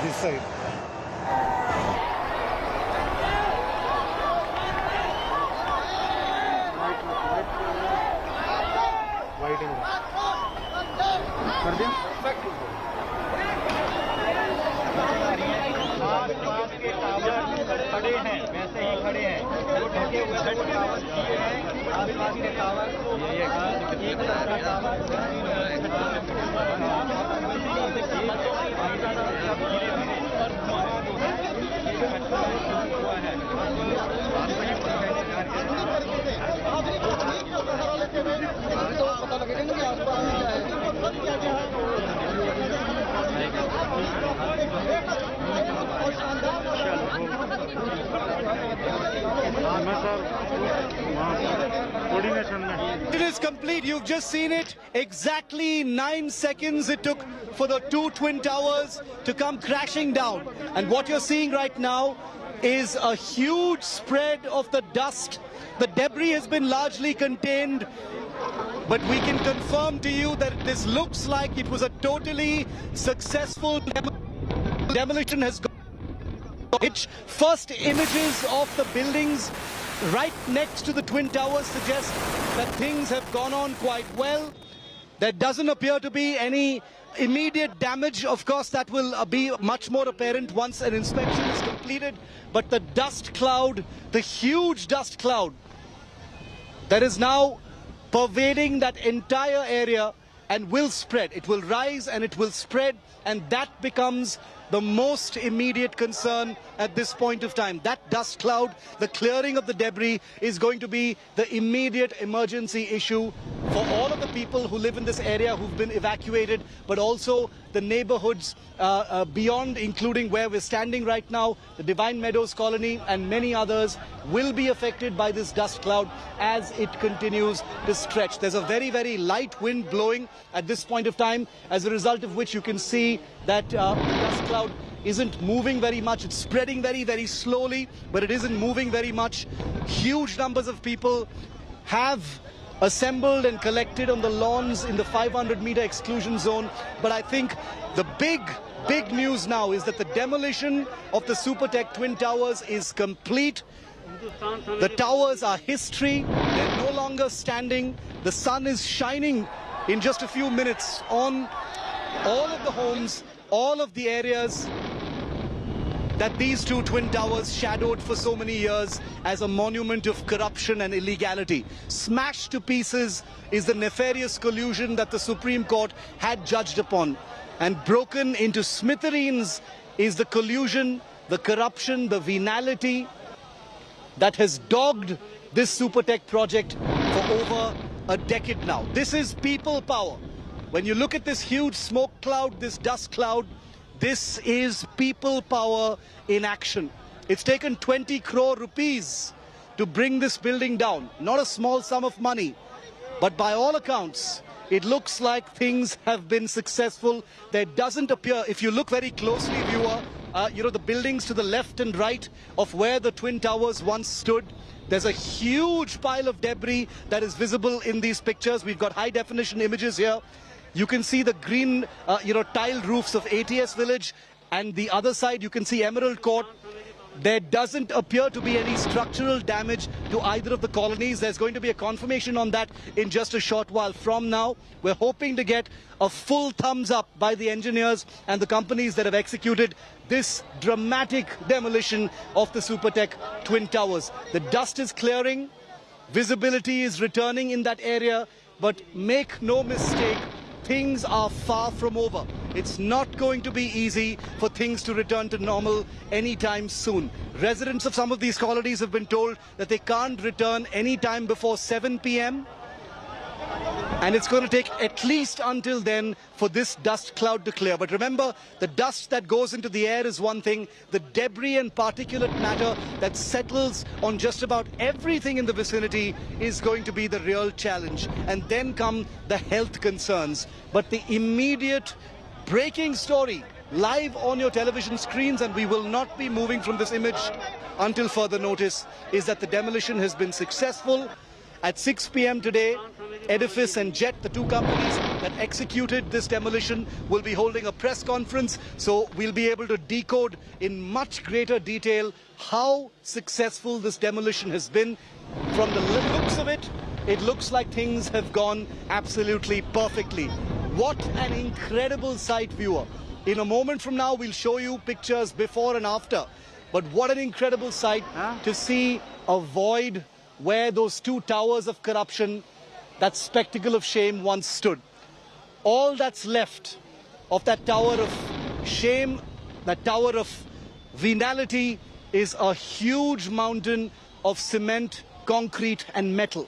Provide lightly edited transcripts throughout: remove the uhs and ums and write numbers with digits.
this side. कर दिया खड़े हैं वैसे ही खड़े हैं वो ढके हुए टावर किए हैं आसपास के टावर एक पता लगेगा कि आसपास क्या है It is complete. You've just seen it. Exactly 9 seconds it took for the two twin towers to come crashing down. And what you're seeing right now is a huge spread of the dust. The debris has been largely contained, but we can confirm to you that this looks like it was a totally successful demolition. Has gone. First images of the buildings right next to the twin towers suggest that things have gone on quite well. There doesn't appear to be any immediate damage. Of course, that will be much more apparent once an inspection is completed. But the dust cloud, the huge dust cloud that is now pervading that entire area and will spread. It will rise and it will spread, and that becomes the most immediate concern at this point of time. That dust cloud, the clearing of the debris, is going to be the immediate emergency issue for all of the people who live in this area who've been evacuated, but also the neighborhoods beyond, including where we're standing right now. The Divine Meadows colony and many others will be affected by this dust cloud as it continues to stretch. There's a very, very light wind blowing at this point of time, as a result of which you can see that the dust cloud isn't moving very much. It's spreading very, very slowly, but it isn't moving very much. Huge numbers of people have assembled and collected on the lawns in the 500-meter exclusion zone. But I think the big news now is that the demolition of the Supertech Twin Towers is complete. The towers are history. They're no longer standing. The sun is shining in just a few minutes on all of the homes, all of the areas that these two twin towers shadowed for so many years as a monument of corruption and illegality. Smashed to pieces is the nefarious collusion that the Supreme Court had judged upon. And broken into smithereens is the collusion, the corruption, the venality that has dogged this Supertech project for over a decade now. This is people power. When you look at this huge smoke cloud, this dust cloud, this is people power in action. It's taken 20 crore rupees to bring this building down. Not a small sum of money, but by all accounts, it looks like things have been successful. There doesn't appear, if you look very closely, viewer, the buildings to the left and right of where the Twin Towers once stood, there's a huge pile of debris that is visible in these pictures. We've got high definition images here. You can see the green, tiled roofs of ATS Village, and the other side you can see Emerald Court. There doesn't appear to be any structural damage to either of the colonies. There's going to be a confirmation on that in just a short while from now. We're hoping to get a full thumbs up by the engineers and the companies that have executed this dramatic demolition of the Supertech Twin Towers. The dust is clearing, visibility is returning in that area, but make no mistake, things are far from over. It's not going to be easy for things to return to normal anytime soon. Residents of some of these colonies have been told that they can't return anytime before 7 p.m. And it's going to take at least until then for this dust cloud to clear. But remember, the dust that goes into the air is one thing. The debris and particulate matter that settles on just about everything in the vicinity is going to be the real challenge. And then come the health concerns. But the immediate breaking story live on your television screens, and we will not be moving from this image until further notice, is that the demolition has been successful. At 6 p.m. today, Edifice and Jet, the two companies that executed this demolition will be holding a press conference, so we'll be able to decode in much greater detail how successful this demolition has been. From the looks of it, it looks like things have gone absolutely perfectly. What an incredible sight, viewer. In a moment from now, we'll show you pictures before and after. But what an incredible sight to see a void where those two towers of corruption, that spectacle of shame, once stood. All that's left of that tower of shame, that tower of venality, is a huge mountain of cement, concrete and metal.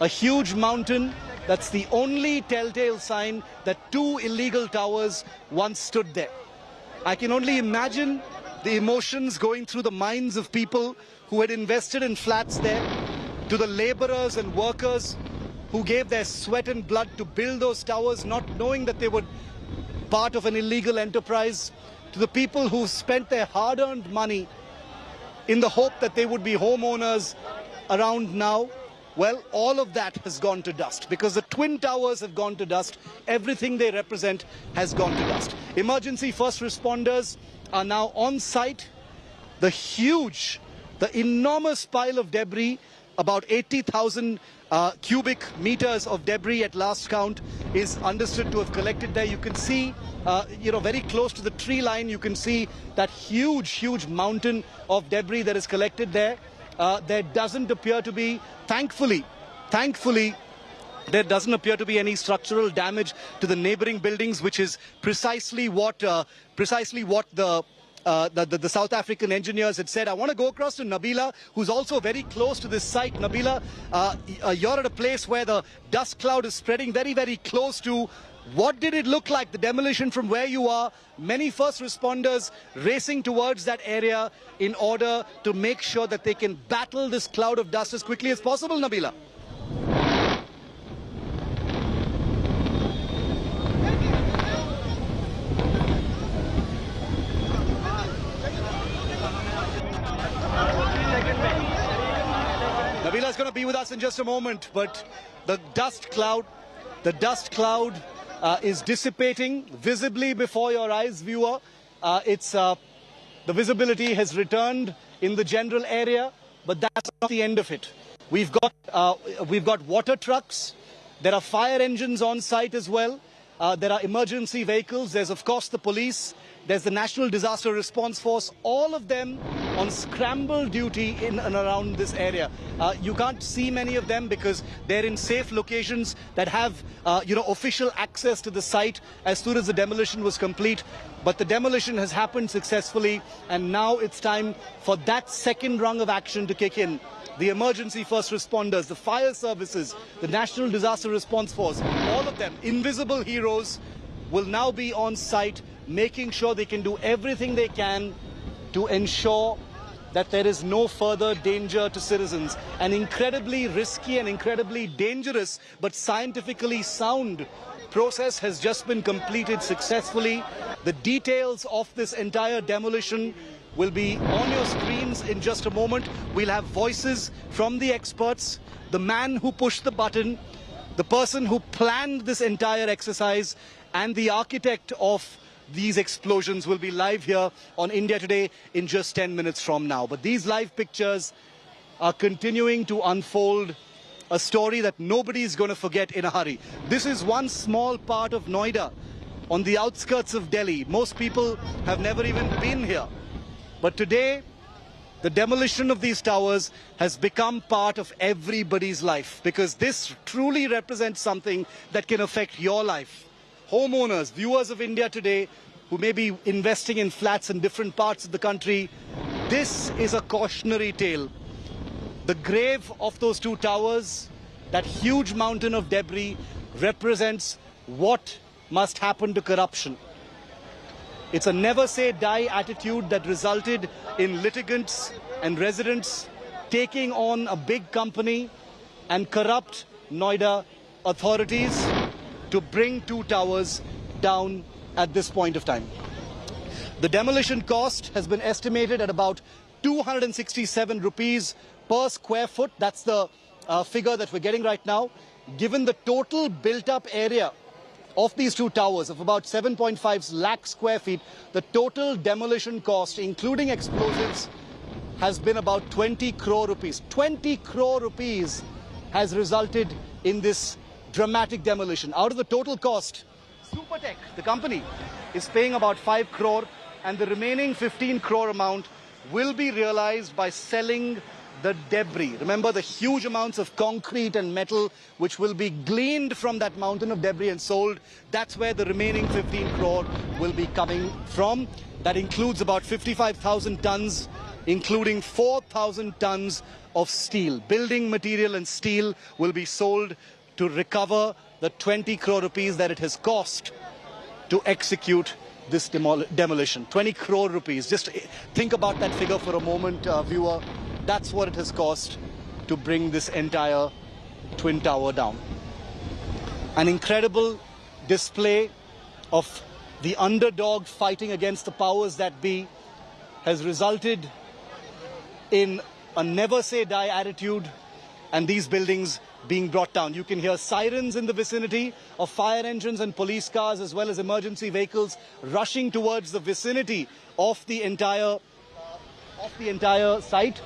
A huge mountain that's the only telltale sign that two illegal towers once stood there. I can only imagine the emotions going through the minds of people who had invested in flats there, to the laborers and workers who gave their sweat and blood to build those towers, not knowing that they were part of an illegal enterprise, to the people who spent their hard-earned money in the hope that they would be homeowners around now. Well, all of that has gone to dust because the Twin Towers have gone to dust. Everything they represent has gone to dust. Emergency first responders are now on site. The enormous pile of debris, about 80,000 cubic meters of debris at last count, is understood to have collected there. You can see, very close to the tree line, you can see that huge mountain of debris that is collected there. There doesn't appear to be, thankfully, there doesn't appear to be any structural damage to the neighboring buildings, which is precisely what the South African engineers had said. I want to go across to Nabila, who's also very close to this site. Nabila, you're at a place where the dust cloud is spreading very close to. What did it look like, the demolition from where you are? Many first responders racing towards that area in order to make sure that they can battle this cloud of dust as quickly as possible, Nabila. Nabila's going to be with us in just a moment, but the dust cloud is dissipating visibly before your eyes, viewer. The visibility has returned in the general area, but that's not the end of it. We've got water trucks. There are fire engines on site as well. There are emergency vehicles. There's, of course, the police. There's the National Disaster Response Force, all of them on scramble duty in and around this area. You can't see many of them because they're in safe locations that have, official access to the site as soon as the demolition was complete. But the demolition has happened successfully, and now it's time for that second rung of action to kick in. The emergency first responders, the fire services, the National Disaster Response Force, all of them, invisible heroes, will now be on site, making sure they can do everything they can to ensure that there is no further danger to citizens. An incredibly risky and incredibly dangerous but scientifically sound process has just been completed successfully. The details of this entire demolition will be on your screens in just a moment. We'll have voices from the experts, the man who pushed the button, the person who planned this entire exercise, and the architect of these explosions will be live here on India Today in just 10 minutes from now. But these live pictures are continuing to unfold a story that nobody is going to forget in a hurry. This is one small part of Noida on the outskirts of Delhi. Most people have never even been here. But today, the demolition of these towers has become part of everybody's life, because this truly represents something that can affect your life. Homeowners, viewers of India Today, who may be investing in flats in different parts of the country, this is a cautionary tale. The grave of those two towers, that huge mountain of debris, represents what must happen to corruption. It's a never say die attitude that resulted in litigants and residents taking on a big company and corrupt Noida authorities to bring two towers down at this point of time. The demolition cost has been estimated at about 267 rupees per square foot. That's the figure that we're getting right now, given the total built-up area of these two towers of about 7.5 lakh square feet, the total demolition cost, including explosives, has been about 20 crore rupees. 20 crore rupees has resulted in this dramatic demolition. Out of the total cost, Supertech, the company, is paying about 5 crore, and the remaining 15 crore amount will be realized by selling the debris. Remember the huge amounts of concrete and metal which will be gleaned from that mountain of debris and sold. That's where the remaining 15 crore will be coming from. That includes about 55,000 tons, including 4,000 tons of steel. Building material and steel will be sold to recover the 20 crore rupees that it has cost to execute this demolition. 20 crore rupees. Just think about that figure for a moment, viewer. That's what it has cost to bring this entire Twin Tower down. An incredible display of the underdog fighting against the powers that be has resulted in a never say die attitude, and these buildings being brought down. You can hear sirens in the vicinity of fire engines and police cars, as well as emergency vehicles rushing towards the vicinity of the entire site.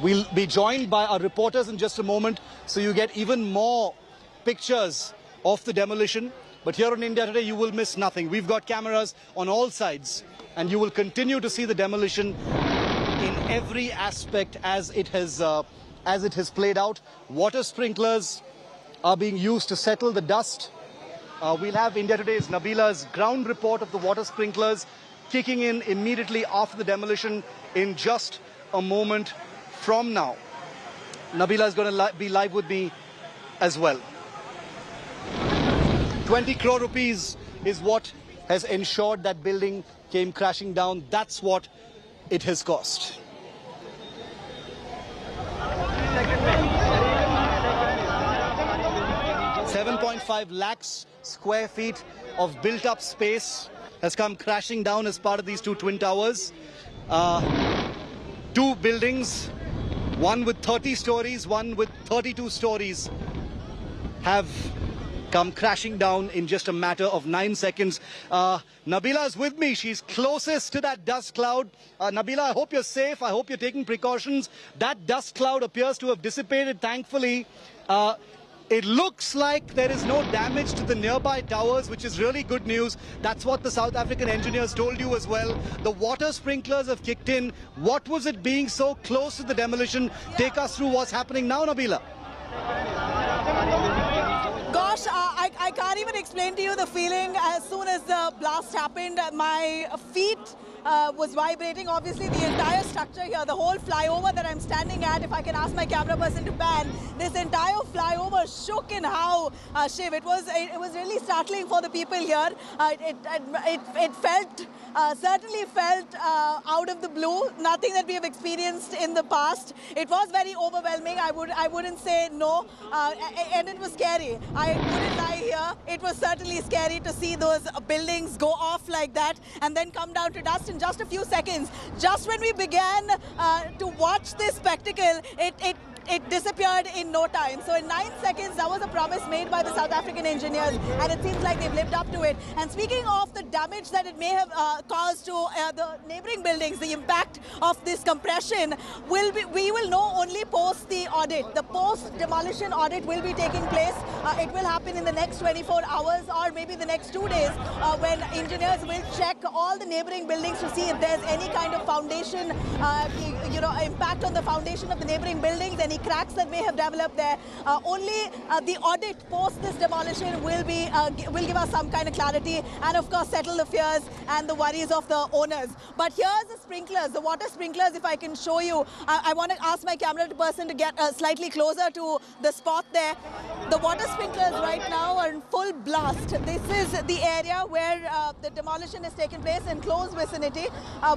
We'll be joined by our reporters in just a moment, so you get even more pictures of the demolition. But here on India Today, you will miss nothing. We've got cameras on all sides, and you will continue to see the demolition in every aspect as it has played out. Water sprinklers are being used to settle the dust. We'll have India Today's Nabila's ground report of the water sprinklers kicking in immediately after the demolition in just a moment from now. Nabila is going to be live with me as well. 20 crore rupees is what has ensured that building came crashing down. That's what it has cost. $7.5 lakhs square feet of built-up space has come crashing down as part of these two twin towers. Two buildings, one with 30 stories, one with 32 stories, have come crashing down in just a matter of 9 seconds. Nabila is with me. She's closest to that dust cloud. Nabila, I hope you're safe. I hope you're taking precautions. That dust cloud appears to have dissipated, thankfully. It looks like there is no damage to the nearby towers, which is really good news. That's what the South African engineers told you as well. The water sprinklers have kicked in. What was it being so close to the demolition? Take us through what's happening now, Nabila. Gosh, I can't even explain to you the feeling. As soon as the blast happened, my feet was vibrating. Obviously, the entire structure here, the whole flyover that I'm standing at, if I can ask my camera person to pan, this entire flyover shook in how, Shiv. It was really startling for the people here. It felt, certainly felt out of the blue, nothing that we have experienced in the past. It was very overwhelming. I wouldn't say no, and it was scary. I wouldn't lie here. It was certainly scary to see those buildings go off like that and then come down to dust in just a few seconds. Just when we began to watch this spectacle, it disappeared in no time. So in 9 seconds, that was a promise made by the South African engineers, and it seems like they've lived up to it. And speaking of the damage that it may have caused to the neighboring buildings, the impact of this compression, we will know only post the audit. The post-demolition audit will be taking place. It will happen in the next 24 hours or maybe the next 2 days when engineers will check all the neighboring buildings to see if there's any kind of foundation, impact on the foundation of the neighboring buildings, any cracks that may have developed there. Only the audit post this demolition will give us some kind of clarity and of course settle the fears and the worries of the owners. But here's the sprinklers, the water sprinklers. If I can show you, I want to ask my camera person to get slightly closer to the spot there. The water sprinklers right now are in full blast. This is the area where the demolition has taken place in close vicinity,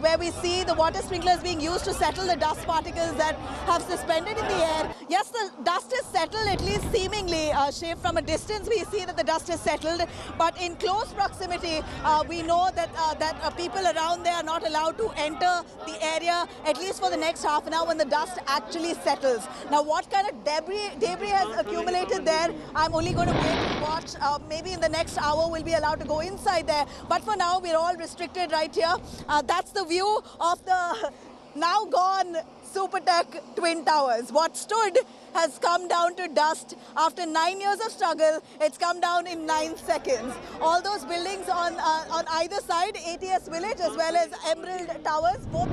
where we see the water sprinklers being used to settle the dust particles that have suspended in the air. Yes, the dust is settled, at least seemingly. Shiv, from a distance, we see that the dust is settled. But in close proximity, we know that people around there are not allowed to enter the area, at least for the next half an hour when the dust actually settles. Now, what kind of debris has accumulated there, I'm only going to wait and watch. Maybe in the next hour, we'll be allowed to go inside there. But for now, we're all restricted right here. That's the view of the now gone Supertech Twin Towers. What stood has come down to dust. After 9 years of struggle, it's come down in 9 seconds. All those buildings on either side, ATS Village as well as Emerald Towers, both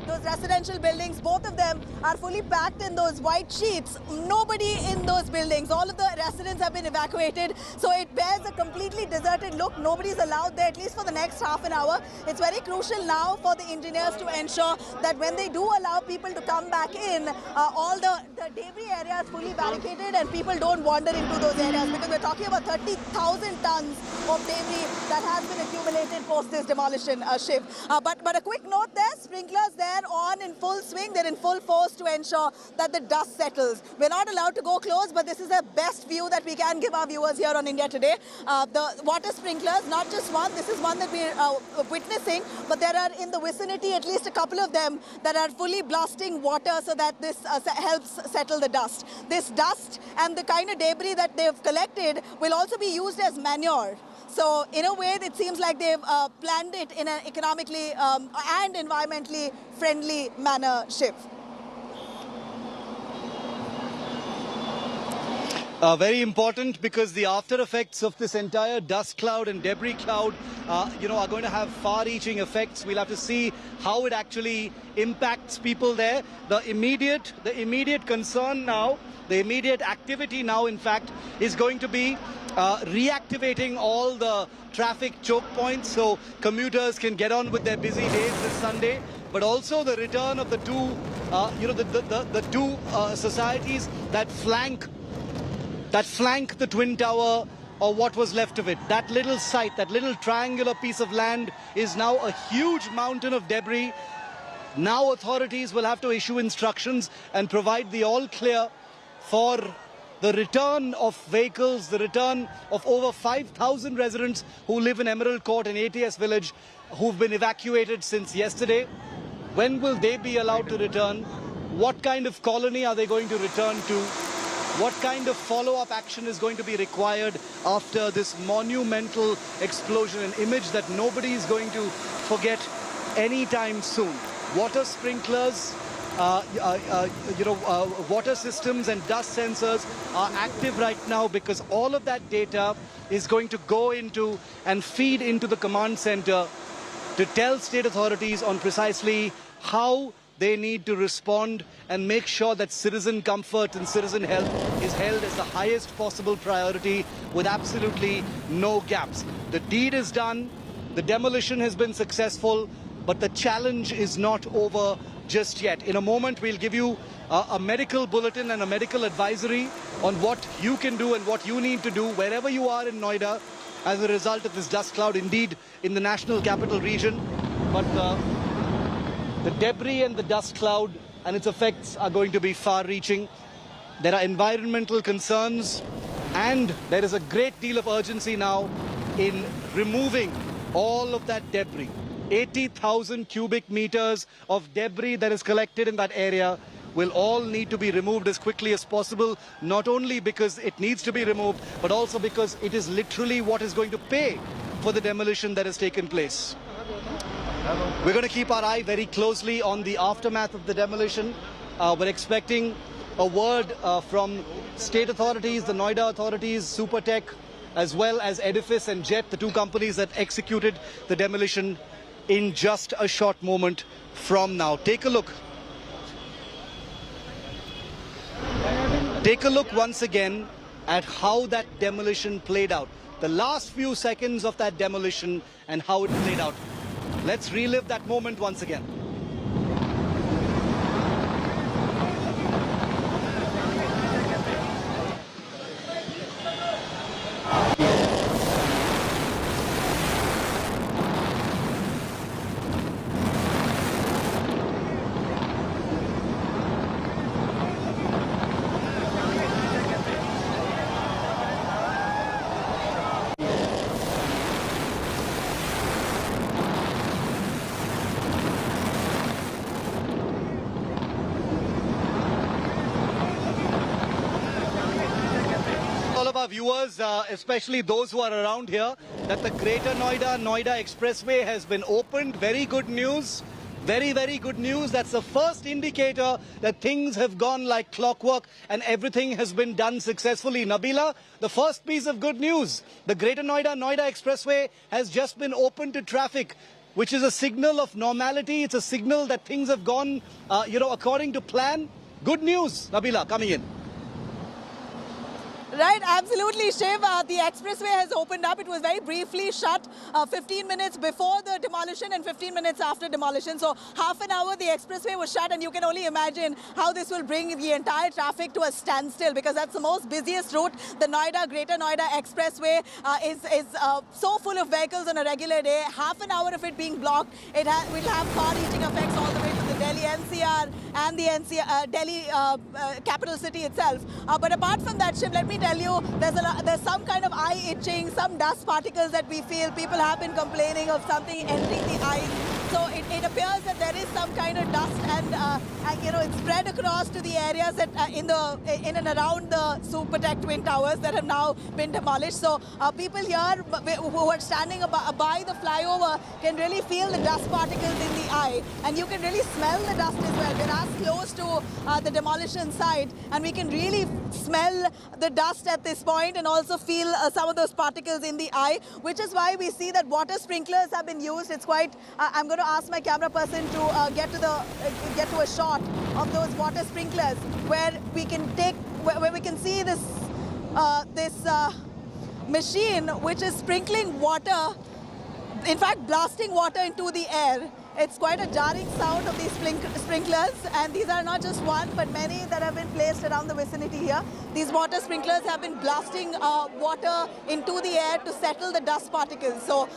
those residential buildings, both of them are fully packed in those white sheets. Nobody in those buildings. All of the residents have been evacuated. So it bears a completely deserted look. Nobody's allowed there, at least for the next half an hour. It's very crucial now for the engineers to ensure that when they do allow people to come back in, all the debris area is fully barricaded and people don't wander into those areas, because we're talking about 30,000 tons of debris that has been accumulated post this demolition, Shiv. But a quick note there, sprinklers there on in full swing. They're in full force to ensure that the dust settles. We're not allowed to go close, but this is the best view that we can give our viewers here on India Today. The water sprinklers, not just one, this is one that we're witnessing, but there are in the vicinity at least a couple of them that are fully blasting water so that this helps settle the dust. This dust and the kind of debris that they've collected will also be used as manure. So in a way, it seems like they've planned it in an economically and environmentally friendly manner, Shiv. Very important, because the after effects of this entire dust cloud and debris cloud, are going to have far-reaching effects. We'll have to see how it actually impacts people there. The immediate concern now, the immediate activity now, in fact, is going to be reactivating all the traffic choke points so commuters can get on with their busy days this Sunday, but also the return of the two, the two societies that flank the Twin Tower, or what was left of it. That little site, that little triangular piece of land is now a huge mountain of debris. Now authorities will have to issue instructions and provide the all clear for the return of vehicles, the return of over 5,000 residents who live in Emerald Court and ATS Village, who've been evacuated since yesterday. When will they be allowed to return? What kind of colony are they going to return to? What kind of follow-up action is going to be required after this monumental explosion, an image that nobody is going to forget anytime soon? Water sprinklers, water systems and dust sensors are active right now, because all of that data is going to go into and feed into the command center to tell state authorities on precisely how they need to respond and make sure that citizen comfort and citizen health is held as the highest possible priority with absolutely no gaps. The deed is done, the demolition has been successful, but the challenge is not over just yet. In a moment, we'll give you a medical bulletin and a medical advisory on what you can do and what you need to do wherever you are in Noida as a result of this dust cloud, indeed in the national capital region. But the debris and the dust cloud and its effects are going to be far-reaching. There are environmental concerns, and there is a great deal of urgency now in removing all of that debris. 80,000 cubic meters of debris that is collected in that area will all need to be removed as quickly as possible, not only because it needs to be removed, but also because it is literally what is going to pay for the demolition that has taken place. We're going to keep our eye very closely on the aftermath of the demolition. We're expecting a word from state authorities, the Noida authorities, Supertech, as well as Edifice and Jet, the two companies that executed the demolition, in just a short moment from now. Take a look. Take a look once again at how that demolition played out. The last few seconds of that demolition and how it played out. Let's relive that moment once again. viewers, especially those who are around here, that the Greater Noida Expressway has been opened. Very good news. Very, very good news. That's the first indicator that things have gone like clockwork and everything has been done successfully. Nabila, the first piece of good news. The Greater Noida Expressway has just been opened to traffic, which is a signal of normality. It's a signal that things have gone, according to plan. Good news, Nabila, coming in. Right, absolutely, Shiv. The expressway has opened up. It was very briefly shut 15 minutes before the demolition and 15 minutes after demolition. So half an hour the expressway was shut, and you can only imagine how this will bring the entire traffic to a standstill, because that's the most busiest route. The Greater Noida Expressway is so full of vehicles on a regular day. Half an hour of it being blocked, will have far-reaching effects all the way to the Delhi NCR and the Delhi capital city itself. But apart from that, Shiv, let me tell you, there's some kind of eye itching, some dust particles that we feel. People have been complaining of something entering the eyes. So it appears that there is some kind of dust, and it's spread across to the areas that in and around the Supertech Twin Towers that have now been demolished. So people here who are standing by the flyover can really feel the dust particles in the eye, and you can really smell the dust as well. We're as close to the demolition site, and we can really smell the dust at this point and also feel some of those particles in the eye, which is why we see that water sprinklers have been used. It's quite, I'm going to ask my camera person to get to a shot of those water sprinklers where we can see this machine which is sprinkling water, in fact blasting water into the air. It's quite a jarring sound of these sprinklers, and these are not just one but many that have been placed around the vicinity here. These water sprinklers have been blasting water into the air to settle the dust particles. So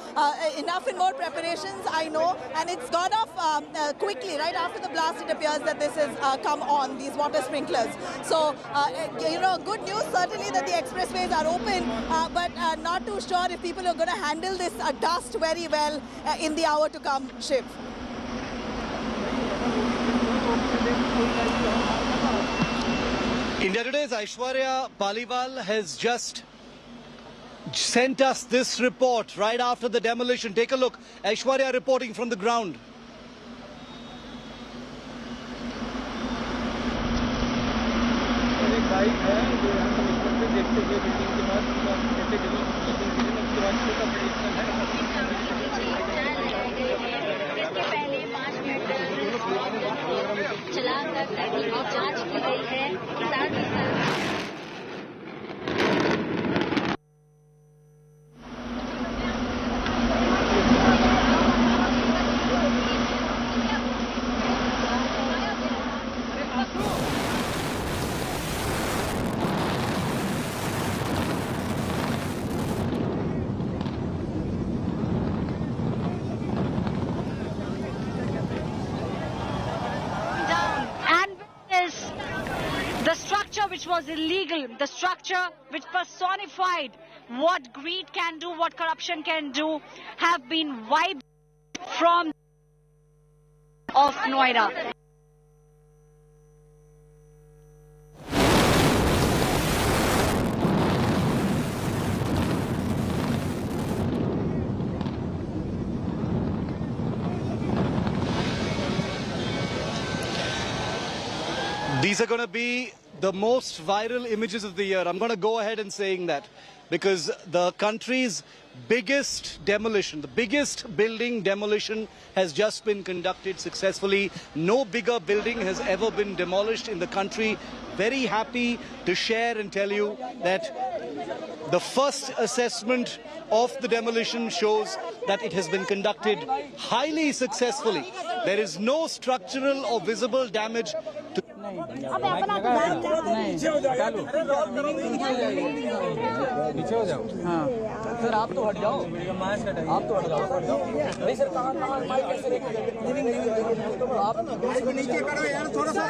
enough and more preparations, I know, and it's gone off quickly. Right after the blast, it appears that this has come on, these water sprinklers. So, good news certainly that the expressways are open, but not too sure if people are going to handle this dust very well in the hour to come, Shiv. India Today's Aishwarya Paliwal has just sent us this report right after the demolition. Take a look. Aishwarya reporting from the ground. जांच की गई है, साथ ही साथ the structure which was illegal, the structure which personified what greed can do, what corruption can do, have been wiped from of Noida. These are going to be the most viral images of the year. I'm going to go ahead and saying that because the country's biggest demolition, the biggest building demolition has just been conducted successfully. No bigger building has ever been demolished in the country. Very happy to share and tell you that the first assessment of the demolition shows that it has been conducted highly successfully. There is no structural or visible damage to पीछे हो जाओ। हाँ sir आप तो हट जाओ, आप तो हट जाओ। नहीं सर कहाँ माइक कैसे आप नीचे करो यार थोड़ा सा।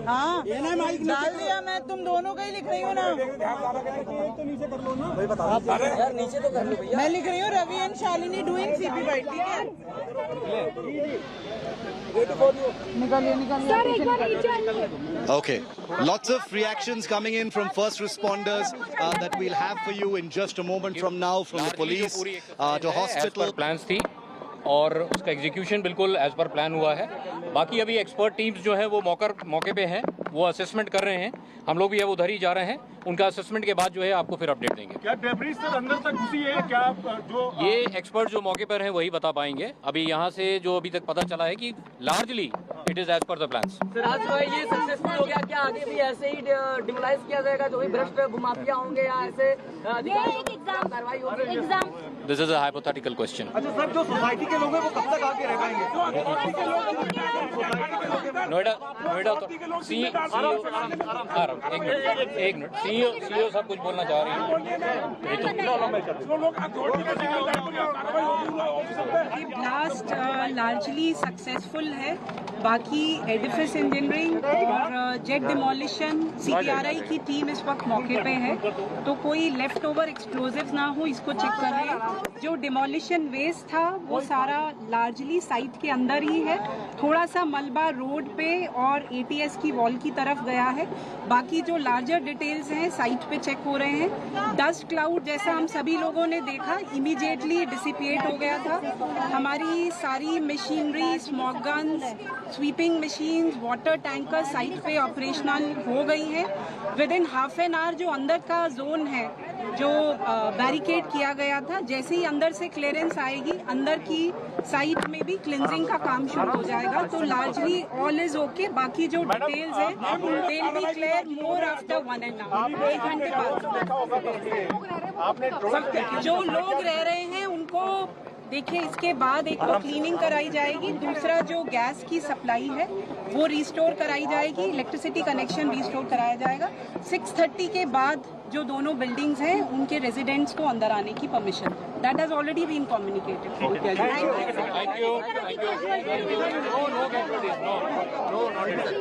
हाँ डाल दिया मैं, तुम दोनों का ही लिख रही हूँ ना। तो नीचे कर लो ना यार, नीचे तो कर लो भैया। मैं लिख रही हूँ Ravi and Shalini doing CP bite, ठीक है। Okay, lots of reactions coming in from first responders that we'll have for you in just a moment from now, from the police to hospital. Plans थी और उसका एग्जीक्यूशन बिल्कुल as per plan हुआ है। बाकी अभी एक्सपर्ट टीम्स जो है वो मौके पे हैं, वो असेसमेंट कर रहे हैं। हम लोग भी अब उधर ही जा रहे हैं। उनका असेसमेंट के बाद जो है आपको फिर अपडेट देंगे। क्या डेब्रिस सर अंदर तक घुसी है क्या? जो ये एक्सपर्ट जो मौके पर हैं वही बता पाएंगे। अभी यहाँ से जो अभी तक पता चला है कि largely it is as per the plans. Sir आज जो है ये सक्सेसफुल हो गया, क्या आगे भी ऐसे ही डिमोलाइज किया जाएगा? जो भी भ्रष्ट भूमाफिया होंगे या ऐसे कार्रवाई होगी? This is a hypothetical question. अच्छा सर, जो सोसाइटी के लोग हैं वो कब तक आके रह पाएंगे? नोएडा एक मिनट सीईओ सब कुछ बोलना चाह रही है। ब्लास्ट लार्जली सक्सेसफुल है। बाकी एडिफिस इंजीनियरिंग और जेट डिमोलिशन सीटीआरआई की टीम इस वक्त मौके पे है, तो कोई लेफ्ट ओवर एक्सप्लोजिव्स ना हो इसको चेक कर रहे हैं। जो डिमोलिशन वेस्ट था वो सारा लार्जली साइट के अंदर ही है। थोड़ा सा मलबा रोड पे और एटीएस की वॉल की तरफ गया है। बाकी जो लार्जर डिटेल्स हैं साइट पे चेक हो रहे हैं। डस्ट क्लाउड जैसा हम सभी लोगों ने देखा इमीडिएटली डिसिपिएट हो गया था। हमारी सारी machinery, smog guns, sweeping machines, water tanker site पे ऑपरेशनल हो गई हैं। With in half an hour जो अंदर का जोन है जो बैरिकेड किया गया था, जैसे ही अंदर से क्लियरेंस आएगी अंदर की साइट में भी क्लिनजिंग का काम शुरू हो जाएगा। तो लार्जली ऑल इज ओके। बाकी जो डिटेल्स है दे will be clear more after 1.5 घंटे बाद। जो लोग रह रहे हैं उनको देखिए, इसके बाद एक तो क्लीनिंग कराई जाएगी, दूसरा जो गैस की सप्लाई है वो रिस्टोर कराई जाएगी, इलेक्ट्रिसिटी कनेक्शन रिस्टोर कराया जाएगा। 6:30 के बाद जो दोनों बिल्डिंग्स हैं उनके रेजिडेंट्स को अंदर आने की permission, that has already been communicated.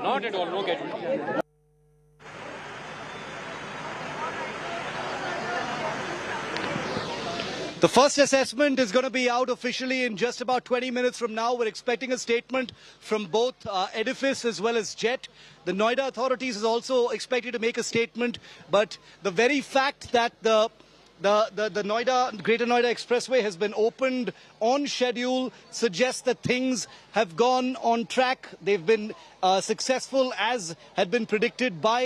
Not at all, no casualty. The first assessment is going to be out officially in just about 20 minutes from now. We're expecting a statement from both Edifice as well as Jet. The Noida authorities is also expected to make a statement, but the very fact that the Greater Noida Expressway has been opened on schedule suggests that things have gone on track. They've been successful as had been predicted by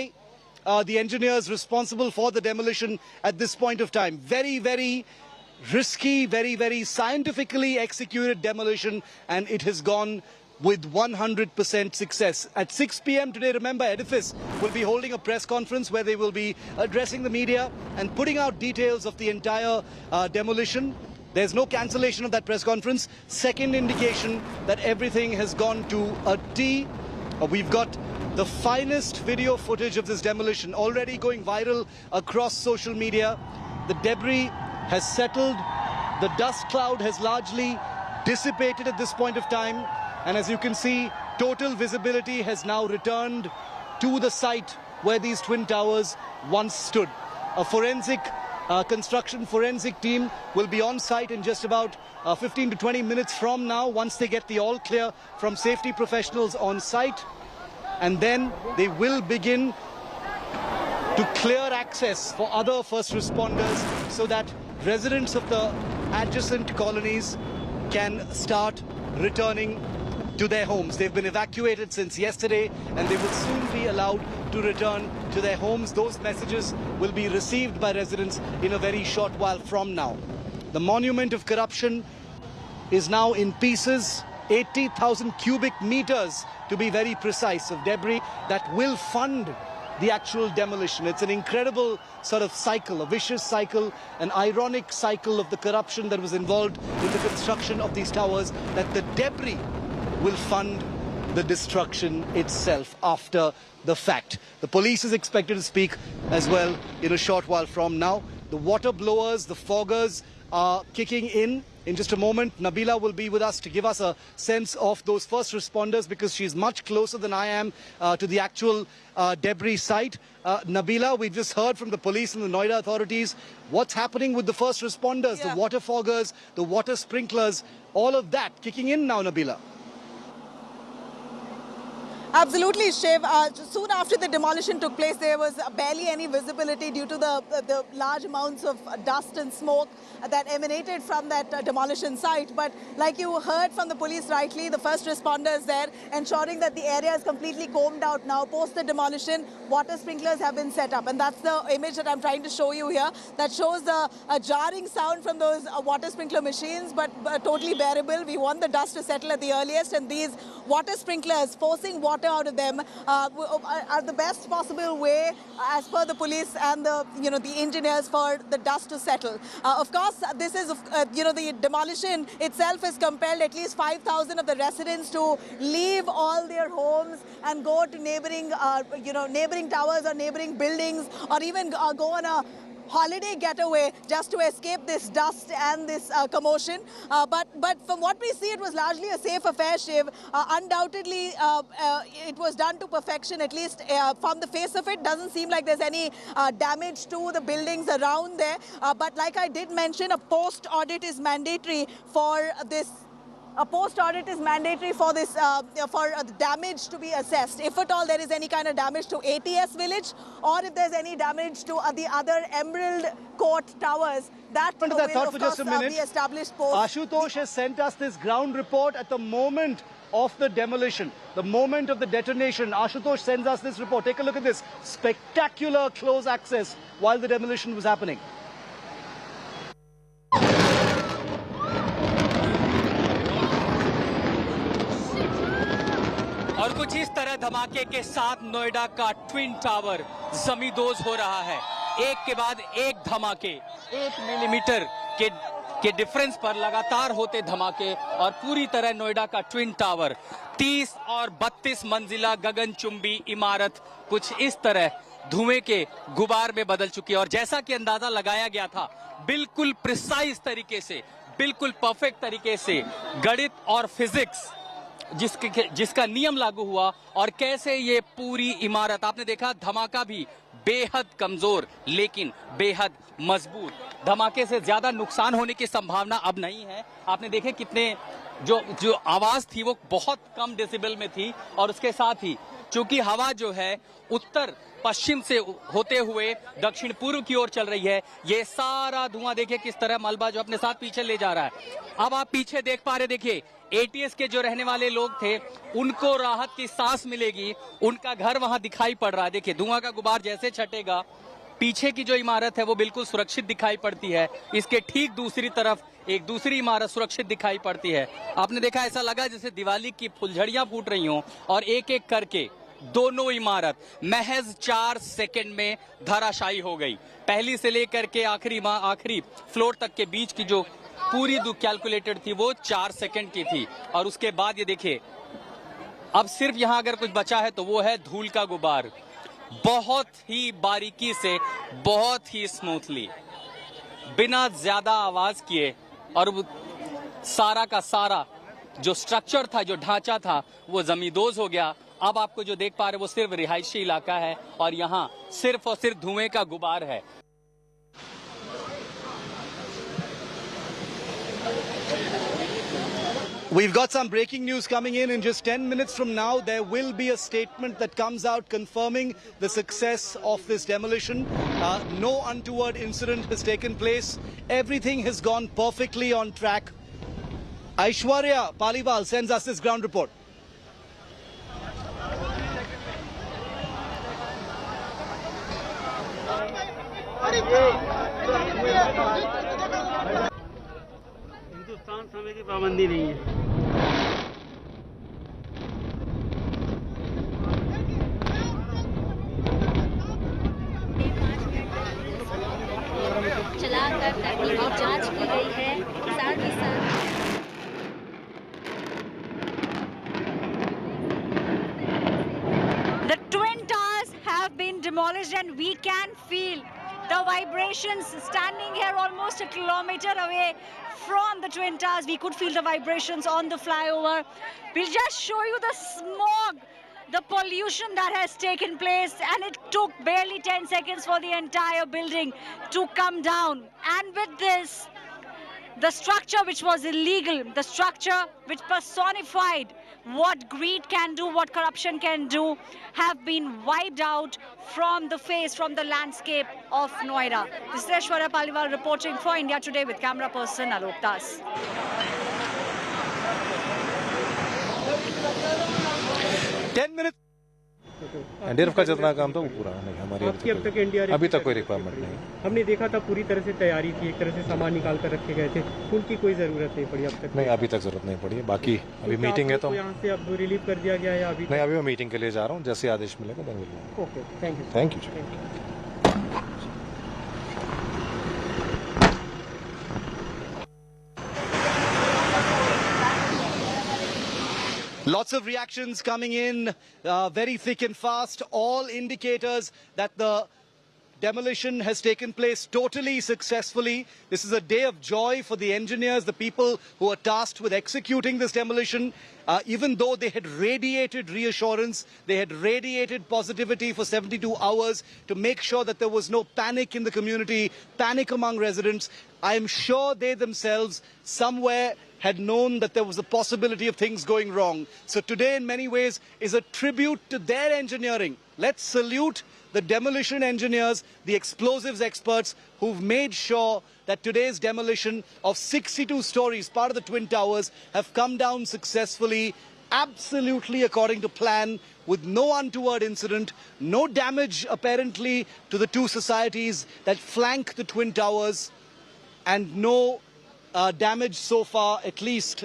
the engineers responsible for the demolition at this point of time. Very, very risky, very scientifically executed demolition, and it has gone with 100% success. At 6 p.m. today, remember, Edifice will be holding a press conference where they will be addressing the media and putting out details of the entire demolition. There's no cancellation of that press conference. Second indication that everything has gone to a T. We've got the finest video footage of this demolition already going viral across social media. The debris has settled, the dust cloud has largely dissipated at this point of time, and as you can see, total visibility has now returned to the site where these twin towers once stood. A forensic construction forensic team will be on site in just about 15 to 20 minutes from now, once they get the all clear from safety professionals on site, and then they will begin to clear access for other first responders so that residents of the adjacent colonies can start returning to their homes. They've been evacuated since yesterday and they will soon be allowed to return to their homes. Those messages will be received by residents in a very short while from now. The monument of corruption is now in pieces. 80,000 cubic meters, to be very precise, of debris that will fund the actual demolition. It's an incredible sort of cycle, a vicious cycle, an ironic cycle of the corruption that was involved in the construction of these towers, that the debris will fund the destruction itself after the fact. The police is expected to speak as well in a short while from now. The water blowers, the foggers are kicking in just a moment. Nabila will be with us to give us a sense of those first responders, because she's much closer than I am to the actual debris site. Nabila, we've just heard from the police and the Noida authorities. What's happening with the first responders, the water foggers, the water sprinklers, all of that kicking in now, Nabila? Absolutely, Shiv. Soon after the demolition took place, there was barely any visibility due to the large amounts of dust and smoke that emanated from that demolition site. But like you heard from the police rightly, the first responders there ensuring that the area is completely combed out now. Post the demolition, water sprinklers have been set up. And that's the image that I'm trying to show you here. That shows the jarring sound from those water sprinkler machines, but totally bearable. We want the dust to settle at the earliest. And these water sprinklers forcing water out of them are the best possible way, as per the police and the engineers, for the dust to settle. Of course, this is the demolition itself has compelled at least 5,000 of the residents to leave all their homes and go to neighboring neighboring towers or neighboring buildings, or even go on a holiday getaway just to escape this dust and this commotion. But from what we see, it was largely a safe affair, Shiv. Undoubtedly, it was done to perfection, at least from the face of it. Doesn't seem like there's any damage to the buildings around there. But like I did mention, a post-audit is mandatory for this. A post-audit is mandatory for this, for damage to be assessed. If at all there is any kind of damage to ATS village, or if there's any damage to the other Emerald Court towers, that will of course be established post. Ashutosh has sent us this ground report at the moment of the demolition, the moment of the detonation. Ashutosh sends us this report. Take a look at this. Spectacular close access while the demolition was happening. और कुछ इस तरह धमाके के साथ नोएडा का twin tower जमींदोज हो रहा है। एक के बाद एक धमाके, 1 मिलीमीटर के डिफरेंस पर लगातार होते धमाके, और पूरी तरह नोएडा का ट्विन टावर 30 और 32 मंजिला गगनचुंबी इमारत कुछ इस तरह धुएं के गुबार में बदल चुकी है। और जैसा कि अंदाजा लगाया गया था, बिल्कुल प्रिसाइज तरीके से, बिल्कुल परफेक्ट तरीके से गणित और फिजिक्स जिसका नियम लागू हुआ, और कैसे ये पूरी इमारत, आपने देखा धमाका भी बेहद कमजोर लेकिन बेहद मजबूत। धमाके से ज्यादा नुकसान होने की संभावना अब नहीं है। आपने देखे कितने जो आवाज थी वो बहुत कम डेसिबल में थी, और उसके साथ ही चूंकि हवा जो है उत्तर पश्चिम से होते हुए दक्षिण पूर्व की ओर चल रही है, ये सारा धुआं देखिए किस तरह मलबा जो अपने साथ पीछे ले जा रहा है। अब आप पीछे देख पा रहे, देखिए एटीएस के जो रहने वाले लोग थे उनको राहत की सांस मिलेगी, उनका घर वहां दिखाई पड़ रहा है। देखिए धुआं का गुबार जैसे छटेगा, पीछे की जो इमारत है वो बिल्कुल सुरक्षित दिखाई पड़ती है, इसके ठीक दूसरी तरफ एक दूसरी इमारत सुरक्षित दिखाई पड़ती है। आपने देखा ऐसा लगा जैसे दिवाली की फुलझड़ियां फूट रही हों, और एक एक करके दोनों इमारत महज 4 सेकंड में धराशायी हो गई। पहली से लेकर के आखिरी फ्लोर तक के बीच की जो पूरी कैलकुलेटेड थी वो 4 सेकंड की थी। और उसके बाद ये देखिए अब सिर्फ यहां अगर कुछ बचा है तो वो है धूल का गुबार। बहुत ही बारीकी से, बहुत ही स्मूथली, बिना ज्यादा आवाज किए, और सारा का सारा जो स्ट्रक्चर था, जो ढांचा था, वो जमींदोज हो गया। अब आपको जो देख पा रहे वो सिर्फ रिहायशी इलाका है, और यहाँ सिर्फ और सिर्फ धुएं का गुबार है। We've got some breaking news coming in just 10 minutes from now. There will be a statement that comes out confirming the success of this demolition. No untoward incident has taken place. Everything has gone perfectly on track. Aishwarya Paliwal sends us this ground report. Hindustan समय की पाबंदी नहीं है। चलाकर तकनीकी जांच की गई है, साथ ही साथ The twin towers have been demolished, and we can feel the vibrations standing here almost a kilometer away from the twin towers. We could feel the vibrations on the flyover. We'll just show you the smog, the pollution that has taken place, and it took barely 10 seconds for the entire building to come down. And with this, the structure which was illegal, the structure which personified what greed can do, what corruption can do, have been wiped out from the face, from the landscape of Noida. This is Aishwarya Paliwal reporting for India Today with camera person Alok Das. 10 minutes. NDRF का जितना काम था वो पूरा नहीं हमारी अभी तक कोई रिक्वायरमेंट नहीं। हमने देखा था पूरी तरह से तैयारी थी, एक तरह से सामान निकाल कर रखे गए थे, उनकी कोई जरूरत नहीं पड़ी अब तक। नहीं अभी तक जरूरत नहीं पड़ी है, बाकी अभी मीटिंग है तो यहाँ से अब रिलीव कर दिया गया है अभी? नहीं अभी मैं मीटिंग के लिए जा रहा हूँ, जैसे आदेश मिलेगा मैं मिलूंगा। Okay thank you. Thank you. Lots of reactions coming in, very thick and fast. All indicators that the demolition has taken place totally successfully. This is a day of joy for the engineers, the people who are tasked with executing this demolition. Even though they had radiated reassurance, they had radiated positivity for 72 hours to make sure that there was no panic in the community, panic among residents. I am sure they themselves somewhere had known that there was a possibility of things going wrong. So today, in many ways, is a tribute to their engineering. Let's salute the demolition engineers, the explosives experts who've made sure that today's demolition of 62 stories, part of the Twin Towers, have come down successfully, absolutely according to plan, with no untoward incident, no damage apparently to the two societies that flank the Twin Towers, and no damage so far, at least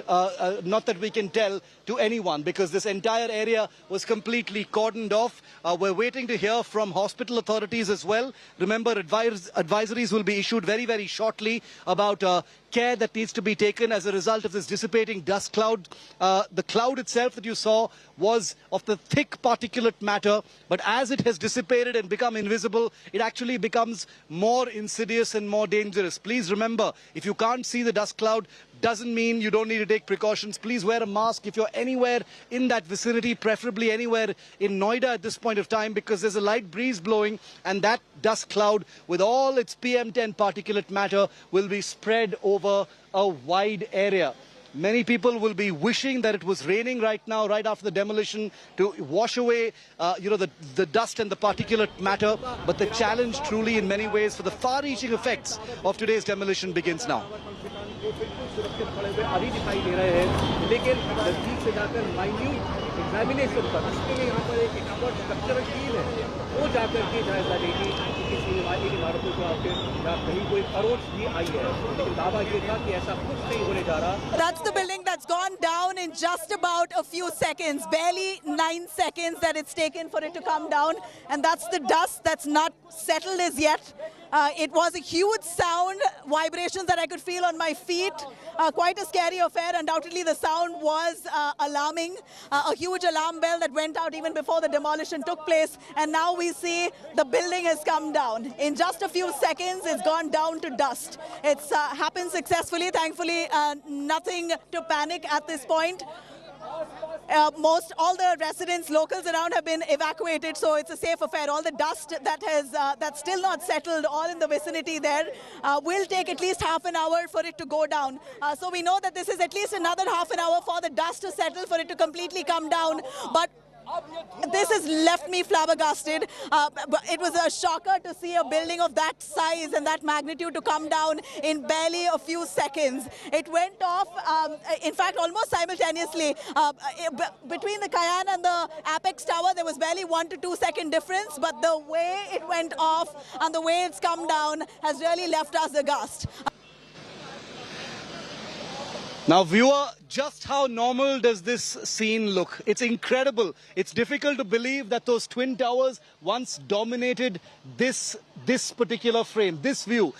not that we can tell, to anyone, because this entire area was completely cordoned off. We're waiting to hear from hospital authorities as well. Remember, advisories will be issued very, very shortly about care that needs to be taken as a result of this dissipating dust cloud. The cloud itself that you saw was of the thick particulate matter, but as it has dissipated and become invisible, it actually becomes more insidious and more dangerous. Please remember, if you can't see the dust cloud, doesn't mean you don't need to take precautions. Please wear a mask if you're anywhere in that vicinity, preferably anywhere in Noida at this point of time, because there's a light breeze blowing and that dust cloud with all its PM10 particulate matter will be spread over a wide area. Many people will be wishing that it was raining right now, right after the demolition, to wash away the dust and the particulate matter. But the challenge truly in many ways for the far-reaching effects of today's demolition begins now. सुरक्षित पड़े हुए अभी दिखाई दे रहे हैं, लेकिन नजदीक से जाकर माइन्यूट एग्जामिनेशन पर इसके लिए यहाँ पर एक एक्सपर्ट स्ट्रक्चरल टीम है, वो जाकर के जायजा लेगी कि किसी इमारतों को आपके या कहीं कोई खरोच भी आई है, लेकिन दावा ये था कि ऐसा कुछ नहीं होने जा रहा। That's the building that's gone down in just about a few seconds, barely 9 seconds that it's taken for it to come down, and that's the dust that's not settled as yet. It was a huge sound, vibrations that I could feel on my feet. Quite a scary affair. Undoubtedly, the sound was alarming. A huge alarm bell that went out even before the demolition took place. And now we see the building has come down. In just a few seconds, it's gone down to dust. It's happened successfully. Thankfully, nothing to panic at this point. All the residents, locals around have been evacuated, so it's a safe affair. All the dust that has that's still not settled, all in the vicinity there, will take at least half an hour for it to go down. So we know that this is at least another half an hour for the dust to settle, for it to completely come down. But this has left me flabbergasted. It was a shocker to see a building of that size and that magnitude to come down in barely a few seconds. It went off, in fact, almost simultaneously. Between the Cayenne and the Apex Tower, there was barely 1 to 2 second difference, but the way it went off and the way it's come down has really left us aghast. Now, viewer, just how normal does this scene look? It's incredible. It's difficult to believe that those Twin Towers once dominated this particular frame, this view.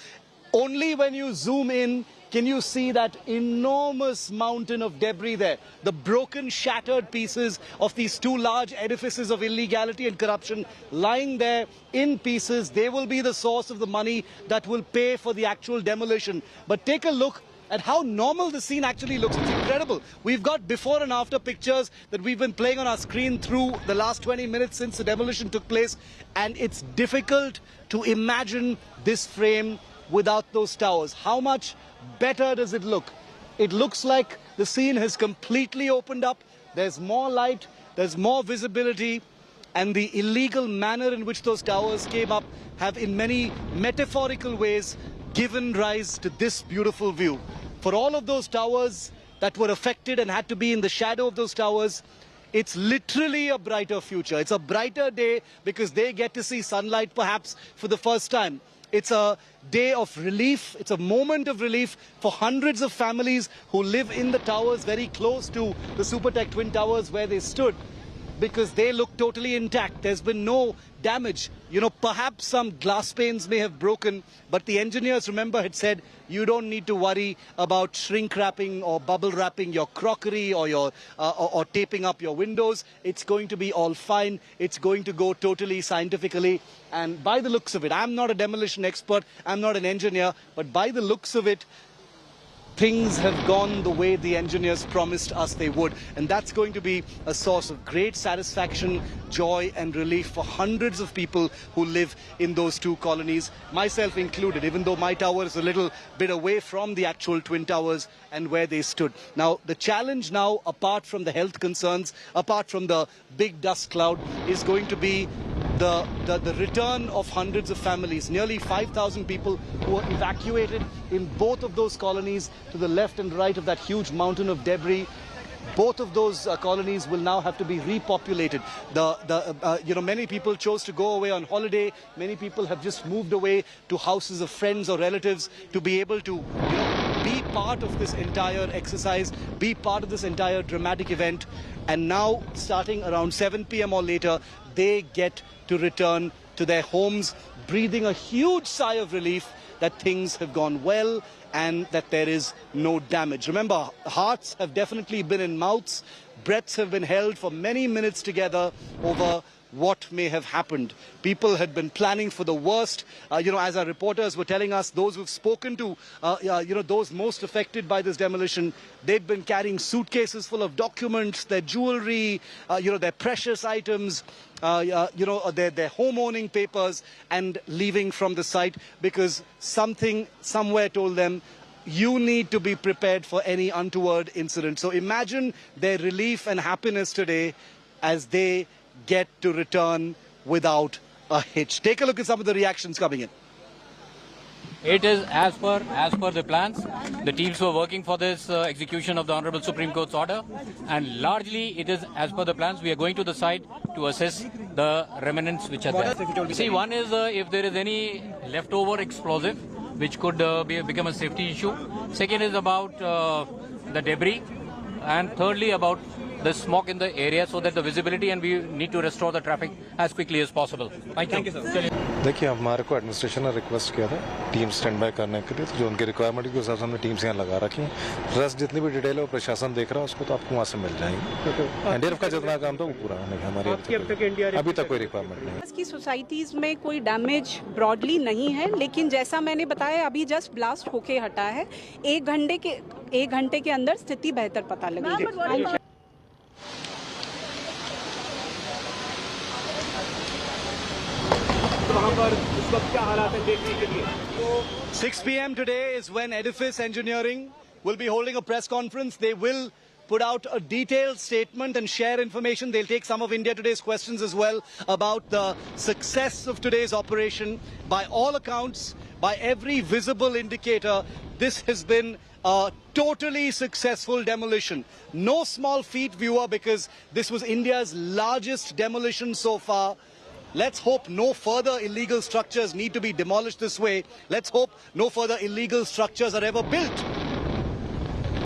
Only when you zoom in can you see that enormous mountain of debris there. The broken, shattered pieces of these two large edifices of illegality and corruption lying there in pieces. They will be the source of the money that will pay for the actual demolition. But take a look at how normal the scene actually looks. It's incredible. We've got before and after pictures that we've been playing on our screen through the last 20 minutes since the demolition took place, and it's difficult to imagine this frame without those towers. How much better does it look? It looks like the scene has completely opened up. there's more light, there's more visibility, and the illegal manner in which those towers came up have in many metaphorical ways given rise to this beautiful view. For all of those towers that were affected and had to be in the shadow of those towers, it's literally a brighter future. It's a brighter day because they get to see sunlight perhaps for the first time. It's a day of relief. It's a moment of relief for hundreds of families who live in the towers very close to the Supertech Twin Towers where they stood, because they look totally intact. There's been no damage. You know, perhaps some glass panes may have broken, but the engineers, remember, had said you don't need to worry about shrink wrapping or bubble wrapping your crockery or your or taping up your windows. It's going to be all fine. It's going to go totally scientifically. And by the looks of it, I'm not a demolition expert, I'm not an engineer, but by the looks of it, things have gone the way the engineers promised us they would. And that's going to be a source of great satisfaction, joy and relief for hundreds of people who live in those two colonies, myself included, even though my tower is a little bit away from the actual Twin Towers and where they stood. Now, the challenge now, apart from the health concerns, apart from the big dust cloud, is going to be the return of hundreds of families, nearly 5,000 people who were evacuated in both of those colonies to the left and right of that huge mountain of debris. Both of those colonies will now have to be repopulated. Many people chose to go away on holiday. Many people have just moved away to houses of friends or relatives to be able to be part of this entire exercise, be part of this entire dramatic event. And now, starting around 7 p.m. or later, they get to return to their homes, breathing a huge sigh of relief that things have gone well and that there is no damage. Remember, hearts have definitely been in mouths, breaths have been held for many minutes together over what may have happened. People had been planning for the worst. As our reporters were telling us, those who've spoken to, those most affected by this demolition, they've been carrying suitcases full of documents, their jewelry, their precious items, their home-owning papers, and leaving from the site because something somewhere told them, you need to be prepared for any untoward incident. So imagine their relief and happiness today as they get to return without a hitch. Take a look at some of the reactions coming in. It is as per the plans. The teams were working for this execution of the Honorable Supreme Court's order, and largely it is as per the plans. We are going to the site to assess the remnants which are there. See, one is if there is any leftover explosive which could become a safety issue. Second is about the debris, and thirdly about the smoke in the area so that the visibility, and we need to restore the traffic as quickly as possible. Thank you sir. देखिए, हमारे को administration ने request किया था team stand by करने के लिए, तो जो उनके रिक्वायरमेंट के हिसाब से हमने टीम्स यहाँ लगा रखी हैं। रस्ट जितनी भी डिटेल है वो प्रशासन देख रहा है, उसको तो आपको वहाँ से मिल जाएगी। एनडीआरएफ का जितना काम था वो पूरा होने का हमारे अभी तक कोई रिक्वायरमेंट नहीं है। की सोसाइटीज में कोई डैमेज ब्रॉडली नहीं है, लेकिन जैसा मैंने बताया अभी जस्ट ब्लास्ट होके हटा है। 1 घंटे के अंदर स्थिति बेहतर पता लगेगी। 6 p.m. today is when Edifice Engineering will be holding a press conference. They will put out a detailed statement and share information. They'll take some of India Today's questions as well about the success of today's operation. By all accounts, by every visible indicator, this has been a totally successful demolition. No small feat, viewer, because this was India's largest demolition so far. Let's hope no further illegal structures need to be demolished this way. Let's hope no further illegal structures are ever built.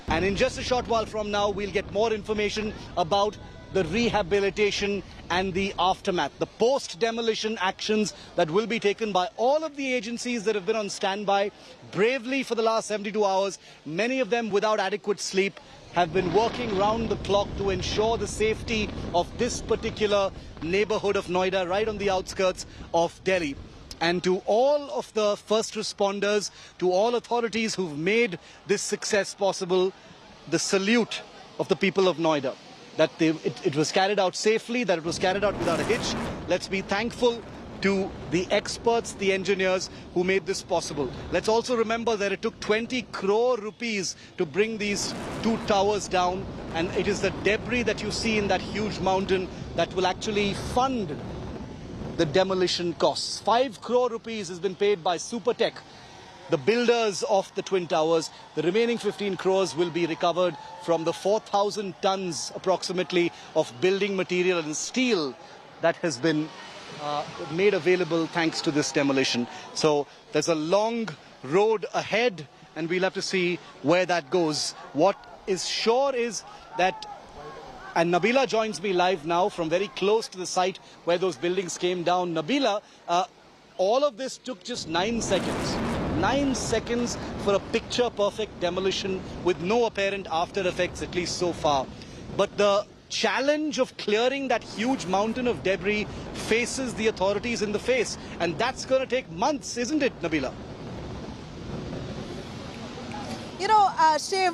And in just a short while from now, we'll get more information about the rehabilitation and the aftermath, the post-demolition actions that will be taken by all of the agencies that have been on standby bravely for the last 72 hours, many of them without adequate sleep, have been working round the clock to ensure the safety of this particular neighborhood of Noida, right on the outskirts of Delhi. And to all of the first responders, to all authorities who've made this success possible, the salute of the people of Noida. That it was carried out safely, that it was carried out without a hitch. Let's be thankful to the experts, the engineers who made this possible. Let's also remember that it took 20 crore rupees to bring these two towers down. And it is the debris that you see in that huge mountain that will actually fund the demolition costs. 5 crore rupees has been paid by Supertech, the builders of the Twin Towers. The remaining 15 crores will be recovered from the 4,000 tons approximately of building material and steel that has been made available thanks to this demolition. So there's a long road ahead and we'll have to see where that goes. What is sure is that, and Nabila joins me live now from very close to the site where those buildings came down. Nabila, all of this took just 9 seconds. 9 seconds for a picture-perfect demolition with no apparent after effects, at least so far. But the challenge of clearing that huge mountain of debris faces the authorities in the face. And that's going to take months, isn't it, Nabila? You know, Shiv,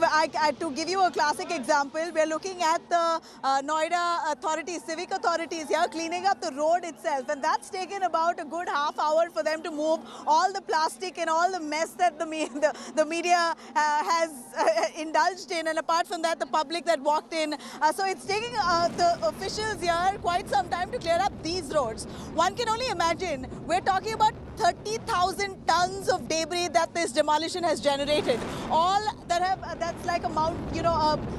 to give you a classic example, we're looking at the Noida authorities, civic authorities here, cleaning up the road itself. And that's taken about a good half hour for them to move all the plastic and all the mess that the media has indulged in. And apart from that, the public that walked in. So it's taking the officials here quite some time to clear up these roads. One can only imagine, we're talking about 30,000 tons of debris that this demolition has generated. All that that's like a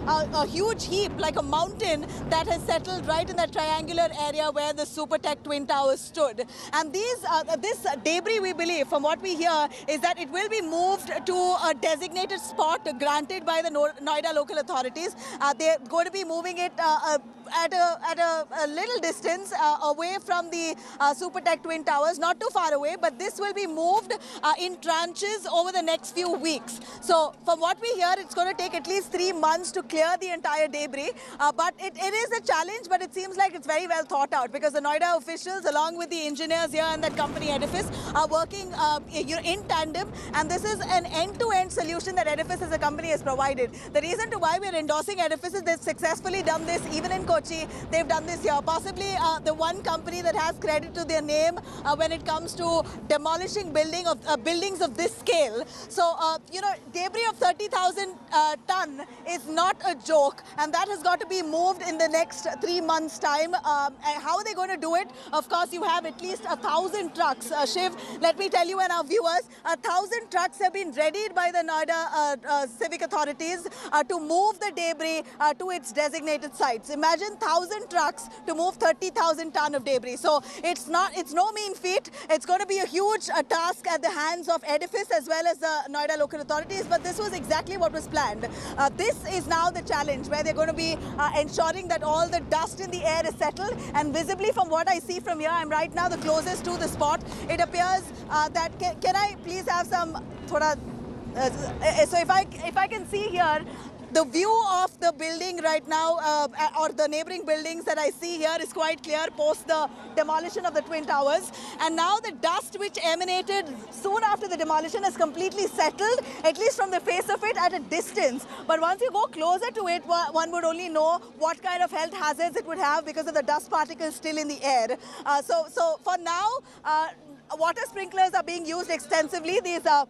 a huge heap, like a mountain that has settled right in that triangular area where the Supertech Twin Towers stood. And this debris, we believe, from what we hear, is that it will be moved to a designated spot granted by the Noida local authorities. They're going to be moving it at a little distance away from the Supertech Twin Towers, not too far away, but this will be moved in tranches over the next few weeks. So from what we hear, it's going to take at least 3 months to clear the entire debris. But it is a challenge, but it seems like it's very well thought out because the Noida officials, along with the engineers here and that company Edifice, are working in tandem. And this is an end-to-end solution that Edifice as a company has provided. The reason to why we're endorsing Edifice is they've successfully done this even in Kochi. They've done this here. Possibly the one company that has credit to their name when it comes to demolishing buildings of this scale. So, debris of 30,000 ton is not a joke, and that has got to be moved in the next 3 months' time. How are they going to do it? Of course, you have at least 1,000 trucks. Shiv, let me tell you and our viewers, 1,000 trucks have been readied by the Noida civic authorities to move the debris to its designated sites. Imagine 1,000 trucks to move 30,000 ton of debris. So it's no mean feat. It's going to be a huge task at the hands of Edifice as well as the Noida local authorities, but this was exactly what was planned. This is now the challenge where they're going to be ensuring that all the dust in the air is settled, and visibly from what I see from here, I'm right now the closest to the spot. It appears that, can I please have some thoda, so if I can see here, the view of the building right now, or the neighboring buildings that I see here, is quite clear post the demolition of the Twin Towers. And now the dust which emanated soon after the demolition has completely settled, at least from the face of it, at a distance. But once you go closer to it, one would only know what kind of health hazards it would have because of the dust particles still in the air. So for now, water sprinklers are being used extensively. These are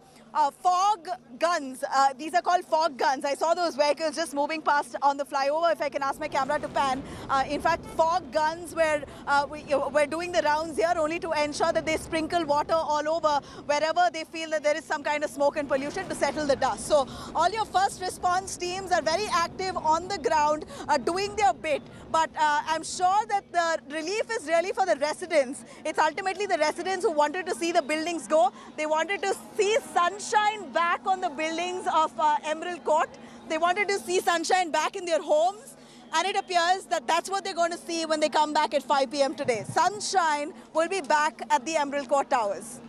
fog guns. These are called fog guns. I saw those vehicles just moving past on the flyover, if I can ask my camera to pan. In fact, fog guns we're doing the rounds here only to ensure that they sprinkle water all over wherever they feel that there is some kind of smoke and pollution to settle the dust. So all your first response teams are very active on the ground, doing their bit. But I'm sure that the relief is really for the residents. It's ultimately the residents who wanted to see the buildings go. They wanted to see sunshine back on the buildings of Emerald Court. They wanted to see sunshine back in their homes. And it appears that that's what they're going to see when they come back at 5 p.m. today. Sunshine will be back at the Emerald Court Towers.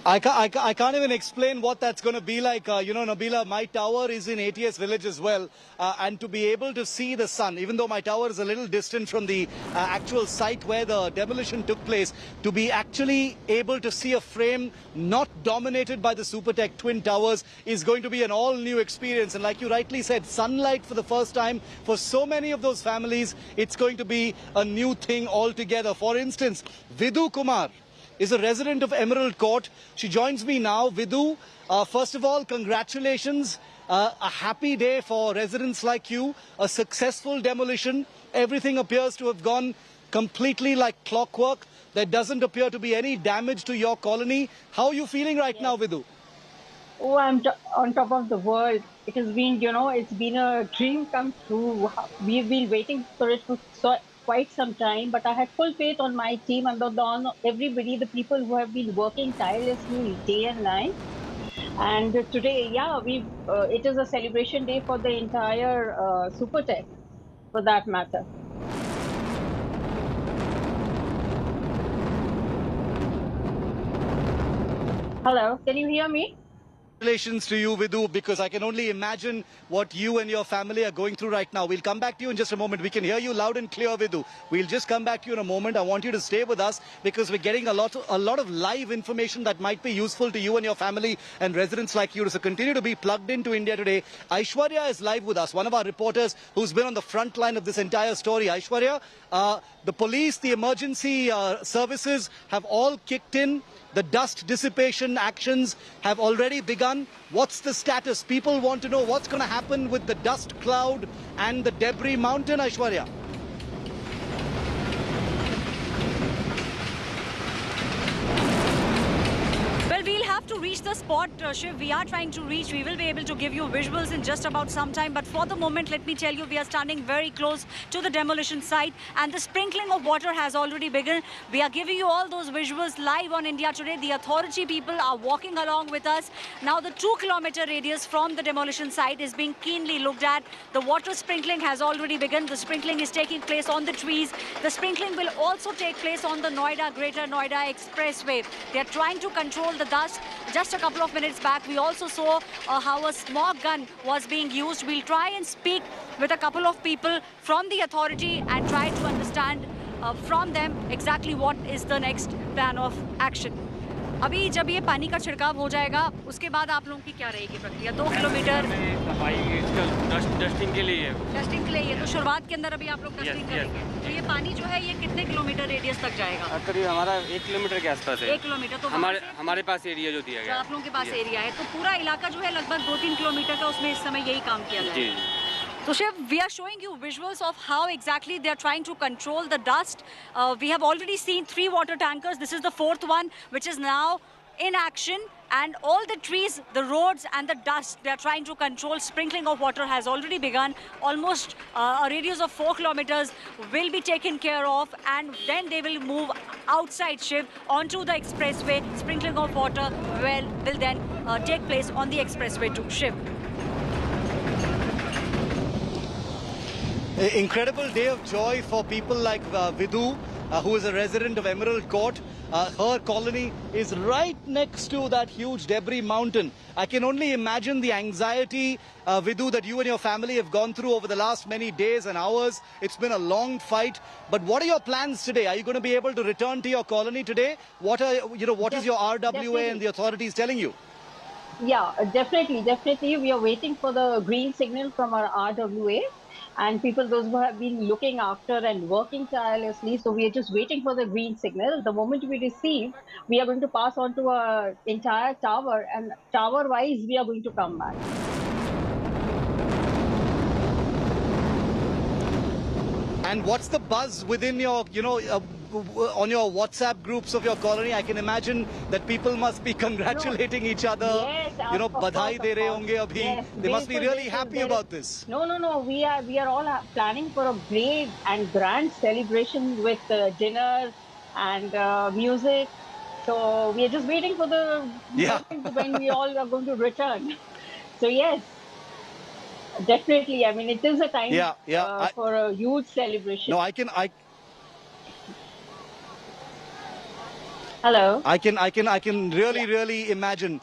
I can't even explain what that's going to be like. Nabila, my tower is in ATS village as well. And to be able to see the sun, even though my tower is a little distant from the actual site where the demolition took place, to be actually able to see a frame not dominated by the Supertech Twin Towers is going to be an all-new experience. And like you rightly said, sunlight for the first time for so many of those families, it's going to be a new thing altogether. For instance, Vidhu Kumar is a resident of Emerald Court. She joins me now. Vidhu, first of all, congratulations. A happy day for residents like you, a successful demolition. Everything appears to have gone completely like clockwork. There doesn't appear to be any damage to your colony. How are you feeling right now, Vidhu? Oh, I'm on top of the world. It has been, it's been a dream come true. We've been waiting for it for quite some time, but I had full faith on my team and on everybody, the people who have been working tirelessly day and night. And today, yeah, it is a celebration day for the entire Supertech, for that matter. Hello, can you hear me? Congratulations to you, Vidhu, because I can only imagine what you and your family are going through right now. We'll come back to you in just a moment. We can hear you loud and clear, Vidhu. We'll just come back to you in a moment. I want you to stay with us because we're getting a lot of live information that might be useful to you and your family and residents like you. So continue to be plugged into India Today. Aishwarya is live with us, one of our reporters who's been on the front line of this entire story. Aishwarya, the police, the emergency services have all kicked in. The dust dissipation actions have already begun. What's the status? People want to know what's going to happen with the dust cloud and the debris mountain, Aishwarya. Well, we'll have to reach the spot, Shiv. We are trying to reach. We will be able to give you visuals in just about some time. But for the moment, let me tell you, we are standing very close to the demolition site. And the sprinkling of water has already begun. We are giving you all those visuals live on India Today. The authority people are walking along with us. Now, the 2-kilometer radius from the demolition site is being keenly looked at. The water sprinkling has already begun. The sprinkling is taking place on the trees. The sprinkling will also take place on the Noida, Greater Noida Expressway. They are trying to control the dust. Just a couple of minutes back, we also saw how a smog gun was being used. We'll try and speak with a couple of people from the authority and try to understand from them exactly what is the next plan of action. अभी जब ये पानी का छिड़काव हो जाएगा उसके बाद आप लोगों की क्या रहेगी प्रक्रिया? 2 किलोमीटर सफाई डस्टिंग के लिए डस्टिंग के लिए है, तो शुरुआत के अंदर अभी आप लोग डस्टिंग करेंगे। तो ये पानी जो है ये कितने किलोमीटर रेडियस तक जाएगा? करीब हमारा 1 किलोमीटर के आसपास है। 1 किलोमीटर। तो हमारे पास एरिया जो दिया गया, आप लोगों के पास एरिया है, तो पूरा इलाका जो है लगभग 2-3 किलोमीटर का, उसमें इस समय यही काम किया जा रहा है। So Shiv, we are showing you visuals of how exactly they are trying to control the dust. We have already seen 3 water tankers. This is the 4th one, which is now in action. And all the trees, the roads and the dust, they are trying to control. Sprinkling of water has already begun. Almost a radius of 4 kilometers will be taken care of. And then they will move outside, Shiv, onto the expressway. Sprinkling of water will then take place on the expressway too, Shiv. Incredible day of joy for people like Vidhu, who is a resident of Emerald Court. Her colony is right next to that huge debris mountain. I can only imagine the anxiety, Vidhu, that you and your family have gone through over the last many days and hours. It's been a long fight. But what are your plans today? Are you going to be able to return to your colony today? What is your RWA and the authorities telling you? Yeah, definitely. We are waiting for the green signal from our RWA. And people, those who have been looking after and working tirelessly, so we are just waiting for the green signal. The moment we receive, we are going to pass on to our entire tower, and tower-wise, we are going to come back. And what's the buzz within your, on your WhatsApp groups of your colony? I can imagine that people must be congratulating each other. Yes, badhai de rahe honge abhi. Yes, They must be really happy about this. No. We are all planning for a great and grand celebration with dinner and music. So we are just waiting for the moment when we all are going to return. So yes. Definitely. I mean, it is a time for a huge celebration. No, Hello. I can really imagine.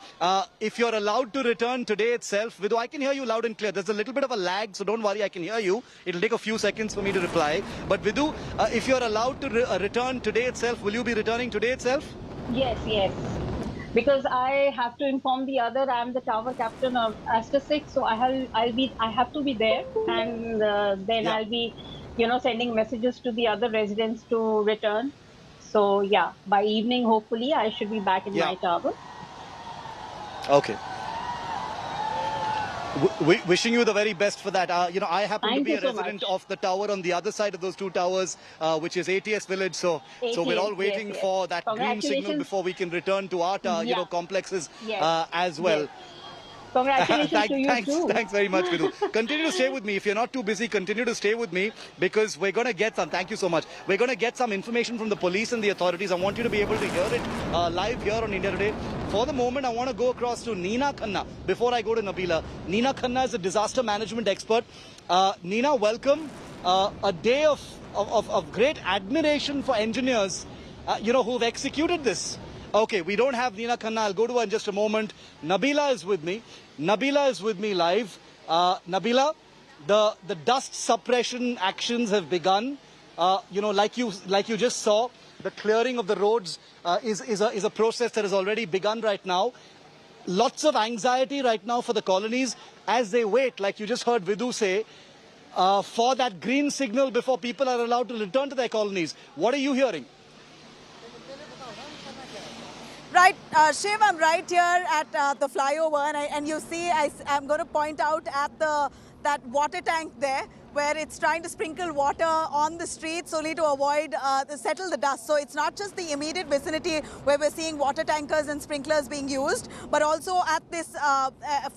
If you're allowed to return today itself, Vidhu, I can hear you loud and clear. There's a little bit of a lag, so don't worry, I can hear you. It'll take a few seconds for me to reply. But Vidhu, if you're allowed to return today itself, will you be returning today itself? Yes. Because I have to inform the other. I'm the tower captain of Aster 6, so I have to be there, and then I'll be, sending messages to the other residents to return. So yeah, by evening, hopefully, I should be back in my tower. Okay. Wishing you the very best for that. You know, I happen to Thank be you a so resident much. of the tower on the other side of those two towers, which is ATS Village. So we're all ATS, waiting yes. for that green signal Congratulations. before we can return to our, you know, complexes Yes. as well. Yes. Congratulations to you too. Thanks very much, Vidhu. Continue to stay with me. If you're not too busy, continue to stay with me because we're going to get some, thank you so much. We're going to get some information from the police and the authorities. I want you to be able to hear it live here on India Today. For the moment, I want to go across to Neena Khanna before I go to Nabila. Neena Khanna is a disaster management expert. Neena, welcome. A day of great admiration for engineers, you know, who've executed this. Okay, we don't have Neena Khanna. I'll go to her in just a moment. Nabila is with me. Nabila is with me live. Nabila, the dust suppression actions have begun. You know, like you just saw, the clearing of the roads is a process that has already begun right now. Lots of anxiety right now for the colonies as they wait, like you just heard Vidhu say, for that green signal before people are allowed to return to their colonies. What are you hearing? Right, Shiv, I'm right here at the flyover, and you see I'm going to point out at that water tank there, where it's trying to sprinkle water on the streets only to avoid settle the dust. So it's not just the immediate vicinity where we're seeing water tankers and sprinklers being used, but also at this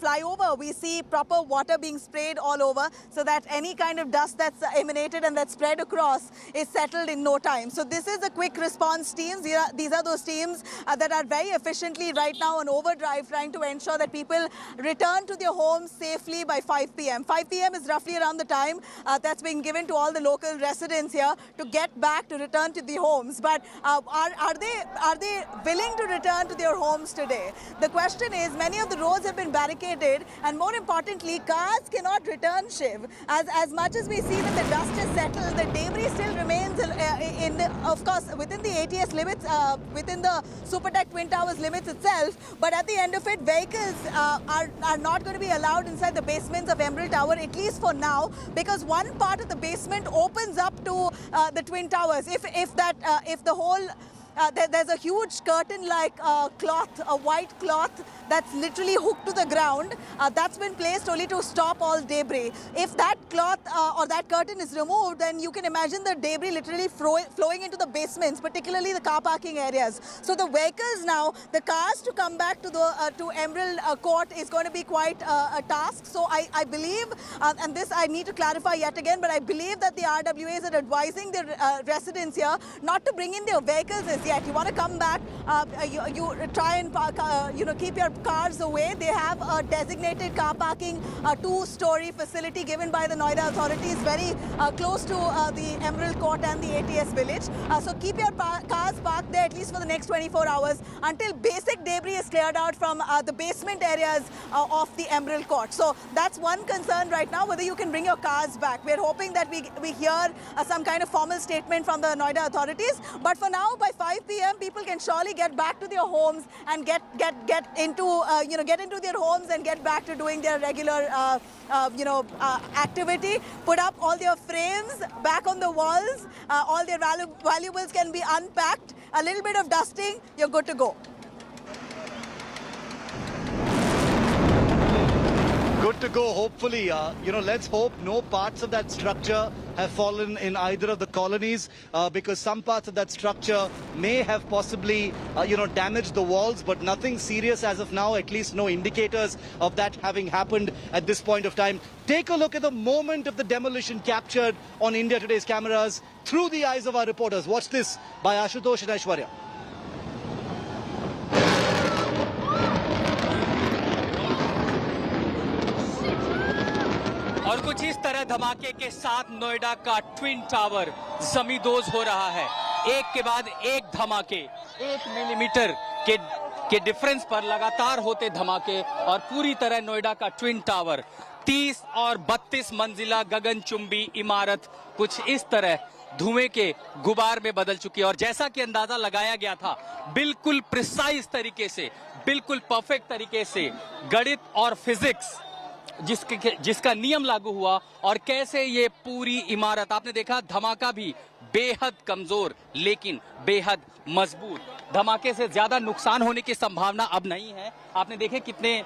flyover we see proper water being sprayed all over so that any kind of dust that's emanated and that's spread across is settled in no time. So this is a quick response teams. These are those teams that are very efficiently right now on overdrive trying to ensure that people return to their homes safely by 5 p.m. 5 p.m. is roughly around the time that's been given to all the local residents here to get back, to return to the homes. But are they willing to return to their homes today? The question is, many of the roads have been barricaded, and more importantly, cars cannot return, Shiv. As much as we see that the dust is settled, the debris still remains of course, within the ATS limits, within the Supertech Twin Towers limits itself. But at the end of it, vehicles are not going to be allowed inside the basements of Emerald Tower, at least for now, because one part of the basement opens up to the Twin Towers. If the whole there's a huge curtain-like cloth, a white cloth that's literally hooked to the ground. That's been placed only to stop all debris. If that cloth or that curtain is removed, then you can imagine the debris literally flowing into the basements, particularly the car parking areas. So the vehicles now, the cars to come back to the to Emerald Court is going to be quite a task. So I believe, and this I need to clarify yet again, but I believe that the RWAs are advising the residents here not to bring in their vehicles as yet. You want to come back, you try and park, keep your cars away. They have a designated car parking, two-story facility given by the Noida authorities, very close to the Emerald Court and the ATS Village. So keep your cars parked there at least for the next 24 hours until basic debris is cleared out from the basement areas of the Emerald Court. So that's one concern right now, whether you can bring your cars back. We're hoping that we hear some kind of formal statement from the Noida authorities. But for now, by 5 p.m., people can surely get back to their homes and get into their homes and get back to doing their regular activity. Put up all their frames back on the walls. All their valuables can be unpacked. A little bit of dusting, you're good to go. Good to go, hopefully. Let's hope no parts of that structure have fallen in either of the colonies, because some parts of that structure may have possibly, damaged the walls, but nothing serious as of now, at least no indicators of that having happened at this point of time. Take a look at the moment of the demolition captured on India Today's cameras through the eyes of our reporters. Watch this by Ashutosh and Aishwarya. और कुछ इस तरह धमाके के साथ नोएडा का twin tower जमींदोज हो रहा है। एक के बाद एक धमाके, 1 मिलीमीटर के डिफरेंस पर लगातार होते धमाके और पूरी तरह नोएडा का ट्विन टावर 30 और 32 मंजिला गगनचुंबी इमारत कुछ इस तरह धुएं के गुबार में बदल चुकी है। और जैसा कि अंदाजा लगाया गया था, बिल्कुल प्रिसाइज तरीके से, बिल्कुल परफेक्ट तरीके से गणित और फिजिक्स जिसका नियम लागू हुआ और कैसे ये पूरी इमारत, आपने देखा धमाका भी बेहद कमजोर लेकिन बेहद मजबूत। धमाके से ज्यादा नुकसान होने की संभावना अब नहीं है। आपने देखे कितने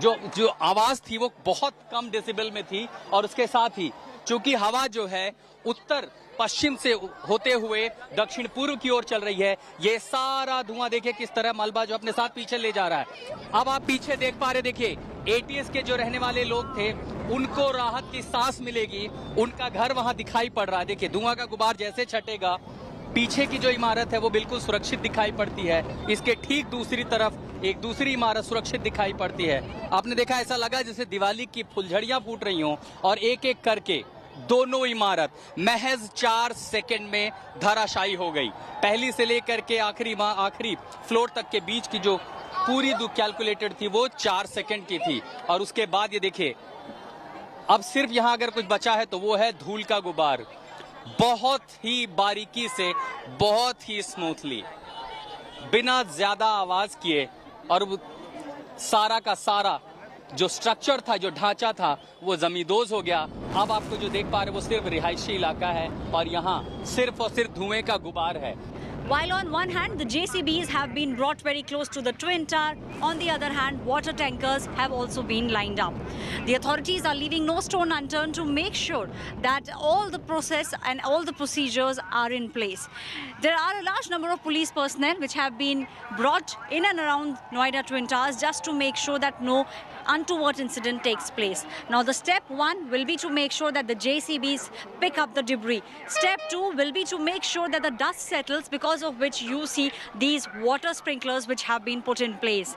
जो आवाज थी वो बहुत कम डेसिबल में थी और उसके साथ ही चूंकि हवा जो है उत्तर पश्चिम से होते हुए दक्षिण पूर्व की ओर चल रही है, ये सारा धुआं देखिए किस तरह मलबा जो अपने साथ पीछे ले जा रहा है। अब आप पीछे देख पा रहे, देखिए एटीएस के जो रहने वाले लोग थे उनको राहत की सांस मिलेगी, उनका घर वहां दिखाई पड़ रहा है। देखिए धुआं का गुबार जैसे छटेगा, पीछे की जो इमारत है वो बिल्कुल सुरक्षित दिखाई पड़ती है। इसके ठीक दूसरी तरफ एक दूसरी इमारत सुरक्षित दिखाई पड़ती है। आपने देखा ऐसा लगा जैसे दिवाली की फुलझड़ियां फूट रही हों और एक एक करके दोनों इमारत महज 4 सेकंड में धराशायी हो गई। पहली से लेकर के आखिरी फ्लोर तक के बीच की जो पूरी कैलकुलेटेड थी वो 4 सेकंड की थी। और उसके बाद ये देखिए अब सिर्फ यहां अगर कुछ बचा है तो वो है धूल का गुबार। बहुत ही बारीकी से, बहुत ही स्मूथली, बिना ज्यादा आवाज किए और सारा का सारा जो स्ट्रक्चर था, जो ढांचा था वो जमींदोज हो गया। अब आपको जो देख पा रहे वो सिर्फ रिहायशी इलाका है और यहाँ सिर्फ और सिर्फ धुएं का गुबार है। While on one hand, the JCBs have been brought very close to the Twin Tower, on the other hand, water tankers have also been lined up. The authorities are leaving no stone unturned to make sure that all the process and all the procedures are in place. There are a large number of police personnel which have been brought in and around Noida Twin Towers just to make sure that no untoward incident takes place. Now the step 1 will be to make sure that the JCBs pick up the debris. Step 2 will be to make sure that the dust settles, because of which you see these water sprinklers which have been put in place.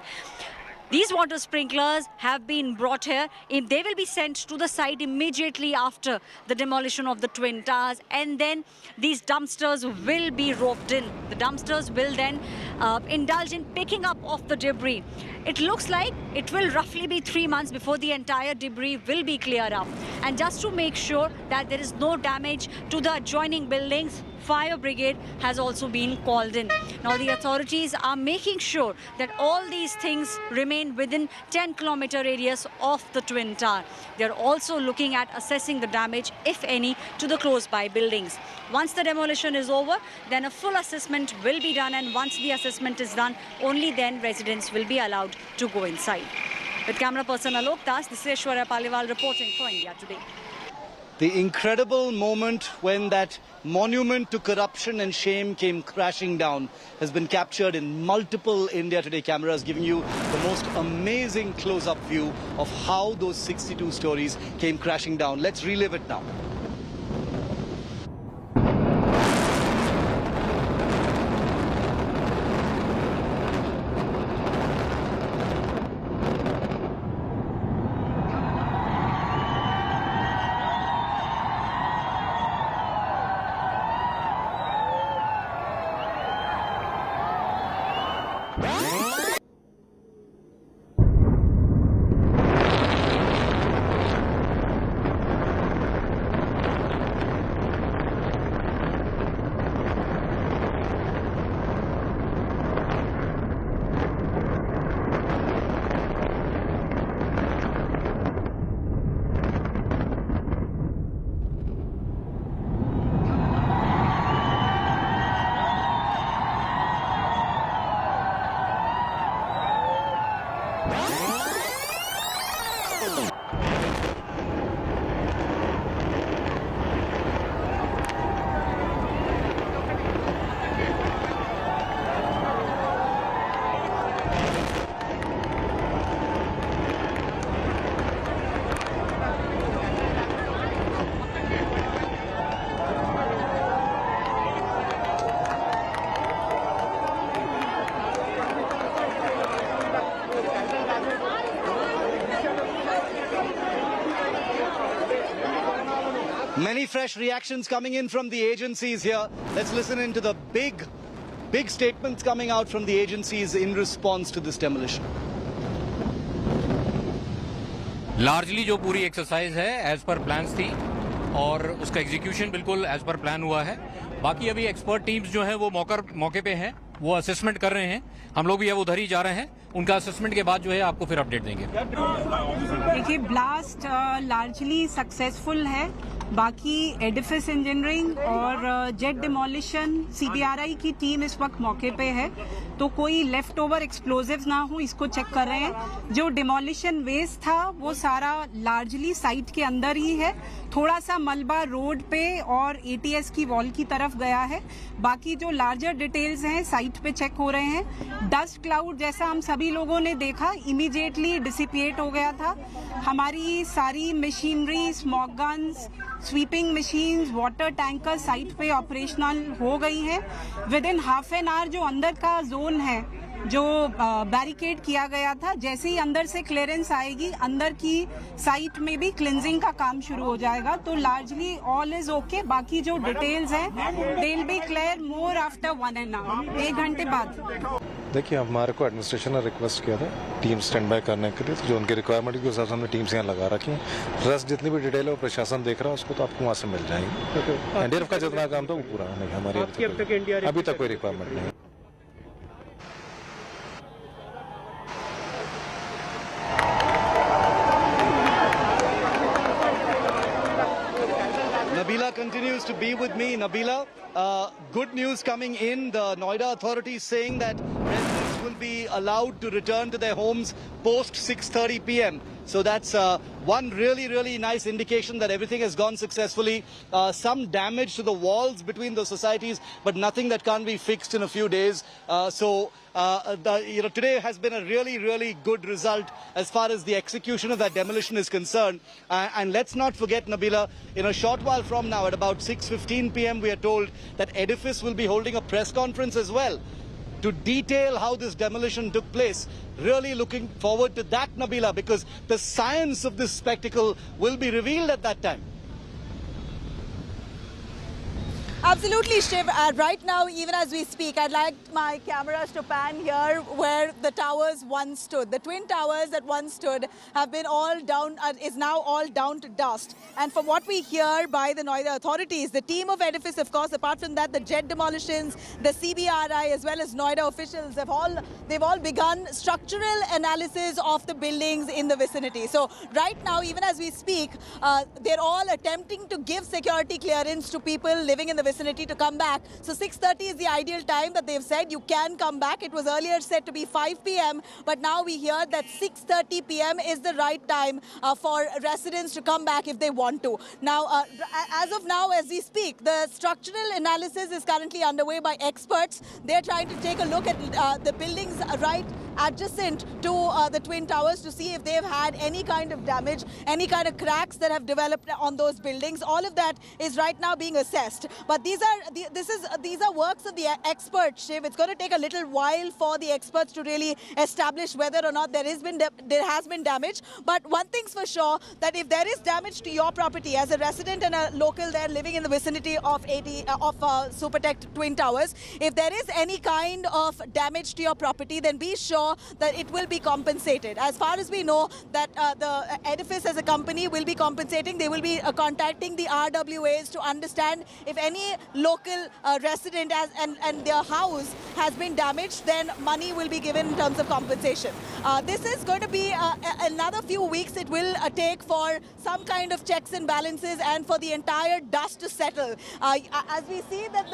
These water sprinklers have been brought here. They will be sent to the site immediately after the demolition of the Twin Towers, and then these dumpsters will be roped in. The dumpsters will then indulge in picking up of the debris. It looks like it will roughly be 3 months before the entire debris will be cleared up. And just to make sure that there is no damage to the adjoining buildings, fire brigade has also been called in. Now the authorities are making sure that all these things remain within 10-kilometer radius of the Twin Tower. They're also looking at assessing the damage, if any, to the close by buildings. Once the demolition is over, then a full assessment will be done, and once the assessment is done, only then residents will be allowed to go inside. With camera person Alok Das, this is Aishwarya Paliwal reporting for India Today. The incredible moment when that monument to corruption and shame came crashing down has been captured in multiple India Today cameras, giving you the most amazing close-up view of how those 62 stories came crashing down. Let's relive it now. Many fresh reactions coming in from the agencies here. Let's listen into the big statements coming out from the agencies in response to this demolition. Largely जो पूरी exercise है as per plans थी और उसका execution बिल्कुल as per plan हुआ है। बाकी अभी एक्सपर्ट टीम्स जो हैं वो मौके पे हैं वो असेसमेंट कर रहे हैं, हम लोग भी अब उधर ही जा रहे हैं। उनका असेसमेंट के बाद जो है आपको फिर अपडेट देंगे। देखिए, ब्लास्ट लार्जली सक्सेसफुल है। बाकी एडिफिस इंजीनियरिंग और जेट डिमोलिशन सीबीआरआई की टीम इस वक्त मौके पे है, तो कोई लेफ्ट ओवर एक्सप्लोजिव्स ना हो इसको चेक कर रहे हैं। जो डिमोलिशन वेस्ट था वो सारा लार्जली साइट के अंदर ही है, थोड़ा सा मलबा रोड पे और एटीएस की वॉल की तरफ गया है। बाकी जो लार्जर डिटेल्स हैं साइट पे चेक हो रहे हैं। डस्ट क्लाउड जैसा हम सभी लोगों ने देखा इमीडिएटली डिसिपिएट हो गया था। हमारी सारी machinery, smog guns, sweeping machines, water tanker site पे ऑपरेशनल हो गई हैं। With in half an hour जो अंदर का जोन है जो बैरिकेड किया गया था, जैसे ही अंदर से क्लियरेंस आएगी अंदर की साइट में भी क्लिनजिंग का काम शुरू हो जाएगा। तो लार्जली ऑल इज ओके। बाकी जो डिटेल्स हैं they will be clear more after 1 hour, 1 घंटे बाद। देखिए, हमारे को एडमिनिस्ट्रेशन ने रिक्वेस्ट किया था टीम स्टैंड बाय करने के लिए, तो जो उनके रिक्वायरमेंट के हिसाब से हमने टीम्स यहाँ लगा रखी हैं। रस्ट जितनी भी डिटेल है वो प्रशासन देख रहा है, उसको तो आपको वहाँ से मिल जाएगी। एनडीआरएफ का जितना काम था वो पूरा नहीं, हमारी अभी तक कोई रिक्वायरमेंट नहीं। Nabila continues to be with me. Nabila, good news coming in. The Noida authorities saying that residents will be allowed to return to their homes post 6:30 p.m. So that's one really nice indication that everything has gone successfully. Some damage to the walls between the societies, but nothing that can't be fixed in a few days. Today has been a really good result as far as the execution of that demolition is concerned. And let's not forget, Nabila, in a short while from now, at about 6:15 p.m., we are told that Edifice will be holding a press conference as well to detail how this demolition took place. Really looking forward to that, Nabila, because the science of this spectacle will be revealed at that time. Absolutely, Shiv. Right now, even as we speak, I'd like my cameras to pan here where the towers once stood. The twin towers that once stood have been all down, is now all down to dust. And from what we hear by the Noida authorities, the team of Edifice, of course, apart from that, the jet demolitions, the CBRI, as well as Noida officials, they've all begun structural analysis of the buildings in the vicinity. So right now, even as we speak, they're all attempting to give security clearance to people living in the vicinity to come back. So 6:30 is the ideal time that they've said you can come back. It was earlier said to be 5 p.m. but now we hear that 6:30 p.m. is the right time for residents to come back if they want to. Now, as of now, as we speak, the structural analysis is currently underway by experts. They're trying to take a look at the buildings right adjacent to the twin towers to see if they've had any kind of damage, any kind of cracks that have developed on those buildings. All of that is right now being assessed. But these are works of the experts, Shiv. It's going to take a little while for the experts to really establish whether or not there has been damage. But one thing's for sure, that if there is damage to your property as a resident and a local there living in the vicinity of Supertech twin towers, if there is any kind of damage to your property, then be sure that it will be compensated. As far as we know, that the Edifice as a company will be compensating. They will be contacting the RWAs to understand if any local resident and their house has been damaged, then money will be given in terms of compensation. This is going to be another few weeks it will take for some kind of checks and balances and for the entire dust to settle. As we see that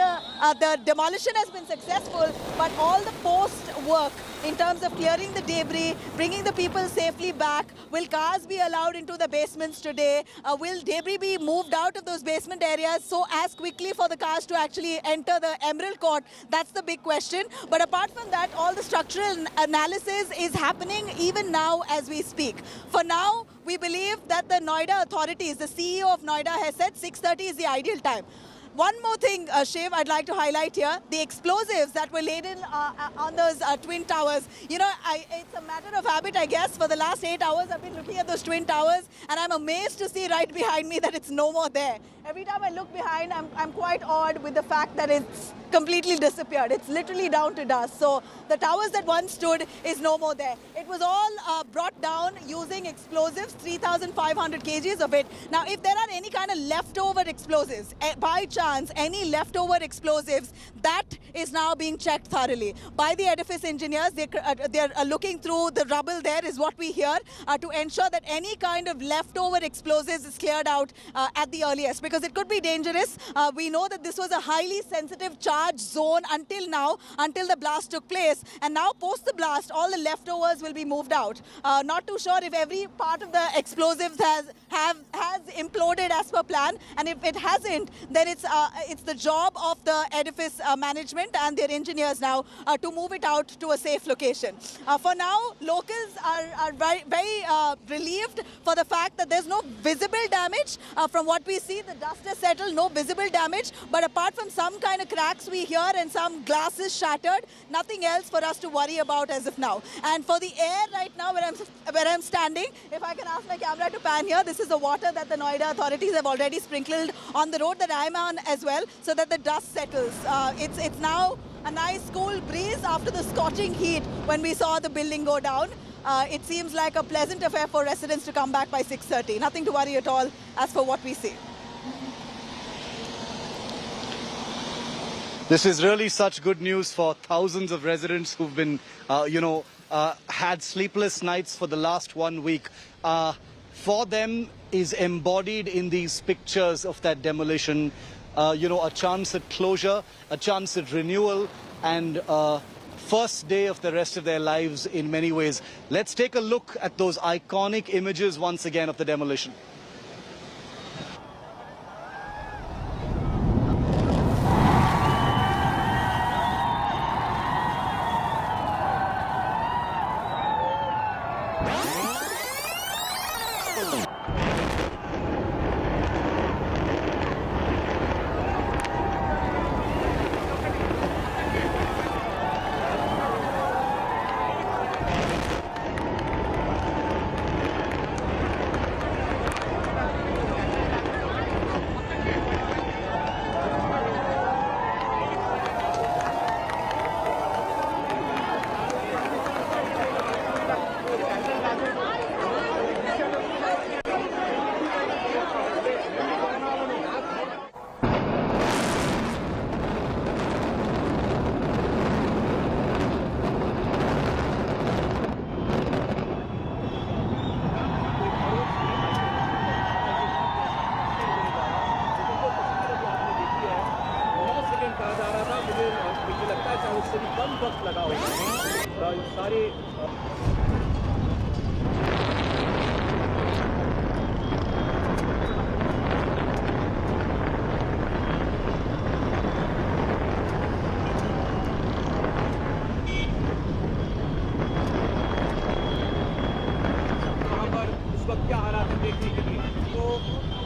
the demolition has been successful, but all the post work in terms of clearing the debris, bringing the people safely back, will cars be allowed into the basements today? Will debris be moved out of those basement areas so as quickly for the cars to actually enter the Emerald Court? That's the big question. But apart from that, all the structural analysis is happening even now as we speak. For now, we believe that the Noida authorities, the CEO of Noida has said 6:30 is the ideal time. One more thing, Shiv, I'd like to highlight here. The explosives that were laden on those twin towers. You know, it's a matter of habit, I guess. For the last 8 hours, I've been looking at those twin towers, and I'm amazed to see right behind me that it's no more there. Every time I look behind, I'm quite awed with the fact that it's completely disappeared. It's literally down to dust. So the towers that once stood is no more there. It was all brought down using explosives, 3,500 kgs of it. Now, if there are any kind of leftover explosives, by chance, chance, any leftover explosives, that is now being checked thoroughly by the edifice engineers. They're looking through the rubble there, is what we hear, to ensure that any kind of leftover explosives is cleared out at the earliest, because it could be dangerous. We know that this was a highly sensitive charge zone until now, until the blast took place, and now post the blast, all the leftovers will be moved out. Not too sure if every part of the explosives has imploded as per plan, and if it hasn't, then it's the job of the edifice management and their engineers now to move it out to a safe location. For now, locals are very relieved for the fact that there's no visible damage. From what we see, the dust has settled, no visible damage, but apart from some kind of cracks we hear and some glasses shattered, nothing else for us to worry about as of now. And for the air right now where I'm standing, if I can ask my camera to pan here, this is the water that the Noida authorities have already sprinkled on the road that I'm on as well, so that the dust settles. It's now a nice cool breeze after the scorching heat when we saw the building go down. It seems like a pleasant affair for residents to come back by 6:30. Nothing to worry at all as for what we see. This is really such good news for thousands of residents who've been, had sleepless nights for the last 1 week. For them is embodied in these pictures of that demolition, a chance at closure, a chance at renewal, and first day of the rest of their lives in many ways. Let's take a look at those iconic images once again of the demolition.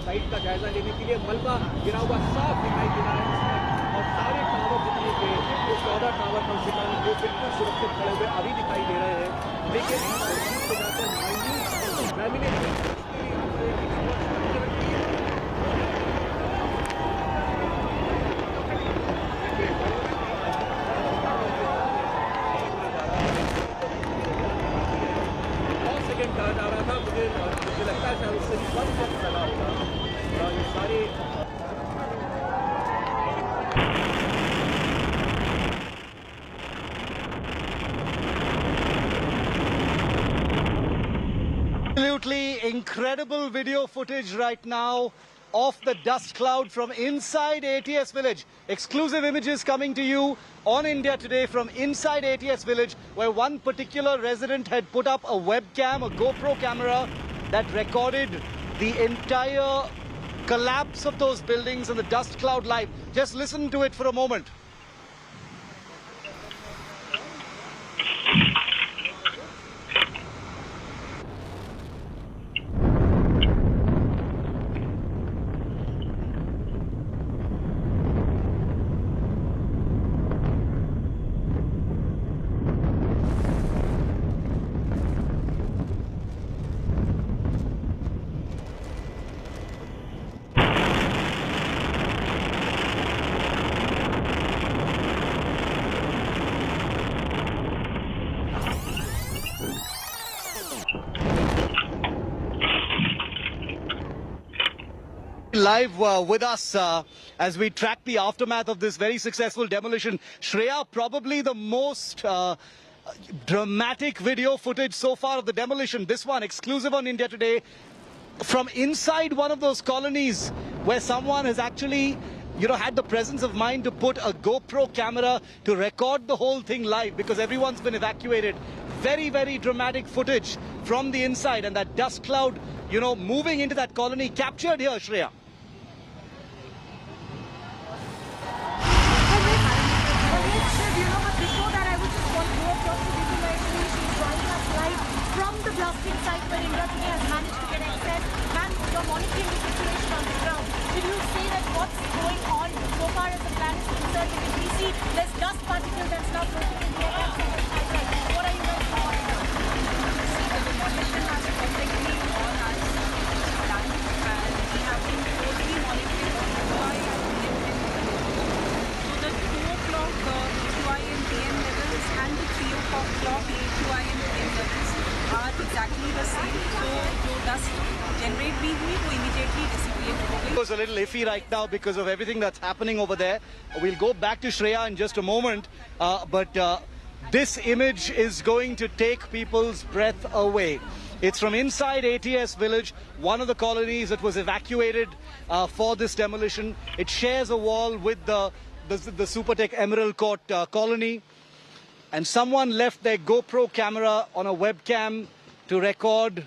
Site का जायजा लेने के लिए मलबा गिरा हुआ साफ दिखाई दे रहा है, और सारे टावर जितने थे, वो 14 टावर कम से कम वो बिल्कुल सुरक्षित खड़े हुए अभी दिखाई दे रहे हैं, लेकिन से जाकर माइन्यूट लैमिनेशन कहा जा रहा था, मुझे लगता है शायद उससे भी कम वक्त लगा होगा, और ये सारे Absolutely incredible video footage right now of the dust cloud from inside ATS Village. Exclusive images coming to you on India Today from inside ATS Village, where one particular resident had put up a webcam, a GoPro camera that recorded the entire collapse of those buildings and the dust cloud live. Just listen to it for a moment. Live with us as we track the aftermath of this very successful demolition. Shreya, probably the most dramatic video footage so far of the demolition. This one exclusive on India Today from inside one of those colonies where someone has actually, you know, had the presence of mind to put a GoPro camera to record the whole thing live because everyone's been evacuated. Very, very dramatic footage from the inside, and that dust cloud, you know, moving into that colony captured here, Shreya. From the blasting site where India Today has managed to get access, and you're monitoring the situation on the ground. Did you say that what's going on so far as the plan is concerned? Because we see there's dust particle that's now floating in the air. What are you going to do now? The demolition has perfectly on us done, and we have been closely monitoring AQI and PM levels. So the 2 o'clock AQI and PM levels and the 3 o'clock AQI and PM levels are exactly the same. So जो dust generate भी हुई वो immediately dissipate हो गई. It was a little iffy right now because of everything that's happening over there. We'll go back to Shreya in just a moment, but this image is going to take people's breath away. It's from inside ATS village, one of the colonies that was evacuated for this demolition. It shares a wall with the Supertech Emerald Court colony. And someone left their GoPro camera on a webcam to record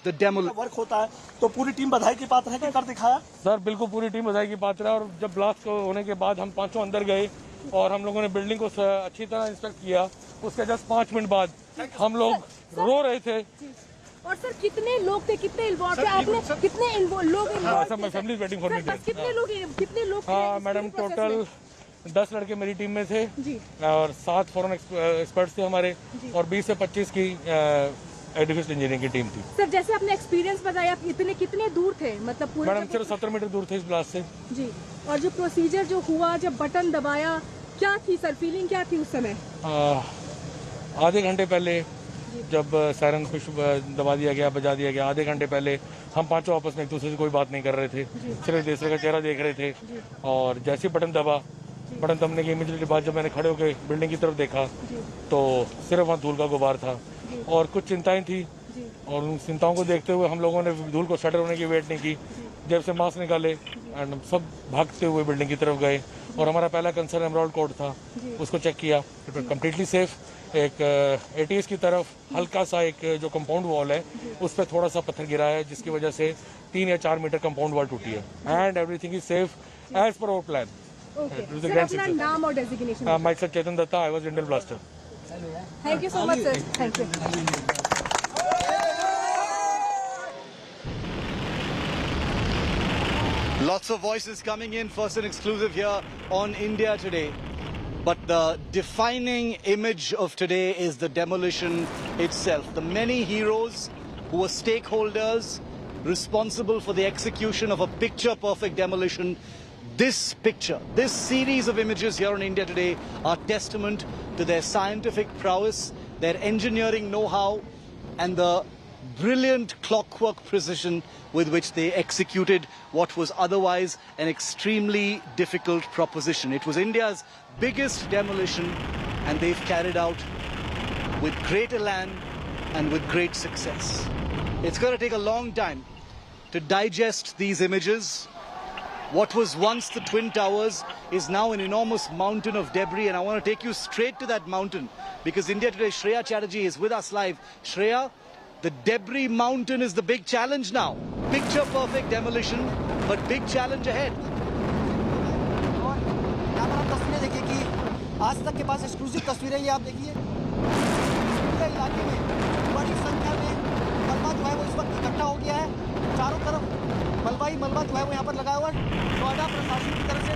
the demolition. Work होता है तो पूरी team बधाई की पात्र है कि कर दिखाया? सर बिल्कुल पूरी टीम बधाई की पात्र है और जब ब्लास्ट होने के बाद हम पांचों अंदर गए और हम लोगों ने बिल्डिंग को अच्छी तरह इंस्पेक्ट किया। उसके जस्ट 5 मिनट बाद हम लोग रो रहे थे। और सर कितने लोग थे, कितने इन्वॉल्व थे आपने, कितने लोग इन्वॉल्व थे? Sir my family is waiting for me. कितने लोग हाँ मैडम, टोटल 10 लड़के मेरी टीम में थे और 7 फॉरेन एक्सपर्ट्स थे हमारे और 20 से 25 की एडिफिस इंजीनियरिंग की टीम थी। सर जैसे आपने एक्सपीरियंस बताया, कितने दूर थे, मतलब पूरे? मैडम सिर्फ 70 मीटर दूर थे इस ब्लास्ट से जी। और जो प्रोसीजर जो हुआ, जब बटन दबाया, क्या थी सर, फीलिंग क्या थी उस समय? आधे घंटे पहले जब सायरन पुश दबा दिया गया, बजा दिया गया, आधे घंटे पहले हम पांचों आपस में एक दूसरे से कोई बात नहीं कर रहे थे, सिर्फ दूसरे का चेहरा देख रहे थे। और जैसे बटन दबा, बटन दबने की इमीडिएटली बाद जब मैंने खड़े होकर बिल्डिंग की तरफ देखा तो सिर्फ वहाँ धूल का गुबार था और कुछ चिंताएं थी। और उन चिंताओं को देखते हुए हम लोगों ने धूल को शटर होने की वेट नहीं की, जब से मास्क निकाले एंड सब भागते हुए बिल्डिंग की तरफ गए। और हमारा पहला कंसर्न एमराल्ड कोड था, उसको चेक किया, इट वाज कम्प्लीटली सेफ। एक एटीएस की तरफ हल्का सा एक जो कंपाउंड वॉल है उस पर थोड़ा सा पत्थर गिरा है जिसकी वजह से 3 या 4 मीटर कंपाउंड वॉल टूटी है and everything is safe as per our plan. अपना नाम और designation? Myself Chetan Datta, I was Indian Blaster. Thank you so much, sir. Thank you. Lots of voices coming in, first and exclusive here on India Today. But the defining image of today is the demolition itself. The many heroes who were stakeholders responsible for the execution of a picture-perfect demolition. This picture, this series of images here on India Today are testament to their scientific prowess, their engineering know-how, and the brilliant clockwork precision with which they executed what was otherwise an extremely difficult proposition. It was India's biggest demolition, and they've carried out with great elan and with great success. It's going to take a long time to digest these images. What was once the Twin Towers is now an enormous mountain of debris, and I want to take you straight to that mountain because India Today Shreya Chatterjee is with us live. Shreya, the debris mountain is the big challenge now. Picture perfect demolition, but big challenge ahead. Camera तस्वीरें देखिए कि आज तक के पास exclusive तस्वीरें ये आप देखिए, पूरे इलाके में बड़ी संख्या में मलबा जो है वो इस वक्त इकट्ठा हो गया है। चारों तरफ मलबा ही मलबा जो है वो यहाँ पर लगा हुआ है। नोएडा प्रशासन की तरफ से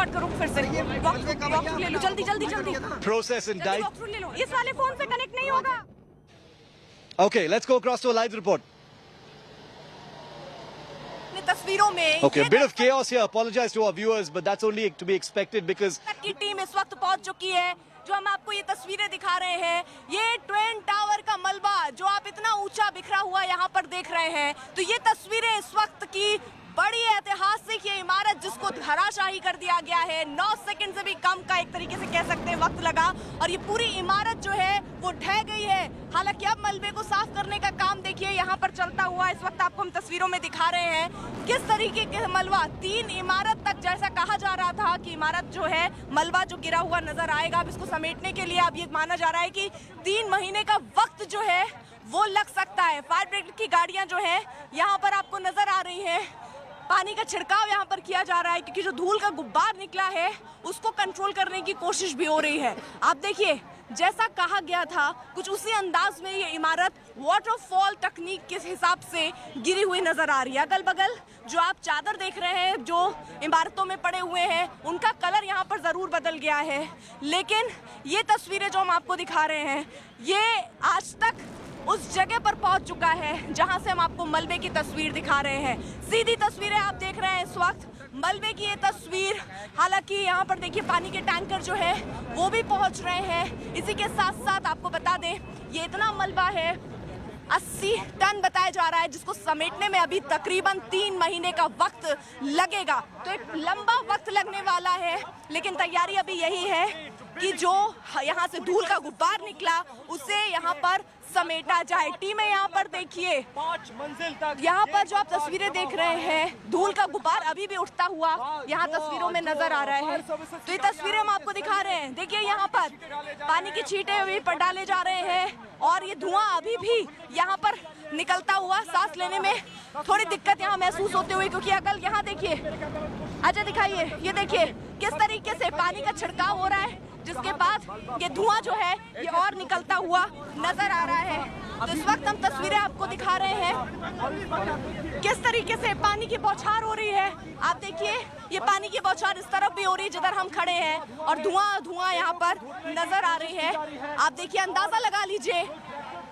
रिकॉर्ड करूँ फिर से? वॉक ले लो जल्दी जल्दी जल्दी। Process and die. वॉक ले लो, इस वाले फोन से कनेक्ट नहीं होगा। Okay, let's go across to a live report. तस्वीरों में Okay, a bit of chaos here. Apologize to our viewers, but that's only to be expected because की team इस वक्त पहुंच चुकी है। जो हम आपको ये तस्वीरें दिखा रहे हैं, ये ट्विन टावर का मलबा जो आप इतना ऊंचा बिखरा हुआ यहाँ पर देख रहे हैं, तो ये तस्वीरें इस वक्त की बड़ी ऐतिहासिक ये इमारत जिसको धराशाही कर दिया गया है। 9 सेकंड से भी कम का एक तरीके से कह सकते हैं वक्त लगा और ये पूरी इमारत जो है वो ढह गई है। हालांकि अब मलबे को साफ करने का काम देखिए यहाँ पर चलता हुआ इस वक्त आपको हम तस्वीरों में दिखा रहे हैं किस तरीके के मलबा 3 इमारत तक जैसा कहा जा रहा था कि इमारत जो है मलबा जो गिरा हुआ नजर आएगा। अब इसको समेटने के लिए अब ये माना जा रहा है कि 3 महीने का वक्त जो है वो लग सकता है। फायर ब्रिगेड की गाड़ियां जो है यहाँ पर आपको नजर आ रही है। पानी का छिड़काव यहाँ पर किया जा रहा है क्योंकि जो धूल का गुब्बार निकला है उसको कंट्रोल करने की कोशिश भी हो रही है। आप देखिए जैसा कहा गया था कुछ उसी अंदाज में ये इमारत वाटरफॉल तकनीक के हिसाब से गिरी हुई नजर आ रही है। अगल बगल जो आप चादर देख रहे हैं जो इमारतों में पड़े हुए हैं उनका कलर यहाँ पर जरूर बदल गया है, लेकिन ये तस्वीरें जो हम आपको दिखा रहे हैं ये आज तक उस जगह पर पहुंच चुका है जहां से हम आपको मलबे की तस्वीर दिखा रहे हैं। सीधी तस्वीरें आप देख रहे हैं इस वक्त मलबे की ये तस्वीर। हालांकि यहाँ पर देखिए पानी के टैंकर जो है वो भी पहुंच रहे हैं। इसी के साथ साथ आपको बता दें ये इतना मलबा है 80 टन बताया जा रहा है जिसको समेटने में अभी तकरीबन 3 महीने का वक्त लगेगा। तो एक लंबा वक्त लगने वाला है, लेकिन तैयारी अभी यही है कि जो यहाँ से धूल का गुब्बार निकला उसे यहाँ पर समेटा जाए। टीमें यहाँ पर देखिए 5 मंजिल तक यहाँ पर जो आप तस्वीरें देख रहे हैं धूल का गुब्बार अभी भी उठता हुआ यहाँ तस्वीरों में नजर आ रहा है। तो ये तस्वीरें हम आपको दिखा रहे हैं। देखिए यहाँ पर पानी की छींटे अभी पर डाले जा रहे हैं और ये धुआं अभी भी यहाँ पर निकलता हुआ सांस लेने में थोड़ी दिक्कत यहाँ महसूस होती हुई, क्योंकि अगर यहाँ देखिए अच्छा दिखाइए ये देखिए किस तरीके से पानी का छिड़काव हो रहा है जिसके बाद ये धुआं जो है ये और निकलता हुआ नजर आ रहा है। तो इस वक्त हम तस्वीरें आपको दिखा रहे हैं किस तरीके से पानी की बौछार हो रही है। आप देखिए ये पानी की बौछार इस तरफ भी हो रही है जिधर हम खड़े हैं और धुआं यहाँ पर नजर आ रही है। आप देखिए अंदाजा लगा लीजिए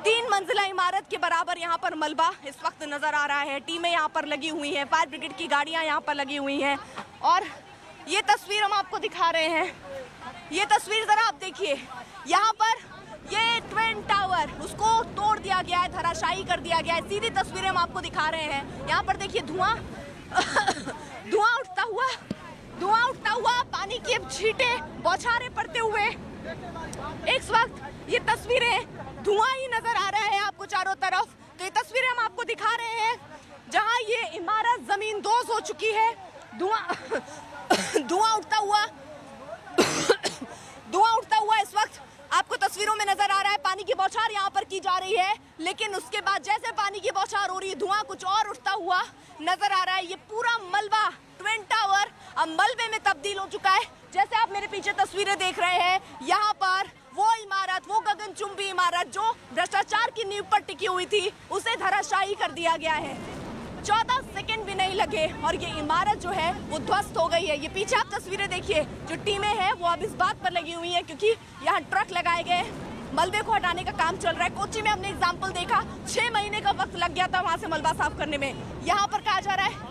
3 मंजिला इमारत के बराबर यहाँ पर मलबा इस वक्त नजर आ रहा है। टीमें यहाँ पर लगी हुई हैं, फायर ब्रिगेड की गाड़ियाँ यहाँ पर लगी हुई हैं और ये तस्वीर हम आपको दिखा रहे हैं। ये तस्वीर जरा आप देखिए यहाँ पर ये ट्विन टावर उसको तोड़ दिया गया है, धराशायी कर दिया गया है। सीधी तस्वीरें हम आपको दिखा रहे हैं। यहाँ पर देखिए धुआं उठता हुआ पानी की छींटें बौछारें पड़ते हुए इस वक्त ये तस्वीरें धुआं ही नजर आ रहा है आपको चारों तरफ। तो ये तस्वीरें हम आपको दिखा रहे हैं जहां ये इमारत जमींदोज हो चुकी है। धुआं उठता हुआ इस वक्त आपको तस्वीरों में नजर आ रहा है। पानी की बौछार यहाँ पर की जा रही है, लेकिन उसके बाद जैसे पानी की बौछार हो रही है धुआं कुछ और उठता हुआ नजर आ रहा है। ये पूरा मलबा ट्विन टावर अब मलबे में तब्दील हो चुका है। जैसे आप मेरे पीछे तस्वीरें देख रहे हैं यहाँ पर वो इमारत, वो गगनचुंबी इमारत जो भ्रष्टाचार की नींव पर टिकी हुई थी उसे धराशायी कर दिया गया है। 14 सेकंड भी नहीं लगे और ये इमारत जो है वो ध्वस्त हो गई है। ये पीछे आप तस्वीरें देखिए जो टीमें हैं वो अब इस बात पर लगी हुई हैं क्योंकि यहाँ ट्रक लगाए गए मलबे को हटाने का काम चल रहा है। कोच्चि में हमने एग्जाम्पल देखा 6 महीने का वक्त लग गया था वहां से मलबा साफ करने में। यहाँ पर कहा जा रहा है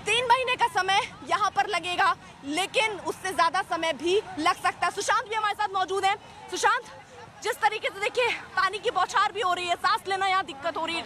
3 महीने का समय यहाँ पर लगेगा, लेकिन उससे ज्यादा समय भी लग सकता है। सुशांत भी हमारे साथ मौजूद है। सुशांत, जिस तरीके से देखिए पानी की बौछार भी हो रही है, सांस लेना यहाँ दिक्कत हो रही है,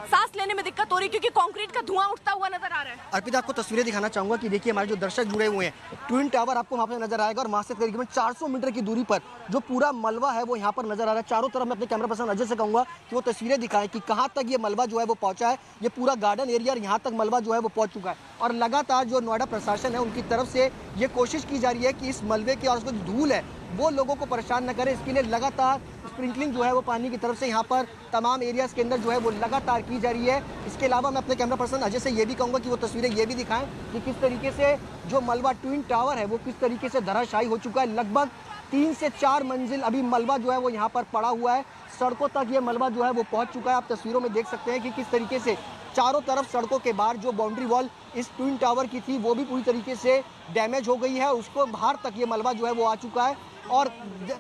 सांस लेने में दिक्कत हो रही है क्योंकि कंक्रीट का धुआं उठता हुआ नजर आ रहा है। अर्पिता आपको तस्वीरें दिखाना चाहूंगा कि देखिए हमारे जो दर्शक जुड़े हुए हैं, ट्विन टावर आपको वहाँ पे नजर आएगा और वहाँ से तकरीबन 400 मीटर की दूरी पर जो पूरा मलबा है वो यहाँ पर नजर आ रहा है। चारों तरफ मैं अपने कैमरा पर्सन अजय से कहूँगा कि वो तस्वीरें दिखाएं कि कहाँ तक ये मलबा जो है वो पहुँचा है। ये पूरा गार्डन एरिया और यहाँ तक मलबा जो है वो पहुँच चुका है और लगातार जो नोएडा प्रशासन है उनकी तरफ से ये कोशिश की जा रही है कि इस मलबे की और उसको धूल है वो लोगों को परेशान न करे। इसके लिए लगातार स्प्रिंकलिंग जो है वो पानी की तरफ से यहाँ पर तमाम एरियाज़ के अंदर जो है वो लगातार की जा रही है। इसके अलावा मैं अपने कैमरा पर्सन अजय से ये भी कहूँगा कि वो तस्वीरें ये भी दिखाएं कि किस तरीके से जो मलबा ट्विन टावर है वो किस तरीके से धराशायी हो चुका है। लगभग 3 से 4 मंजिल अभी मलबा जो है वो यहाँ पर पड़ा हुआ है। सड़कों तक ये मलबा जो है वो पहुँच चुका है। आप तस्वीरों में देख सकते हैं कि किस तरीके से चारों तरफ सड़कों के बाहर जो बाउंड्री वॉल इस ट्विन टावर की थी वो भी पूरी तरीके से डैमेज हो गई है। उसको बाहर तक ये मलबा जो है वो आ चुका है। और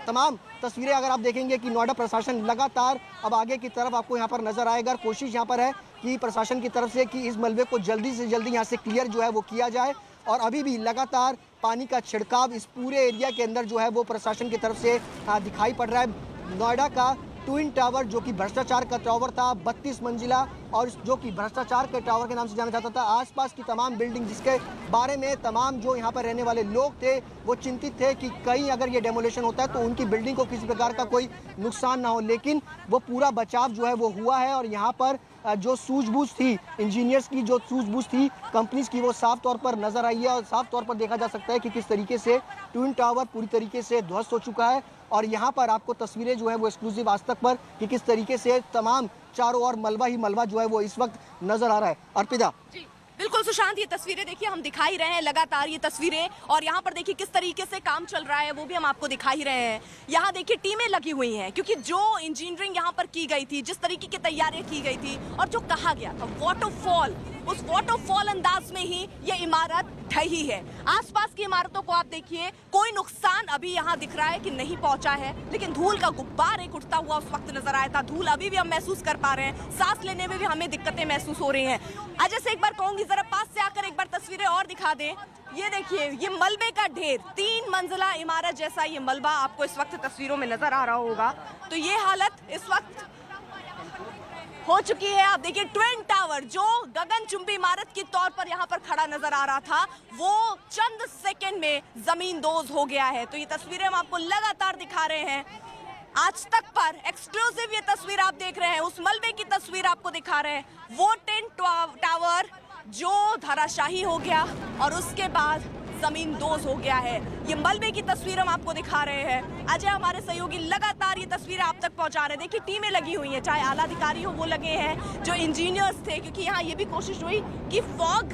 तमाम तस्वीरें अगर आप देखेंगे कि नोएडा प्रशासन लगातार अब आगे की तरफ आपको यहाँ पर नजर आएगा। कोशिश यहाँ पर है कि प्रशासन की तरफ से कि इस मलबे को जल्दी से जल्दी यहाँ से क्लियर जो है वो किया जाए। और अभी भी लगातार पानी का छिड़काव इस पूरे एरिया के अंदर जो है वो प्रशासन की तरफ से दिखाई पड़ रहा है। नोएडा का ट्विन टावर जो कि भ्रष्टाचार का टावर था, 32 मंजिला, और जो कि भ्रष्टाचार के टावर के नाम से जाना जाता था। आसपास की तमाम बिल्डिंग जिसके बारे में तमाम जो यहाँ पर रहने वाले लोग थे वो चिंतित थे कि कहीं अगर ये डेमोलिशन होता है तो उनकी बिल्डिंग को किसी प्रकार का कोई नुकसान ना हो, लेकिन वो पूरा बचाव जो है वो हुआ है। और यहाँ पर जो सूझबूझ थी इंजीनियर्स की, जो सूझबूझ थी कंपनीज की, वो साफ तौर पर नजर आई है। और साफ तौर पर देखा जा सकता है कि किस तरीके से ट्विन टावर पूरी तरीके से ध्वस्त हो चुका है। और यहाँ पर आपको तस्वीरें जो है वो एक्सक्लूसिव आज तक पर कि किस तरीके से तमाम चारों ओर मलबा ही मलबा जो है वो इस वक्त नजर आ रहा है। अर्पिता जी बिल्कुल सुशांत, ये तस्वीरें देखिए हम दिखा ही रहे हैं लगातार ये तस्वीरें, और यहाँ पर देखिए किस तरीके से काम चल रहा है वो भी हम आपको दिखा ही रहे हैं। यहाँ देखिए टीमें लगी हुई हैं क्योंकि जो इंजीनियरिंग यहाँ पर की गई थी, जिस तरीके की तैयारियां की गई थी और जो कहा गया था वाटरफॉल, उस वाटरफॉल अंदाज में ही ये इमारत ढही है। आसपास की इमारतों को आप देखिए, कोई नुकसान अभी यहाँ दिख रहा है कि नहीं पहुंचा है, लेकिन धूल का गुब्बार एक उठता हुआ उस वक्त नजर आया था। धूल अभी भी हम महसूस कर पा रहे हैं, सांस लेने में भी हमें दिक्कतें महसूस हो रही हैं। अजय से एक बार कहूंगी जरा पास से आकर एक बार तस्वीरें और दिखा दें। ये देखिए ये मलबे का ढेर, 3 मंजिला इमारत जैसा ये मलबा आपको इस वक्त तस्वीरों में नजर आ रहा होगा। तो ये हालत इस वक्त हो चुकी है। आप देखिए ट्विन टावर जो गगनचुंबी इमारत के तौर पर यहाँ पर खड़ा नजर आ रहा था, वो चंद सेकंड में जमींदोज हो गया है। तो ये तस्वीरें हम आपको लगातार दिखा रहे हैं। आज तक पर एक्सक्लूसिव ये तस्वीर आप देख रहे हैं, उस मलबे की तस्वीर आपको दिखा रहे हैं। वो ट्विन टावर जो धराशाही हो गया और उसके बाद जमींदोज हो गया है। ये मलबे की तस्वीर हम आपको दिखा रहे हैं। अजय हमारे सहयोगी लगातार ये तस्वीरें आप तक पहुंचा रहे हैं। देखिए टीमें लगी हुई हैं, चाहे आला अधिकारी हो वो लगे हैं, जो इंजीनियर्स थे, क्योंकि यहाँ ये भी कोशिश हुई कि फॉग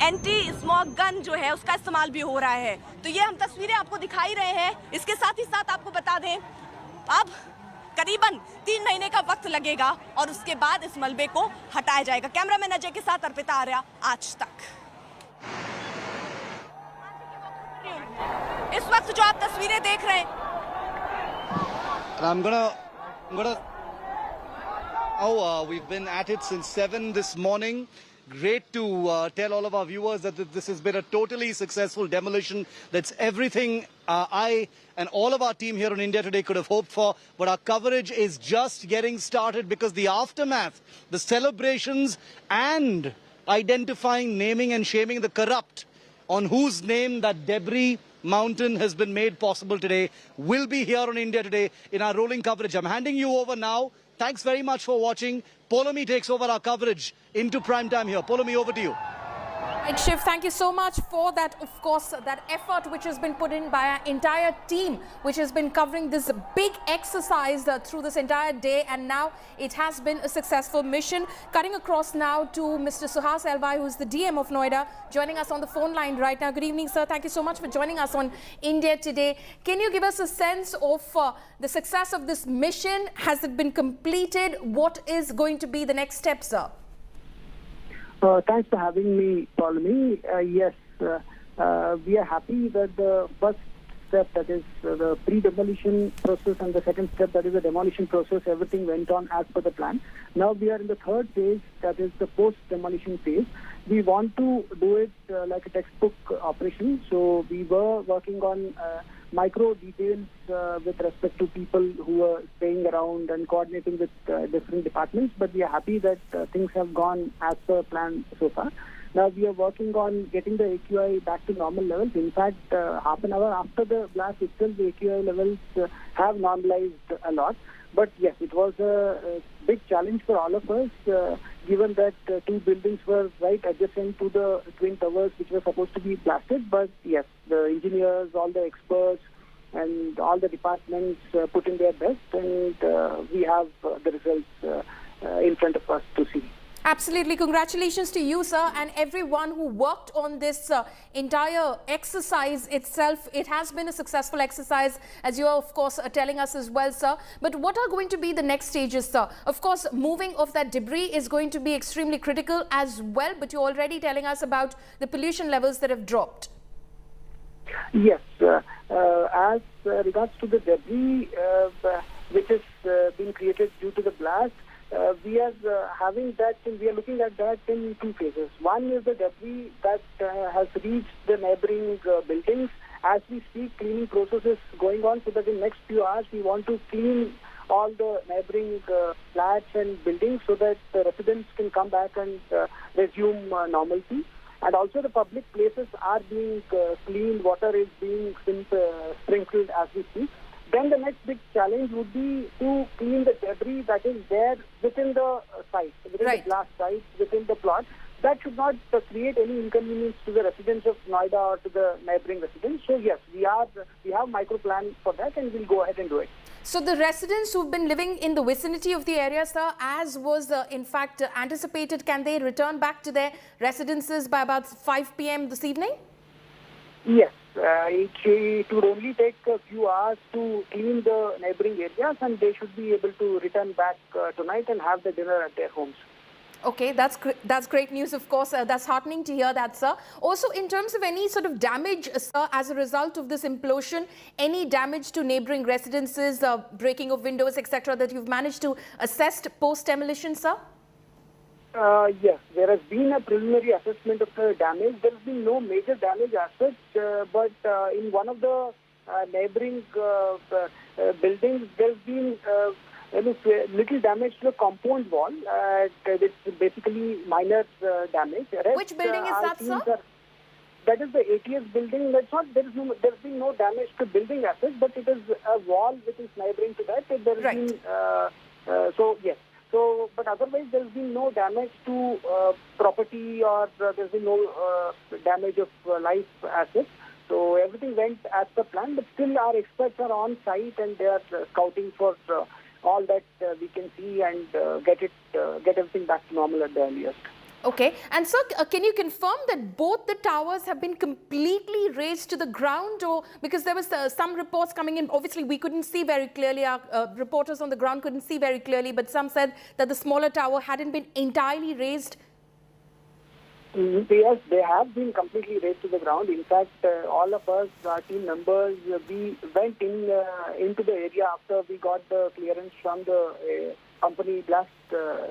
एंटी स्मॉग गन जो है उसका इस्तेमाल भी हो रहा है। तो ये हम तस्वीरें आपको दिखाई रहे हैं। इसके साथ ही साथ आपको बता दें अब करीबन 3 महीने का वक्त लगेगा और उसके बाद इस मलबे को हटाया जाएगा। कैमरामैन अजय के साथ अर्पिता आर्या, आज तक। इस वक्त जो आप तस्वीरें देख रहे हैं, I'm gonna we've been at it since 7 this morning. Great to tell all of our viewers that this has been a totally successful demolition. That's everything I and all of our team here on India Today could have hoped for. But our coverage is just getting started because the aftermath, the celebrations and identifying, naming and shaming the corrupt on whose name that debris mountain has been made possible today will be here on India Today in our rolling coverage. I'm handing you over now. Thanks very much for watching. Polomi takes over our coverage into prime time here. Polomi, over to you. Right, Shiv, thank you so much for that. Of course, that effort which has been put in by our entire team, which has been covering this big exercise through this entire day, and now it has been a successful mission. Cutting across now to Mr. Suhas Elvai, who is the DM of Noida, joining us on the phone line right now. Good evening, sir. Thank you so much for joining us on India Today. Can you give us a sense of the success of this mission? Has it been completed? What is going to be the next step, sir? Thanks for having me, Polomi. Yes, we are happy that the first step, that is the pre-demolition process, and the second step, that is the demolition process, everything went on as per the plan. Now we are in the third phase, that is the post-demolition phase. We want to do it like a textbook operation. So we were working on micro details with respect to people who were staying around and coordinating with different departments, but we are happy that things have gone as per plan so far. Now we are working on getting the AQI back to normal levels. In fact, half an hour after the blast itself, the AQI levels have normalized a lot. But yes, it was a big challenge for all of us, given that 2 buildings were right adjacent to the twin towers which were supposed to be blasted. But yes, the engineers, all the experts and all the departments put in their best, and we have the results in front of us to see. Absolutely. Congratulations to you, sir, and everyone who worked on this entire exercise itself. It has been a successful exercise, as you are, of course, telling us as well, sir. But what are going to be the next stages, sir? Of course, moving of that debris is going to be extremely critical as well, but you're already telling us about the pollution levels that have dropped. Yes. As regards to the debris which has been created due to the blast, we are having that, and we are looking at that in two phases. One is the debris that has reached the neighboring buildings. As we speak, cleaning process is going on, so that in the next few hours we want to clean all the neighboring flats and buildings so that the residents can come back and resume normalcy. And also the public places are being cleaned, water is being sprinkled as we speak. Then the next big challenge would be to clean the debris that is there within the site, within the blast site, within the plot. That should not create any inconvenience to the residents of Noida or to the neighboring residents. So yes, we have micro plan for that, and we'll go ahead and do it. So the residents who've been living in the vicinity of the area, sir, as was in fact anticipated, can they return back to their residences by about 5 p.m. this evening? Yes. It would only take a few hours to clean the neighboring areas, and they should be able to return back tonight and have the dinner at their homes. Okay, that's great news, of course. That's heartening to hear that, sir. Also, in terms of any sort of damage, sir, as a result of this implosion, any damage to neighboring residences, breaking of windows, etc., that you've managed to assess post-demolition, sir? Yes, there has been a preliminary assessment of the damage. There has been no major damage as such, but in one of the neighboring buildings, there has been little damage to the compound wall. It's basically minor damage. Which building is that, sir? That is the ATS building. There's been no damage to building as such, but it is a wall which is neighboring to that. There has been, so yes. So, but otherwise, there's been no damage to property, or there's been no damage of life assets. So everything went as per plan, but still our experts are on site and they are scouting for all that we can see and get everything back to normal at the earliest. Okay. And sir, can you confirm that both the towers have been completely razed to the ground? Or because there was some reports coming in, obviously we couldn't see very clearly, our reporters on the ground couldn't see very clearly, but some said that the smaller tower hadn't been entirely razed. Yes, they have been completely razed to the ground. In fact, all of us, our team members, we went into the area after we got the clearance from the company blast,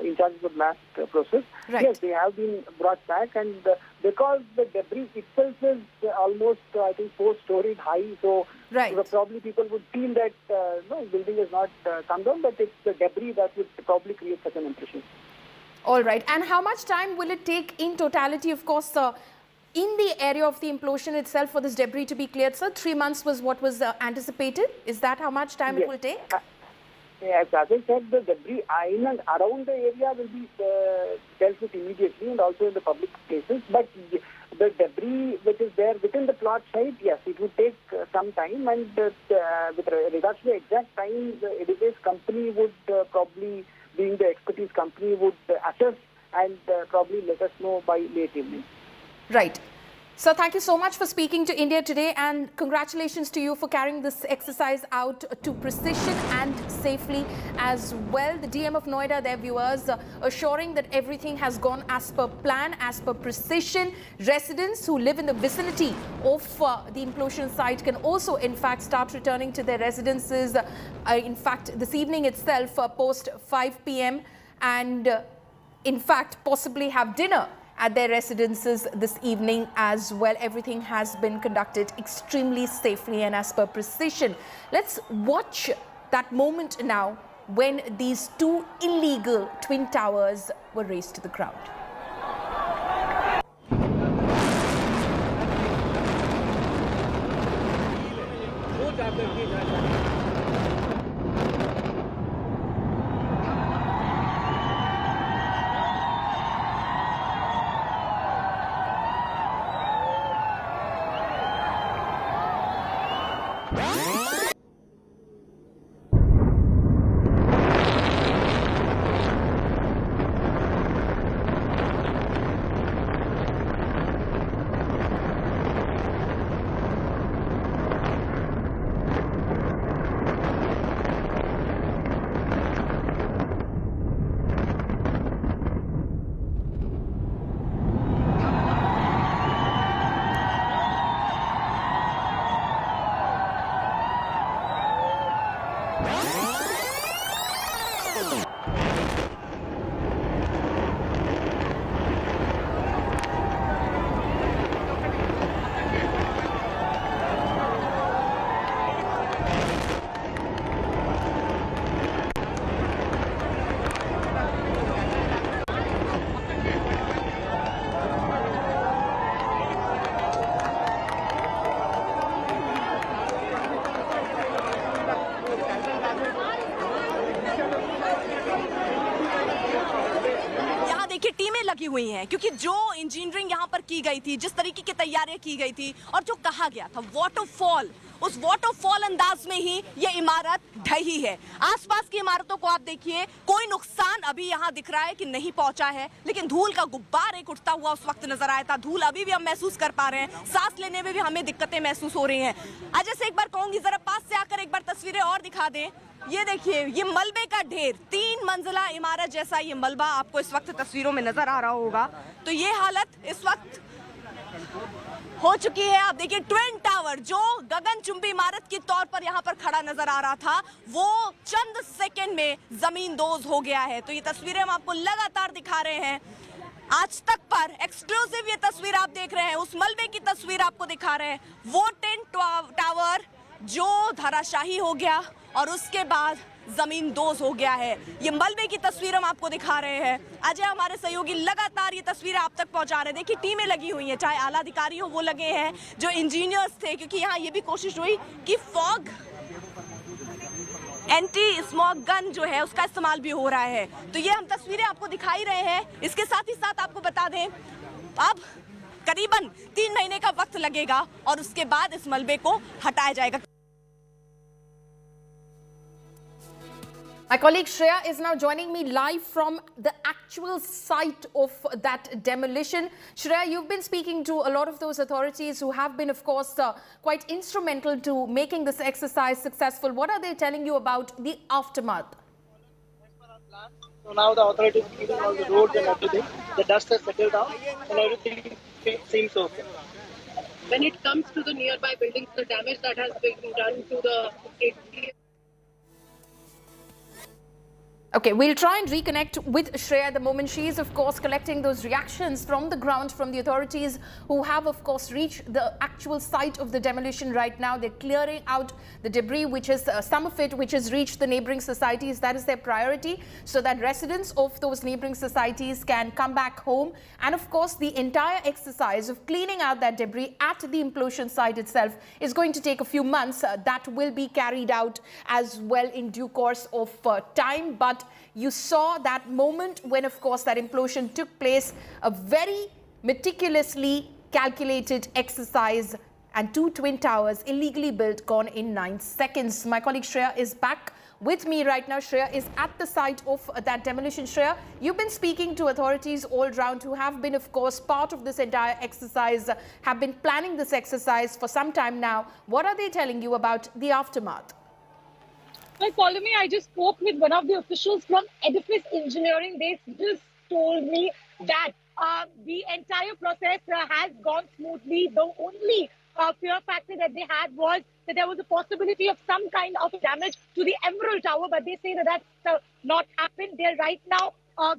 in charge of the blast process. Yes, they have been brought back, and because the debris itself is almost, I think, 4-storied high, so probably people would feel that no, building is not come down, but it's the debris that would probably create such an impression. All right. And how much time will it take in totality, of course, in the area of the implosion itself for this debris to be cleared, sir? 3 months was what was anticipated. Is that how much time it will take? Yes, as I said, the debris in and around the area will be dealt with immediately, and also in the public places. But the debris which is there within the plot site, yes, it would take some time. And with regards to the exact time, the Edifice company would probably, being the expertise company, would assess and probably let us know by late evening. Right. So thank you so much for speaking to India Today, and congratulations to you for carrying this exercise out to precision and safely as well. The DM of Noida, their viewers, assuring that everything has gone as per plan, as per precision. Residents who live in the vicinity of the implosion site can also, in fact, start returning to their residences. In fact, this evening itself, post 5 p.m. and in fact, possibly have dinner at their residences this evening as well. Everything has been conducted extremely safely and as per precision. Let's watch that moment now when these two illegal twin towers were razed to the ground. देखिए टीमें लगी हुई हैं, क्योंकि जो engineering यहाँ पर की गई थी, जिस तरीके की तैयारियां की गई थी और जो कहा गया था वाटरफॉल, उस वाटरफॉल अंदाज में ही ये इमारत ढही है। आसपास की इमारतों को आप देखिए, कोई नुकसान अभी यहाँ दिख रहा है कि नहीं पहुंचा है, लेकिन धूल का गुब्बार एक उठता हुआ उस वक्त नजर आया था। धूल अभी भी हम महसूस कर पा रहे हैं, सांस लेने में भी हमें दिक्कतें महसूस हो रही हैं। अजय से एक बार कहूंगी, जरा पास से आकर एक बार तस्वीरें और दिखा दें। ये देखिए, ये मलबे का ढेर, 3 मंजिला इमारत जैसा ये मलबा आपको इस वक्त तस्वीरों में नजर आ रहा होगा। तो ये हालत इस वक्त हो चुकी है। आप देखिए, ट्विन टावर जो गगनचुंबी इमारत के तौर पर यहाँ पर खड़ा नजर आ रहा था, वो चंद सेकंड में जमींदोज हो गया है। तो ये तस्वीरें हम आपको लगातार दिखा रहे हैं। आज तक पर एक्सक्लूसिव ये तस्वीर आप देख रहे हैं, उस मलबे की तस्वीर आपको दिखा रहे हैं। वो टिन टावर जो धराशाही हो गया और उसके बाद जमीन दोज हो गया है। ये मलबे की तस्वीर हम आपको दिखा रहे हैं। अजय हमारे सहयोगी लगातार ये तस्वीरें आप तक पहुंचा रहे हैं। देखिए, टीमें लगी हुई हैं, चाहे आला अधिकारी हो वो लगे हैं, जो इंजीनियर्स थे, क्योंकि यहाँ ये भी कोशिश हुई कि फॉग एंटी स्मॉग गन जो है उसका इस्तेमाल भी हो रहा है। तो ये हम तस्वीरें आपको दिखाई रहे हैं। इसके साथ ही साथ आपको बता दें, अब करीबन 3 महीने का वक्त लगेगा और उसके बाद इस मलबे को हटाया जाएगा। My colleague Shreya is now joining me live from the actual site of that demolition. Shreya, you've been speaking to a lot of those authorities who have been, of course, quite instrumental to making this exercise successful. What are they telling you about the aftermath? So now the authorities are cleaning all the roads and everything. The dust has settled down and everything seems okay. When it comes to the nearby buildings, the damage that has been done to the Okay, we'll try and reconnect with Shreya the moment she is, of course, collecting those reactions from the ground, from the authorities who have, of course, reached the actual site of the demolition right now. They're clearing out the debris, which is some of it which has reached the neighboring societies. That is their priority, so that residents of those neighboring societies can come back home. And, of course, the entire exercise of cleaning out that debris at the implosion site itself is going to take a few months. That will be carried out as well in due course of time. But you saw that moment when, of course, that implosion took place, a very meticulously calculated exercise, and 2 twin towers illegally built gone in 9 seconds. My colleague Shreya is back with me right now. Shreya is at the site of that demolition. Shreya, you've been speaking to authorities all around who have been, of course, part of this entire exercise, have been planning this exercise for some time now. What are they telling you about the aftermath? Well, follow me. I just spoke with one of the officials from Edifice Engineering. They just told me that the entire process has gone smoothly. The only fear factor that they had was that there was a possibility of some kind of damage to the Emerald Tower, but they say that that's not happened. They're right now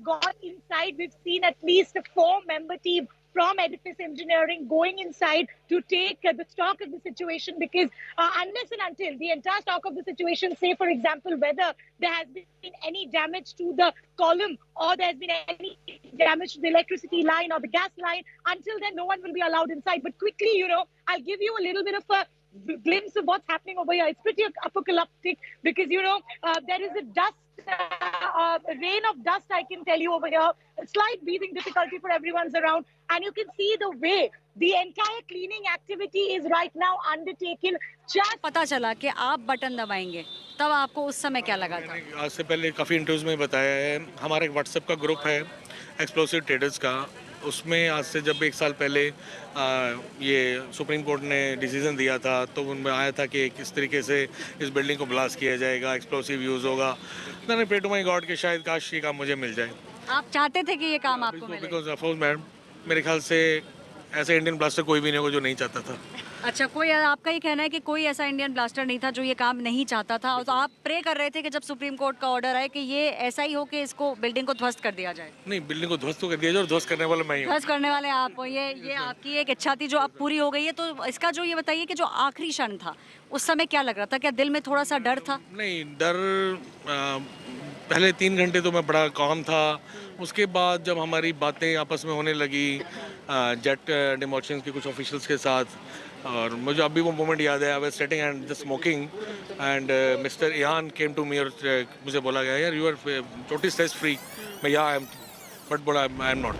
gone inside. We've seen at least a 4-member team from Edifice Engineering going inside to take the stock of the situation, because unless and until the entire stock of the situation, say for example whether there has been any damage to the column or there has been any damage to the electricity line or the gas line, until then no one will be allowed inside. But quickly, you know, I'll give you a little bit of a glimpse of what's happening over here. It's pretty apocalyptic because, you know, there is a dust, rain of dust, I can tell you over here. A slight breathing difficulty for everyone's around. And you can see the way the entire cleaning activity is right now undertaken. Just पता चला कि आप button दबाएंगे, तब आपको उस समय क्या लगा था? आज से पहले काफ़ी इंटरव्यूज में बताया है, हमारा एक व्हाट्सएप का ग्रुप है एक्सप्लोसिव ट्रेडर्स का, उसमें आज से जब 1 साल पहले ये सुप्रीम कोर्ट ने डिसीजन दिया था तो उनमें आया था कि किस तरीके से इस बिल्डिंग को ब्लास्ट किया जाएगा, एक्सप्लोसिव यूज़ होगा। मैंने प्रे टू माई गॉड कि शायद काश ये काम मुझे मिल जाए। आप चाहते थे कि ये काम आपको मिले? बिकॉज ऑफ कोर्स मैडम, मेरे ख्याल से ऐसे इंडियन ब्लास्टर कोई भी नहीं होगा जो नहीं चाहता था। अच्छा, कोई आपका ये कहना है कि कोई ऐसा इंडियन ब्लास्टर नहीं था जो ये काम नहीं चाहता था, और तो आप प्रे कर रहे थे कि जब सुप्रीम कोर्ट का ऑर्डर आए कि ये ऐसा ही हो कि इसको बिल्डिंग को ध्वस्त कर दिया जाए? नहीं, बिल्डिंग को ध्वस्त तो कर दिया जाए और ध्वस्त करने वाला मैं ही हूं। ध्वस्त करने वाले आप हो। ये आपकी एक इच्छा थी जो अब पूरी हो गई है। तो इसका जो ये बताइए कि जो आखिरी क्षण था उस समय क्या लग रहा था? क्या दिल में थोड़ा सा डर था? नहीं, डर पहले 3 घंटे तो मैं बड़ा काम था। उसके बाद जब हमारी बातें आपस में होने लगी जेट डेमोलिशन के कुछ ऑफिशियल्स के साथ, और मुझे अभी वो मोमेंट याद है, I was sitting and just smoking and mister Ian came to me और मुझे बोला गया, यार you are totally stress free. मैं या I am but I am not.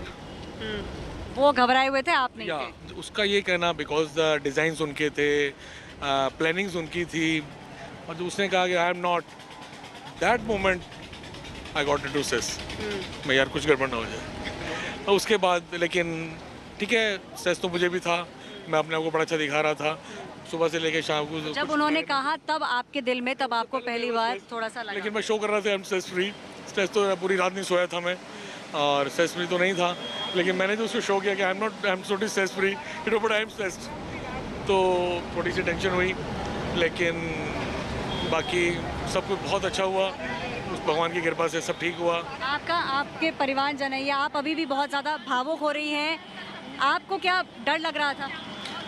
वो घबराए हुए थे, आप नहीं या थे? उसका ये कहना बिकॉज द डिज़ाइंस उनके थे, प्लानिंग्स उनकी थी, और जो उसने कहा कि I am not, that moment I got to सेस मैं यार कुछ गड़बड़ ना हो जाए। और उसके बाद लेकिन ठीक है, सेस तो मुझे भी था, मैं अपने आप को बड़ा अच्छा दिखा रहा था सुबह से लेके शाम को। जब उन्होंने कहा तब आपके दिल में, तब आपको पहली बार थोड़ा सा लगा? लेकिन मैं शो कर रहा था I am stress free, stress तो पूरी रात नहीं सोया था मैं, और स्ट्रेस फ्री तो नहीं था, लेकिन मैंने जो उसको शो किया कि I am totally stress free, but I am stressed, तो थोड़ी सी टेंशन हुई, लेकिन बाकी सब कुछ बहुत अच्छा हुआ, उस भगवान की कृपा से सब ठीक हुआ। आपके परिवारजन है, आप अभी भी बहुत ज़्यादा भावुक हो रही हैं, आपको क्या डर लग रहा था?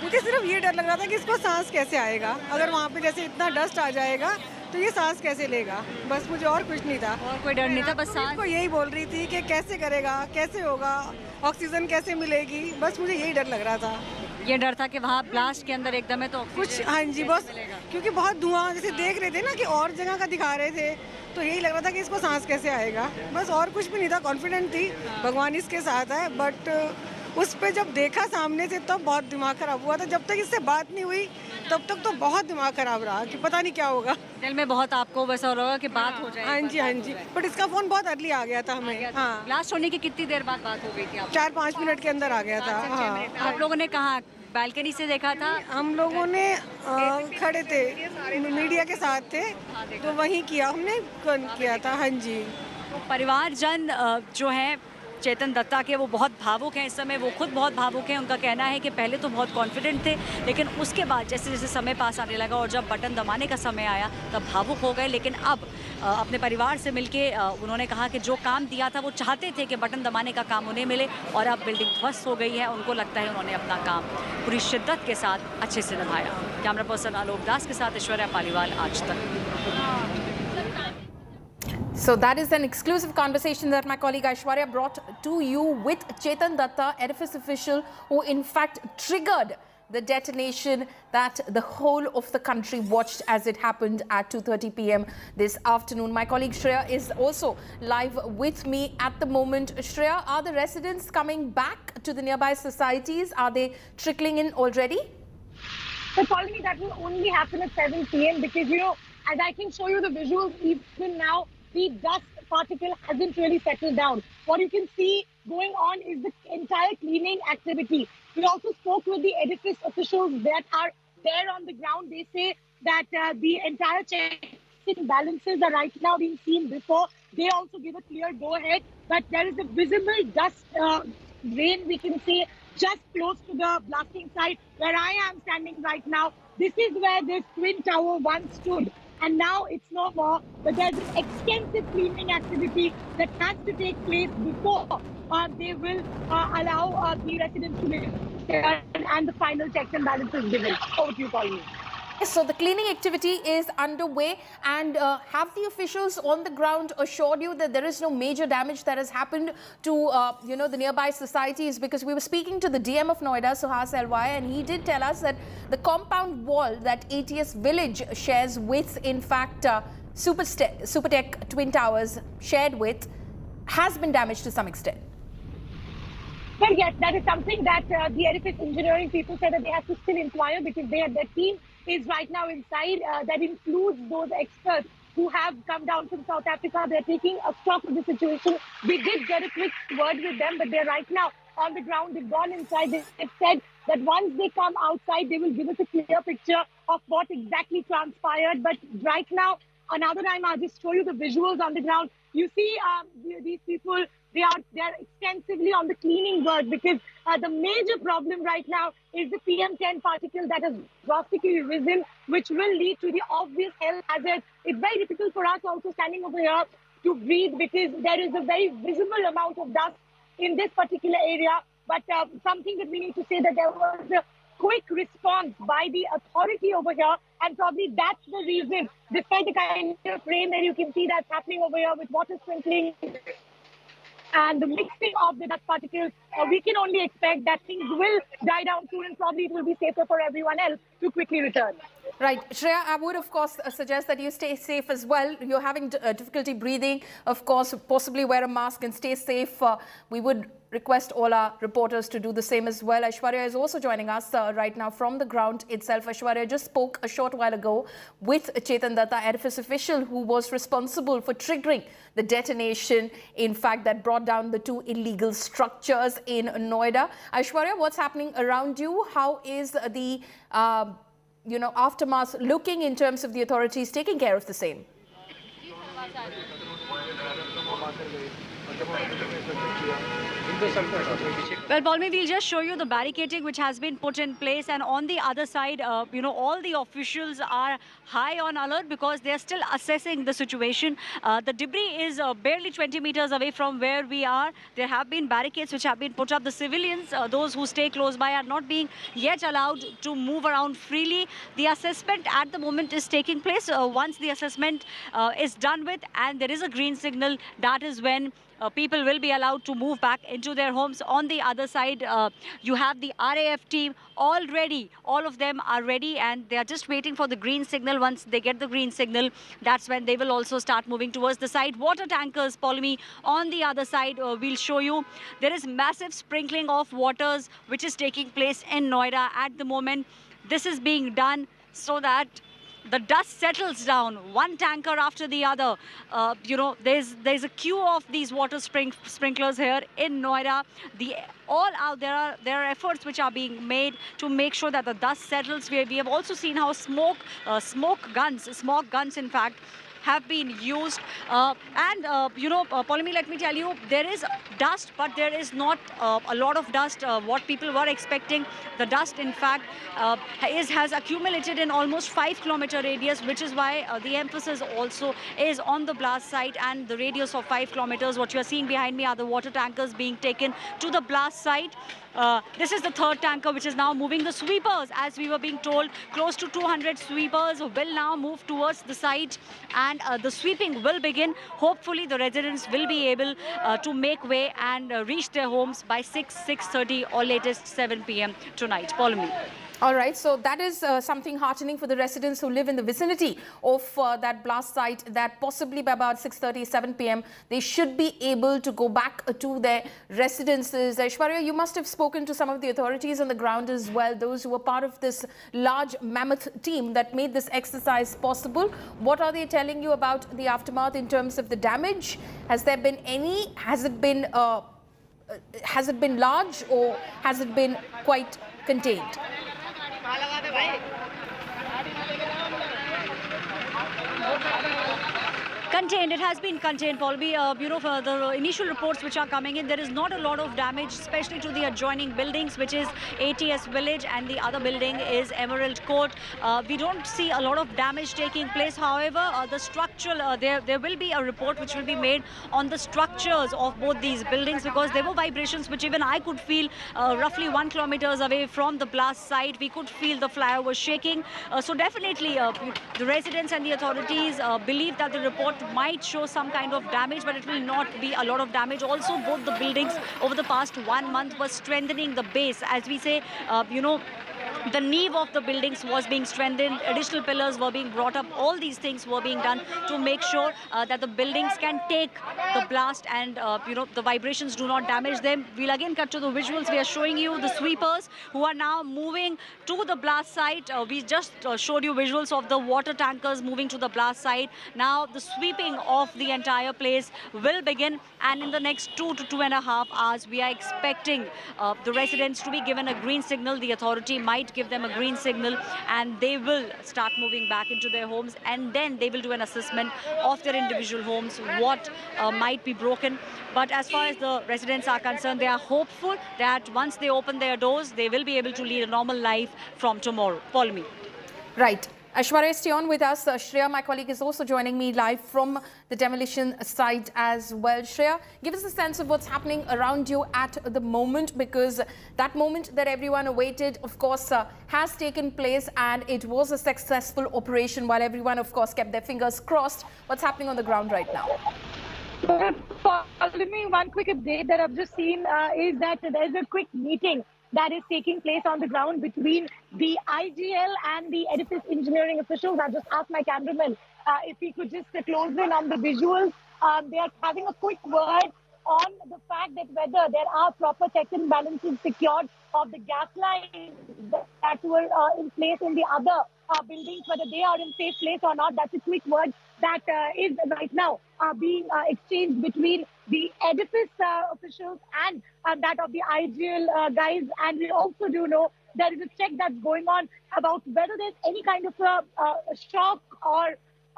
मुझे सिर्फ ये डर लग रहा था कि इसको सांस कैसे आएगा, अगर वहाँ पे जैसे इतना डस्ट आ जाएगा तो ये सांस कैसे लेगा, बस मुझे और कुछ नहीं था। और कोई डर नहीं था, बस सांस को यही बोल रही थी कि कैसे करेगा, कैसे होगा, ऑक्सीजन कैसे मिलेगी, बस मुझे यही डर लग रहा था। ये डर था कि वहाँ ब्लास्ट के अंदर एकदम है तो कुछ, हाँ जी बस, क्योंकि बहुत धुआं जैसे देख रहे थे ना कि और जगह का दिखा रहे थे, तो यही लग रहा था कि इसको सांस कैसे आएगा, बस और कुछ भी नहीं था। कॉन्फिडेंट थी, भगवान इसके साथ है, बट उस पे जब देखा सामने से तब बहुत दिमाग खराब हुआ था। जब तक इससे बात नहीं हुई तब तक तो बहुत दिमाग खराब रहा कि पता नहीं क्या होगा। दिल में बहुत आपको वैसा हो रहा कि बात हो जाए। हाँ जी, हाँ जी, बट इसका फोन बहुत अर्ली आ गया था हमें। हाँ, ब्लास्ट होने की कितनी देर बाद बात हो गई थी? 4-5 मिनट के अंदर आ गया था। हाँ, आप लोगों ने कहा बालकनी से देखा था? हम लोगों ने खड़े थे, मीडिया के साथ थे, तो वहीं किया हमने, किया था। हाँ जी, परिवारजन जो है चेतन दत्ता के, वो बहुत भावुक हैं इस समय, वो खुद बहुत भावुक हैं। उनका कहना है कि पहले तो बहुत कॉन्फिडेंट थे, लेकिन उसके बाद जैसे जैसे समय पास आने लगा और जब बटन दबाने का समय आया तब भावुक हो गए। लेकिन अब अपने परिवार से मिलके उन्होंने कहा कि जो काम दिया था वो चाहते थे कि बटन दबाने का काम उन्हें मिले, और अब बिल्डिंग ध्वस्त हो गई है। उनको लगता है उन्होंने अपना काम पूरी शिद्दत के साथ अच्छे से निभाया। कैमरा पर्सन आलोक दास के साथ ऐश्वर्या पालीवाल, आज तक। So that is an exclusive conversation that my colleague Aishwarya brought to you with Chetan Datta, edifice official who in fact triggered the detonation that the whole of the country watched as it happened at 2:30 p.m. this afternoon. My colleague Shreya is also live with me at the moment. Shreya, are the residents coming back to the nearby societies? Are they trickling in already? So tell me that will only happen at 7 p.m. because, you know, as I can show you the visuals even now, the dust particle hasn't really settled down. What you can see going on is the entire cleaning activity. We also spoke with the edifice officials that are there on the ground. They say that the entire checks and balances are right now being seen before. They also give a clear go-ahead, but there is a visible dust rain we can see just close to the blasting site where I am standing right now. This is where this twin tower once stood. And now it's no more, but there's an extensive cleaning activity that has to take place before they will allow the residents to live there and the final checks and balances given. Over to you, Pauline. So the cleaning activity is underway, and have the officials on the ground assured you that there is no major damage that has happened to the nearby societies? Because we were speaking to the DM of Noida, Suhas LY, and he did tell us that the compound wall that ATS Village shares with, in fact, Supertech Twin Towers shared with, has been damaged to some extent. Well, yes, that is something that the edifice engineering people said that they have to still inquire, because their team is right now inside. That includes those experts who have come down from South Africa. They're taking a stock of the situation. We did get a quick word with them, but they're right now on the ground. They've gone inside. They've said that once they come outside, they will give us a clear picture of what exactly transpired. But right now, another time, I'll just show you the visuals on the ground. You see these people, they are extensively on the cleaning work, because the major problem right now is the PM10 particle that has drastically risen, which will lead to the obvious health hazards. It's very difficult for us also standing over here to breathe, because there is a very visible amount of dust in this particular area. But something that we need to say, that there was a quick response by the authority over here, and probably that's the reason, despite the kind of rain that you can see that's happening over here with water sprinkling and the mixing of the dust particles, we can only expect that things will die down soon, and probably it will be safer for everyone else to quickly return. Right. Shreya, I would, of course, suggest that you stay safe as well. You're having difficulty breathing. Of course, possibly wear a mask and stay safe. We would request all our reporters to do the same as well. Aishwarya is also joining us right now from the ground itself. Aishwarya just spoke a short while ago with Chetan Datta, edifice official who was responsible for triggering the detonation, in fact, that brought down the 2 illegal structures in Noida. Aishwarya, what's happening around you? How is the aftermath looking in terms of the authorities taking care of the same? Well, Palmi, we'll just show you the barricading which has been put in place, and on the other side, all the officials are high on alert because they're still assessing the situation. The debris is barely 20 meters away from where we are. There have been barricades which have been put up. The civilians, those who stay close by, are not being yet allowed to move around freely. The assessment at the moment is taking place. Once the assessment is done with and there is a green signal, that is when people will be allowed to move back into their homes. On the other side, you have the RAF team all ready. All of them are ready and they are just waiting for the green signal. Once they get the green signal, that's when they will also start moving towards the side. Water tankers, Polmi, on the other side, we'll show you. There is massive sprinkling of waters which is taking place in Noida at the moment. This is being done so that the dust settles down, one tanker after the other. There's a queue of these water sprinklers here in Noida. There are efforts which are being made to make sure that the dust settles. We have also seen how smog guns, in fact, have been used. Polmi, let me tell you, there is dust, but there is not a lot of dust. What people were expecting, the dust, in fact, has accumulated in almost 5-kilometer radius, which is why the emphasis also is on the blast site and the radius of 5 kilometers. What you are seeing behind me are the water tankers being taken to the blast site. This is the 3rd tanker which is now moving. The sweepers, as we were being told, close to 200 sweepers will now move towards the site, and the sweeping will begin. Hopefully the residents will be able to make way and reach their homes by 6:30 or latest 7 p.m. tonight. Follow me. All right, so that is something heartening for the residents who live in the vicinity of that blast site, that possibly by about 6:30, 7 p.m. they should be able to go back to their residences. Aishwarya, you must have spoken to some of the authorities on the ground as well, those who were part of this large mammoth team that made this exercise possible. What are they telling you about the aftermath in terms of the damage? Has there been any? Has it been large, or has it been quite contained? Contained. It has been contained, Paulby. For the initial reports which are coming in, there is not a lot of damage, especially to the adjoining buildings, which is ATS Village, and the other building is Emerald Court. We don't see a lot of damage taking place. However, the structural, there will be a report which will be made on the structures of both these buildings, because there were vibrations which even I could feel roughly 1 kilometer away from the blast site. We could feel the flyover shaking. So definitely the residents and the authorities believe that the report might show some kind of damage, but it will not be a lot of damage. Also, both the buildings over the past 1 month were strengthening the base. As we say, the nave of the buildings was being strengthened, additional pillars were being brought up. All these things were being done to make sure that the buildings can take the blast and the vibrations do not damage them. We'll again cut to the visuals. We are showing you the sweepers who are now moving to the blast site. We just showed you visuals of the water tankers moving to the blast site. Now the sweeping of the entire place will begin, and in the next 2 to 2.5 hours we are expecting the residents to be given a green signal. The authority might give them a green signal and they will start moving back into their homes, and then they will do an assessment of their individual homes, what might be broken. But as far as the residents are concerned, they are hopeful that once they open their doors, they will be able to lead a normal life from tomorrow. Follow me. Right. Aishwarya, stay on with us. Shreya, my colleague, is also joining me live from the demolition site as well. Shreya, give us a sense of what's happening around you at the moment, because that moment that everyone awaited, of course, has taken place, and it was a successful operation while everyone, of course, kept their fingers crossed. What's happening on the ground right now? Follow me, one quick update that I've just seen is that there's a quick meeting that is taking place on the ground between the IGL and the edifice engineering officials. I just asked my cameraman if he could just close in on the visuals. They are having a quick word on the fact that whether there are proper checks and balances secured of the gas lines that were in place in the other buildings, whether they are in safe place or not. That's a quick word that is right now being exchanged between the edifice officials and that of the IGL guys. And we also do know there is a check that's going on about whether there's any kind of a shock or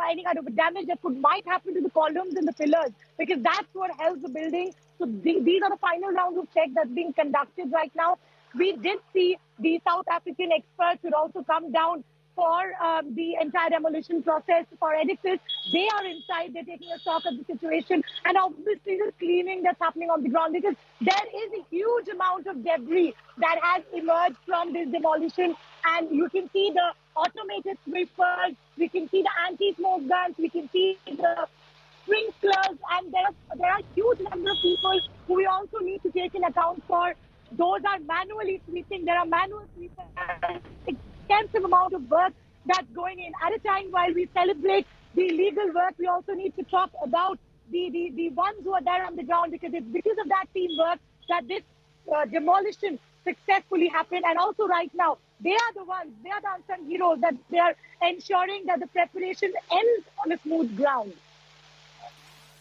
any kind of damage that might happen to the columns and the pillars, because that's what helps the building. So these are the final rounds of checks that's being conducted right now. We did see the South African experts would also come down for the entire demolition process for edifice. They are inside, they're taking a stock of the situation, and obviously the cleaning that's happening on the ground, because there is a huge amount of debris that has emerged from this demolition. And you can see the automated sweepers, we can see the anti-smoke guns, we can see the sprinklers, and there are huge number of people who we also need to take in account for. Those are manually sweeping, there are manual sweepers, extensive amount of work that's going in. At a time while we celebrate the illegal work, we also need to talk about the ones who are there on the ground, because it's because of that teamwork that this demolition successfully happened. And also right now, they are the ones, they are the unsung heroes, that they are ensuring that the preparation ends on a smooth ground.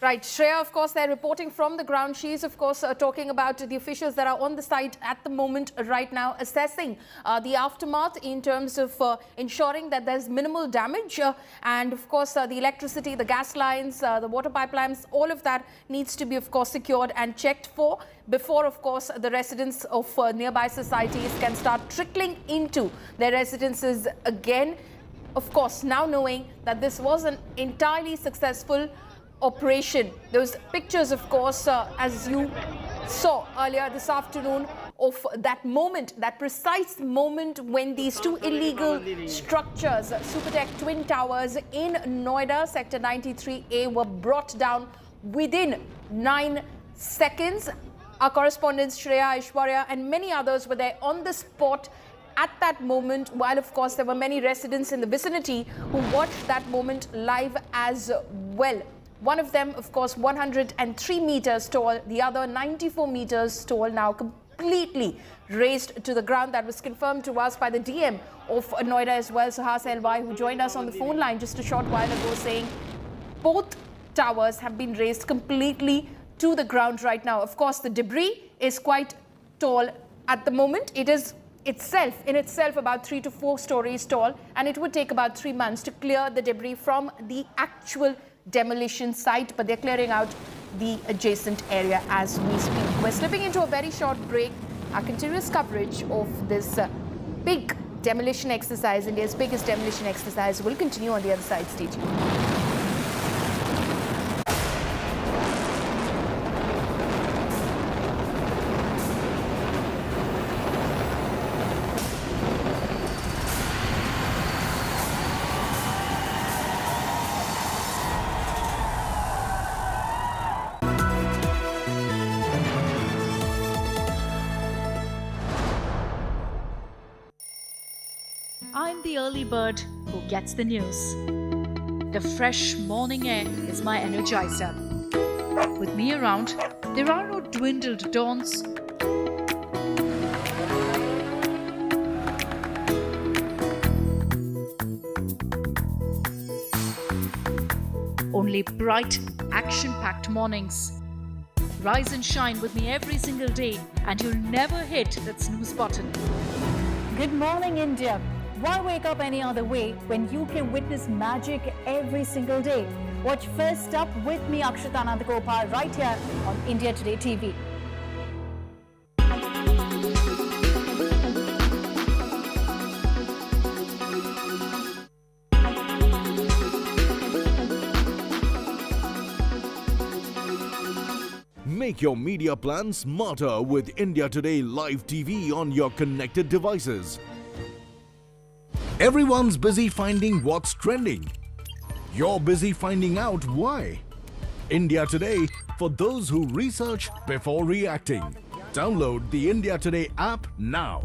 Right, Shreya, of course, they're reporting from the ground. She's, of course, talking about the officials that are on the site at the moment right now, assessing the aftermath in terms of ensuring that there's minimal damage. And, of course, the electricity, the gas lines, the water pipelines, all of that needs to be, of course, secured and checked for before, of course, the residents of nearby societies can start trickling into their residences again. Of course, now knowing that this was an entirely successful operation. Those pictures, of course, as you saw earlier this afternoon, of that moment, that precise moment when these two illegal structures, Supertech Twin Towers in Noida, Sector 93A, were brought down within 9 seconds. Our correspondents Shreya, Aishwarya and many others were there on the spot at that moment, while of course there were many residents in the vicinity who watched that moment live as well. One of them, of course, 103 meters tall, the other 94 meters tall, now completely razed to the ground. That was confirmed to us by the DM of Noida as well, Sahas LY, who joined us on the phone line just a short while ago, saying both towers have been razed completely to the ground right now. Of course, the debris is quite tall at the moment. It is in itself about 3 to 4 stories tall, and it would take about 3 months to clear the debris from the actual demolition site, but they're clearing out the adjacent area as we speak. We're slipping into a very short break. Our continuous coverage of this big demolition exercise, India's biggest demolition exercise, will continue on the other side. Stay tuned. I'm the early bird who gets the news. The fresh morning air is my energizer. With me around, there are no dwindled dawns. Only bright, action-packed mornings. Rise and shine with me every single day, and you'll never hit that snooze button. Good morning, India. Why wake up any other way when you can witness magic every single day? Watch First Up with me, Akshita Nandagopal, right here on India Today TV. Make your media plan smarter with India Today Live TV on your connected devices. Everyone's busy finding what's trending. You're busy finding out why. India Today, for those who research before reacting. Download the India Today app now.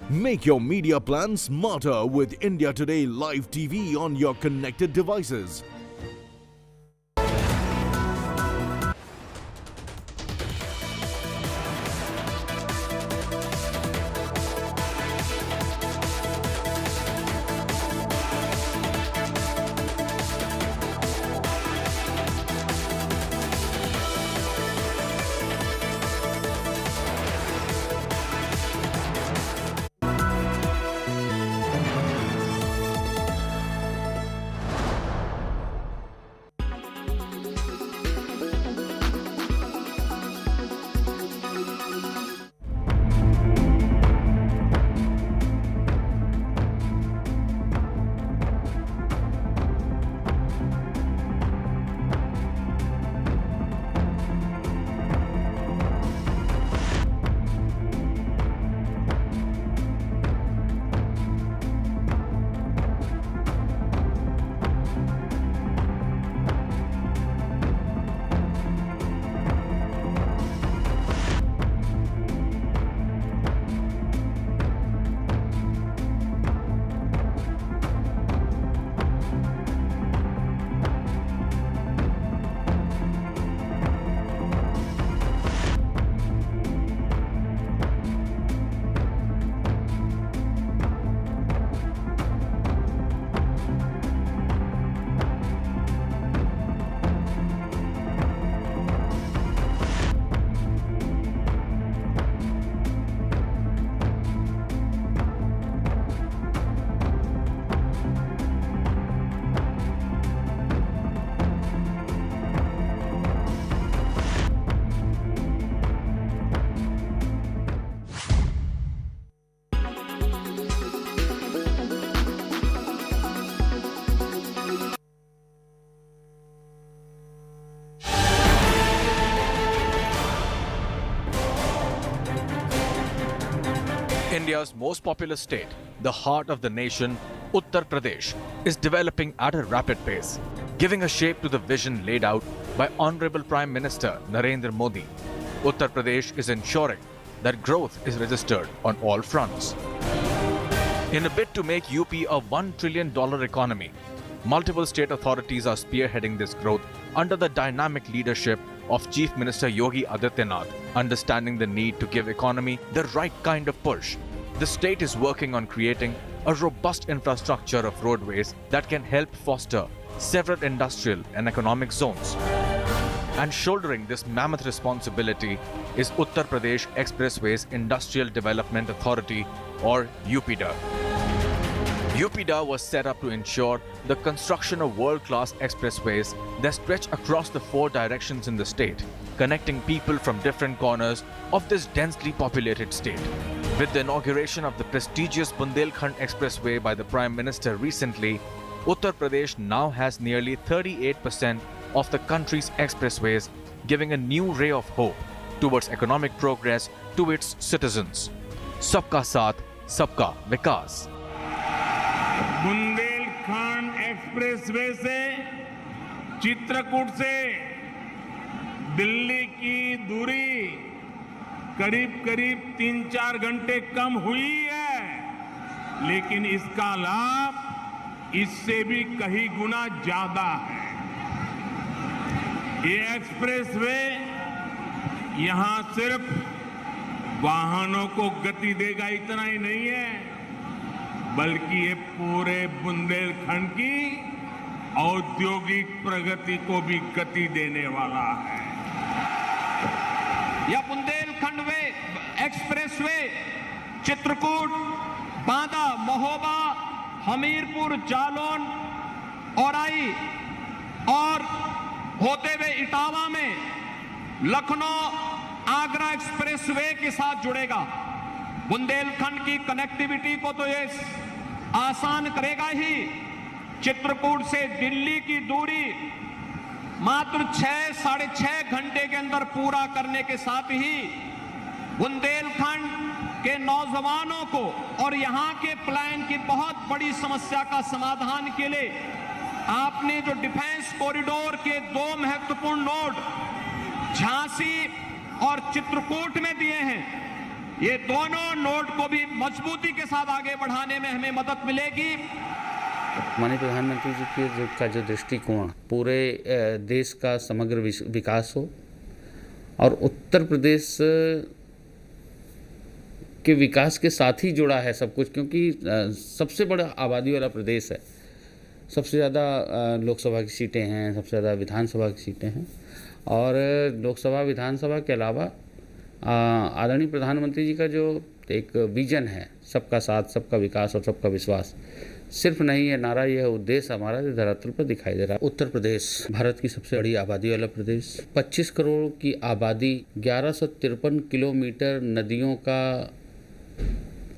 Make your media plan smarter with India Today Live TV on your connected devices. India's most populous state, the heart of the nation, Uttar Pradesh, is developing at a rapid pace, giving a shape to the vision laid out by Honorable Prime Minister Narendra Modi. Uttar Pradesh is ensuring that growth is registered on all fronts. In a bid to make UP a $1 trillion economy, multiple state authorities are spearheading this growth under the dynamic leadership of Chief Minister Yogi Adityanath. Understanding the need to give economy the right kind of push, the state is working on creating a robust infrastructure of roadways that can help foster several industrial and economic zones. And shouldering this mammoth responsibility is Uttar Pradesh Expressways Industrial Development Authority, or UPIDA. UPIDA was set up to ensure the construction of world-class expressways that stretch across the 4 directions in the state, connecting people from different corners of this densely populated state. With the inauguration of the prestigious Bundelkhand Expressway by the Prime Minister recently, Uttar Pradesh now has nearly 38% of the country's expressways, giving a new ray of hope towards economic progress to its citizens. Sabka Saath, Sabka Vikas. Bundelkhand expressway से चित्रकूट से दिल्ली की दूरी करीब 3-4 घंटे कम हुई है, लेकिन इसका लाभ इससे भी कहीं गुना ज्यादा है। ये एक्सप्रेसवे यहां सिर्फ वाहनों को गति देगा इतना ही नहीं है, बल्कि ये पूरे बुंदेलखंड की औद्योगिक प्रगति को भी गति देने वाला है। यह बुंदेलखंड वे एक्सप्रेसवे चित्रकूट, बांदा, महोबा, हमीरपुर, जालौन, औराई और होते हुए इटावा में लखनऊ आगरा एक्सप्रेसवे के साथ जुड़ेगा। बुंदेलखंड की कनेक्टिविटी को तो ये आसान करेगा ही। चित्रकूट से दिल्ली की दूरी मात्र 6-6.5 घंटे के अंदर पूरा करने के साथ ही बुंदेलखंड के नौजवानों को और यहां के प्लान की बहुत बड़ी समस्या का समाधान के लिए आपने जो डिफेंस कॉरिडोर के 2 महत्वपूर्ण नोड झांसी और और चित्रकूट में दिए हैं। ये दोनों नोड को भी मजबूती के साथ आगे बढ़ाने में हमें मदद मिलेगी। माननीय प्रधानमंत्री जी का जो दृष्टिकोण पूरे देश का समग्र विकास हो और उत्तर प्रदेश के विकास के साथ ही जुड़ा है सब कुछ, क्योंकि सबसे बड़ा आबादी वाला प्रदेश है, सबसे ज़्यादा लोकसभा की सीटें हैं, सबसे ज़्यादा विधानसभा की सीटें हैं और लोकसभा विधानसभा के अलावा आदरणीय प्रधानमंत्री जी का जो एक विजन है सबका साथ, सबका विकास और सबका विश्वास, सिर्फ नहीं है नारा, यह उद्देश्य हमारा धरातल पर दिखाई दे रहा है। उत्तर प्रदेश भारत की सबसे बड़ी आबादी वाला प्रदेश, 25 करोड़ की आबादी, 1153 किलोमीटर नदियों का,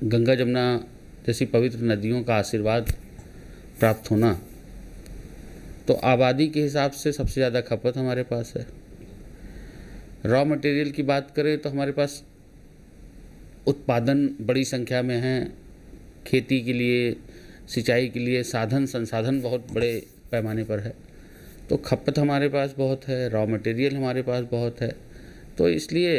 गंगा जमुना जैसी पवित्र नदियों का आशीर्वाद प्राप्त होना, तो आबादी के हिसाब से सबसे ज़्यादा खपत हमारे पास है। रॉ मटेरियल की बात करें तो हमारे पास उत्पादन बड़ी संख्या में है, खेती के लिए, सिंचाई के लिए साधन संसाधन बहुत बड़े पैमाने पर है, तो खपत हमारे पास बहुत है, रॉ मटेरियल हमारे पास बहुत है। तो इसलिए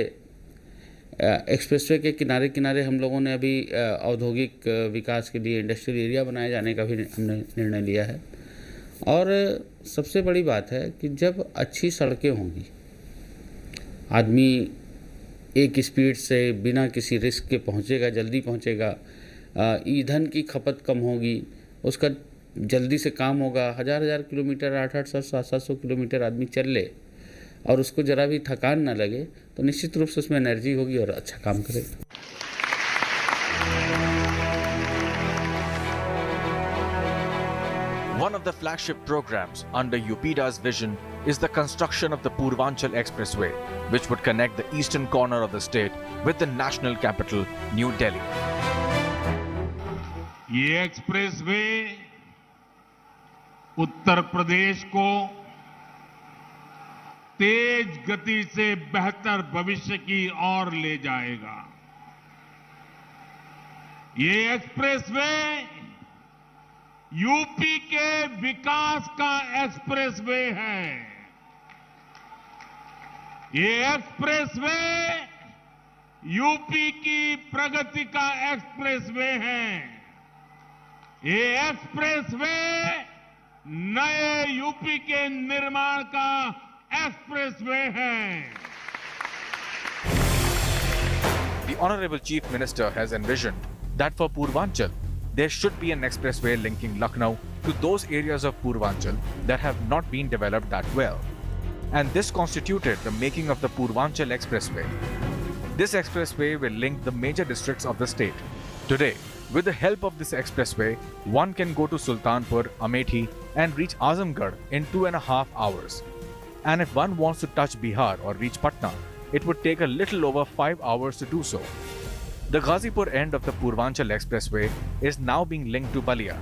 एक्सप्रेसवे के किनारे किनारे हम लोगों ने अभी औद्योगिक विकास के लिए इंडस्ट्रियल एरिया बनाए जाने का भी हमने निर्णय लिया है। और सबसे बड़ी बात है कि जब अच्छी सड़कें होंगी, आदमी एक स्पीड से बिना किसी रिस्क के पहुंचेगा, जल्दी पहुंचेगा, ईंधन की खपत कम होगी, उसका जल्दी से काम होगा। हज़ार किलोमीटर, 800-700 किलोमीटर आदमी चल ले और उसको ज़रा भी थकान ना लगे, तो निश्चित रूप से उसमें एनर्जी होगी और अच्छा काम करेगा। One of the flagship programs under UPIDA's vision is the construction of the Purvanchal Expressway, which would connect the eastern corner of the state with the national capital, New Delhi. ये expressway Uttar Pradesh को तेज गति से बेहतर भविष्य की ओर ले जाएगा। ये एक्सप्रेसवे यूपी के विकास का एक्सप्रेसवे है। ये एक्सप्रेसवे यूपी की प्रगति का एक्सप्रेसवे है। ये एक्सप्रेसवे नए यूपी के निर्माण का एक्सप्रेसवे है। The Honorable Chief Minister has envisioned that for Purvanchal, there should be an expressway linking Lucknow to those areas of Purvanchal that have not been developed that well. And this constituted the making of the Purvanchal Expressway. This expressway will link the major districts of the state. Today, with the help of this expressway, one can go to Sultanpur, Amethi and reach Azamgarh in 2.5 hours. And if one wants to touch Bihar or reach Patna, it would take a little over 5 hours to do so. The Ghazipur end of the Purvanchal Expressway is now being linked to Balia.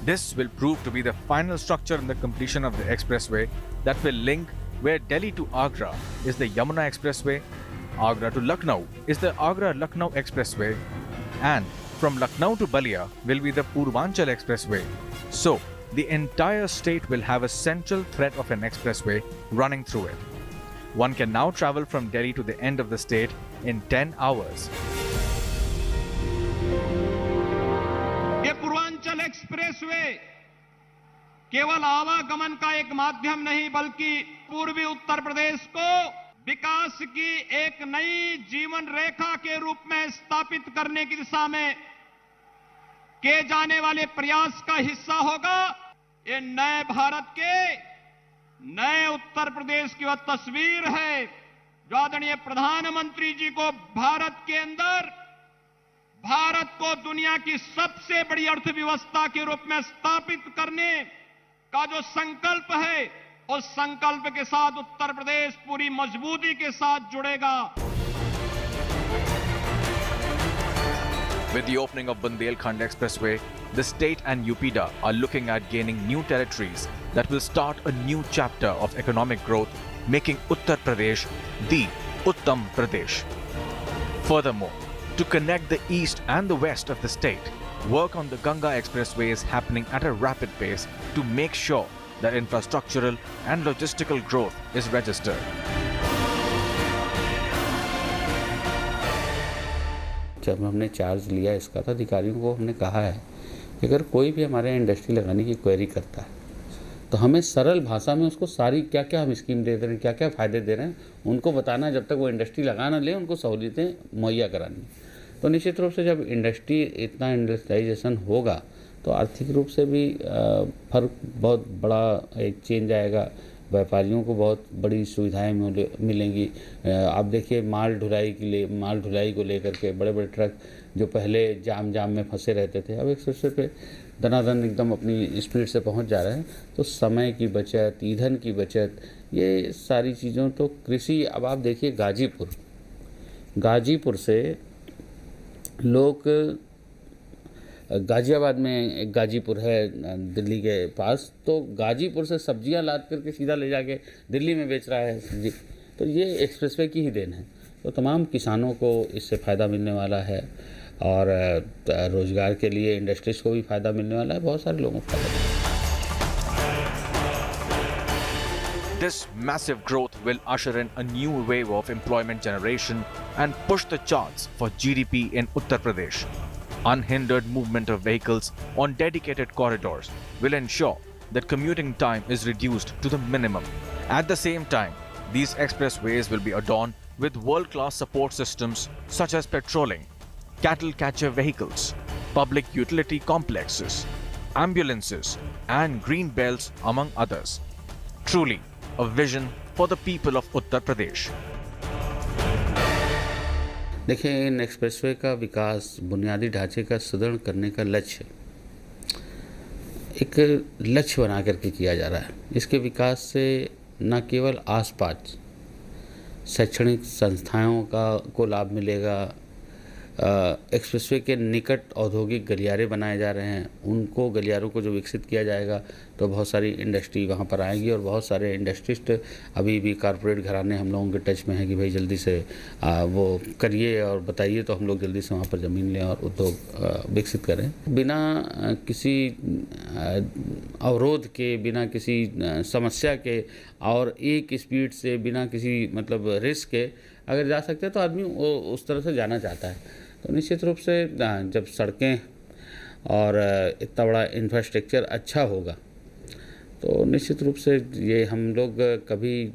This will prove to be the final structure in the completion of the expressway that will link where Delhi to Agra is the Yamuna Expressway, Agra to Lucknow is the Agra-Lucknow Expressway, and from Lucknow to Balia will be the Purvanchal Expressway. So, the entire state will have a central thread of an expressway running through it. One can now travel from Delhi to the end of the state in 10 hours. ये Purvanchal expressway केवल आवागमन का एक माध्यम नहीं, बल्कि पूर्वी उत्तर प्रदेश को विकास की एक नई जीवन रेखा के रूप में स्थापित करने की दिशा में किए जाने वाले प्रयास का हिस्सा होगा। ये नए भारत के, नए उत्तर प्रदेश की वह तस्वीर है जो आदरणीय प्रधानमंत्री जी को भारत के अंदर, भारत को दुनिया की सबसे बड़ी अर्थव्यवस्था के रूप में स्थापित करने का जो संकल्प है, उस संकल्प के साथ उत्तर प्रदेश पूरी मजबूती के साथ जुड़ेगा। With the opening of Bundelkhand Expressway, the state and UPIDA are looking at gaining new territories that will start a new chapter of economic growth, making Uttar Pradesh the Uttam Pradesh. Furthermore, to connect the east and the west of the state, work on the Ganga Expressway is happening at a rapid pace to make sure that infrastructural and logistical growth is registered. जब हमने charge लिया इसका तो अधिकारियों को हमने कहा है कि अगर कोई भी हमारे यहाँ इंडस्ट्री लगाने की क्वेरी करता है तो हमें सरल भाषा में उसको सारी क्या क्या हम स्कीम दे रहे हैं, क्या क्या फ़ायदे दे रहे हैं, उनको बताना है। जब तक वो इंडस्ट्री लगा ना ले, उनको सहूलियतें मुहैया करानी। तो निश्चित रूप से जब इंडस्ट्री इतना इंडस्ट्रियलाइजेशन होगा तो आर्थिक रूप से भी फर्क बहुत बड़ा एक चेंज आएगा। व्यापारियों को बहुत बड़ी सुविधाएं मिलेंगी। आप देखिए माल ढुलाई को लेकर के बड़े बड़े ट्रक जो पहले जाम में फंसे रहते थे, अब एक्सप्रेसवे पे दनादन एकदम अपनी स्पीड से पहुंच जा रहे हैं। तो समय की बचत, ईंधन की बचत, ये सारी चीज़ों तो कृषि। अब आप देखिए गाजीपुर से लोग, गाजियाबाद में एक गाजीपुर है दिल्ली के पास, तो गाजीपुर से सब्जियां लाद करके सीधा ले जाके दिल्ली में बेच रहा है सब्जी। तो ये एक्सप्रेसवे की ही देन है। तो तमाम किसानों को इससे फ़ायदा मिलने वाला है और रोज़गार के लिए इंडस्ट्रीज को भी फ़ायदा मिलने वाला है, बहुत सारे लोगों को फ़ायदा मिलने वाला है। This massive growth will usher in a new wave of employment generation and push the charts for GDP in Uttar Pradesh. Unhindered movement of vehicles on dedicated corridors will ensure that commuting time is reduced to the minimum. At the same time, these expressways will be adorned with world-class support systems such as patrolling, cattle catcher vehicles, public utility complexes, ambulances, and green belts, among others. Truly, a vision for the people of Uttar Pradesh. देखिए, इन expressway का विकास बुनियादी ढांचे का सुदृढ़ करने का लक्ष्य एक लक्ष्य बना करके किया जा रहा है। इसके विकास से न केवल आसपास शैक्षणिक संस्थाओं को लाभ मिलेगा, एक्सप्रेसवे के निकट औद्योगिक गलियारे बनाए जा रहे हैं, उनको गलियारों को जो विकसित किया जाएगा तो बहुत सारी इंडस्ट्री वहाँ पर आएंगी और बहुत सारे इंडस्ट्रिस्ट अभी भी कॉरपोरेट घराने हम लोगों के टच में हैं कि भाई जल्दी से वो करिए और बताइए तो हम लोग जल्दी से वहाँ पर ज़मीन लें और उद्योग विकसित करें बिना किसी अवरोध के, बिना किसी समस्या के और एक स्पीड से, बिना किसी मतलब रिस्क के अगर जा सकते हैं तो आदमी वो उस तरह से जाना चाहता है। तो निश्चित रूप से जब सड़कें और इतना बड़ा इंफ्रास्ट्रक्चर अच्छा होगा तो निश्चित रूप से ये हम लोग कभी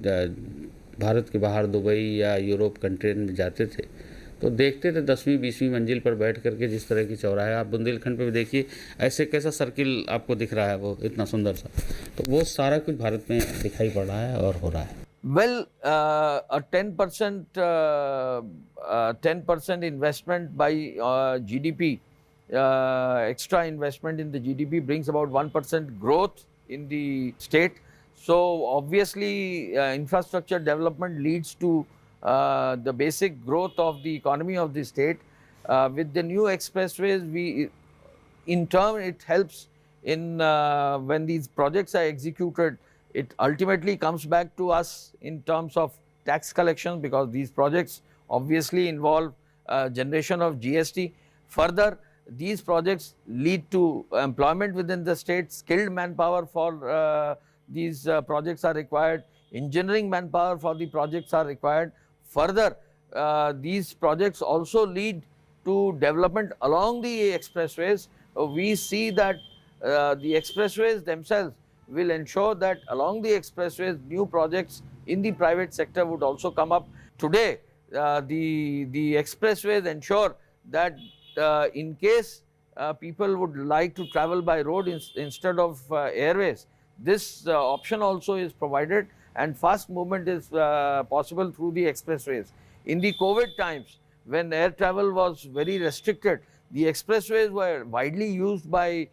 भारत के बाहर दुबई या यूरोप कंट्री में जाते थे तो देखते थे 10वीं 20वीं मंजिल पर बैठ करके जिस तरह की चौराहे, आप बुंदेलखंड पे भी देखिए ऐसे कैसा सर्किल आपको दिख रहा है वो इतना सुंदर सा, तो वो सारा कुछ भारत में दिखाई पड़ रहा है और हो रहा है। Well, a 10% investment by GDP, extra investment in the GDP brings about 1% growth in the state. So obviously, infrastructure development leads to the basic growth of the economy of the state. With the new expressways, in turn, it helps in when these projects are executed. It ultimately comes back to us in terms of tax collection because these projects obviously involve generation of GST. Further, these projects lead to employment within the state. Skilled manpower for these projects are required. Engineering manpower for the projects are required. Further, these projects also lead to development along the expressways. We see that the expressways themselves will ensure that along the expressways, new projects in the private sector would also come up. Today, the expressways ensure that in case people would like to travel by road instead of airways, this option also is provided and fast movement is possible through the expressways. In the COVID times, when air travel was very restricted, the expressways were widely used by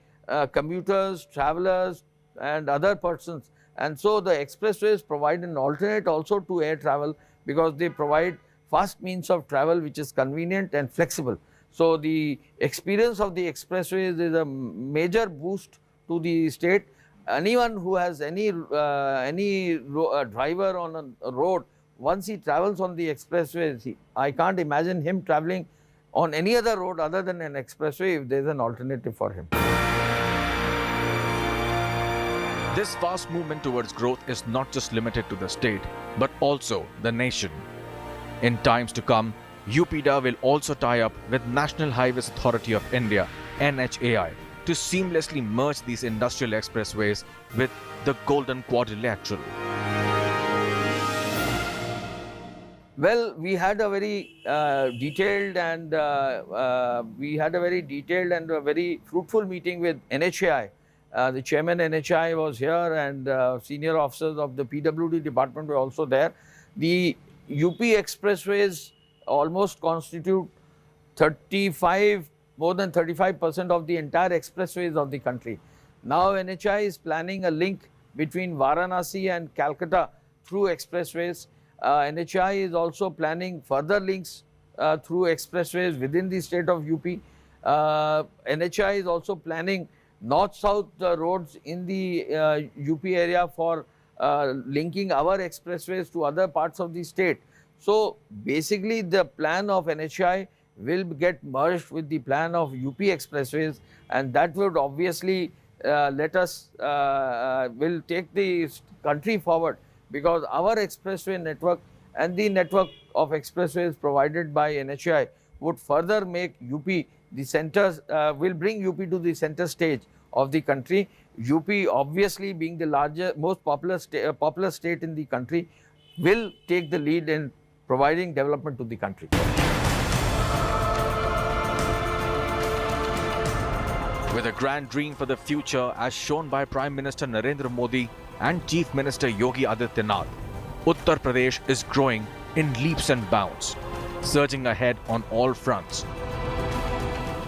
commuters, travelers, and other persons, and so the expressways provide an alternate also to air travel because they provide fast means of travel which is convenient and flexible. So the experience of the expressways is a major boost to the state. Anyone who has any driver on a road, once he travels on the expressways, I can't imagine him traveling on any other road other than an expressway if there is an alternative for him. This fast movement towards growth is not just limited to the state, but also the nation. In times to come, UPIDA will also tie up with National Highways Authority of India, NHAI, to seamlessly merge these industrial expressways with the Golden Quadrilateral. Well, we had a very detailed and a very fruitful meeting with NHAI. The chairman NHAI was here, and senior officers of the PWD department were also there. The UP expressways almost constitute more than 35% of the entire expressways of the country. Now NHAI is planning a link between Varanasi and Calcutta through expressways. NHAI is also planning further links through expressways within the state of UP. NHAI is also planning north-south roads in the UP area for linking our expressways to other parts of the state. So basically the plan of NHAI will get merged with the plan of UP expressways, and that would obviously will take the country forward, because our expressway network and the network of expressways provided by NHAI would further make UP the centers, will bring UP to the center stage of the country. UP obviously being the largest, most popular state in the country, will take the lead in providing development to the country. With a grand dream for the future as shown by Prime Minister Narendra Modi and Chief Minister Yogi Adityanath, Uttar Pradesh is growing in leaps and bounds, surging ahead on all fronts: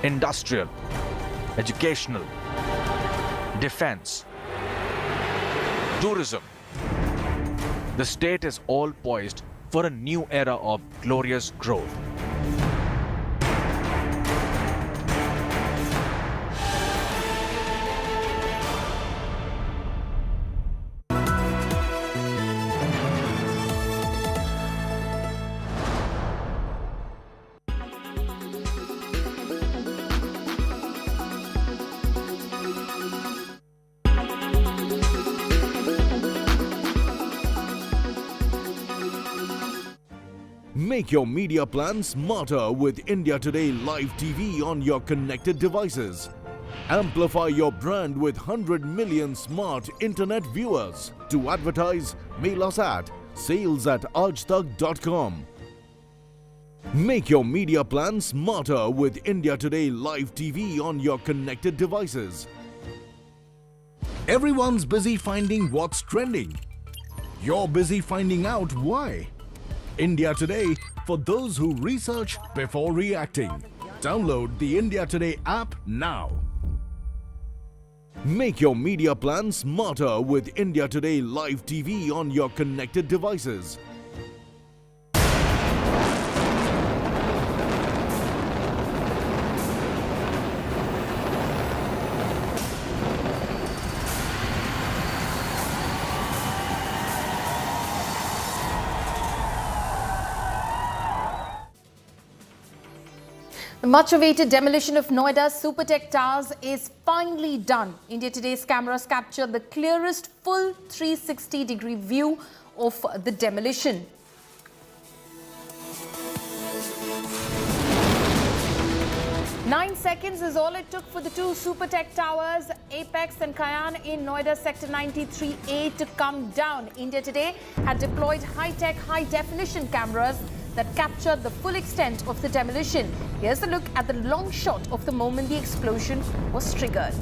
industrial, educational, defense, tourism. The state is all poised for a new era of glorious growth. Make your media plan smarter with India Today Live TV on your connected devices. Amplify your brand with 100 million smart internet viewers. To advertise, mail us at sales@aajtak.com. Make your media plan smarter with India Today Live TV on your connected devices. Everyone's busy finding what's trending. You're busy finding out why. India Today, for those who research before reacting. Download the India Today app now. Make your media plan smarter with India Today Live TV on your connected devices. The much-awaited demolition of Noida's Supertech towers is finally done. India Today's cameras captured the clearest full 360-degree view of the demolition. Nine seconds is all it took for the two Supertech towers, Apex and Kayan in Noida Sector 93A, to come down. India Today had deployed high-tech, high-definition cameras that captured the full extent of the demolition. Here's a look at the long shot of the moment the explosion was triggered.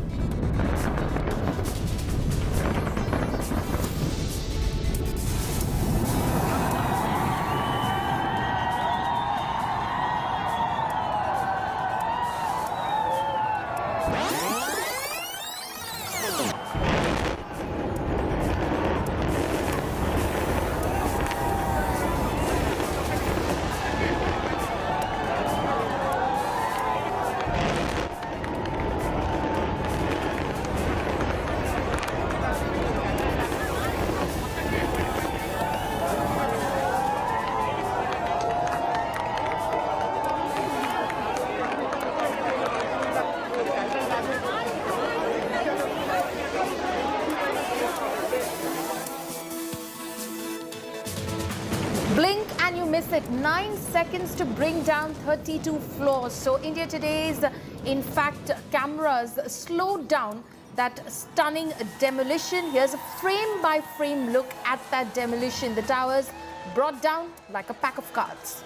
9 seconds to bring down 32 floors. So India Today's, in fact, cameras slowed down that stunning demolition. Here's a frame-by-frame look at that demolition. The towers brought down like a pack of cards.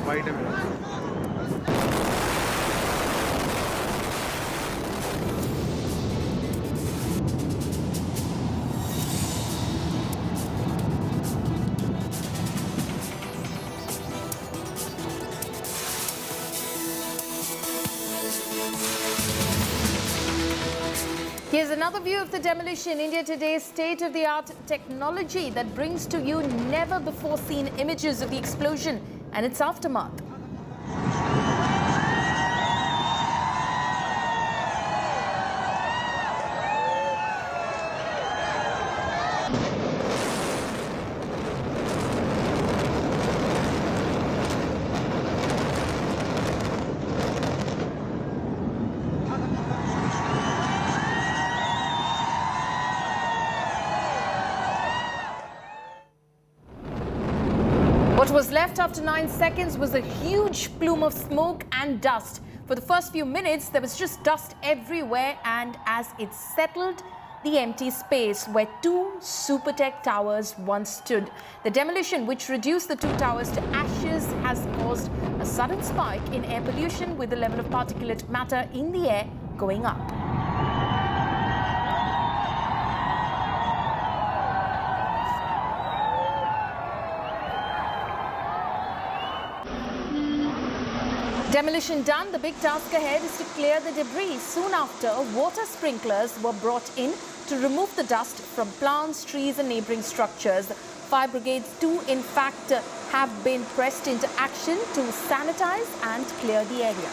Wait a minute. Here's another view of the demolition. India Today's state-of-the-art technology that brings to you never-before-seen images of the explosion and its aftermath. What was left after 9 seconds was a huge plume of smoke and dust. For the first few minutes, there was just dust everywhere, and as it settled, the empty space where two Supertech towers once stood. The demolition, which reduced the two towers to ashes, has caused a sudden spike in air pollution, with the level of particulate matter in the air going up. Demolition done, the big task ahead is to clear the debris. Soon after, water sprinklers were brought in to remove the dust from plants, trees and neighbouring structures. Fire brigades too, in fact, have been pressed into action to sanitize and clear the area.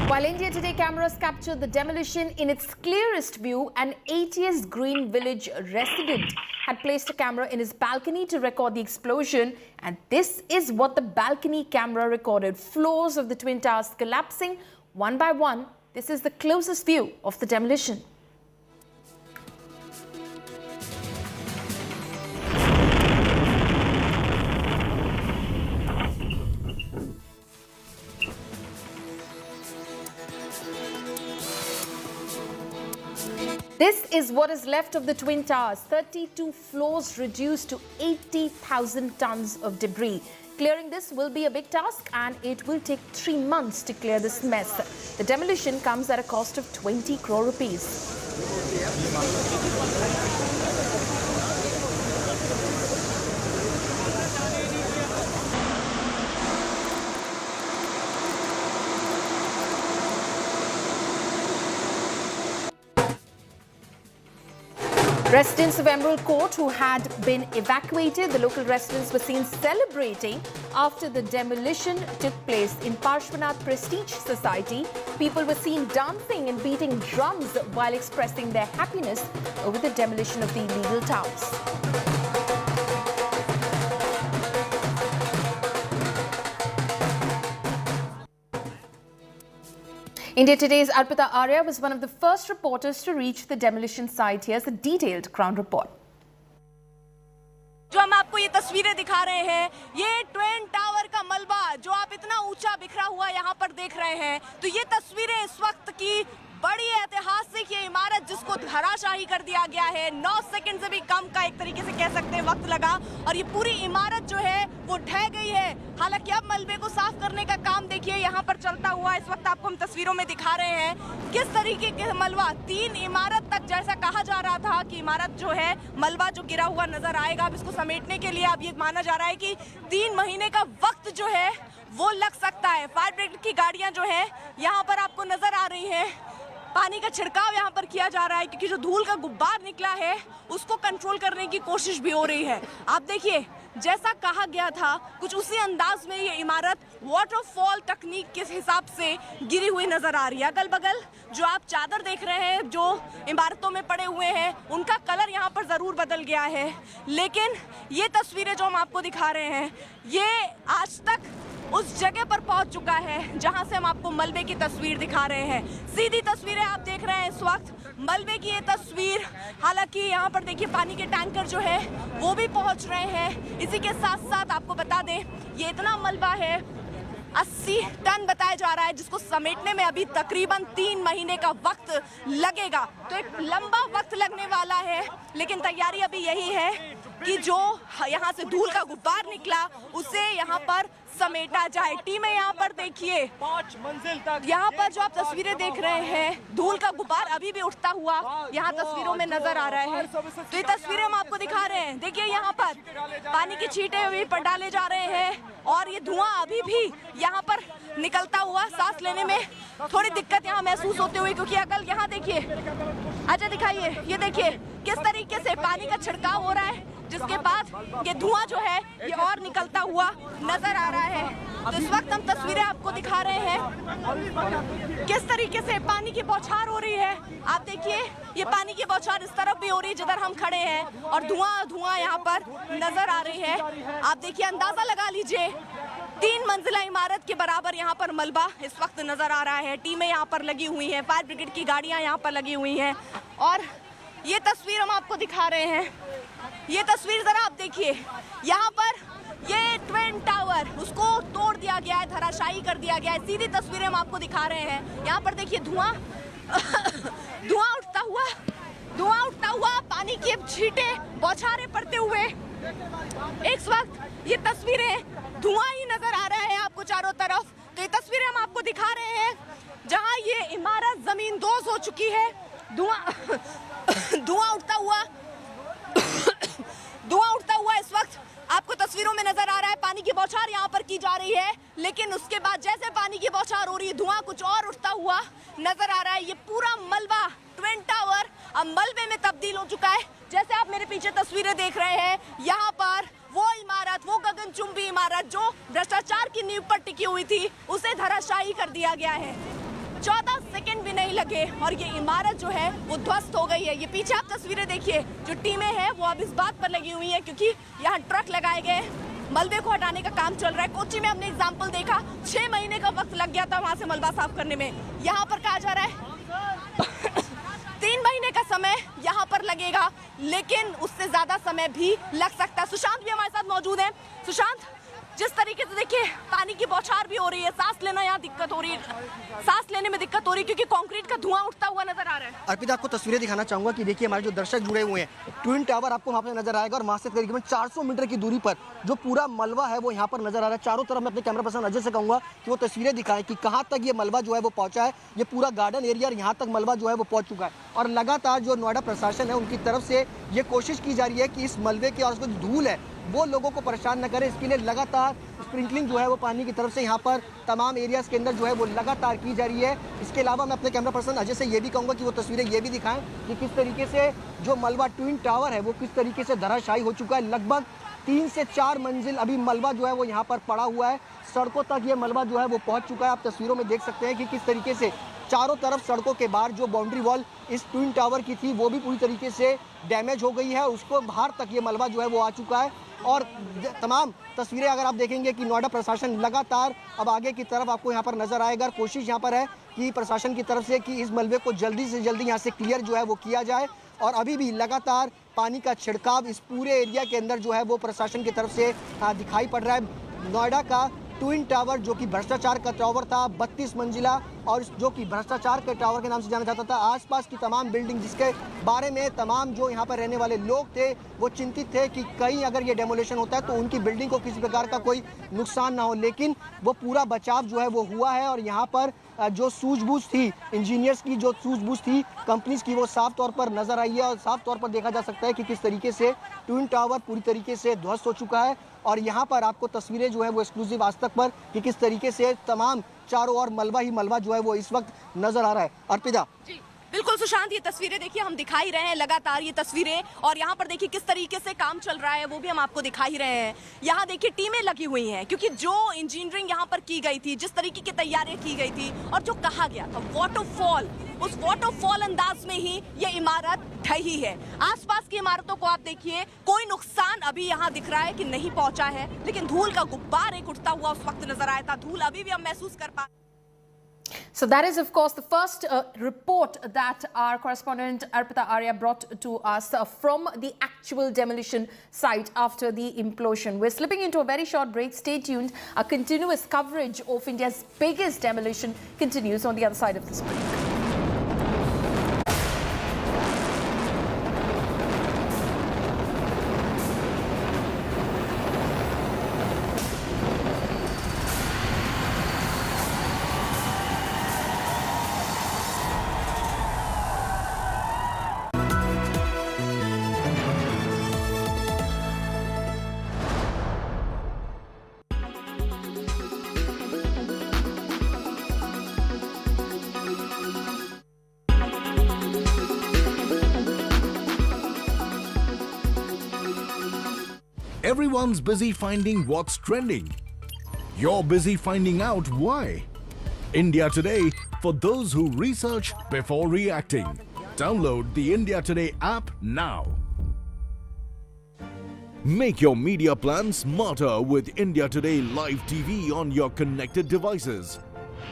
While India Today cameras captured the demolition in its clearest view, an 80s Green Village resident had placed a camera in his balcony to record the explosion, and this is what the balcony camera recorded: floors of the Twin Towers collapsing one by one. This is the closest view of the demolition. This is what is left of the Twin Towers. 32 floors reduced to 80,000 tons of debris. Clearing this will be a big task, and it will take 3 months to clear this mess. The demolition comes at a cost of 20 crore rupees. Residents of Emerald Court who had been evacuated, the local residents were seen celebrating after the demolition took place in Parshvanath Prestige Society. People were seen dancing and beating drums while expressing their happiness over the demolition of the illegal towers. India Today's Arpita Arya was one of the first reporters to reach the demolition site. Here's a detailed ground report. जो हम आपको ये तस्वीरें दिखा रहे हैं, ये twin tower का मलबा जो आप इतना ऊंचा बिखरा हुआ यहाँ पर देख रहे हैं, तो ये तस्वीरें इस वक्त की बड़ी ऐतिहासिक ये इमारत जिसको धराशाही कर दिया गया है। 9 सेकंड से भी कम का एक तरीके से कह सकते हैं वक्त लगा, और ये पूरी इमारत जो है वो ढह गई है। हालांकि अब मलबे को साफ करने का काम देखिए यहाँ पर चलता हुआ इस वक्त आपको हम तस्वीरों में दिखा रहे हैं किस तरीके के मलबा 3 इमारत तक, जैसा कहा जा रहा था कि इमारत जो है मलबा जो गिरा हुआ नजर आएगा। अब इसको समेटने के लिए अब ये माना जा रहा है कि 3 महीने का वक्त जो है वो लग सकता है। फायर ब्रिगेड की गाड़ियां जो है यहाँ पर आपको नजर आ रही हैं, पानी का छिड़काव यहाँ पर किया जा रहा है, क्योंकि जो धूल का गुब्बार निकला है उसको कंट्रोल करने की कोशिश भी हो रही है। आप देखिए, जैसा कहा गया था कुछ उसी अंदाज में ये इमारत वाटरफॉल तकनीक के हिसाब से गिरी हुई नजर आ रही है। अगल बगल जो आप चादर देख रहे हैं जो इमारतों में पड़े हुए हैं, उनका कलर यहाँ पर जरूर बदल गया है, लेकिन ये तस्वीरें जो हम आपको दिखा रहे हैं ये आज तक उस जगह पर पहुंच चुका है जहां से हम आपको मलबे की तस्वीर दिखा रहे हैं। सीधी तस्वीरें आप देख रहे हैं इस वक्त मलबे की ये तस्वीर। हालांकि यहाँ पर देखिए पानी के टैंकर जो है वो भी पहुंच रहे हैं। इसी के साथ साथ आपको बता दें ये इतना मलबा है 80 टन बताया जा रहा है, जिसको समेटने में अभी तकरीबन 3 महीने का वक्त लगेगा। तो एक लंबा वक्त लगने वाला है, लेकिन तैयारी अभी यही है कि जो यहाँ से धूल का गुब्बार निकला उसे यहाँ पर समेटा जाए। टीमें यहाँ पर देखिए 5 मंजिल तक, यहाँ पर जो आप तस्वीरें देख रहे हैं धूल का गुब्बार अभी भी उठता हुआ यहाँ तस्वीरों में नजर आ रहा है। तो ये तस्वीरें हम आपको दिखा रहे हैं। देखिए यहाँ पर पानी की छींटे अभी पर डाले जा रहे हैं और ये धुआं अभी भी यहाँ पर निकलता हुआ सांस लेने में थोड़ी दिक्कत यहाँ महसूस होती हुई, क्योंकि अगर यहाँ देखिए, अच्छा दिखाइए, ये देखिए किस तरीके से पानी का छिड़काव हो रहा है, जिसके बाद ये धुआं जो है ये और निकलता हुआ नजर आ रहा है। तो इस वक्त हम तस्वीरें आपको दिखा रहे हैं किस तरीके से पानी की बौछार हो रही है। आप देखिए ये पानी की बौछार इस तरफ भी हो रही है जिधर हम खड़े हैं और धुआं यहाँ पर नजर आ रही है। आप देखिए, अंदाजा लगा लीजिए 3 मंजिला इमारत के बराबर यहाँ पर मलबा इस वक्त नजर आ रहा है। टीमें यहाँ पर लगी हुई हैं, फायर ब्रिगेड की गाड़ियाँ यहाँ पर लगी हुई हैं और ये तस्वीर हम आपको दिखा रहे हैं। ये तस्वीर जरा आप देखिए, यहाँ पर ये ट्विन टावर उसको तोड़ दिया गया है, धराशायी कर दिया गया है। सीधी तस्वीरें हम आपको दिखा रहे हैं। यहाँ पर देखिए धुआं उठता हुआ पानी की छींटें बौछारें पड़ते हुए एक वक्त ये तस्वीरें धुआं ही नजर आ रहा है आपको चारों तरफ। तो ये तस्वीरें हम आपको दिखा रहे हैं जहां ये इमारत जमीन दोज हो चुकी है। धुआं उठता हुआ इस वक्त आपको तस्वीरों में नजर आ रहा है। पानी की बौछार यहाँ पर की जा रही है, लेकिन उसके बाद जैसे पानी की बौछार हो रही है धुआं कुछ और उठता हुआ नजर आ रहा है। ये पूरा मलबा ट्विन टावर अब मलबे में तब्दील हो चुका है। जैसे आप मेरे पीछे तस्वीरें देख रहे हैं, यहाँ पर वो इमारत, वो गगनचुंबी इमारत जो भ्रष्टाचार की नींव पर टिकी हुई थी, उसे धराशायी कर दिया गया है। 14 सेकंड भी नहीं लगे और ये इमारत जो है वो ध्वस्त हो गई है। ये पीछे आप तस्वीरें देखिए, जो टीमें हैं वो अब इस बात पर लगी हुई हैं क्योंकि यहाँ ट्रक लगाए गए, मलबे को हटाने का काम चल रहा है। कोच्चि में हमने एग्जाम्पल देखा, 6 महीने का वक्त लग गया था वहाँ से मलबा साफ करने में। यहाँ पर कहा जा रहा है 3 महीने का समय यहाँ पर लगेगा, लेकिन उससे ज्यादा समय भी लग सकता है। सुशांत भी हमारे साथ मौजूद है। सुशांत, जिस तरीके से देखिए पानी की बौछार भी हो रही है, सांस लेना यहाँ दिक्कत हो रही है, सांस लेने में दिक्कत हो रही है क्योंकि कंक्रीट का धुआं उठता हुआ नजर आ रहा है। अर्पिता, आपको तस्वीरें दिखाना चाहूंगा कि देखिए हमारे जो दर्शक जुड़े हुए हैं, ट्विन टावर आपको वहाँ पे नजर आएगा और वहाँ से तकरीबन 400 मीटर की दूरी पर जो पूरा मलबा है वो यहाँ पर नजर आ रहा है। चारों तरफ मैं अपने कैमरा पर्सन अजय से कहूँगा कि वो तस्वीरें दिखाएं कि कहाँ तक ये मलबा जो है वो पहुँचा है। ये पूरा गार्डन एरिया और यहाँ तक मलबा जो है वो पहुँच चुका है और लगातार जो नोएडा प्रशासन है उनकी तरफ से ये कोशिश की जा रही है कि इस मलबे के और उसको धूल है वो लोगों को परेशान न करे। इसके लिए लगातार स्प्रिंकलिंग जो है वो पानी की तरफ से यहाँ पर तमाम एरियाज़ के अंदर जो है वो लगातार की जा रही है। इसके अलावा मैं अपने कैमरा पर्सन अजय से ये भी कहूँगा कि वो तस्वीरें ये भी दिखाएं कि किस तरीके से जो मलबा ट्विन टावर है वो किस तरीके से धराशायी हो चुका है। लगभग 3 से 4 मंजिल अभी मलबा जो है वो यहाँ पर पड़ा हुआ है। सड़कों तक ये मलबा जो है वो पहुँच चुका है। आप तस्वीरों में देख सकते हैं कि किस तरीके से चारों तरफ सड़कों के बाहर जो बाउंड्री वॉल इस ट्विन टावर की थी वो भी पूरी तरीके से डैमेज हो गई है। उसको बाहर तक ये मलबा जो है वो आ चुका है और तमाम तस्वीरें अगर आप देखेंगे कि नोएडा प्रशासन लगातार अब आगे की तरफ आपको यहाँ पर नजर आएगा। कोशिश यहाँ पर है कि प्रशासन की तरफ से कि इस मलबे को जल्दी से जल्दी यहाँ से क्लियर जो है वो किया जाए और अभी भी लगातार पानी का छिड़काव इस पूरे एरिया के अंदर जो है वो प्रशासन की तरफ से दिखाई पड़ रहा है। नोएडा का ट्विन टावर जो कि भ्रष्टाचार का टावर था, 32 मंजिला और जो कि भ्रष्टाचार के टावर के नाम से जाना जाता था। आसपास की तमाम बिल्डिंग जिसके बारे में तमाम जो यहाँ पर रहने वाले लोग थे वो चिंतित थे कि कहीं अगर ये डेमोलिशन होता है तो उनकी बिल्डिंग को किसी प्रकार का कोई नुकसान ना हो, लेकिन वो पूरा बचाव जो है वो हुआ है और यहाँ पर जो सूझबूझ थी, इंजीनियर्स की जो सूझबूझ थी कंपनीज की, वो साफ तौर पर नजर आई है और साफ तौर पर देखा जा सकता है कि किस तरीके से ट्विन टावर पूरी तरीके से ध्वस्त हो चुका है। और यहाँ पर आपको तस्वीरें जो है वो एक्सक्लूसिव आज तक पर कि किस तरीके से तमाम चारों ओर मलबा ही मलबा जो है वो इस वक्त नजर आ रहा है। अर्पिता जी बिल्कुल सुशांत, ये तस्वीरें देखिए हम दिखा ही रहे हैं लगातार ये तस्वीरें, और यहाँ पर देखिए किस तरीके से काम चल रहा है वो भी हम आपको दिखा ही रहे हैं। यहाँ देखिए टीमें लगी हुई हैं क्योंकि जो इंजीनियरिंग यहाँ पर की गई थी, जिस तरीके की तैयारियां की गई थी और जो कहा गया था वाटरफॉल, उस वाटरफॉल अंदाज में ही ये इमारत ढही है। आसपास की इमारतों को आप देखिए, कोई नुकसान अभी यहाँ दिख रहा है कि नहीं पहुंचा है, लेकिन धूल का गुब्बार एक उठता हुआ उस वक्त नजर आया था। धूल अभी भी हम महसूस कर पा। So that is, of course, the first report that our correspondent Arpita Arya brought to us from the actual demolition site after the implosion. We're slipping into a very short break. Stay tuned. Our continuous coverage of India's biggest demolition continues on the other side of this break. Everyone's busy finding what's trending. You're busy finding out why. India Today, for those who research before reacting. Download the India Today app now. Make your media plan smarter with India Today Live TV on your connected devices.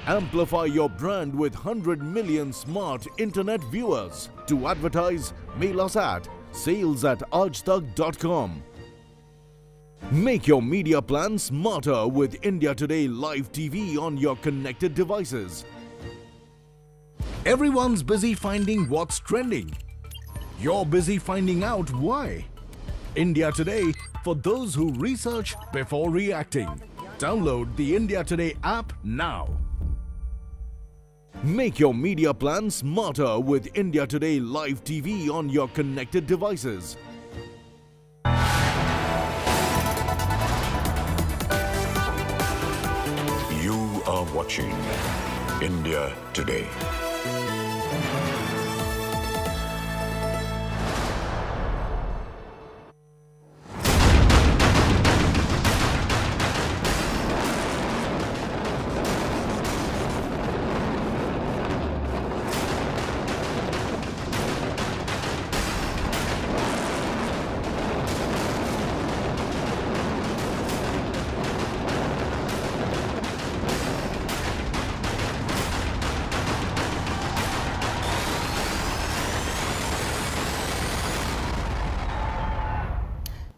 Amplify your brand with 100 million smart internet viewers. To advertise, mail us at sales@aajtak.com. Make your media plan smarter with India Today Live TV on your connected devices. Everyone's busy finding what's trending. You're busy finding out why. India Today, for those who research before reacting. Download the India Today app now. Make your media plan smarter with India Today Live TV on your connected devices. You are watching India Today.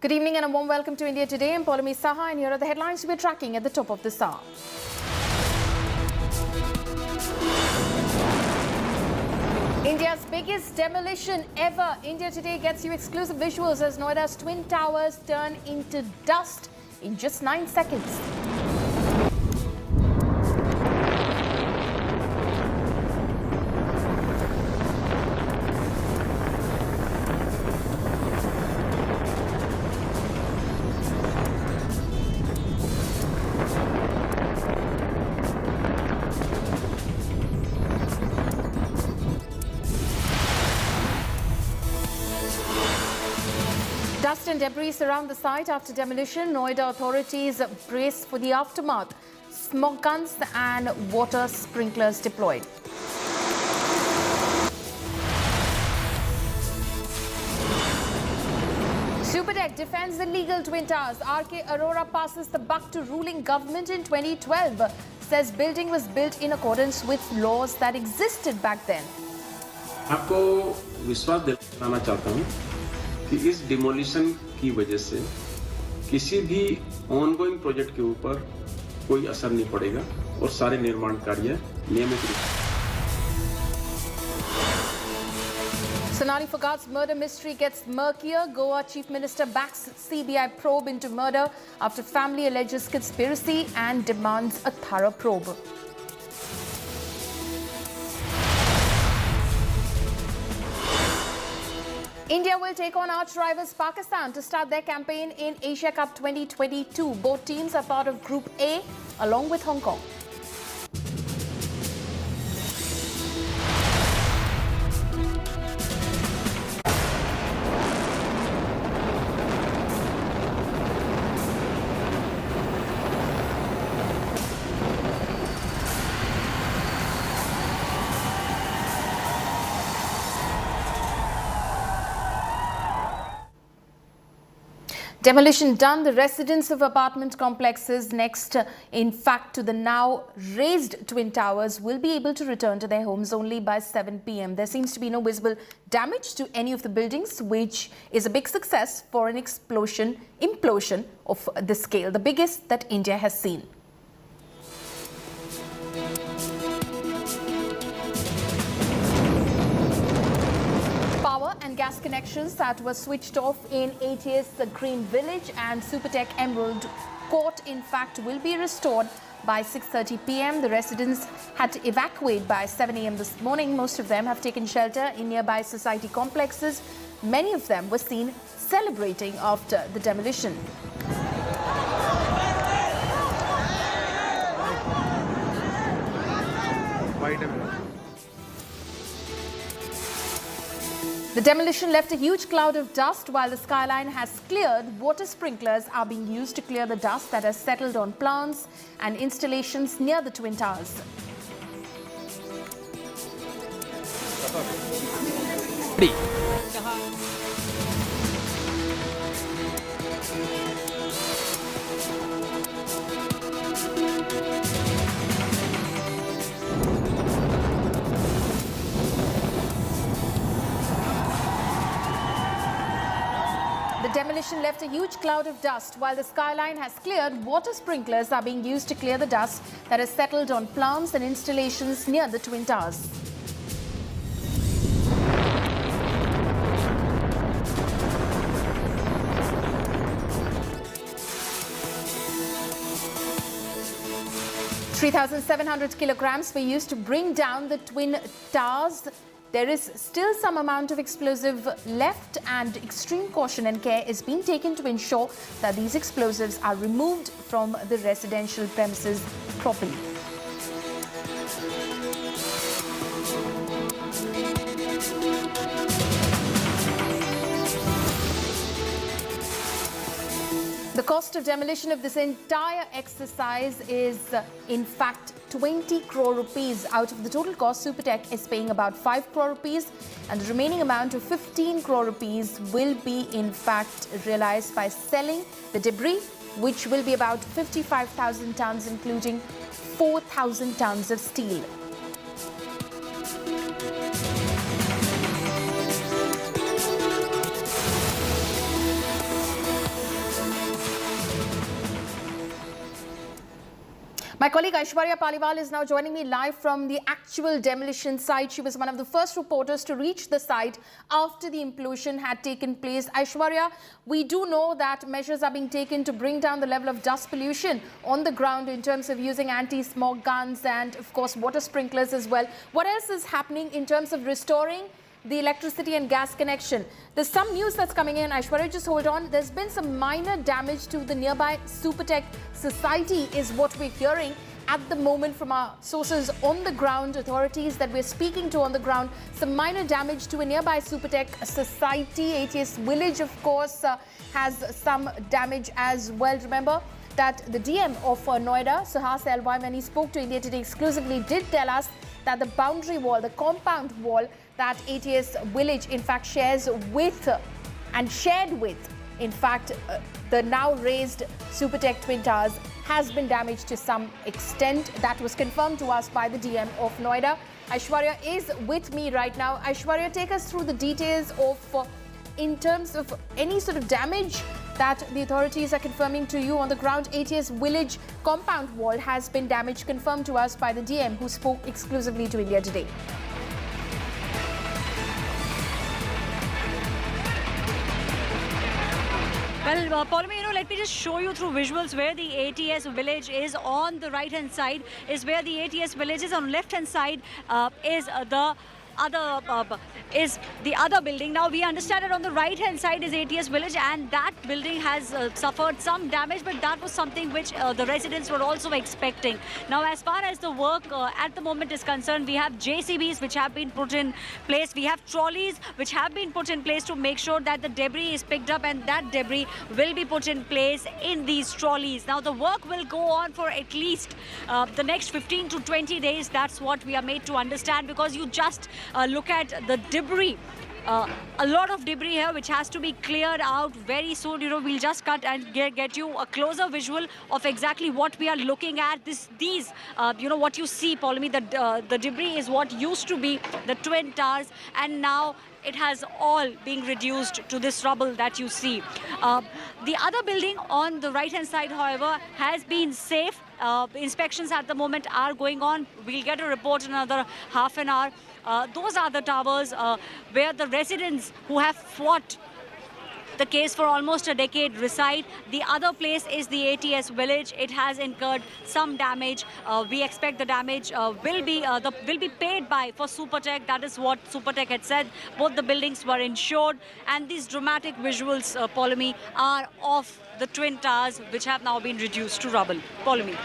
Good evening and a warm welcome to India Today. I'm Paulami Saha, and here are the headlines we're tracking at the top of this hour. India's biggest demolition ever. India Today gets you exclusive visuals as Noida's twin towers turn into dust in just 9 seconds. Dust and debris surround the site after demolition. Noida authorities brace for the aftermath. Smoke guns and water sprinklers deployed. Supertech defends the legal twin towers. R.K. Arora passes the buck to ruling government in 2012. Says building was built in accordance with laws that existed back then. आपको विश्वास दिलाना चाहता हूँ कि इस demolition की वजह से किसी भी ऑनगोइंग प्रोजेक्ट के ऊपर कोई असर नहीं पड़ेगा और सारे निर्माण कार्य नियमित रूप से। Sonali Foghat's murder mystery gets murkier. Goa Chief Minister backs CBI probe into murder after family alleges conspiracy and demands a thorough probe. India will take on arch rivals Pakistan to start their campaign in Asia Cup 2022. Both teams are part of Group A along with Hong Kong. Demolition done. The residents of apartment complexes next, in fact, to the now raised Twin Towers will be able to return to their homes only by 7 p.m. There seems to be no visible damage to any of the buildings, which is a big success for an implosion of this scale, the biggest that India has seen. Power and gas connections that were switched off in ATS Green Village and Supertech Emerald Court, in fact, will be restored by 6:30 p.m. The residents had to evacuate by 7 a.m. this morning. Most of them have taken shelter in nearby society complexes. Many of them were seen celebrating after the demolition. The demolition left a huge cloud of dust while the skyline has cleared. Water sprinklers are being used to clear the dust that has settled on plants and installations near the Twin Towers. The demolition left a huge cloud of dust while the skyline has cleared. Water sprinklers are being used to clear the dust that has settled on plants and installations near the Twin Towers. $3,700 kilograms were used to bring down the Twin Towers. There is still some amount of explosive left, and extreme caution and care is being taken to ensure that these explosives are removed from the residential premises properly. The cost of demolition of this entire exercise is, in fact, 20 crore rupees. Out of the total cost, Supertech is paying about 5 crore rupees, and the remaining amount of 15 crore rupees will be, in fact, realized by selling the debris, which will be about 55,000 tons, including 4,000 tons of steel. My colleague Aishwarya Paliwal is now joining me live from the actual demolition site. She was one of the first reporters to reach the site after the implosion had taken place. Aishwarya, we do know that measures are being taken to bring down the level of dust pollution on the ground in terms of using anti-smog guns and, of course, water sprinklers as well. What else is happening in terms of restoring the electricity and gas connection? There's some news that's coming in. Aishwarya, just hold on. There's been some minor damage to the nearby Supertech society is what we're hearing at the moment from our sources on the ground, authorities that we're speaking to on the ground. Some minor damage to a nearby Supertech society. ATS Village, of course, has some damage as well. Remember that the DM of Noida, Suhas Elwai, when he spoke to India Today exclusively, did tell us that the boundary wall, the compound wall that ATS Village in fact shares with and shared with, in fact, the now raised Supertech Twin Towers has been damaged to some extent. That was confirmed to us by the DM of Noida. Aishwarya is with me right now. Aishwarya, take us through the details of, in terms of any sort of damage that the authorities are confirming to you on the ground. ATS Village compound wall has been damaged, confirmed to us by the DM who spoke exclusively to India Today. Well, Paulamy, let me just show you through visuals where the ATS Village is. On the right-hand side is where the ATS Village is. On left-hand side is the other building. Now we understand that on the right hand side is ATS Village, and that building has suffered some damage, but that was something which the residents were also expecting. Now as far as the work at the moment is concerned, we have JCBs which have been put in place. We have trolleys which have been put in place to make sure that the debris is picked up, and that debris will be put in place in these trolleys. Now the work will go on for at least the next 15 to 20 days. That's what we are made to understand, because you just look at the debris a lot of debris here which has to be cleared out very soon. You know, we'll just cut and get you a closer visual of exactly what we are looking at. These, you know, what you see, Paulami, the debris is what used to be the Twin Towers, and now it has all been reduced to this rubble that you see. The other building on the right-hand side, however, has been safe. Inspections at the moment are going on. We'll get a report in another half an hour. Those are the towers where the residents who have fought the case for almost a decade reside. The other place is the ATS village. It has incurred some damage. We expect the damage will be paid by for Supertech. That is what Supertech had said. Both the buildings were insured, and these dramatic visuals, Paulami, are of the Twin Towers, which have now been reduced to rubble. Paulami.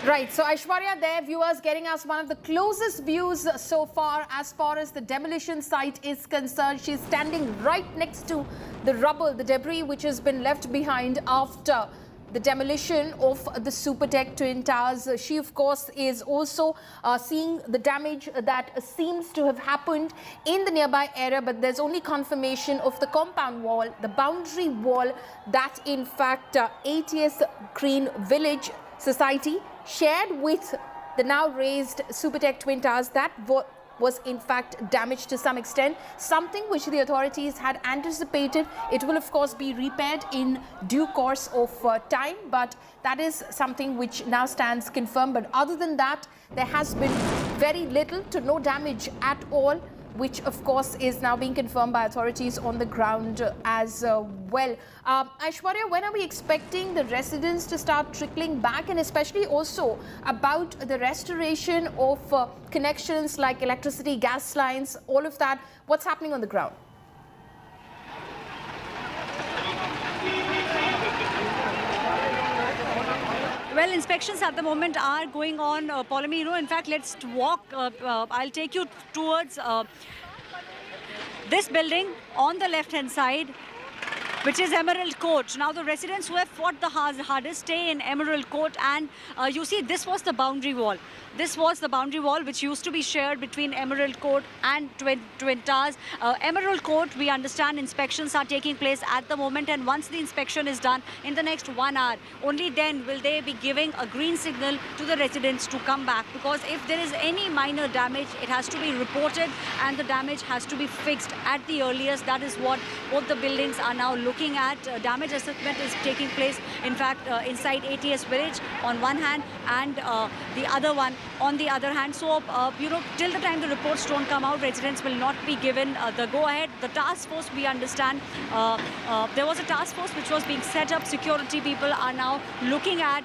Right, so Aishwarya there, viewers, getting us one of the closest views so far as the demolition site is concerned. She's standing right next to the rubble, the debris which has been left behind after the demolition of the Supertech Twin Towers. She, of course, is also seeing the damage that seems to have happened in the nearby area, but there's only confirmation of the compound wall, the boundary wall that, in fact, ATS Green Village Society shared with the now raised Supertech Twin Towers, that was in fact damaged to some extent, something which the authorities had anticipated. It will of course be repaired in due course of time, but that is something which now stands confirmed. But other than that, there has been very little to no damage at all, which of course is now being confirmed by authorities on the ground as well. Aishwarya, when are we expecting the residents to start trickling back, and especially also about the restoration of connections like electricity, gas lines, all of that? What's happening on the ground? Well, inspections at the moment are going on, Paulami. You know, in fact, let's walk. I'll take you towards this building on the left-hand side, which is Emerald Court. Now, the residents who have fought the hardest stay in Emerald Court, and you see, this was the boundary wall. This was the boundary wall which used to be shared between Emerald Court and Twin Towers. Emerald Court, we understand inspections are taking place at the moment, and once the inspection is done in the next 1 hour, only then will they be giving a green signal to the residents to come back. Because if there is any minor damage, it has to be reported and the damage has to be fixed at the earliest. That is what both the buildings are now looking at. Damage assessment is taking place, in fact, inside ATS village on one hand, and the other one on the other hand. So, you know, till the time the reports don't come out, residents will not be given the go-ahead. The task force, we understand, there was a task force which was being set up. Security people are now looking at,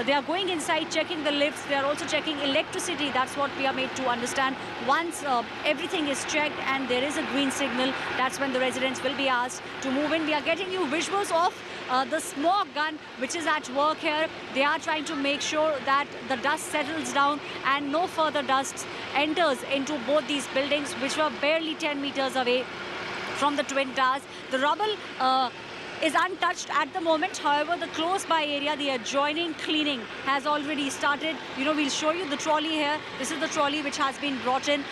they are going inside, checking the lifts. They are also checking electricity. That's what we are made to understand. Once everything is checked and there is a green signal, that's when the residents will be asked to move in. We are getting you visuals of the smog gun which is at work here. They are trying to make sure that the dust settles down and no further dust enters into both these buildings, which were barely 10 meters away from the Twin Towers. The rubble is untouched at the moment. However, the close by area, the adjoining cleaning has already started. You know, we'll show you the trolley here. This is the trolley which has been brought in.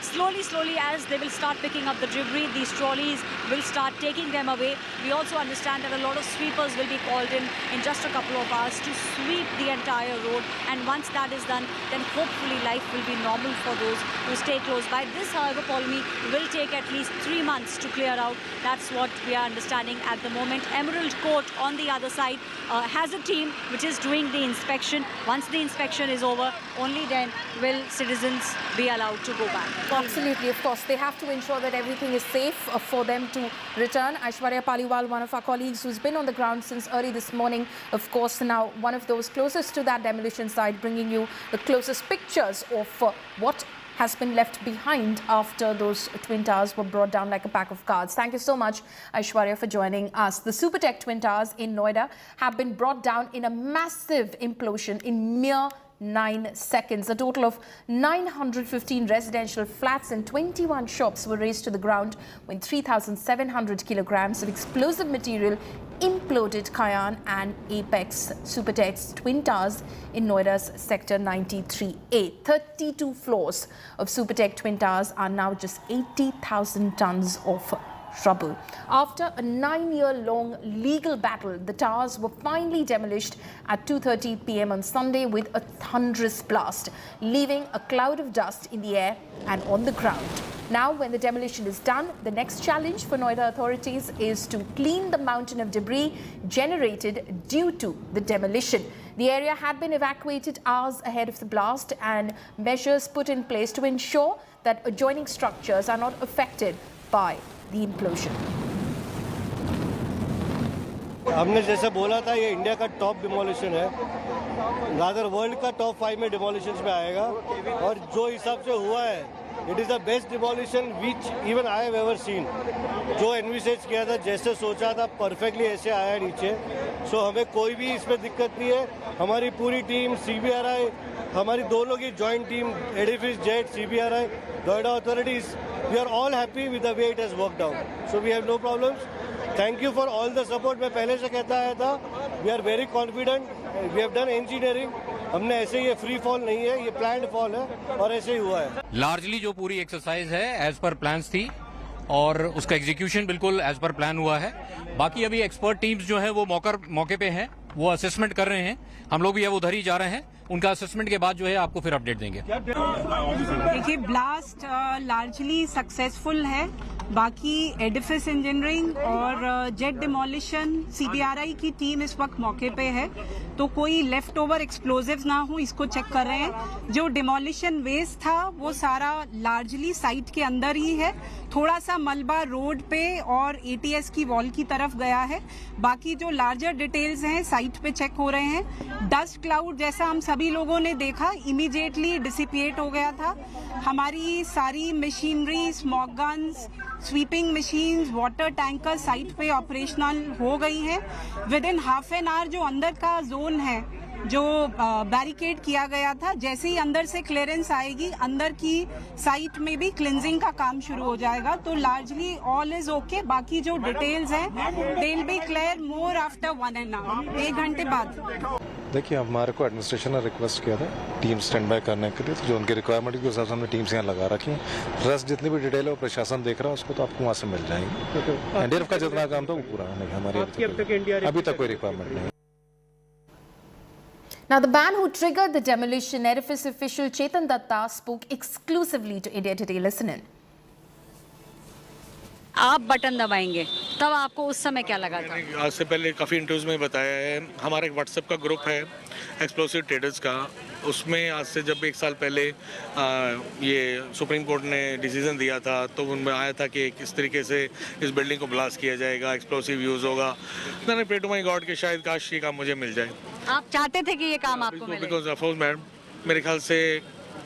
Slowly, as they will start picking up the debris, these trolleys will start taking them away. We also understand that a lot of sweepers will be called in just a couple of hours to sweep the entire road. And once that is done, then hopefully life will be normal for those who stay close by. This, however, Paulami, will take at least 3 months to clear out. That's what we are understanding at the moment. Emerald Court on the other side has a team which is doing the inspection. Once the inspection is over, only then will citizens be allowed to go back. Absolutely, of course. They have to ensure that everything is safe for them to return. Aishwarya Paliwal, one of our colleagues who's been on the ground since early this morning, of course, now one of those closest to that demolition site, bringing you the closest pictures of what has been left behind after those Twin Towers were brought down like a pack of cards. Thank you so much, Aishwarya, for joining us. The Supertech Twin Towers in Noida have been brought down in a massive implosion in mere 9 seconds. A total of 915 residential flats and 21 shops were razed to the ground when 3,700 kilograms of explosive material imploded Kayan and Apex Supertech's twin towers in Noida's Sector 93A. 32 floors of Supertech twin towers are now just 80,000 tons of rubble. After a 9-year-long legal battle, the towers were finally demolished at 2:30 p.m. on Sunday with a thunderous blast, leaving a cloud of dust in the air and on the ground. Now, when the demolition is done, the next challenge for Noida authorities is to clean the mountain of debris generated due to the demolition. The area had been evacuated hours ahead of the blast, and measures put in place to ensure that adjoining structures are not affected by the implosion. हमने जैसे बोला था, ये India का top demolition है, rather world का top 5 में डिमोलिशंस में आएगा, और जो हिसाब से हुआ है, it is the best demolition which even I have ever seen. जो एनविसेज किया था, जैसे सोचा था, परफेक्टली ऐसे आया नीचे. सो हमें कोई भी इसमें दिक्कत नहीं है. हमारी पूरी टीम, CBRI, हमारी दोनों की joint team, Edifice Jet, CBRI, Noida authorities, we are all happy with the way it has worked out. So we have no problems. Thank you for all the support. मैं पहले से कहता आया था, we are very confident. We have done engineering. हमने ऐसे, ये free fall नहीं है, ये प्लान्ड फॉल है, और ऐसे ही हुआ है. लार्जली जो पूरी एक्सरसाइज है एज पर प्लान्स थी, और उसका एग्जीक्यूशन बिल्कुल एज पर प्लान हुआ है. बाकी अभी एक्सपर्ट टीम्स जो है वो मौके पे हैं, वो असेसमेंट कर रहे हैं. हम लोग भी अब उधर ही जा रहे हैं. उनका असेसमेंट के बाद जो है आपको फिर अपडेट देंगे. देखिए, ब्लास्ट लार्जली सक्सेसफुल है. बाकी एडिफिस इंजीनियरिंग और जेट डिमोलिशन, CBRI की टीम इस वक्त मौके पे है, तो कोई लेफ्ट ओवर एक्सप्लोजिव्स ना हो, इसको चेक कर रहे हैं. जो डिमोलिशन वेस्ट था वो सारा लार्जली साइट के अंदर ही है. थोड़ा सा मलबा रोड पे और ATS की वॉल की तरफ गया है. बाकी जो लार्जर डिटेल्स हैं साइट पे चेक हो रहे हैं. डस्ट क्लाउड जैसा हम सभी लोगों ने देखा, इमीडिएटली डिसिपिएट हो गया था. हमारी सारी machinery, smog guns, sweeping machines, water tanker site पे ऑपरेशनल हो गई हैं. With in half an hour जो अंदर का जोन है, जो बैरिकेड किया गया था, जैसे ही अंदर से क्लियरेंस आएगी, अंदर की साइट में भी क्लिनजिंग का काम शुरू हो जाएगा. तो लार्जली ऑल इज ओके. बाकी जो डिटेल्स हैं, they will be clear more after 1 hour, 1 घंटे बाद. देखिए, हमारे को एडमिनिस्ट्रेशन ने रिक्वेस्ट किया था टीम स्टैंड बाय करने के लिए, तो जो उनकी रिक्वायरमेंट के हिसाब से हमने टीम्स यहाँ लगा रखी हैं. रेस्ट जितनी भी डिटेल है वो प्रशासन देख रहा है, उसको तो आपको वहाँ से मिल जाएगी. NDRF का जितना काम था वो पूरा होने का हमारी अभी तक कोई रिक्वायरमेंट नहीं. Now, the man who triggered the demolition, edifice official Chetan Datta, spoke exclusively to India Today. Listen in. आप बटन दबाएंगे, तब आपको उस समय क्या लगा था? आज से पहले काफ़ी इंटरव्यूज में बताया है. हमारा एक व्हाट्सएप का ग्रुप है एक्सप्लोसिव ट्रेडर्स का. उसमें आज से जब 1 साल पहले ये सुप्रीम कोर्ट ने डिसीजन दिया था, तो उनमें आया था कि किस तरीके से इस बिल्डिंग को ब्लास्ट किया जाएगा, एक्सप्लोसिव यूज़ होगा. मैंने प्रे टू माई गॉड कि शायद काश ये काम मुझे मिल जाए. आप चाहते थे कि ये काम आपको मिले? बिकॉज ऑफ कोर्स मैडम, मेरे ख्याल से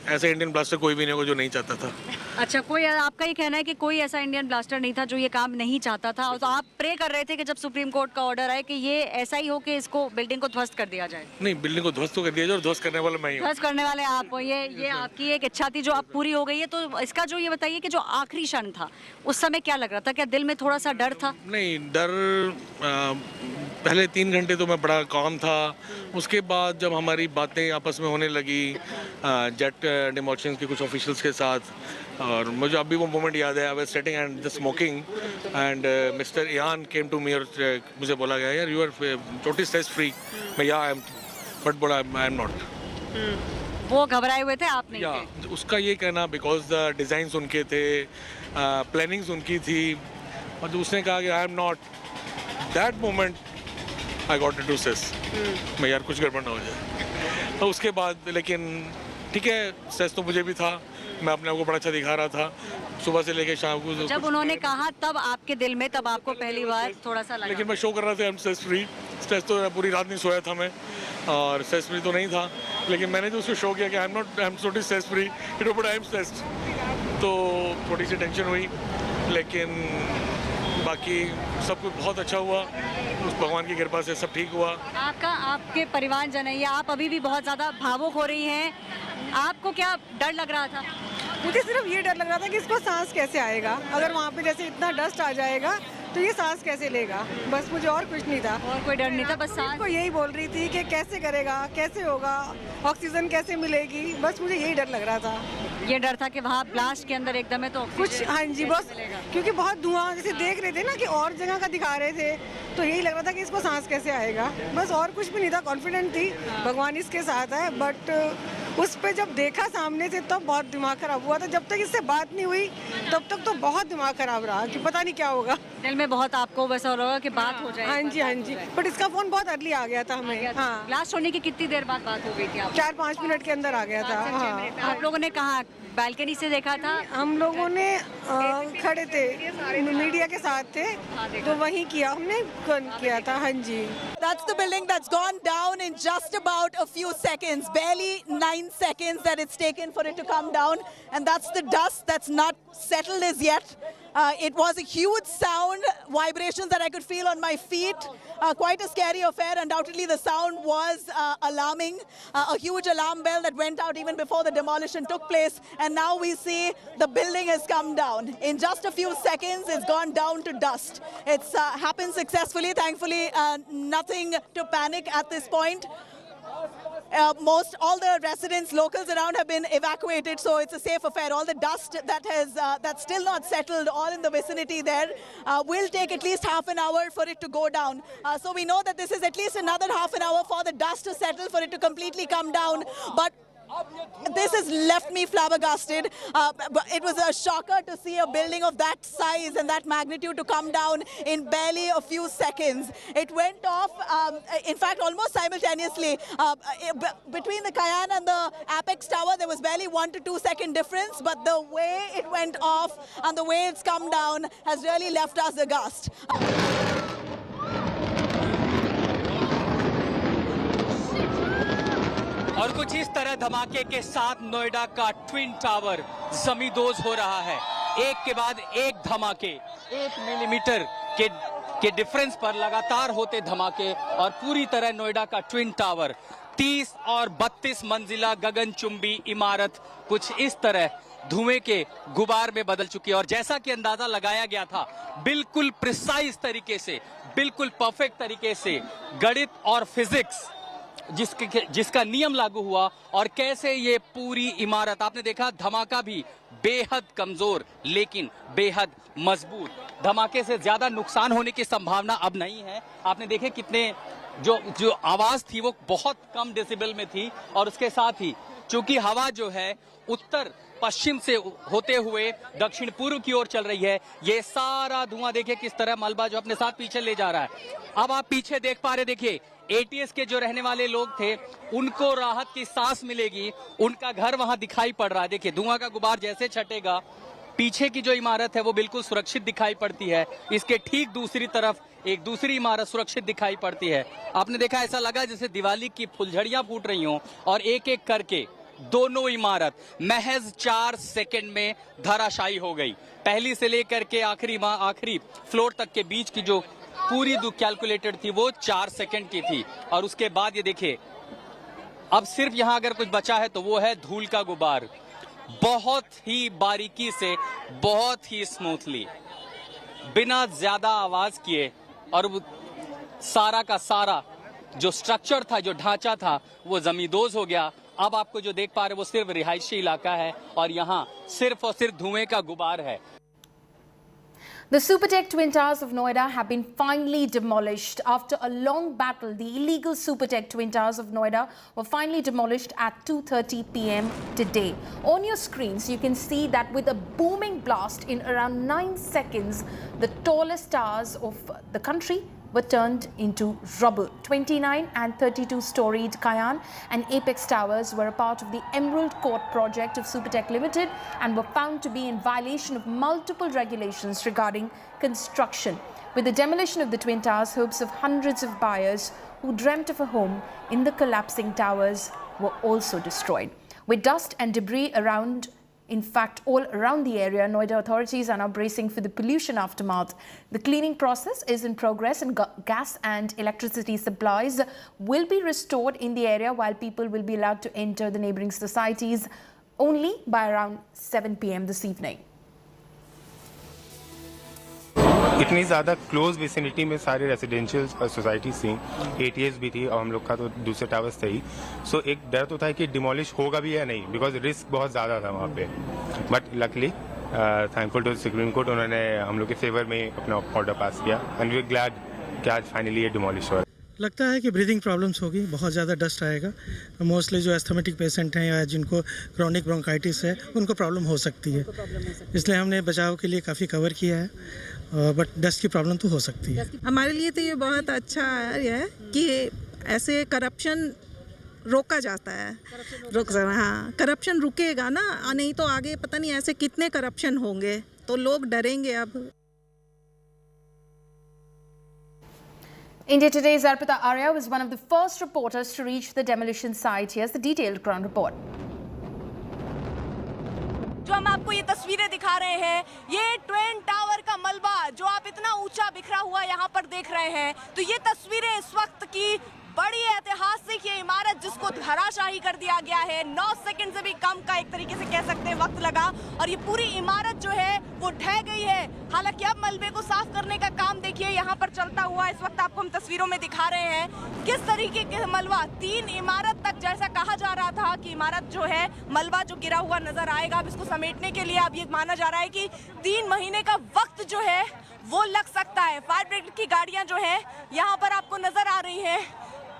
ऐसा इंडियन ब्लास्टर कोई भी नहीं होगा जो नहीं चाहता था. अच्छा, कोई आपका ये कहना है कि कोई ऐसा इंडियन ब्लास्टर नहीं था जो ये काम नहीं चाहता था, और तो आप प्रे कर रहे थे कि जब सुप्रीम कोर्ट का ऑर्डर आए कि ये ऐसा ही हो कि इसको बिल्डिंग को ध्वस्त कर दिया जाए? नहीं, बिल्डिंग को ध्वस्त तो कर दिया जाए, और ध्वस्त करने वाला मैं ही हूं. ध्वस्त करने वाले आप हो. ये आपकी एक इच्छा थी जो अब पूरी हो गई है. तो इसका जो ये बताइए कि जो आखिरी क्षण था, उस समय क्या लग रहा था? क्या दिल में थोड़ा सा डर था? नहीं, डर पहले 3 घंटे तो मैं बड़ा काम था. उसके बाद जब हमारी बातें आपस में होने लगी जेट डिमोलिशन के कुछ ऑफिशियल्स के साथ, और मुझे अभी वो मोमेंट याद है. I was sitting and the smoking and mister Ian came to me, और मुझे बोला गया, यार you are totally stress free. मैं आई एम, बट बोला आई एम नॉट. वो घबराए हुए थे, आप नहीं थे? उसका ये कहना, बिकॉज द डिज़ाइंस उनके थे, प्लानिंग्स उनकी थी, और जो उसने कहा कि I am not, that moment I got to सेस मैं यार कुछ गड़बड़ ना हो जाए. तो उसके बाद लेकिन ठीक है, सेस तो मुझे भी था. मैं अपने आप को बड़ा अच्छा दिखा रहा था सुबह से लेके शाम को. जब उन्होंने कहा तब आपके दिल में, तब आपको पहली बार थोड़ा सा लगा? लेकिन मैं शो कर रहा था I am stress free. Stress तो पूरी रात नहीं सोया था मैं, और स्ट्रेस फ्री तो नहीं था. लेकिन मैंने जो उसको शो किया कि I am not, I am totally stress free, it but I am stressed, तो थोड़ी सी टेंशन हुई. लेकिन बाकी सब कुछ बहुत अच्छा हुआ. भगवान की कृपा से सब ठीक हुआ। आपके परिवारजन है, या आप अभी भी बहुत ज्यादा भावुक हो रही हैं, आपको क्या डर लग रहा था? मुझे सिर्फ ये डर लग रहा था कि इसको सांस कैसे आएगा, अगर वहाँ पे जैसे इतना डस्ट आ जाएगा तो ये सांस कैसे लेगा, बस मुझे और कुछ नहीं था। और कोई डर नहीं था, बस सांस को यही बोल रही थी कि कैसे करेगा, कैसे होगा, ऑक्सीजन कैसे मिलेगी, बस मुझे यही डर लग रहा था। ये डर था कि वहाँ ब्लास्ट के अंदर एकदम है तो कुछ, हाँ जी, बस क्योंकि बहुत धुआं जैसे देख रहे थे ना कि और जगह का दिखा रहे थे, तो यही लग रहा था कि इसको सांस कैसे आएगा, बस और कुछ भी नहीं था। कॉन्फिडेंट थी भगवान इसके साथ है, बट उस पे जब देखा सामने से तब बहुत दिमाग खराब हुआ था। जब तक इससे बात नहीं हुई तब तक तो बहुत दिमाग खराब रहा कि पता नहीं क्या होगा। दिल में बहुत आपको वैसा हो रहा होगा कि बात हो जाए। हाँ जी, हाँ जी, बट इसका फोन बहुत अर्ली आ गया था हमें। हाँ, ब्लास्ट होने की कितनी देर बाद बात हो गई थी? 4-5 मिनट के अंदर आ गया था। हाँ, आप लोगों ने कहा बालकनी से देखा था? हम लोगों ने खड़े थे, मीडिया के साथ थे, तो वहीं किया हमने किया था। हाँ जी। That's the building that's gone down in just about a few seconds, barely 9 seconds that it's taken for it to come down, and that's the dust that's not settled as yet. It was a huge sound, vibrations that I could feel on my feet. Quite a scary affair. Undoubtedly, the sound was alarming. A huge alarm bell that went out even before the demolition took place. And now we see the building has come down. In just a few seconds, it's gone down to dust. It's happened successfully. Thankfully, nothing to panic at this point. All the residents, locals around have been evacuated, so it's a safe affair. All the dust that's still not settled, all in the vicinity there, will take at least half an hour for it to go down. So we know that this is at least another half an hour for the dust to settle, for it to completely come down. But this has left me flabbergasted. It was a shocker to see a building of that size and that magnitude to come down in barely a few seconds. It went off, in fact, almost simultaneously. Between the Cayenne and the Apex Tower, there was barely 1 to 2 second difference, but the way it went off and the way it's come down has really left us aghast. और कुछ इस तरह धमाके के साथ नोएडा का twin tower जमींदोज हो रहा है। एक के बाद एक धमाके, 1 मिलीमीटर के डिफरेंस पर लगातार होते धमाके, और पूरी तरह नोएडा का ट्विन टावर 30 और 32 मंजिला गगनचुंबी इमारत कुछ इस तरह धुएं के गुबार में बदल चुकी है। और जैसा कि अंदाजा लगाया गया था, बिल्कुल प्रिसाइज तरीके से, बिल्कुल परफेक्ट तरीके से गणित और फिजिक्स जिसका नियम लागू हुआ, और कैसे ये पूरी इमारत, आपने देखा धमाका भी बेहद कमजोर लेकिन बेहद मजबूत। धमाके से ज्यादा नुकसान होने की संभावना अब नहीं है। आपने देखे कितने जो आवाज थी वो बहुत कम डेसिबल में थी, और उसके साथ ही चूंकि हवा जो है उत्तर पश्चिम से होते हुए दक्षिण पूर्व की ओर चल रही है, ये सारा धुआं देखिए किस तरह मलबा जो अपने साथ पीछे ले जा रहा है। अब आप पीछे देख पा रहे, देखिए एटीएस के जो रहने वाले लोग थे उनको राहत की सांस मिलेगी, उनका घर वहां दिखाई पड़ रहा है। देखिए धुआं का गुबार जैसे छटेगा, पीछे की जो इमारत है वो बिल्कुल सुरक्षित दिखाई पड़ती है। इसके ठीक दूसरी तरफ एक दूसरी इमारत सुरक्षित दिखाई पड़ती है। आपने देखा ऐसा लगा जैसे दिवाली की फुलझड़ियां फूट रही हों, और एक एक करके दोनों इमारत महज 4 सेकंड में धराशायी हो गई। पहली से लेकर के आखिरी फ्लोर तक के बीच की जो पूरी कैलकुलेटेड थी वो 4 सेकंड की थी। और उसके बाद ये देखिए अब सिर्फ यहां अगर कुछ बचा है तो वो है धूल का गुबार। बहुत ही बारीकी से, बहुत ही स्मूथली, बिना ज्यादा आवाज किए, और सारा का सारा जो स्ट्रक्चर था, जो ढांचा था, वो जमींदोज हो गया। अब आपको जो देख पा रहे वो सिर्फ रिहायशी इलाका है, और यहाँ सिर्फ और सिर्फ धुएं का गुबार है। The Supertech Twin Towers of Noida have been finally demolished. After a long battle, the illegal Supertech Twin Towers of Noida were finally demolished at 2:30 p.m. today. On your screens, you can see that with a booming blast in around 9 seconds, the tallest towers of the country were turned into rubble. 29 and 32-storied Cayenne and Apex Towers were a part of the Emerald Court project of Supertech Limited and were found to be in violation of multiple regulations regarding construction. With the demolition of the Twin Towers, hopes of hundreds of buyers who dreamt of a home in the collapsing towers were also destroyed. With dust and debris around In fact, all around the area, Noida authorities are now bracing for the pollution aftermath. The cleaning process is in progress and gas and electricity supplies will be restored in the area, while people will be allowed to enter the neighbouring societies only by around 7 PM this evening. इतनी ज़्यादा close vicinity में सारे residential societies थी, ATS भी थी और हम लोग का तो दूसरे टावर्स थे ही। सो एक डर तो था कि डिमोलिश होगा भी या नहीं, बिकॉज रिस्क बहुत ज़्यादा था वहाँ पे। But luckily thankful to Supreme Court, उन्होंने हम लोग के फेवर में अपना ऑर्डर पास किया एंड वी आर ग्लैड कि आज फाइनली ये डिमोलिश हो रहा है। लगता है कि ब्रीदिंग प्रॉब्लम्स होगी, बहुत ज़्यादा डस्ट आएगा। मोस्टली जो एस्थमेटिक पेशेंट हैं या जिनको क्रॉनिक ब्रोंकाइटिस है उनको प्रॉब्लम हो सकती है, इसलिए हमने बचाव के लिए काफ़ी कवर किया है, बट डस्ट की प्रॉब्लम तो हो सकती है। हमारे लिए तो ये बहुत अच्छा है कि ऐसे करप्शन रोका जाता है। हाँ, करप्शन रुकेगा ना, नहीं तो आगे पता नहीं ऐसे कितने करप्शन होंगे, तो लोग डरेंगे अब। India Today's Arpita Arya was one of the first reporters to reach the demolition site. Here's the detailed ground report. जो हम आपको ये तस्वीरें दिखा रहे हैं, ये ट्विन टावर का मलबा जो आप इतना ऊंचा बिखरा हुआ यहाँ पर देख रहे हैं, तो ये तस्वीरें इस वक्त की बड़ी ऐतिहासिक ये इमारत जिसको धराशाही कर दिया गया है। 9 सेकंड से भी कम का एक तरीके से कह सकते हैं वक्त लगा और ये पूरी इमारत जो है वो ढह गई है। हालांकि अब मलबे को साफ करने का काम देखिए यहाँ पर चलता हुआ इस वक्त आपको हम तस्वीरों में दिखा रहे हैं किस तरीके के मलबा 3 इमारत तक, जैसा कहा जा रहा था कि इमारत जो है मलबा जो गिरा हुआ नजर आएगा, अब इसको समेटने के लिए अब ये माना जा रहा है कि 3 महीने का वक्त जो है वो लग सकता है। फायर ब्रिगेड की गाड़ियां जो है यहाँ पर आपको नजर आ रही है,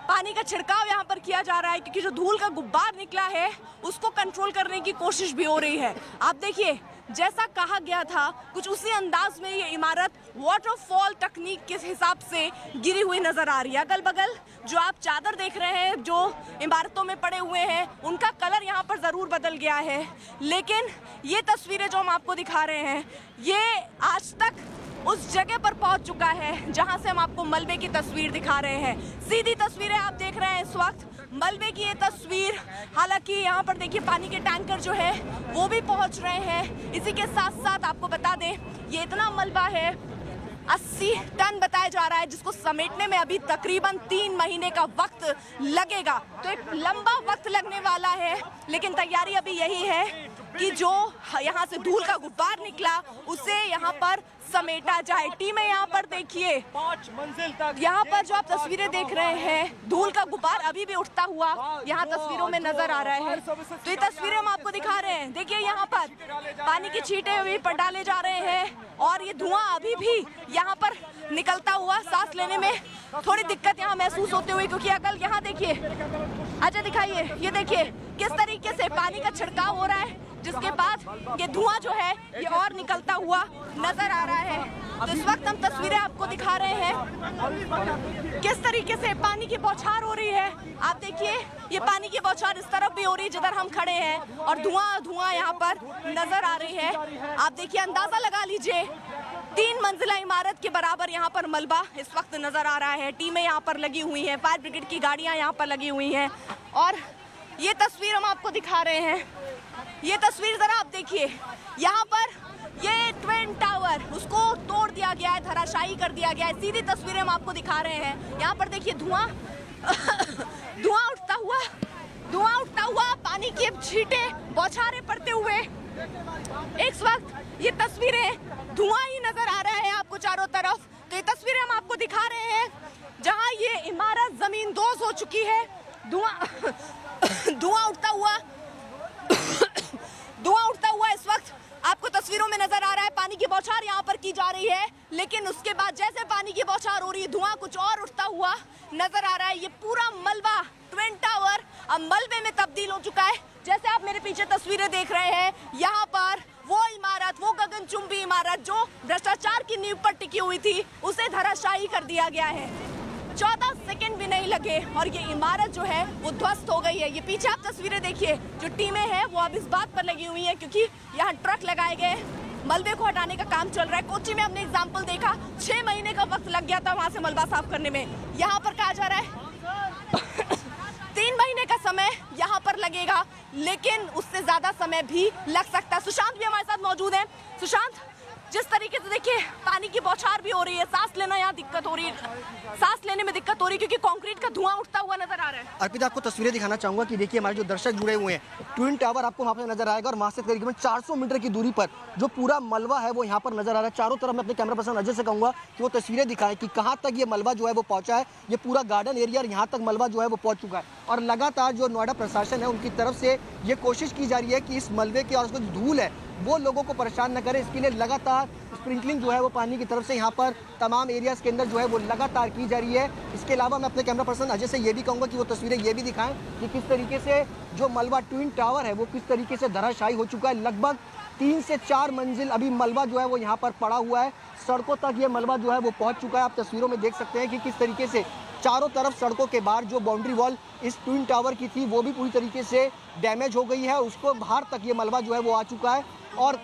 पानी का छिड़काव यहाँ पर किया जा रहा है क्योंकि जो धूल का गुब्बार निकला है उसको कंट्रोल करने की कोशिश भी हो रही है। आप देखिए जैसा कहा गया था कुछ उसी अंदाज में ये इमारत वाटरफॉल तकनीक के हिसाब से गिरी हुई नजर आ रही है। अगल बगल जो आप चादर देख रहे हैं जो इमारतों में पड़े हुए हैं उनका कलर यहाँ पर जरूर बदल गया है, लेकिन ये तस्वीरें जो हम आपको दिखा रहे हैं ये आज तक उस जगह पर पहुंच चुका है जहां से हम आपको मलबे की तस्वीर दिखा रहे हैं। सीधी तस्वीरें आप देख रहे हैं इस वक्त मलबे की ये तस्वीर। हालांकि यहाँ पर देखिए पानी के टैंकर जो है वो भी पहुंच रहे हैं। इसी के साथ साथ आपको बता दें ये इतना मलबा है 80 टन बताया जा रहा है जिसको समेटने में अभी तकरीबन 3 महीने का वक्त लगेगा। तो एक लंबा वक्त लगने वाला है, लेकिन तैयारी अभी यही है कि जो यहाँ से धूल का गुब्बार निकला उसे यहाँ पर समेटा जाए। टीमें यहाँ पर देखिए 5 मंजिल तक यहाँ पर जो आप तस्वीरें देख रहे हैं धूल का गुब्बार अभी भी उठता हुआ यहाँ तस्वीरों में नजर आ रहा है। तो ये तस्वीरें हम आपको दिखा रहे हैं। देखिए यहाँ पर पानी की छींटें अभी पर डाले जा रहे हैं और ये धुआं अभी भी यहाँ पर निकलता हुआ सांस लेने में थोड़ी दिक्कत यहाँ महसूस होते हुए, क्योंकि अगर यहाँ देखिए अच्छा दिखाइए, ये देखिए किस तरीके से पानी का छिड़काव हो रहा है जिसके बाद ये धुआं जो है ये और निकलता हुआ नजर आ रहा है। तो इस वक्त हम तस्वीरें आपको दिखा रहे हैं किस तरीके से पानी की बौछार हो रही है। आप देखिए ये पानी की बौछार इस तरफ भी हो रही है जिधर हम खड़े हैं और धुआं यहाँ पर नजर आ रही है। आप देखिए अंदाजा लगा लीजिए 3 मंजिला इमारत के बराबर यहाँ पर मलबा इस वक्त नजर आ रहा है। टीमें यहाँ पर लगी हुई हैं, फायर ब्रिगेड की गाड़ियाँ यहाँ पर लगी हुई हैं और ये तस्वीर हम आपको दिखा रहे हैं। ये तस्वीर जरा आप देखिए, यहाँ पर ये ट्विन टावर उसको तोड़ दिया गया है, धराशायी कर दिया गया है। सीधी तस्वीरें हम आपको दिखा रहे हैं। यहाँ पर देखिए धुआं उठता हुआ पानी की छींटें बौछारें पड़ते हुए इस वक्त ये तस्वीरें धुआं ही नजर आ रहा है आपको चारों तरफ। तो ये तस्वीरें हम आपको दिखा रहे हैं जहां ये इमारत जमीन दोज हो चुकी है। धुआं उठता हुआ इस वक्त आपको तस्वीरों में नजर आ रहा है। पानी की बौछार यहाँ पर की जा रही है, लेकिन उसके बाद जैसे पानी की बौछार हो रही है धुआं कुछ और उठता हुआ नजर आ रहा है। ये पूरा मलबा ट्विन टावर अब मलबे में तब्दील हो चुका है। जैसे आप मेरे पीछे तस्वीरें देख रहे हैं, यहाँ पर वो इमारत, वो गगनचुंबी इमारत जो भ्रष्टाचार की नींव पर टिकी हुई थी उसे धराशायी कर दिया गया है। 14 सेकंड भी नहीं लगे और ये इमारत जो है वो ध्वस्त हो गई है। ये पीछे आप तस्वीरें देखिए, जो टीमें हैं वो अब इस बात पर लगी हुई हैं क्योंकि यहाँ ट्रक लगाए गए, मलबे को हटाने का काम चल रहा है। कोच्चि में हमने एग्जाम्पल देखा, 6 महीने का वक्त लग गया था वहाँ से मलबा साफ करने में। यहाँ पर कहा जा रहा है 3 महीने का समय यहाँ पर लगेगा, लेकिन उससे ज्यादा समय भी लग सकता है। सुशांत भी हमारे साथ मौजूद है। सुशांत, जिस तरीके से देखिए पानी की बौछार भी हो रही है, सांस लेना यहाँ दिक्कत हो रही है, सांस लेने में दिक्कत हो रही है क्योंकि कंक्रीट का धुआं उठता हुआ नजर आ रहा है। अर्पिता, आपको तस्वीरें दिखाना चाहूंगा कि देखिए हमारे जो दर्शक जुड़े हुए हैं, ट्विन टावर आपको वहाँ पे नजर आएगा और वहाँ से करीबन 400 मीटर की दूरी पर जो पूरा मलबा है वो यहाँ पर नजर आ रहा है। चारों तरफ मैं अपने कैमरा पर्सन अजय से कहूँगा कि वो तस्वीरें दिखाएं कि कहाँ तक ये मलबा जो है वो पहुँचा है। ये पूरा गार्डन एरिया यहाँ तक मलबा जो है वो पहुँच चुका है और लगातार जो नोएडा प्रशासन है उनकी तरफ से ये कोशिश की जा रही है कि इस मलबे की और उसको जो धूल है वो लोगों को परेशान न करे। इसके लिए लगातार स्प्रिंकलिंग जो है वो पानी की तरफ से यहाँ पर तमाम एरियाज के अंदर जो है वो लगातार की जा रही है। इसके अलावा मैं अपने कैमरा पर्सन अजय से ये भी कहूँगा कि वो तस्वीरें ये भी दिखाएं कि किस तरीके से जो मलबा ट्विन टावर है वो किस तरीके से धराशायी हो चुका है। लगभग 3 से 4 मंजिल अभी मलबा जो है वो यहाँ पर पड़ा हुआ है। सड़कों तक ये मलबा जो है वो पहुँच चुका है। आप तस्वीरों में देख सकते हैं कि किस तरीके से चारों तरफ सड़कों के बाहर जो बाउंड्री वॉल इस ट्विन टावर की थी वो भी पूरी तरीके से डैमेज हो गई है। उसको बाहर तक ये मलबा जो है वो आ चुका है और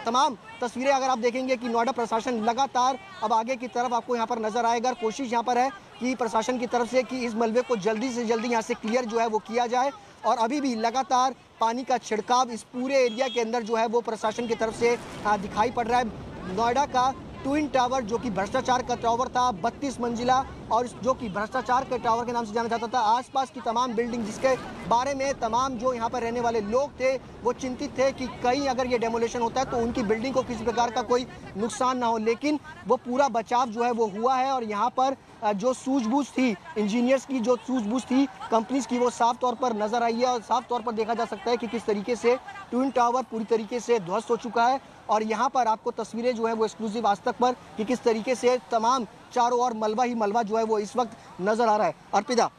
तमाम तस्वीरें अगर आप देखेंगे कि नोएडा प्रशासन लगातार अब आगे की तरफ आपको यहाँ पर नजर आएगा। कोशिश यहाँ पर है कि प्रशासन की तरफ से कि इस मलबे को जल्दी से जल्दी यहाँ से क्लियर जो है वो किया जाए और अभी भी लगातार पानी का छिड़काव इस पूरे एरिया के अंदर जो है वो प्रशासन की तरफ से दिखाई पड़ रहा है। नोएडा का ट्विन टावर जो कि भ्रष्टाचार का टावर था 32 मंजिला और जो कि भ्रष्टाचार के टावर के नाम से जाना जाता था। आसपास की तमाम बिल्डिंग जिसके बारे में तमाम जो यहाँ पर रहने वाले लोग थे वो चिंतित थे कि कहीं अगर ये डेमोलिशन होता है तो उनकी बिल्डिंग को किसी प्रकार का कोई नुकसान ना हो, लेकिन वो पूरा बचाव जो है वो हुआ है और यहाँ पर जो सूझबूझ थी इंजीनियर्स की, जो सूझबूझ थी कंपनीज की, वो साफ तौर पर नजर आई है और साफ तौर पर देखा जा सकता है कि किस तरीके से ट्विन टावर पूरी तरीके से ध्वस्त हो चुका है। और यहाँ पर आपको तस्वीरें जो है वो एक्सक्लूसिव आज तक पर कि किस तरीके से तमाम चारों ओर मलबा ही मलबा जो है वो इस वक्त नजर आ रहा है। अर्पिता,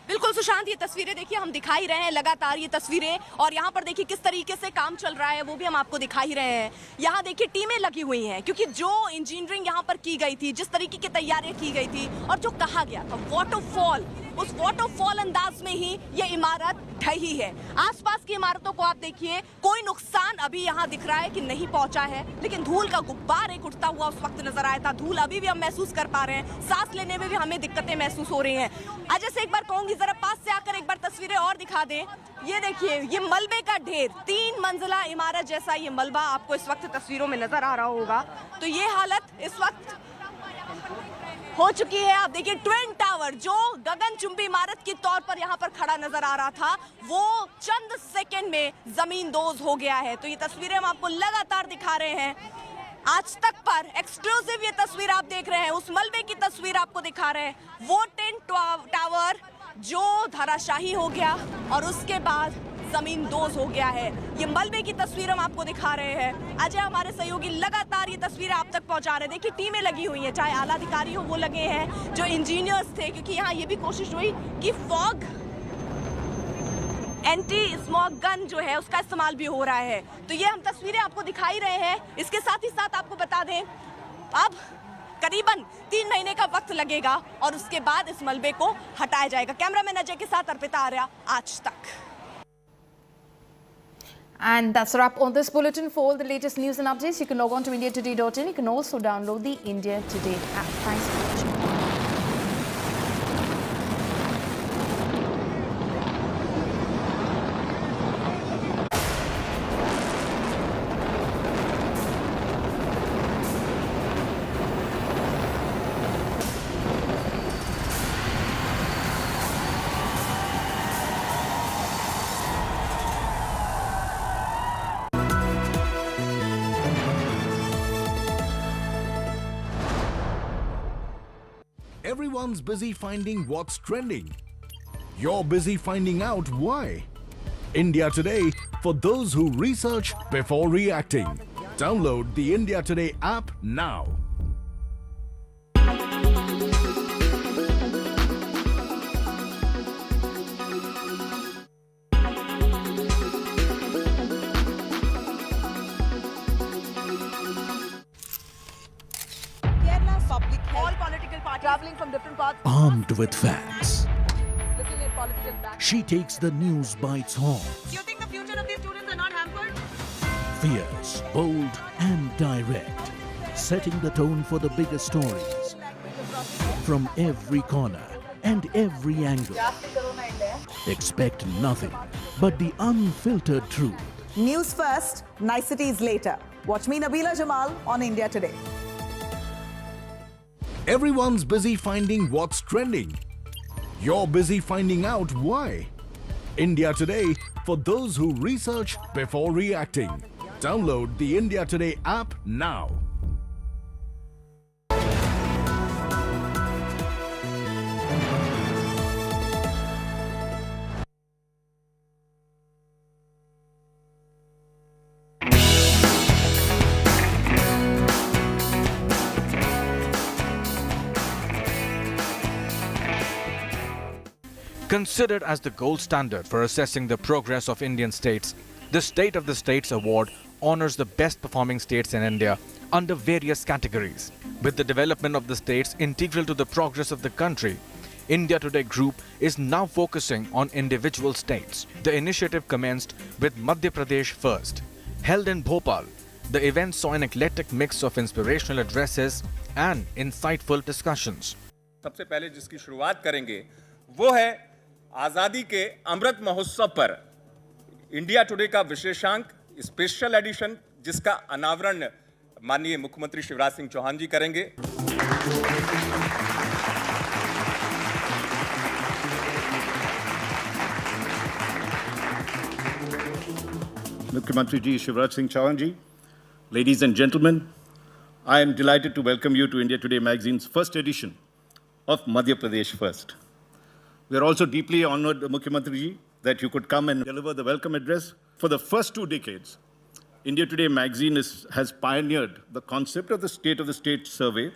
बिल्कुल सुशांत, ये तस्वीरें देखिए हम दिखा ही रहे हैं लगातार ये तस्वीरें और यहाँ पर देखिए किस तरीके से काम चल रहा है वो भी हम आपको दिखा ही रहे हैं। यहाँ देखिए टीमें लगी हुई हैं क्योंकि जो इंजीनियरिंग यहाँ पर की गई थी, जिस तरीके की तैयारियां की गई थी और जो कहा गया था वाटरफॉल, उस वाटरफॉल अंदाज में ही ये इमारत ढही है। आसपास की इमारतों को आप देखिए, कोई नुकसान अभी यहाँ दिख रहा है कि नहीं पहुंचा है, लेकिन धूल का गुब्बार एक उठता हुआ उस वक्त नजर आया था। धूल अभी भी हम महसूस कर पा रहे हैं, सांस लेने में भी हमें दिक्कतें महसूस हो रही हैं। अजय से एक बार कहूंगी जरा पास से आकर एक बार तस्वीरें और दिखा दें। ये देखिए ये मलबे का ढेर, 3 मंजिला इमारत जैसा ये मलबा आपको इस वक्त तस्वीरों में नजर आ रहा होगा। तो ये हालत इस वक्त हो चुकी है। आप देखिए ट्विन टावर जो गगनचुंबी इमारत के तौर पर यहाँ पर खड़ा नजर आ रहा था वो चंद सेकंड में जमींदोज हो गया है। तो ये तस्वीरें हम आपको लगातार दिखा रहे हैं। आज तक पर एक्सक्लूसिव ये तस्वीर आप देख रहे हैं, उस मलबे की तस्वीर आपको दिखा रहे हैं। वो ट्विन टावर जो धराशाही हो गया और उसके बाद जमींदोज हो गया है। ये मलबे की तस्वीर हम आपको दिखा रहे हैं। अजय हमारे सहयोगी लगातार ये तस्वीरें आप तक पहुंचा रहे हैं। देखिए टीमें लगी हुई हैं, चाहे आला अधिकारी हो वो लगे हैं, जो इंजीनियर्स थे, क्योंकि यहाँ ये भी कोशिश हुई कि फॉग एंटी स्मॉग गन जो है उसका इस्तेमाल भी हो रहा है। तो ये हम तस्वीरें आपको दिखा ही रहे हैं। इसके साथ ही साथ आपको बता दें अब करीबन 3 महीने का वक्त लगेगा और उसके बाद इस मलबे को हटाया जाएगा। कैमरामैन अजय के साथ अर्पिता आर्या, आज तक। And that's a wrap on this bulletin. For all the latest news and updates, you can log on to indiatoday.in. You can also download the India Today app. Thanks for watching. Everyone's busy finding what's trending. You're busy finding out why. India Today, for those who research before reacting. Download the India Today app now. Traveling from different parts. Armed with facts, Looking at political back. she takes the news by its horns. Do you think the future of these students are not hampered? Fierce, bold, and direct, setting the tone for the biggest stories from every corner and every angle. Expect nothing but the unfiltered truth. News first, niceties later. Watch me, Nabila Jamal, on India Today. Everyone's busy finding what's trending. You're busy finding out why. India Today, for those who research before reacting. Download the India Today app now. Considered as the gold standard for assessing the progress of Indian states, the State of the States Award honors the best performing states in India under various categories. With the development of the states integral to the progress of the country, India Today Group is now focusing on individual states. The initiative commenced with Madhya Pradesh first. Held in Bhopal, the event saw an eclectic mix of inspirational addresses and insightful discussions. सबसे पहले जिसकी शुरुआत करेंगे वो है आजादी के अमृत महोत्सव पर इंडिया टुडे का विशेषांक स्पेशल एडिशन, जिसका अनावरण माननीय मुख्यमंत्री शिवराज सिंह चौहान जी करेंगे। Mukhyamantri Ji Shivraj Singh Chauhan Ji, ladies and gentlemen, I am delighted to welcome you to India Today magazine's first edition of Madhya Pradesh First. We are also deeply honored, Mukhyamantri Ji, that you could come and deliver the welcome address. For the first 2 decades, India Today magazine has pioneered the concept of the State of the State survey,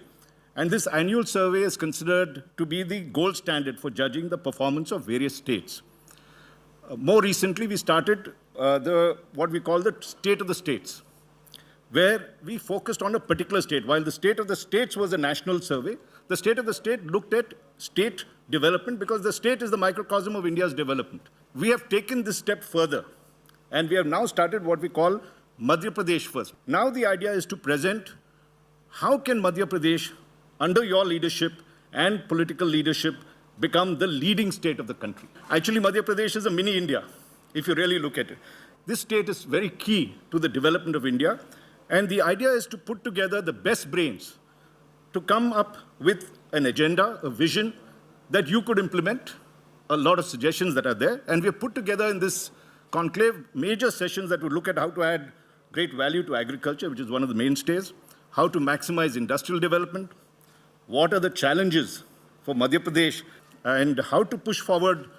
and this annual survey is considered to be the gold standard for judging the performance of various states. More recently, we started what we call the State of the States, where we focused on a particular state. While the State of the States was a national survey, the State of the State looked at state development because the state is the microcosm of India's development. We have taken this step further, and we have now started what we call Madhya Pradesh First. Now the idea is to present how can Madhya Pradesh, under your leadership and political leadership, become the leading state of the country. Actually, Madhya Pradesh is a mini India, if you really look at it. This state is very key to the development of India, and the idea is to put together the best brains to come up with an agenda, a vision that you could implement, a lot of suggestions that are there. And we have put together in this conclave major sessions that would look at how to add great value to agriculture, which is one of the mainstays, how to maximize industrial development, what are the challenges for Madhya Pradesh, and how to push forward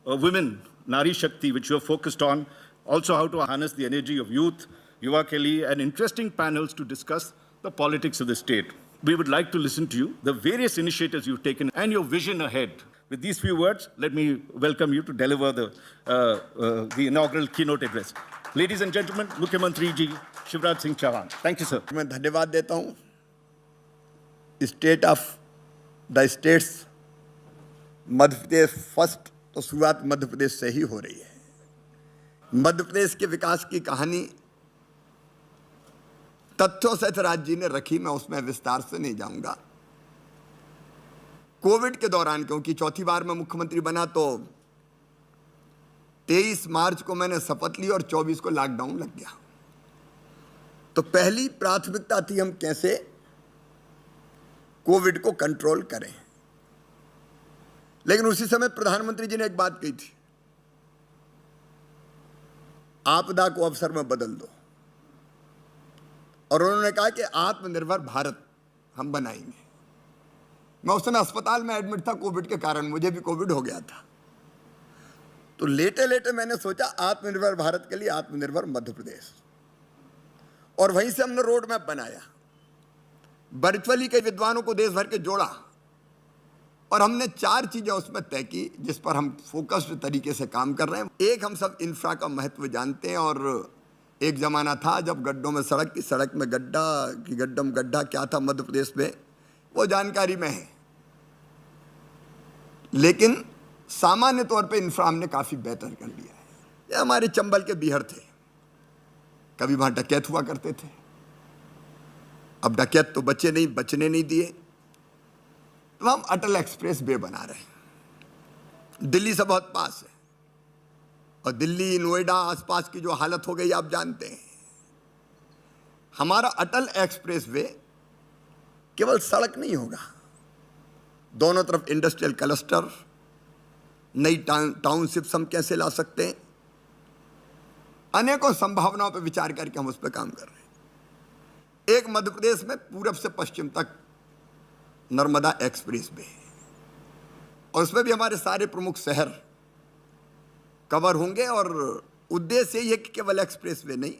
women, Nari Shakti, which you are focused on, also how to harness the energy of youth, Yuva Kelly, and interesting panels to discuss the politics of the state. We would like to listen to you, the various initiatives you've taken, and your vision ahead. With these few words, let me welcome you to deliver the inaugural keynote address. Ladies and gentlemen, Mukhyamantri Ji Shivraj Singh Chauhan. Thank you, sir. मैं धन्यवाद देता हूँ state of the states Madhya Pradesh first, तो शुरुआत मध्य प्रदेश से ही हो रही है। मध्य प्रदेश के विकास की कहानी तथ्यों से राज जी ने रखी, मैं उसमें विस्तार से नहीं जाऊंगा। कोविड के दौरान, क्योंकि चौथी बार मैं मुख्यमंत्री बना, तो 23 मार्च को मैंने शपथ ली और 24 को लॉकडाउन लग गया। तो पहली प्राथमिकता थी हम कैसे कोविड को कंट्रोल करें। लेकिन उसी समय प्रधानमंत्री जी ने एक बात कही थी, आपदा को अवसर में बदल दो, और उन्होंने कहा कि आत्मनिर्भर भारत हम बनाएंगे। मैं उस समय अस्पताल में एडमिट था कोविड के कारण, मुझे भी कोविड हो गया था। तो लेटे लेटे मैंने सोचा आत्मनिर्भर भारत के लिए आत्मनिर्भर मध्य प्रदेश, और वहीं से हमने रोड मैप बनाया, वर्चुअली कई विद्वानों को देश भर के जोड़ा, और हमने 4 चीजें उसमें तय की जिस पर हम फोकस्ड तरीके से काम कर रहे हैं। एक, हम सब इंफ्रा का महत्व जानते हैं, और एक जमाना था जब गड्ढों में सड़क थी, सड़क में गड्ढा कि गड्ढा में गड्ढा क्या था मध्य प्रदेश में, वो जानकारी में है। लेकिन सामान्य तौर पे इंफ्रा हमने काफी बेहतर कर लिया है। ये हमारे चंबल के बीहर थे, कभी वहां डकैत हुआ करते थे, अब डकैत तो बचने नहीं दिए। तो हम अटल एक्सप्रेस वे बना रहे हैं, दिल्ली से बहुत पास है, और दिल्ली नोएडा आसपास की जो हालत हो गई आप जानते हैं। हमारा अटल एक्सप्रेस वे केवल सड़क नहीं होगा, दोनों तरफ इंडस्ट्रियल क्लस्टर, नई टाउनशिप्स हम कैसे ला सकते हैं, अनेकों संभावनाओं पर विचार करके हम उस पर काम कर रहे हैं। एक मध्य प्रदेश में पूरब से पश्चिम तक नर्मदा एक्सप्रेस वे, और उसमें भी हमारे सारे प्रमुख शहर कवर होंगे। और उद्देश्य ये कि केवल एक्सप्रेस वे नहीं,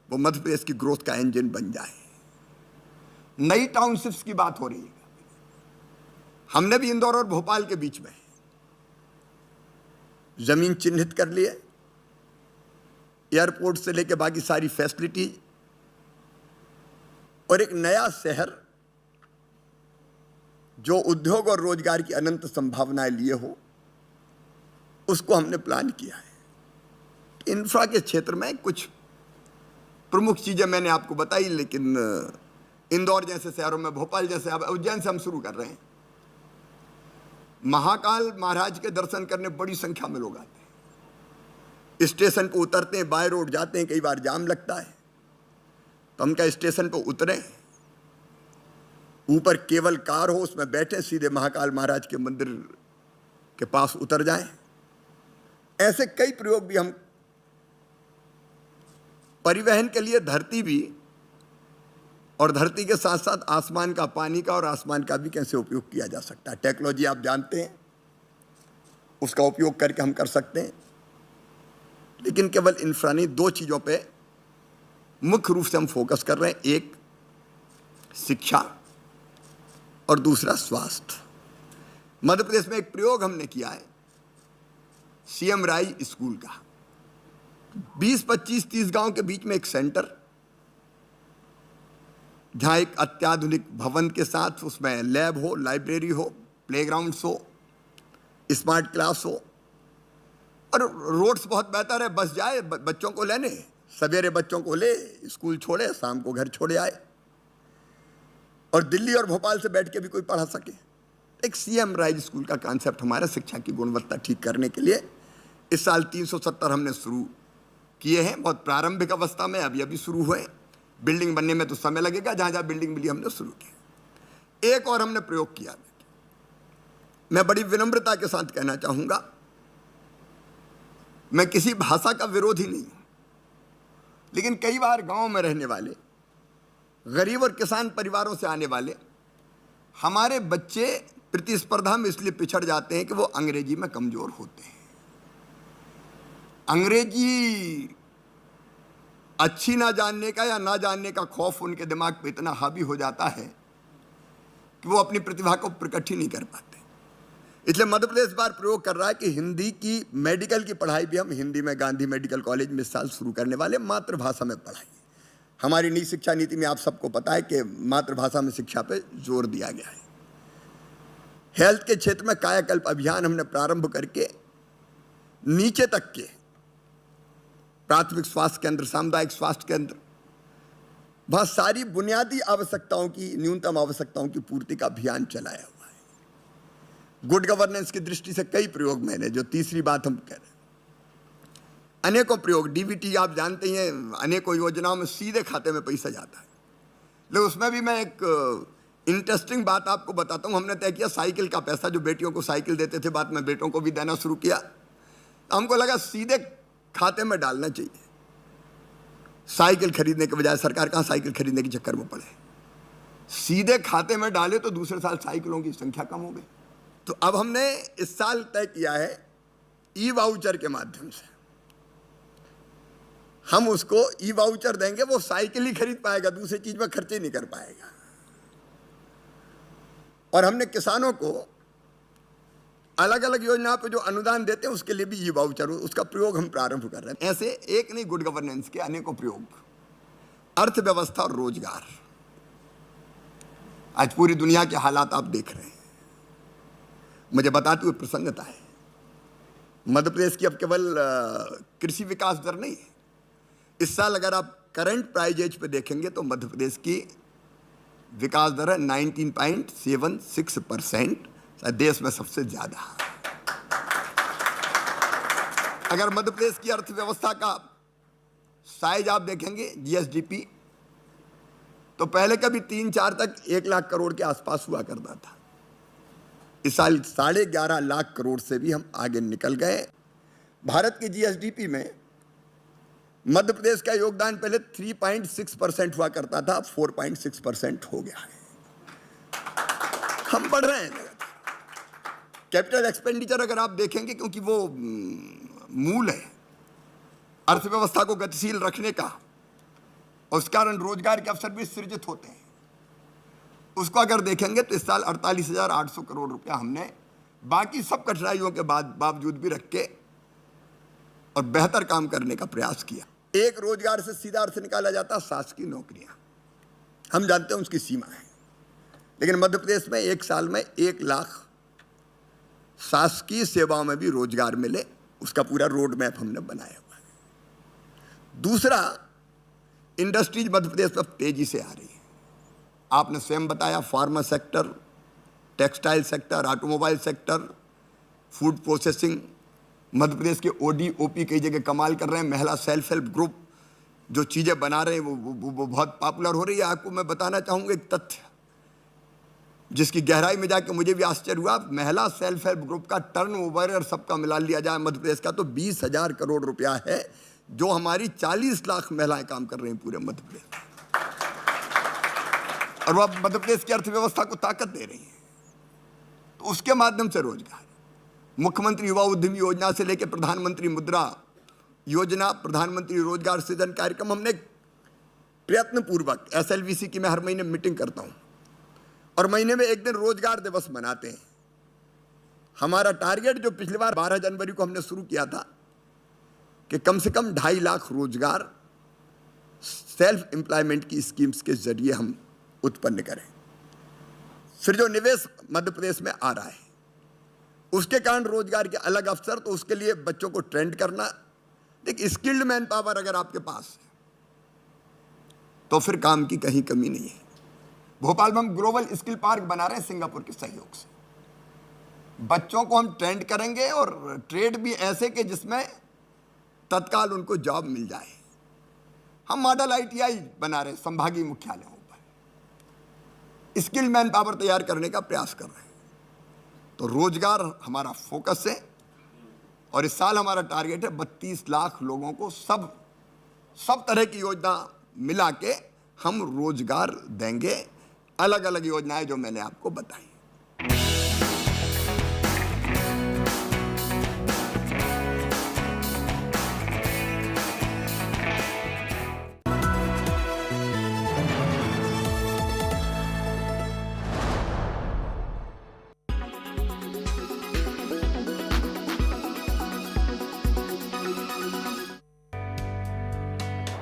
वो मध्य प्रदेश की ग्रोथ का इंजन बन जाए। नई टाउनशिप्स की बात हो रही है, हमने भी इंदौर और भोपाल के बीच में जमीन चिन्हित कर ली है, एयरपोर्ट से लेकर बाकी सारी फैसिलिटीज, और एक नया शहर जो उद्योग और रोजगार की अनंत संभावनाएं लिए हो, उसको हमने प्लान किया है। इंफ्रा के क्षेत्र में कुछ प्रमुख चीजें मैंने आपको बताई, लेकिन इंदौर जैसे शहरों में, भोपाल जैसे, अब उज्जैन से हम शुरू कर रहे हैं। महाकाल महाराज के दर्शन करने बड़ी संख्या में लोग आते हैं, स्टेशन पर उतरते हैं, बाय रोड जाते हैं, कई बार जाम लगता है, तो हम क्या स्टेशन पर उतरे, ऊपर केवल कार हो, उसमें बैठे, सीधे महाकाल महाराज के मंदिर के पास उतर जाएं। ऐसे कई प्रयोग भी हम, परिवहन के लिए धरती भी, और धरती के साथ साथ आसमान का, पानी का और आसमान का भी कैसे उपयोग किया जा सकता है। टेक्नोलॉजी आप जानते हैं, उसका उपयोग करके हम कर सकते हैं। लेकिन केवल इंफ्रा नहीं, दो चीजों पे मुख्य रूप से हम फोकस कर रहे हैं, एक शिक्षा और दूसरा स्वास्थ्य। मध्य प्रदेश में एक प्रयोग हमने किया है, सीएम राय स्कूल का, 20, 25, 30 गांव के बीच में एक सेंटर, जहां एक अत्याधुनिक भवन के साथ उसमें लैब हो, लाइब्रेरी हो, प्लेग्राउंड्स हो, स्मार्ट क्लास हो, और रोड्स बहुत बेहतर है, बस जाए बच्चों को लेने, सवेरे बच्चों को ले स्कूल छोड़े, शाम को घर छोड़े आए, और दिल्ली और भोपाल से बैठ के भी कोई पढ़ा सके। एक सीएम राइज स्कूल का कॉन्सेप्ट हमारा शिक्षा की गुणवत्ता ठीक करने के लिए इस साल 370 हमने शुरू किए हैं, बहुत प्रारंभिक अवस्था में, अभी शुरू हुए। बिल्डिंग बनने में तो समय लगेगा, जहां जहां बिल्डिंग मिली हमने शुरू किया। एक और हमने प्रयोग किया, मैं बड़ी विनम्रता के साथ कहना चाहूंगा, मैं किसी भाषा का विरोधी नहीं हूं, लेकिन कई बार गांव में रहने वाले गरीब और किसान परिवारों से आने वाले हमारे बच्चे प्रतिस्पर्धा में इसलिए पिछड़ जाते हैं कि वो अंग्रेजी में कमजोर होते हैं। अंग्रेजी अच्छी ना जानने का या ना जानने का खौफ उनके दिमाग पे इतना हावी हो जाता है कि वो अपनी प्रतिभा को प्रकट ही नहीं कर पाते। इसलिए मध्य प्रदेश बार प्रयोग कर रहा है कि हिंदी की, मेडिकल की पढ़ाई भी हम हिंदी में गांधी मेडिकल कॉलेज में इस साल शुरू करने वाले, मातृभाषा में पढ़ाई। हमारी नई शिक्षा नीति में आप सबको पता है कि मातृभाषा में शिक्षा पे जोर दिया गया है। हेल्थ के क्षेत्र में कायाकल्प अभियान हमने प्रारंभ करके नीचे तक के प्राथमिक स्वास्थ्य केंद्र, सामुदायिक स्वास्थ्य केंद्र, वहां सारी बुनियादी आवश्यकताओं की, न्यूनतम आवश्यकताओं की पूर्ति का अभियान चलाया हुआ है। गुड गवर्नेंस की दृष्टि से कई प्रयोग मैंने, जो तीसरी बात हम कह रहे हैं, अनेकों प्रयोग, डीबीटी आप जानते हैं, अनेकों योजनाओं में सीधे खाते में पैसा जाता है। लेकिन उसमें भी मैं एक इंटरेस्टिंग बात आपको बताता हूँ। हमने तय किया साइकिल का पैसा, जो बेटियों को साइकिल देते थे, बाद में बेटों को भी देना शुरू किया। हमको लगा सीधे खाते में डालना चाहिए, साइकिल खरीदने के बजाय सरकार कहाँ साइकिल खरीदने के चक्कर में पड़े, सीधे खाते में डाले तो दूसरे साल साइकिलों की संख्या कम हो गई। तो अब हमने इस साल तय किया है ई वाउचर के माध्यम से हम उसको ई वाउचर देंगे, वो साइकिल ही खरीद पाएगा, दूसरी चीज में खर्चे नहीं कर पाएगा। और हमने किसानों को अलग अलग योजनाओं पे जो अनुदान देते हैं उसके लिए भी ई वाउचर, उसका प्रयोग हम प्रारंभ कर रहे हैं। ऐसे एक नहीं, गुड गवर्नेंस के अनेकों प्रयोग। अर्थव्यवस्था और रोजगार, आज पूरी दुनिया के हालात आप देख रहे हैं, मुझे बताते हुए प्रसन्नता है। मध्य प्रदेश की अब केवल कृषि विकास दर नहीं है, इस साल अगर आप करंट प्राइजेज पे देखेंगे तो मध्य प्रदेश की विकास दर है 19.76%, देश में सबसे ज्यादा। अगर मध्य प्रदेश की अर्थव्यवस्था का साइज आप देखेंगे जीएसडीपी, तो पहले कभी 3-4 तक 1 लाख करोड़ के आसपास हुआ करता था। इस साल 11.5 लाख करोड़ से भी हम आगे निकल गए। भारत की जीएसडीपी में मध्य प्रदेश का योगदान पहले 3.6% हुआ करता था, अब 4.6% हो गया है। हम बढ़ रहे हैं। कैपिटल एक्सपेंडिचर अगर आप देखेंगे, क्योंकि वो मूल है अर्थव्यवस्था को गतिशील रखने का, और उस कारण रोजगार के अवसर भी सृजित होते हैं, उसको अगर देखेंगे तो इस साल 48,800 करोड़ रुपया हमने बाकी सब कठिनाइयों के बावजूद भी रख के और बेहतर काम करने का प्रयास किया। एक रोजगार से सीधा अर्थ निकाला जाता शासकीय नौकरियां, हम जानते हैं उसकी सीमा है, लेकिन मध्य प्रदेश में एक साल में 1 लाख शासकीय सेवाओं में भी रोजगार मिले, उसका पूरा रोड मैप हमने बनाया हुआ है। दूसरा, इंडस्ट्रीज मध्य प्रदेश में तेजी से आ रही है। आपने स्वयं बताया, pharma sector, textile sector, automobile sector, food processing, Madhya Pradesh के ओडी ओपी कई जगह कमाल कर रहे हैं। महिला सेल्फ हेल्प ग्रुप जो चीज़ें बना रहे हैं वो बहुत पॉपुलर हो रही है। आपको मैं बताना चाहूँगा एक तथ्य जिसकी गहराई में जाके मुझे भी आश्चर्य हुआ। महिला सेल्फ हेल्प ग्रुप का टर्नओवर और सबका मिला लिया जाए मध्य प्रदेश का तो 20,000 करोड़ रुपया है, जो हमारी 40 लाख महिलाएं काम कर रही हैं पूरे मध्य प्रदेश में, और वो अब मध्य प्रदेश की अर्थव्यवस्था को ताकत दे रही है। तो उसके माध्यम से रोजगार, मुख्यमंत्री युवा उद्यमी योजना से लेकर प्रधानमंत्री मुद्रा योजना, प्रधानमंत्री रोजगार सृजन कार्यक्रम, हमने प्रयत्न पूर्वक SLVC की मैं हर महीने मीटिंग करता हूं और महीने में एक दिन रोजगार दिवस मनाते हैं। हमारा टारगेट जो पिछली बार 12 जनवरी को हमने शुरू किया था कि कम से कम 2.5 लाख रोजगार सेल्फ एम्प्लॉयमेंट की स्कीम्स के जरिए हम उत्पन्न करें। फिर जो निवेश मध्य प्रदेश में आ रहा है उसके कारण रोजगार के अलग अवसर, तो उसके लिए बच्चों को ट्रेंड करना। देखिए, स्किल्ड मैन पावर अगर आपके पास है तो फिर काम की कहीं कमी नहीं है। भोपाल में हम ग्लोबल स्किल पार्क बना रहे हैं सिंगापुर के सहयोग से। बच्चों को हम ट्रेंड करेंगे और ट्रेड भी ऐसे कि जिसमें तत्काल उनको जॉब मिल जाए। हम मॉडल ITI बना रहे हैं संभागीय मुख्यालयों पर, स्किल मैन पावर तैयार करने का प्रयास कर रहे हैं। तो रोजगार हमारा फोकस है और इस साल हमारा टारगेट है 32 लाख लोगों को सब तरह की योजना मिला के हम रोजगार देंगे। अलग अलग योजनाएं जो मैंने आपको बताई।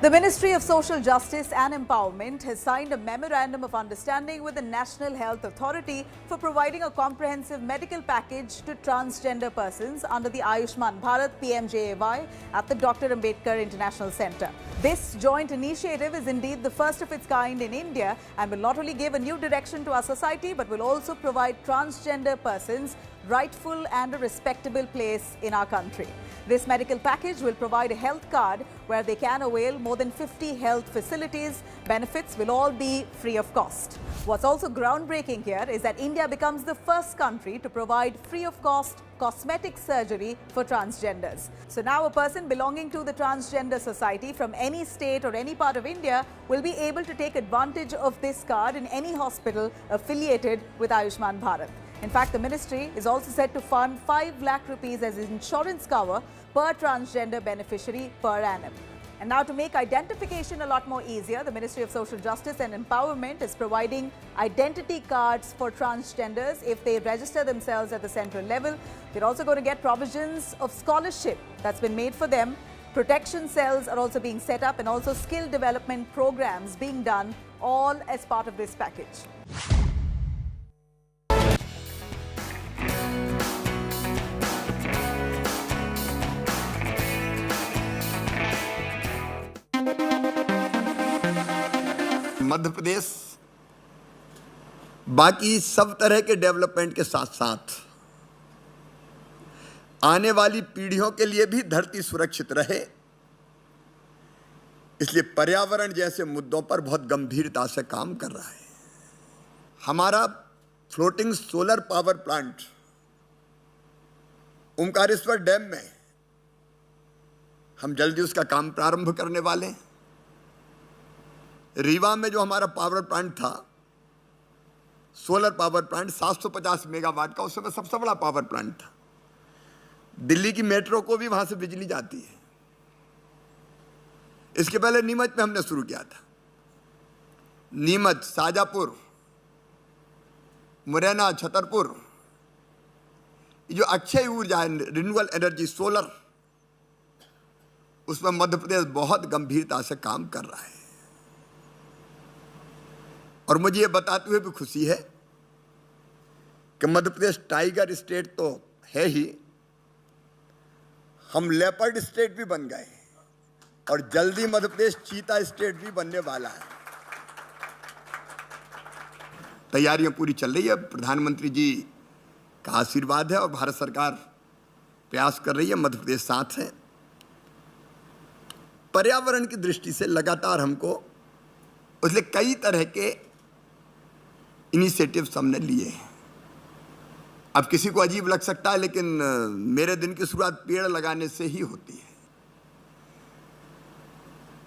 The Ministry of Social Justice and Empowerment has signed a memorandum of understanding with the National Health Authority for providing a comprehensive medical package to transgender persons under the Ayushman Bharat PMJAY at the Dr. Ambedkar International Centre. This joint initiative is indeed the first of its kind in India and will not only give a new direction to our society but will also provide transgender persons rightful and a respectable place in our country. This medical package will provide a health card where they can avail more than 50 health facilities. Benefits will all be free of cost. What's also groundbreaking here is that India becomes the first country to provide free of cost cosmetic surgery for transgenders. So now a person belonging to the transgender society from any state or any part of India will be able to take advantage of this card in any hospital affiliated with Ayushman Bharat. In fact, the ministry is also set to fund 5 lakh rupees as insurance cover per transgender beneficiary per annum. And now to make identification a lot more easier, the Ministry of Social Justice and Empowerment is providing identity cards for transgenders if they register themselves at the central level. They're also going to get provisions of scholarship that's been made for them. Protection cells are also being set up and also skill development programs being done, all as part of this package. Madhya Pradesh बाकी सब तरह के development के साथ साथ आने वाली पीढ़ियों के लिए भी धरती सुरक्षित रहे, इसलिए पर्यावरण जैसे मुद्दों पर बहुत गंभीरता से काम कर रहा है। हमारा floating solar power plant Omkareshwar dam में हम जल्दी उसका काम प्रारंभ करने वाले हैं। रीवा में जो हमारा पावर प्लांट था, सोलर पावर प्लांट 750 मेगावाट का, उस समय सबसे बड़ा पावर प्लांट था। दिल्ली की मेट्रो को भी वहां से बिजली जाती है। इसके पहले नीमच में हमने शुरू किया था। नीमच, शाजापुर, मुरैना, छतरपुर, जो अक्षय ऊर्जा है, रिन्यूएबल एनर्जी, सोलर, उसमें मध्य प्रदेश बहुत गंभीरता से काम कर रहा है। और मुझे ये बताते हुए भी खुशी है कि मध्य प्रदेश टाइगर स्टेट तो है ही, हम लेपर्ड स्टेट भी बन गए और जल्दी मध्य प्रदेश चीता स्टेट भी बनने वाला है। तैयारियां पूरी चल रही है। प्रधानमंत्री जी का आशीर्वाद है और भारत सरकार प्रयास कर रही है, मध्य प्रदेश साथ है। पर्यावरण की दृष्टि से लगातार हमको इसलिए कई तरह के इनिशिएटिव्स हमने लिए हैं। अब किसी को अजीब लग सकता है, लेकिन मेरे दिन की शुरुआत पेड़ लगाने से ही होती है,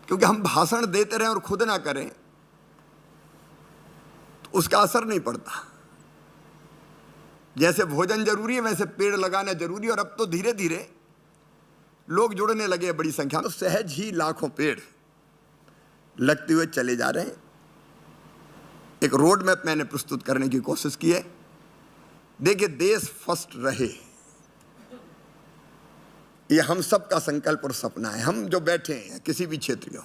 क्योंकि हम भाषण देते रहें और खुद ना करें तो उसका असर नहीं पड़ता। जैसे भोजन जरूरी है, वैसे पेड़ लगाना जरूरी है। और अब तो धीरे धीरे लोग जुड़ने लगे बड़ी संख्या में, तो सहज ही लाखों पेड़ लगते हुए चले जा रहे हैं। एक रोड मैप मैंने प्रस्तुत करने की कोशिश की है। देखिए, देश फर्स्ट रहे, ये हम सबका संकल्प और सपना है। हम जो बैठे हैं किसी भी क्षेत्र के हो,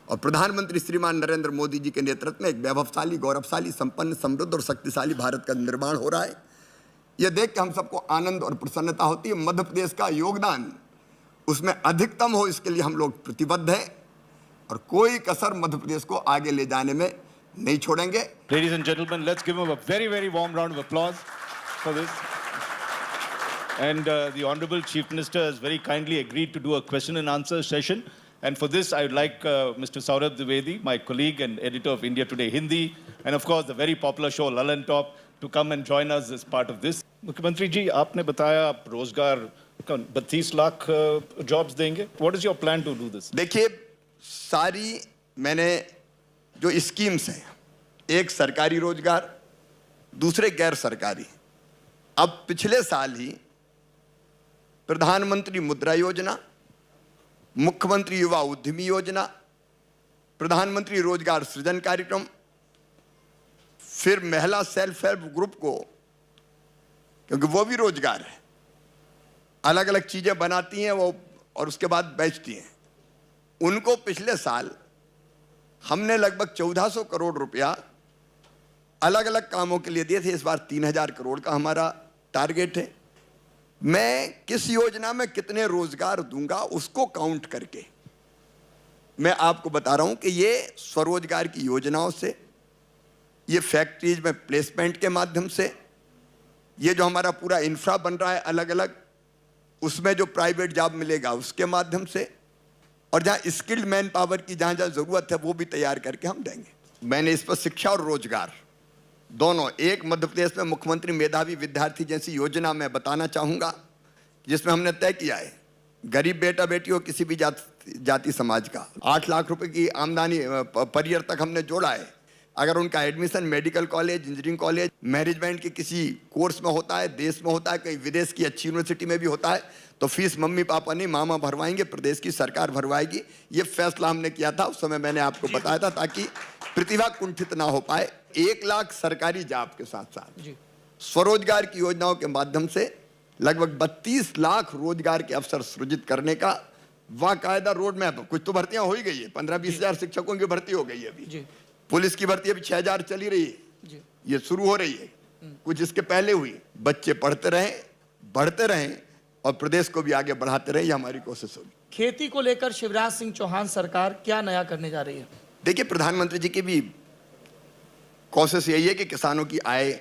और प्रधानमंत्री श्रीमान नरेंद्र मोदी जी के नेतृत्व में एक वैभवशाली, गौरवशाली, संपन्न, समृद्ध और शक्तिशाली भारत का निर्माण हो रहा है। यह देख के हम सबको आनंद और प्रसन्नता होती है। मध्य प्रदेश का योगदान उसमें अधिकतम हो, इसके लिए हम लोग प्रतिबद्ध हैं और कोई कसर मध्य प्रदेश को आगे ले जाने में नहीं छोड़ेंगे। Ladies and gentlemen, let's give him a very, very warm round of applause for this. And the Honorable Chief Minister has very kindly agreed to do a question and answer session. And for this, I would like Mr. Saurabh Dwivedi, my colleague and editor of India Today Hindi, and of course the very popular show Lalan Top, to come and join us as part of this. मुख्यमंत्री जी, आपने बताया आप रोजगार 32 lakh jobs देंगे. What is your plan to do this? देखिए, सारी मैंने जो स्कीम्स हैं, एक सरकारी रोजगार, दूसरे गैर सरकारी। अब पिछले साल ही प्रधानमंत्री मुद्रा योजना, मुख्यमंत्री युवा उद्यमी योजना, प्रधानमंत्री रोजगार सृजन कार्यक्रम, फिर महिला सेल्फ हेल्प ग्रुप को, क्योंकि वो भी रोजगार है, अलग अलग चीजें बनाती हैं वो और उसके बाद बेचती हैं, उनको पिछले साल हमने लगभग 1400 करोड़ रुपया अलग अलग कामों के लिए दिए थे। इस बार 3000 करोड़ का हमारा टारगेट है। मैं किस योजना में कितने रोजगार दूंगा उसको काउंट करके मैं आपको बता रहा हूं कि ये स्वरोजगार की योजनाओं से, ये फैक्ट्रीज में प्लेसमेंट के माध्यम से, ये जो हमारा पूरा इंफ्रा बन रहा है अलग अलग, उसमें जो प्राइवेट जॉब मिलेगा उसके माध्यम से, और जहां स्किल्ड मैन पावर की जहां जहां जरूरत है वो भी तैयार करके हम देंगे। मैंने इस पर शिक्षा और रोजगार दोनों, एक मध्य प्रदेश में मुख्यमंत्री मेधावी विद्यार्थी जैसी योजना मैं बताना चाहूंगा, जिसमें हमने तय किया है गरीब बेटा बेटी हो किसी भी जाति समाज का 8 लाख रुपए की आमदनी पर ईयर तक हमने जोड़ा है। अगर उनका admission medical college, engineering college, management के किसी कोर्स में होता है, देश में होता है, कहीं विदेश की अच्छी यूनिवर्सिटी में भी होता है, तो फीस मम्मी पापा नहीं मामा भरवाएंगे, प्रदेश की सरकार भरवाएगी। ये फैसला हमने किया था, उस समय मैंने आपको बताया था, ताकि प्रतिभा कुंठित ना हो पाए। 1 लाख सरकारी जॉब के साथ साथ स्वरोजगार की योजनाओं के माध्यम से लगभग 32 लाख रोजगार के अवसर सृजित करने का बाकायदा रोड मैप। कुछ तो भर्तियां हो ही गई है, 15-20 हजार शिक्षकों की भर्ती हो गई है अभी, पुलिस की भर्ती अभी 6000 चली रही है, ये शुरू हो रही है, कुछ इसके पहले हुई। बच्चे पढ़ते रहें, बढ़ते रहें और प्रदेश को भी आगे बढ़ाते रहें, ये हमारी कोशिश होगी। खेती को लेकर शिवराज सिंह चौहान सरकार क्या नया करने जा रही है? देखिए, प्रधानमंत्री जी की भी कोशिश यही है कि किसानों की आय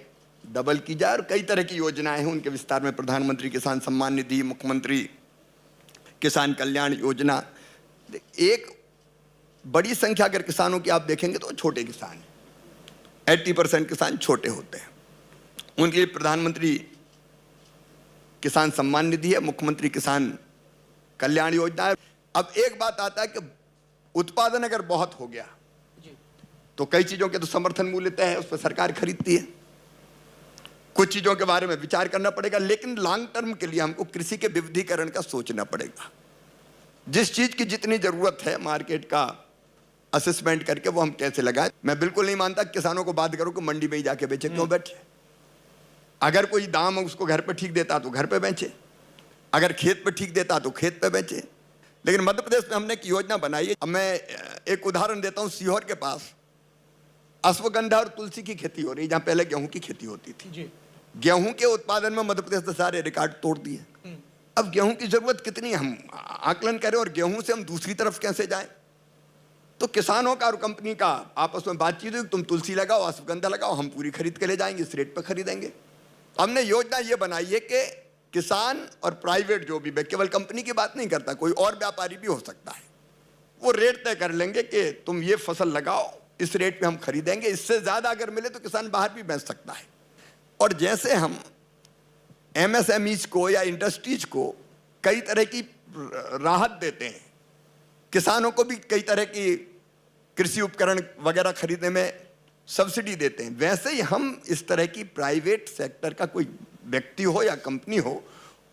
डबल की जाए और कई तरह की योजनाएं हैं उनके विस्तार में, प्रधानमंत्री किसान सम्मान निधि, मुख्यमंत्री किसान कल्याण योजना। एक बड़ी संख्या अगर किसानों की आप देखेंगे तो छोटे किसान हैं, 80% किसान छोटे होते हैं। उनके लिए प्रधानमंत्री किसान सम्मान निधि है, मुख्यमंत्री किसान कल्याण योजना है। अब एक बात आता है कि उत्पादन अगर बहुत हो गया तो कई चीजों के तो समर्थन मूल्य तय है, उस पर सरकार खरीदती है। कुछ चीजों के बारे में विचार करना पड़ेगा, लेकिन लॉन्ग टर्म के लिए हमको कृषि के विविधीकरण का सोचना पड़ेगा। जिस चीज की जितनी जरूरत है मार्केट का असेसमेंट करके वो हम कैसे लगाएं। मैं बिल्कुल नहीं मानता किसानों को बात करो कि मंडी में ही जाके बेचे, क्यों बैठे? अगर कोई दाम उसको घर पे ठीक देता तो घर पे बेचे, अगर खेत पे ठीक देता तो खेत पे बेचे। लेकिन मध्य प्रदेश में हमने एक योजना बनाई है। अब मैं एक उदाहरण देता हूँ, सीहोर के पास अश्वगंधा और तुलसी की खेती हो रही है, जहां पहले गेहूं की खेती होती थी जी। गेहूं के उत्पादन में मध्य प्रदेश ने सारे रिकॉर्ड तोड़ दिए। अब गेहूं की जरूरत कितनी हम आकलन करें और गेहूं से हम दूसरी तरफ कैसे जाएं? तो किसानों का और कंपनी का आपस में बातचीत हुई, तुम तुलसी लगाओ, अश्वगंधा लगाओ, हम पूरी खरीद के ले जाएंगे, इस रेट पर खरीदेंगे। हमने योजना ये बनाई है कि किसान और प्राइवेट जो भी, केवल कंपनी की बात नहीं करता, कोई और व्यापारी भी हो सकता है, वो रेट तय कर लेंगे कि तुम ये फसल लगाओ, इस रेट पे हम खरीदेंगे। इससे ज्यादा अगर मिले तो किसान बाहर भी बेच सकता है। और जैसे हम एमएसएमईज को या इंडस्ट्रीज को कई तरह की राहत देते हैं, किसानों को भी कई तरह की कृषि उपकरण वगैरह खरीदने में सब्सिडी देते हैं, वैसे ही हम इस तरह की प्राइवेट सेक्टर का कोई व्यक्ति हो या कंपनी हो,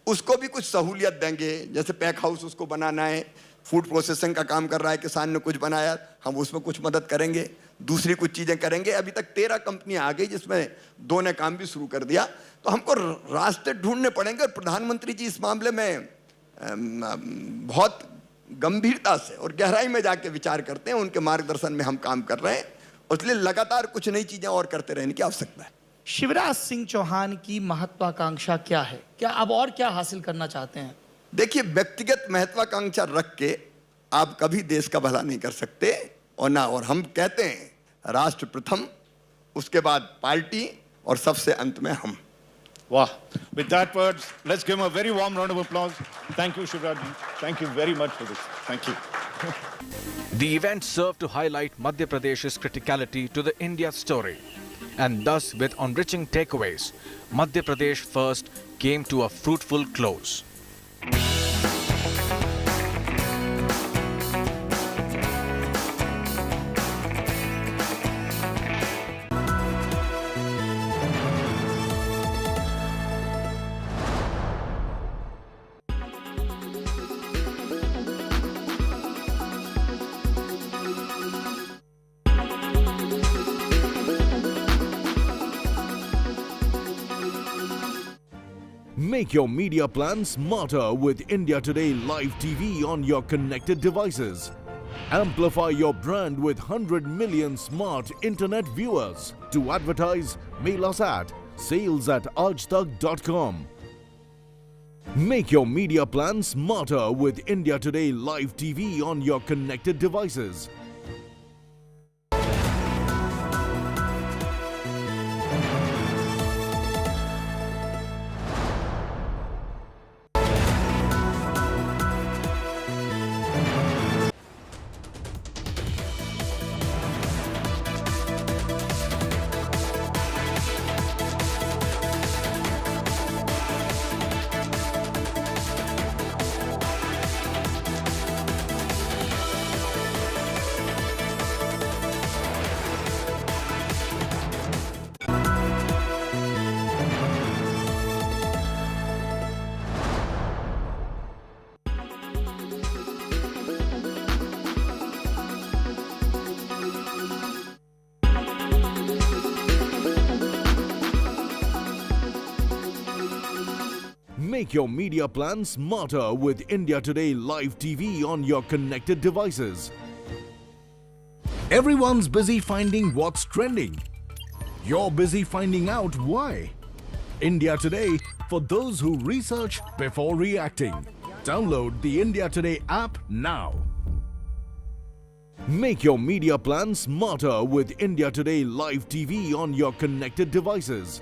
उसको भी कुछ सहूलियत देंगे। जैसे पैक हाउस उसको बनाना है, फूड प्रोसेसिंग का काम कर रहा है, किसान ने कुछ बनाया, हम उसमें कुछ मदद करेंगे, दूसरी कुछ चीजें करेंगे। अभी तक 13 कंपनियां आ गई, जिसमें 2 ने काम भी शुरू कर दिया। तो हमको रास्ते ढूंढने पड़ेंगे। और प्रधानमंत्री जी इस मामले में बहुत गंभीरता से और गहराई में जाके विचार करते हैं, उनके मार्गदर्शन में हम काम कर रहे हैं। इसलिए लगातार कुछ नई चीजें और करते रहने की आवश्यकता है। शिवराज सिंह चौहान की महत्वाकांक्षा क्या है? क्या अब और क्या हासिल करना चाहते हैं? देखिए, व्यक्तिगत महत्वाकांक्षा रख के आप कभी देश का भला नहीं कर सकते, और हम कहते हैं राष्ट्र प्रथम, उसके बाद पार्टी और सबसे अंत में हम। Wow. With that words, let's give him a very warm round of applause. Thank you, Shivraj. Thank you very much for this. Thank you. The event served to highlight Madhya Pradesh's criticality to the India story. And thus, with enriching takeaways, Madhya Pradesh First came to a fruitful close. Make your media plan smarter with India Today Live TV on your connected devices. Amplify your brand with 100 million smart internet viewers. To advertise, mail us at sales@aajtak.com. Make your media plan smarter with India Today Live TV on your connected devices. Make your media plan smarter with India Today Live TV on your connected devices. Everyone's busy finding what's trending. You're busy finding out why. India Today, for those who research before reacting. Download the India Today app now. Make your media plan smarter with India Today Live TV on your connected devices.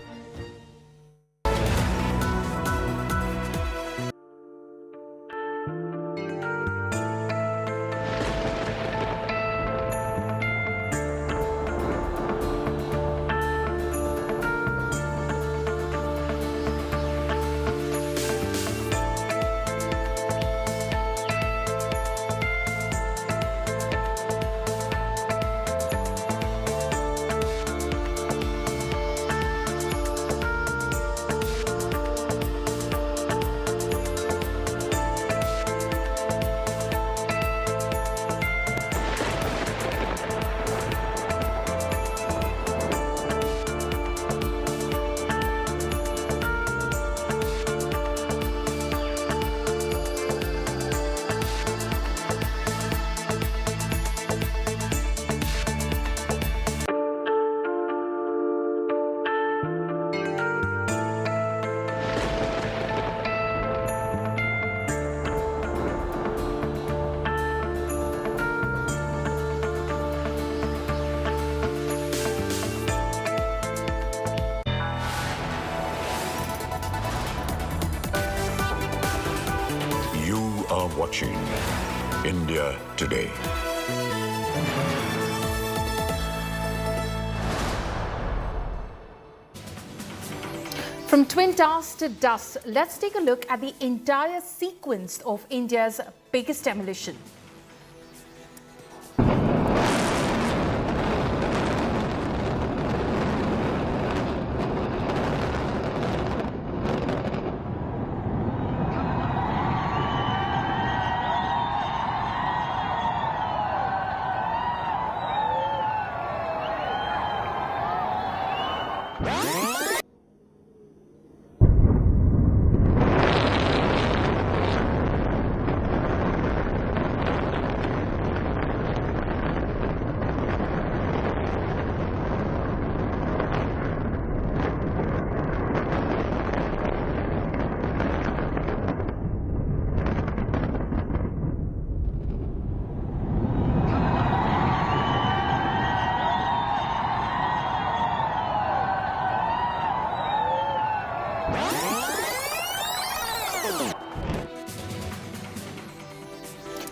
watching India Today. From Twin Towers to dust, let's take a look at the entire sequence of India's biggest demolition.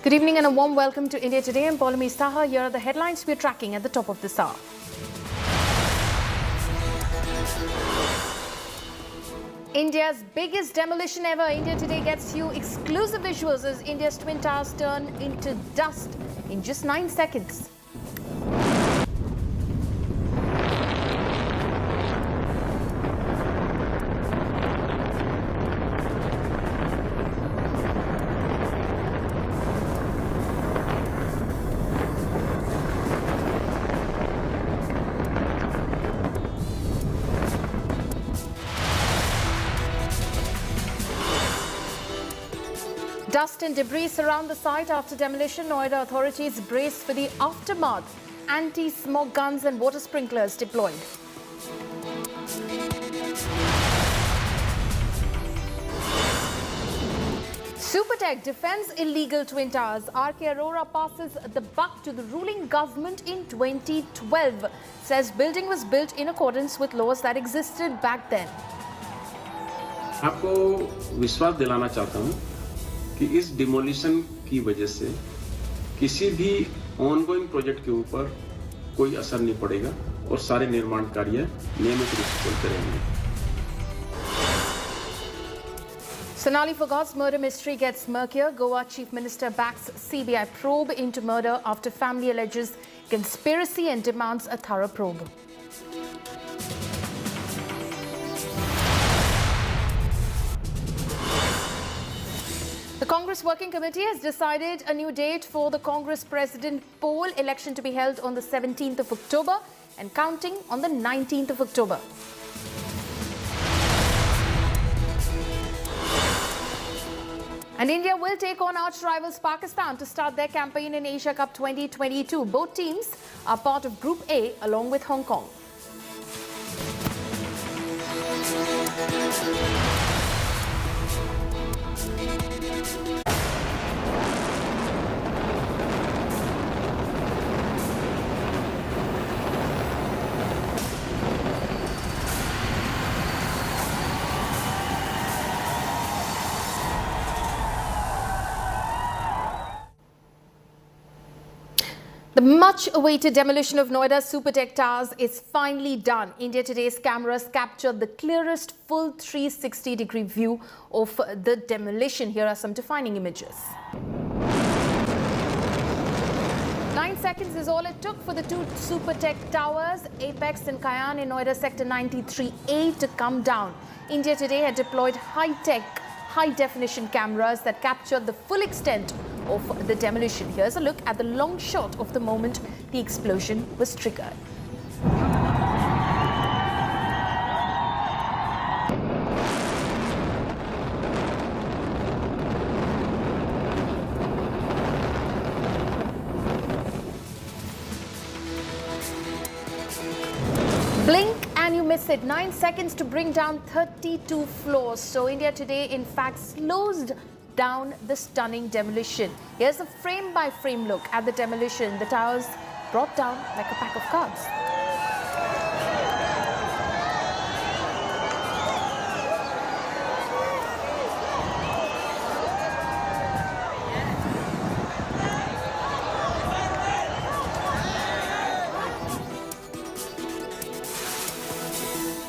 Good evening and a warm welcome to India Today. I'm Paulami Saha. Here are the headlines we're tracking at the top of this hour. India's biggest demolition ever. India Today gets you exclusive visuals as India's Twin Towers turn into dust in just 9 seconds. Dust and debris surround the site after demolition. Noida authorities brace for the aftermath. Anti-smog guns and water sprinklers deployed. Supertech defends illegal Twin Towers. R.K. Arora passes the buck to the ruling government in 2012. Says building was built in accordance with laws that existed back then. आपको विश्वास दिलाना चाहता हूं कि इस demolition की वजह से किसी भी ऑनगोइंग प्रोजेक्ट के ऊपर कोई असर नहीं पड़ेगा और सारे निर्माण कार्य नियमित रूप से चलते रहेंगे। Sonali Phogat's murder mystery gets murkier. Goa Chief Minister backs CBI probe into murder after family alleges conspiracy and demands a thorough probe. The Congress Working Committee has decided a new date for the Congress President poll election to be held on the 17th of October and counting on the 19th of October. And India will take on arch rivals Pakistan to start their campaign in Asia Cup 2022. Both teams are part of Group A along with Hong Kong. The much-awaited demolition of Noida's Supertech towers is finally done. India Today's cameras captured the clearest full 360-degree view of the demolition. Here are some defining images. 9 seconds is all it took for the two Supertech towers, Apex and Kayan in Noida Sector 93A, to come down. India Today had deployed high-tech, high-definition cameras that captured the full extent of the demolition. Here's a look at the long shot of the moment the explosion was triggered. Blink and you miss it. 9 seconds to bring down 32 floors. So India Today, in fact, slows down the stunning demolition. Here's a frame-by-frame look at the demolition. The towers brought down like a pack of cards.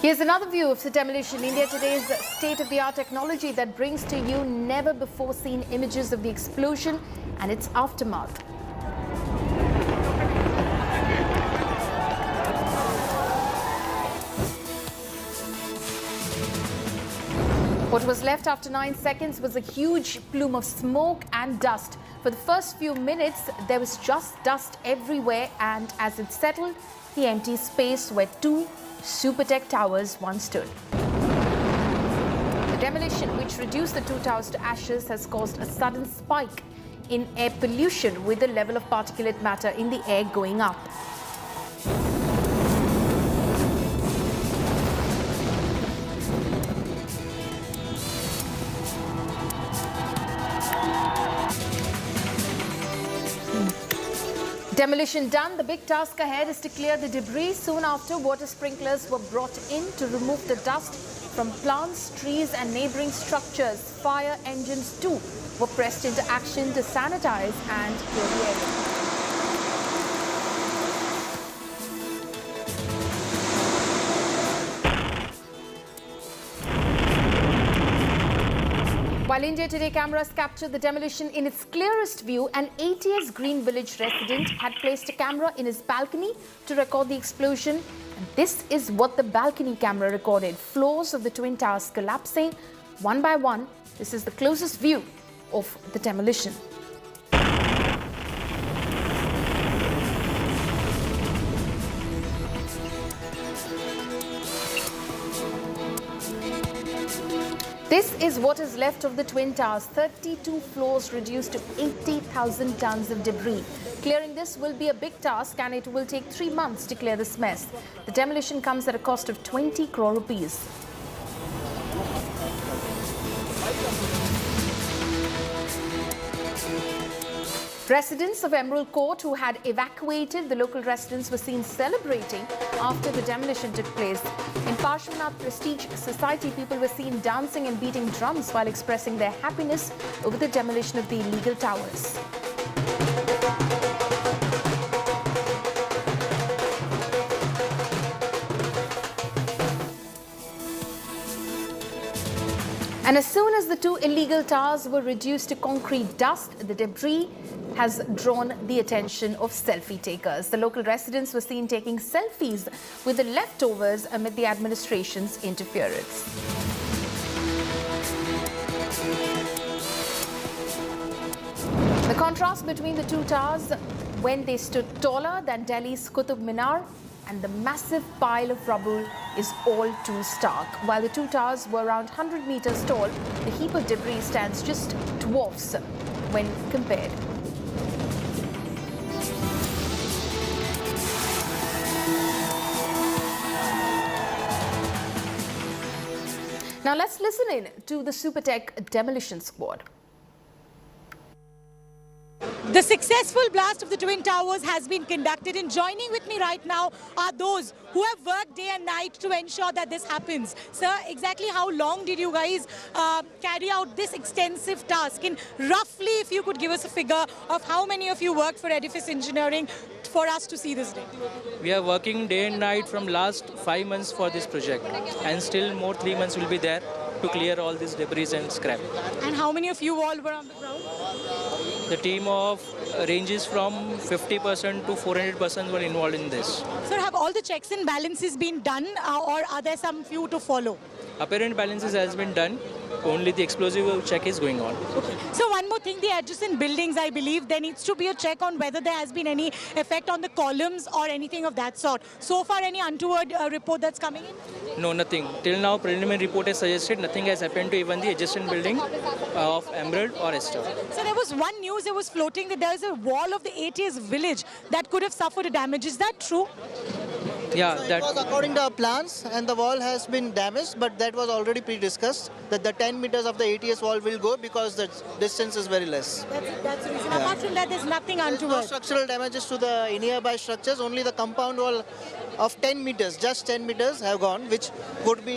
Here's another view of the demolition. India Today's state-of-the-art technology that brings to you never-before-seen images of the explosion and its aftermath. What was left after 9 seconds was a huge plume of smoke and dust. For the first few minutes, there was just dust everywhere, and as it settled, the empty space where two Supertech towers once stood. The demolition, which reduced the two towers to ashes, has caused a sudden spike in air pollution, with the level of particulate matter in the air going up. Demolition done. The big task ahead is to clear the debris. Soon after, water sprinklers were brought in to remove the dust from plants, trees and neighbouring structures. Fire engines too were pressed into action to sanitize and clear the area. While India Today cameras captured the demolition in its clearest view, an ATS Green Village resident had placed a camera in his balcony to record the explosion. And this is what the balcony camera recorded. Floors of the Twin Towers collapsing one by one. This is the closest view of the demolition. This is what is left of the Twin Towers. 32 floors reduced to 80,000 tons of debris. Clearing this will be a big task, and it will take 3 months to clear this mess. The demolition comes at a cost of 20 crore rupees. Residents of Emerald Court who had evacuated, the local residents were seen celebrating after the demolition took place. In Parshvanath Prestige Society, people were seen dancing and beating drums while expressing their happiness over the demolition of the illegal towers. And as soon as the two illegal towers were reduced to concrete dust, the debris has drawn the attention of selfie takers. The local residents were seen taking selfies with the leftovers amid the administration's interference. The contrast between the two towers when they stood taller than Delhi's Qutub Minar and the massive pile of rubble is all too stark. While the two towers were around 100 meters tall, the heap of debris stands just dwarfs when compared. Now let's listen in to the Supertech demolition squad. The successful blast of the Twin Towers has been conducted, and joining with me right now are those who have worked day and night to ensure that this happens. Sir, exactly how long did you guys carry out this extensive task? And roughly, if you could give us a figure of how many of you worked for edifice engineering for us to see this day. We are working day and night from last 5 months for this project, and still more 3 months will be there to clear all this debris and scrap. And how many of you all were on the ground? The team of ranges from 50% to 400% were involved in this. Sir, have all the checks and balances been done, or are there some few to follow? Apparent balances has been done. Only the explosive check is going on. Okay. So one more thing, the adjacent buildings, I believe there needs to be a check on whether there has been any effect on the columns or anything of that sort. So far, any untoward report that's coming in? No, nothing. Till now, preliminary report has suggested nothing has happened to even the adjacent building of Emerald or Esther. So there was one news that was floating that there is a wall of the ATS village that could have suffered a damage. Is that true? Yeah, so it was according to our plans, and the wall has been damaged, but that was already pre-discussed that the 10 meters of the ATS wall will go because the distance is very less. That's the reason. Apart from that, there's nothing untoward. No structural damages to the nearby structures, only the compound wall of 10 meters, just 10 meters have gone, which would be,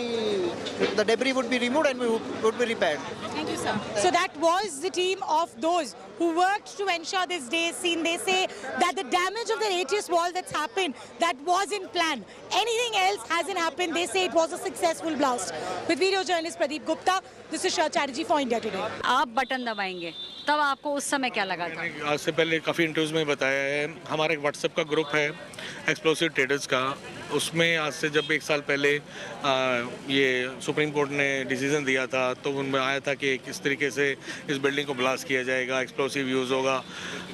the debris would be removed and would be repaired. Thank you, sir. So that was the team of those who worked to ensure this day is seen. They say that the damage of the ATS wall that's happened, that wasn't planned. Anything else hasn't happened. They say it was a successful blast. With video journalist Pradeep Gupta, this is Shah Chatterjee for India Today. आप button दबाएंगे, तब आपको उस समय क्या लगा था? आज से पहले काफ़ी इंटरव्यूज में बताया है, हमारा एक व्हाट्सएप का ग्रुप है एक्सप्लोसिव ट्रेडर्स का, उसमें आज से जब 1 साल पहले ये सुप्रीम कोर्ट ने डिसीजन दिया था तो उनमें आया था कि किस तरीके से इस बिल्डिंग को ब्लास्ट किया जाएगा, एक्सप्लोसिव यूज़ होगा।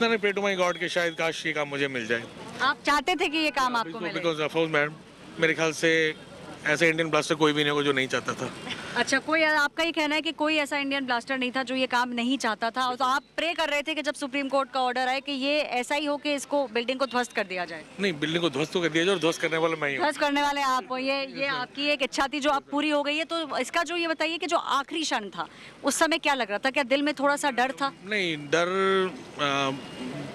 मैंने प्रे टू माय गॉड कि शायद काश ये काम मुझे मिल जाए। आप चाहते थे कि ये काम आपको मिले? बिकॉज ऑफ कोर्स मैडम, मेरे ख्याल से ऐसे इंडियन ब्लास्टर कोई भी नहीं होगा जो नहीं चाहता था। अच्छा, कोई आपका ही कहना है कि कोई ऐसा इंडियन ब्लास्टर नहीं था जो ये काम नहीं चाहता था, तो आप प्रे कर रहे थे कि जब सुप्रीम कोर्ट का ऑर्डर आए कि ये ऐसा ही हो कि इसको बिल्डिंग को ध्वस्त कर दिया जाए? नहीं, बिल्डिंग को ध्वस्त तो कर दिया जाए और ध्वस्त करने वाला मैं ही हूं। ध्वस्त करने वाले आप हो, ये आपकी एक इच्छा थी जो अब पूरी हो गई है। तो इसका जो ये बताइए कि जो आखिरी क्षण था उस समय क्या लग रहा था? क्या दिल में थोड़ा सा डर था? नहीं, डर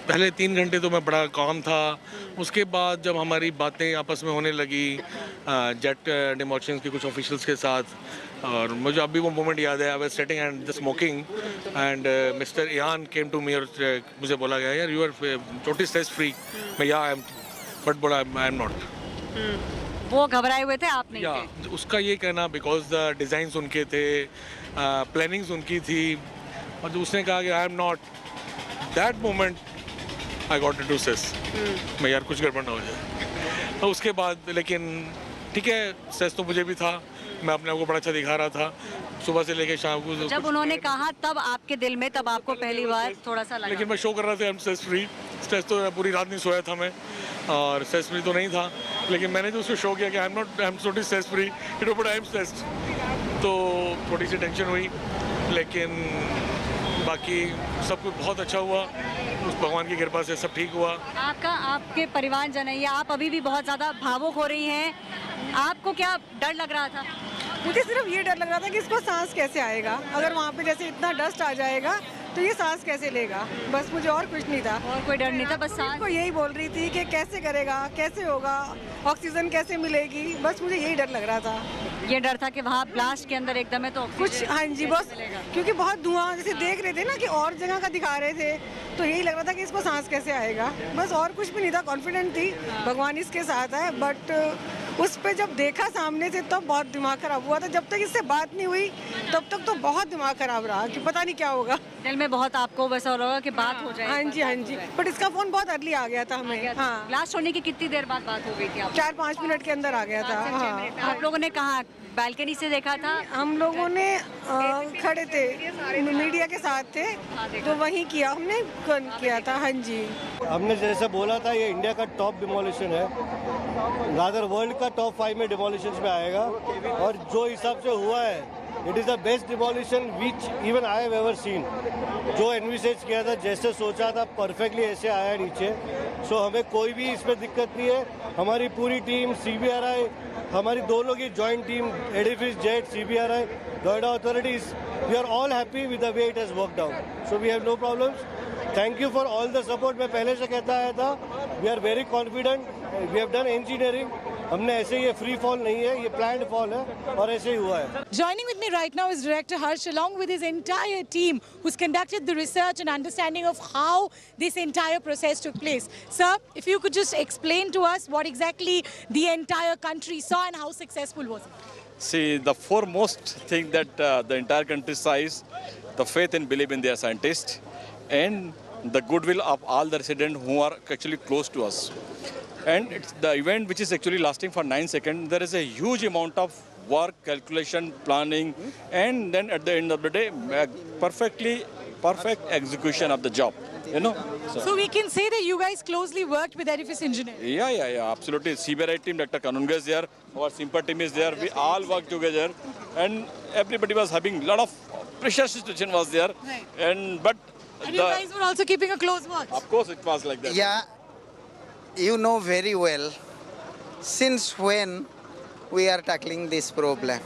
पहले 3 घंटे तो मैं बड़ा काम था, उसके बाद जब हमारी बातें आपस में होने लगी जेट डेमोलिशन के कुछ ऑफिशियल्स के साथ, और मुझे अभी वो मोमेंट याद है, I was sitting and smoking and mister Ian came to me और मुझे बोला गया, यार you are totally stress free. मैं या आई एम, बट बोला आई एम नॉट। वो घबराए हुए थे, आप नहीं या थे? उसका ये कहना बिकॉज द डिज़ाइंस उनके थे, प्लानिंग्स उनकी थी, और जो उसने कहा कि I am not, that moment I got to सेस मैं यार कुछ गड़बड़ ना हो जाए। तो उसके बाद लेकिन ठीक है, सेस तो मुझे भी था, मैं अपने आप को बड़ा अच्छा दिखा रहा था सुबह से लेके शाम को। जब उन्होंने कहा तब आपके दिल में, तब आपको पहली बार थोड़ा सा लगा? लेकिन मैं शो कर रहा था I am stress free. Stress तो पूरी रात नहीं सोया था मैं, और स्ट्रेस फ्री तो नहीं था, लेकिन मैंने जो उसको शो किया कि I am not, I am totally stress free, it but I am stressed, तो थोड़ी सी टेंशन हुई, लेकिन बाकी सब कुछ बहुत अच्छा हुआ, उस भगवान की कृपा से सब ठीक हुआ। आपके परिवारजन है, या आप अभी भी बहुत ज़्यादा भावुक हो रही हैं, आपको क्या डर लग रहा था? मुझे सिर्फ ये डर लग रहा था कि इसको सांस कैसे आएगा, अगर वहाँ पे जैसे इतना डस्ट आ जाएगा तो ये सांस कैसे लेगा, बस मुझे और कुछ नहीं था। और कोई डर नहीं था, बस सांस को यही बोल रही थी कि कैसे करेगा, कैसे होगा, ऑक्सीजन कैसे मिलेगी, बस मुझे यही डर लग रहा था। ये डर था कि वहाँ ब्लास्ट के अंदर एकदम है तो कुछ, हाँ जी बस, क्योंकि बहुत धुआं जैसे देख रहे थे ना कि और जगह का दिखा रहे थे, तो यही लग रहा था कि इसको सांस कैसे आएगा, बस और कुछ भी नहीं था। कॉन्फिडेंट थी भगवान इसके साथ है, बट उस पे जब देखा सामने से तब बहुत दिमाग खराब हुआ था। जब तक इससे बात नहीं हुई तब तक तो बहुत दिमाग खराब रहा कि पता नहीं क्या होगा। दिल में बहुत आपको वैसा हो रहा कि बात हो जाए। हाँ जी, हाँ जी, बट इसका फोन बहुत अर्ली आ गया था हमें। हाँ, ब्लास्ट होने की कितनी देर बाद बात हो गई थी? 4-5 मिनट के अंदर आ गया था। हाँ, आप लोगों ने कहा बालकनी से देखा था? हम लोगों ने खड़े थे, मीडिया के साथ थे, तो वहीं किया हमने, किया था। हाँ जी, हमने जैसे बोला था ये इंडिया का टॉप डिमोलिशन है, रादर वर्ल्ड का टॉप 5 में डिमोलिशन में आएगा, और जो हिसाब से हुआ है it is the best demolition which even I have ever seen. जो एनविसेज किया था, जैसे सोचा था, परफेक्टली ऐसे आया नीचे। सो हमें कोई भी इसमें दिक्कत नहीं है। हमारी पूरी टीम, CBRI, हमारी दोनों की joint team, Edifice Jet, CBRI, Noida authorities, we are all happy with the way it has worked out, so we have no problems. Thank you for all the support. मैं पहले से कहता आया था, we are very confident, we have done engineering, हमने ऐसे ये free fall नहीं है, ये प्लान्ड फॉल है और ऐसे ही हुआ है। Joining with me right now is Director Harsh along with his entire team who's conducted the research and understanding of how this entire process took place. Sir, if you could just explain to us what exactly the entire country saw and how successful was it? See, the foremost thing that the entire country sees, the faith and belief in their scientists and the goodwill of all the residents who are actually close to us. And it's the event which is actually lasting for 9 seconds. There is a huge amount of work, calculation, planning, and then at the end of the day, perfect execution of the job. You know. So we can say that you guys closely worked with edifice engineering. Yeah, absolutely. CBRI team, Dr. Kanunga is there, our Simpa team is there. We all work together, and everybody was having a lot of pressure situation was there. Right. And you guys were also keeping a close watch. Of course, it was like that. Yeah. You know very well since when we are tackling this problem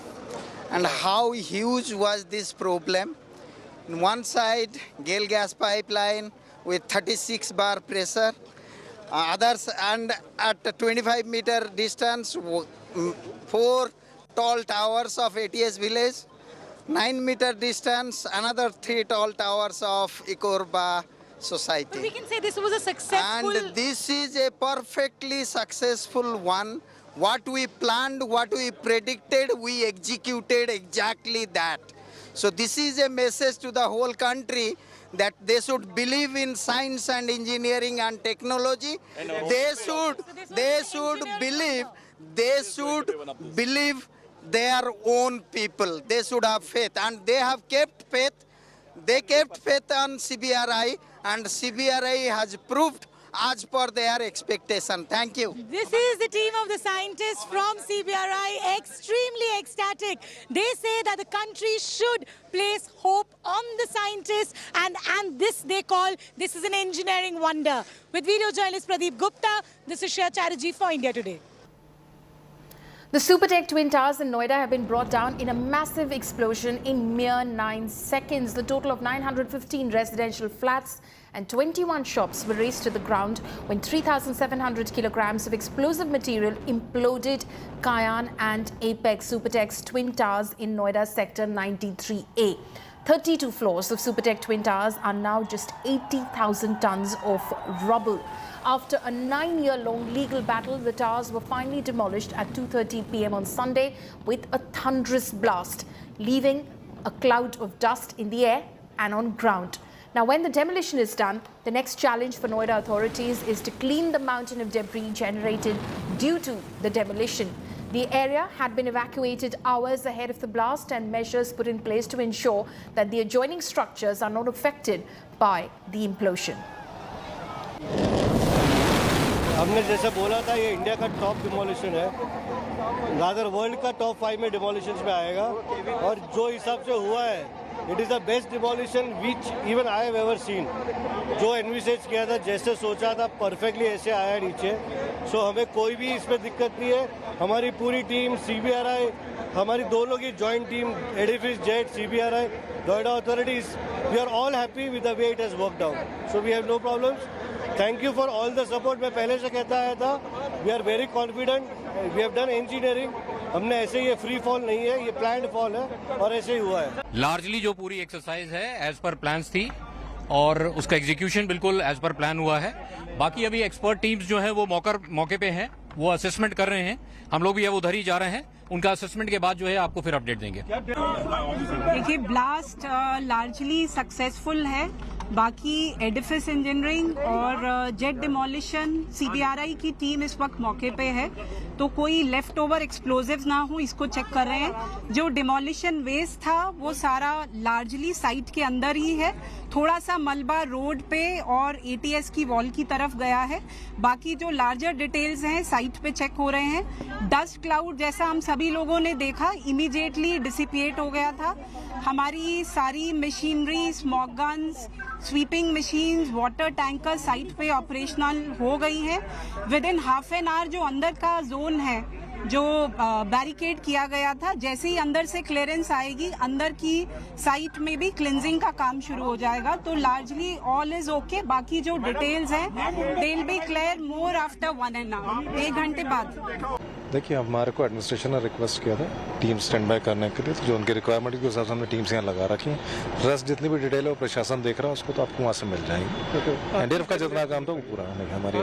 and how huge was this problem. On one side, Gale gas pipeline with 36 bar pressure, others, and at 25 meter distance, 4 tall towers of ATS village, 9 meter distance, another 3 tall towers of Ikorba society. But we can say this was a successful... And this is a perfectly successful one. What we planned, what we predicted, we executed exactly that. So this is a message to the whole country that they should believe in science and engineering and technology. They should believe their own people. They should have faith, and they have kept faith. They kept faith on CBRI, and CBRI has proved as per their expectation. Thank you. This is the team of the scientists from CBRI, extremely ecstatic. They say that the country should place hope on the scientists, and this they call, this is an engineering wonder. With video journalist Pradeep Gupta, this is Shreya Chatterjee for India Today. The Supertech Twin Towers in Noida have been brought down in a massive explosion in mere 9 seconds. The total of 915 residential flats and 21 shops were razed to the ground when 3,700 kilograms of explosive material imploded Kayan and Apex Supertech's Twin Towers in Noida Sector 93A. 32 floors of Supertech Twin Towers are now just 80,000 tons of rubble. After a 9-year-long legal battle, the towers were finally demolished at 2:30 p.m. on Sunday with a thunderous blast, leaving a cloud of dust in the air and on ground. Now, when the demolition is done, the next challenge for Noida authorities is to clean the mountain of debris generated due to the demolition. The area had been evacuated hours ahead of the blast, and measures put in place to ensure that the adjoining structures are not affected by the implosion. हमने जैसे बोला था ये India का top demolition है, rather world का top 5 में demolition में आएगा, और जो हिसाब से हुआ है it is the best demolition which even I have ever seen. जो एनविसेज किया था, जैसे सोचा था, परफेक्टली ऐसे आया नीचे. सो हमें कोई भी इसमें दिक्कत नहीं है. हमारी पूरी टीम CBRI, हमारी दोनों की joint team Edifice Jet CBRI Noida authorities, we are all happy with the way it has worked out. So we have no problems. Thank you for all the support. मैं पहले से कहता आया था, we are very confident, we have done engineering. हमने ऐसे, ये free fall नहीं है, ये प्लान्ड फॉल है, और ऐसे ही हुआ है. लार्जली जो पूरी एक्सरसाइज है एज पर प्लान्स थी, और उसका एग्जीक्यूशन बिल्कुल एज पर प्लान हुआ है. बाकी अभी एक्सपर्ट टीम्स जो है वो मौके पे हैं, वो असेसमेंट कर रहे हैं. हम लोग भी अब उधर ही जा रहे हैं. उनका असेसमेंट के बाद जो है आपको फिर अपडेट देंगे. देखिए, ब्लास्ट लार्जली सक्सेसफुल है. बाकी एडिफिस इंजीनियरिंग और जेट डिमोलिशन CBRI की टीम इस वक्त मौके पे है, तो कोई लेफ्ट ओवर एक्सप्लोजिव्स ना हो, इसको चेक कर रहे हैं. जो डिमोलिशन वेस्ट था वो सारा लार्जली साइट के अंदर ही है. थोड़ा सा मलबा रोड पे और ATS की वॉल की तरफ गया है. बाकी जो लार्जर डिटेल्स हैं साइट पे चेक हो रहे हैं. डस्ट क्लाउड जैसा हम सभी लोगों ने देखा, इमीडिएटली डिसिपिएट हो गया था. हमारी सारी machinery, smog guns, sweeping machines, water tanker site पे ऑपरेशनल हो गई हैं. With in half an hour जो अंदर का जोन है, जो बैरिकेड किया गया था, जैसे ही अंदर से क्लियरेंस आएगी, अंदर की साइट में भी क्लिनजिंग का काम शुरू हो जाएगा. तो लार्जली ऑल इज ओके. बाकी जो डिटेल्स हैं they will be clear more after 1 hour, 1 घंटे बाद. देखिए, हमारे को एडमिनिस्ट्रेशन ने रिक्वेस्ट किया था टीम स्टैंड बाय करने के लिए, तो जो उनकी रिक्वायरमेंट के हिसाब से हमने टीम्स यहाँ लगा रखी हैं. रेस्ट जितनी भी डिटेल है वो प्रशासन देख रहा है, उसको तो आपको वहाँ से मिल जाएगी. NDRF का जितना काम था वो पूरा है. हमारी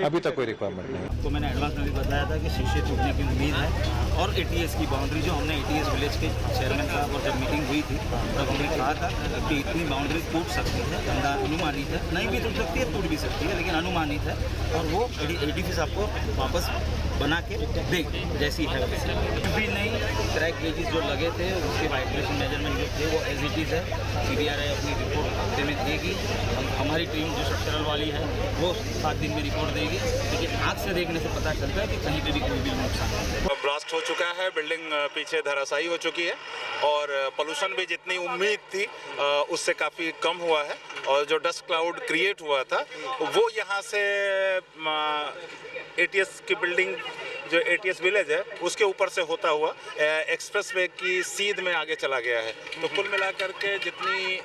अभी तक कोई रिक्वायरमेंट नहीं. आपको मैंने एडवांस में भी बताया था कि शीशे टूटने की उम्मीद है, और ATS की बाउंड्री जो हमने ATS विलेज के चेयरमैन साहब और जब मीटिंग हुई थी तब हमने कहा था कि इतनी बाउंड्री टूट सकती है, अनुमानित है, नहीं भी टूट सकती है, टूट भी सकती है, लेकिन अनुमानित है, और वो ADFIS आपको वापस बना के देंगे जैसी है वैसे. भी नहीं, क्रैक गेजेस जो लगे थे उसके वाइब्रेशन मेजरमेंट जो थे वो एज इट इज़ है. CBRI अपनी रिपोर्ट हफ्ते में देगी. हमारी टीम जो स्ट्रक्चरल वाली है वो 7 दिन में रिपोर्ट देगी. लेकिन आँख से देखने से पता चलता है कि कहीं पर भी कोई भी नुकसान नहीं. ब्लास्ट हो चुका है, बिल्डिंग पीछे धराशायी हो चुकी है, और पोल्यूशन भी जितनी उम्मीद थी उससे काफ़ी कम हुआ है. और जो डस्ट क्लाउड क्रिएट हुआ था वो यहाँ से ATS की बिल्डिंग जो ATS विलेज है उसके ऊपर से होता हुआ एक्सप्रेस वे की सीध में आगे चला गया है। तो कुल मिलाकर के जितनी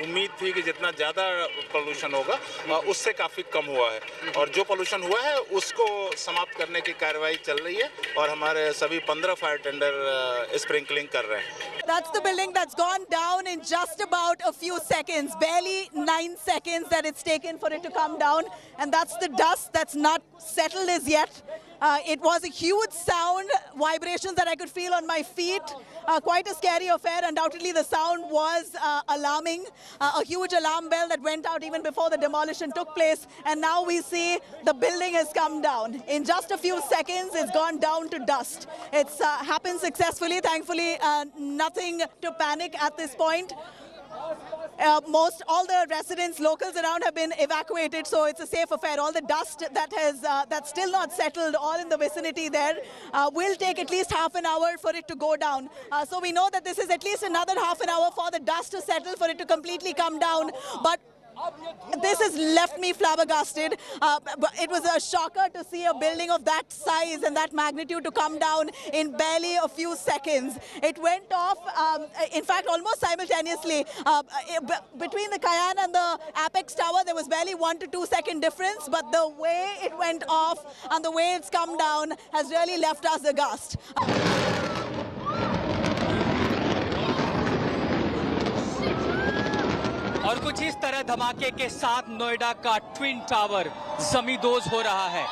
उम्मीद थी कि जितना ज़्यादा पोल्यूशन होगा उससे काफ़ी कम हुआ है, और जो पोल्यूशन हुआ है उसको समाप्त करने की कार्रवाई चल रही है और हमारे सभी 15 फायर टेंडर स्प्रिंकलिंग कर रहे हैं। That's the building that's gone down in just about a few seconds, barely 9 seconds that it's taken for it to come down, and that's the dust that's not settled as yet. It was a huge sound, vibrations that I could feel on my feet. Quite a scary affair. Undoubtedly, the sound was alarming. A huge alarm bell that went out even before the demolition took place. And now we see the building has come down. In just a few seconds, it's gone down to dust. It's happened successfully. Thankfully, nothing to panic at this point. All the residents, locals around have been evacuated, so it's a safe affair. All the dust that's still not settled, all in the vicinity there, will take at least half an hour for it to go down. So we know that this is at least another half an hour for the dust to settle, for it to completely come down. But this has left me flabbergasted. It was a shocker to see a building of that size and that magnitude to come down in barely a few seconds. It went off, in fact, almost simultaneously. Between the Cayenne and the Apex Tower, there was barely 1 to 2 second difference, but the way it went off and the way it's come down has really left us aghast. और कुछ इस तरह धमाके के साथ नोएडा का twin tower जमींदोज हो रहा है।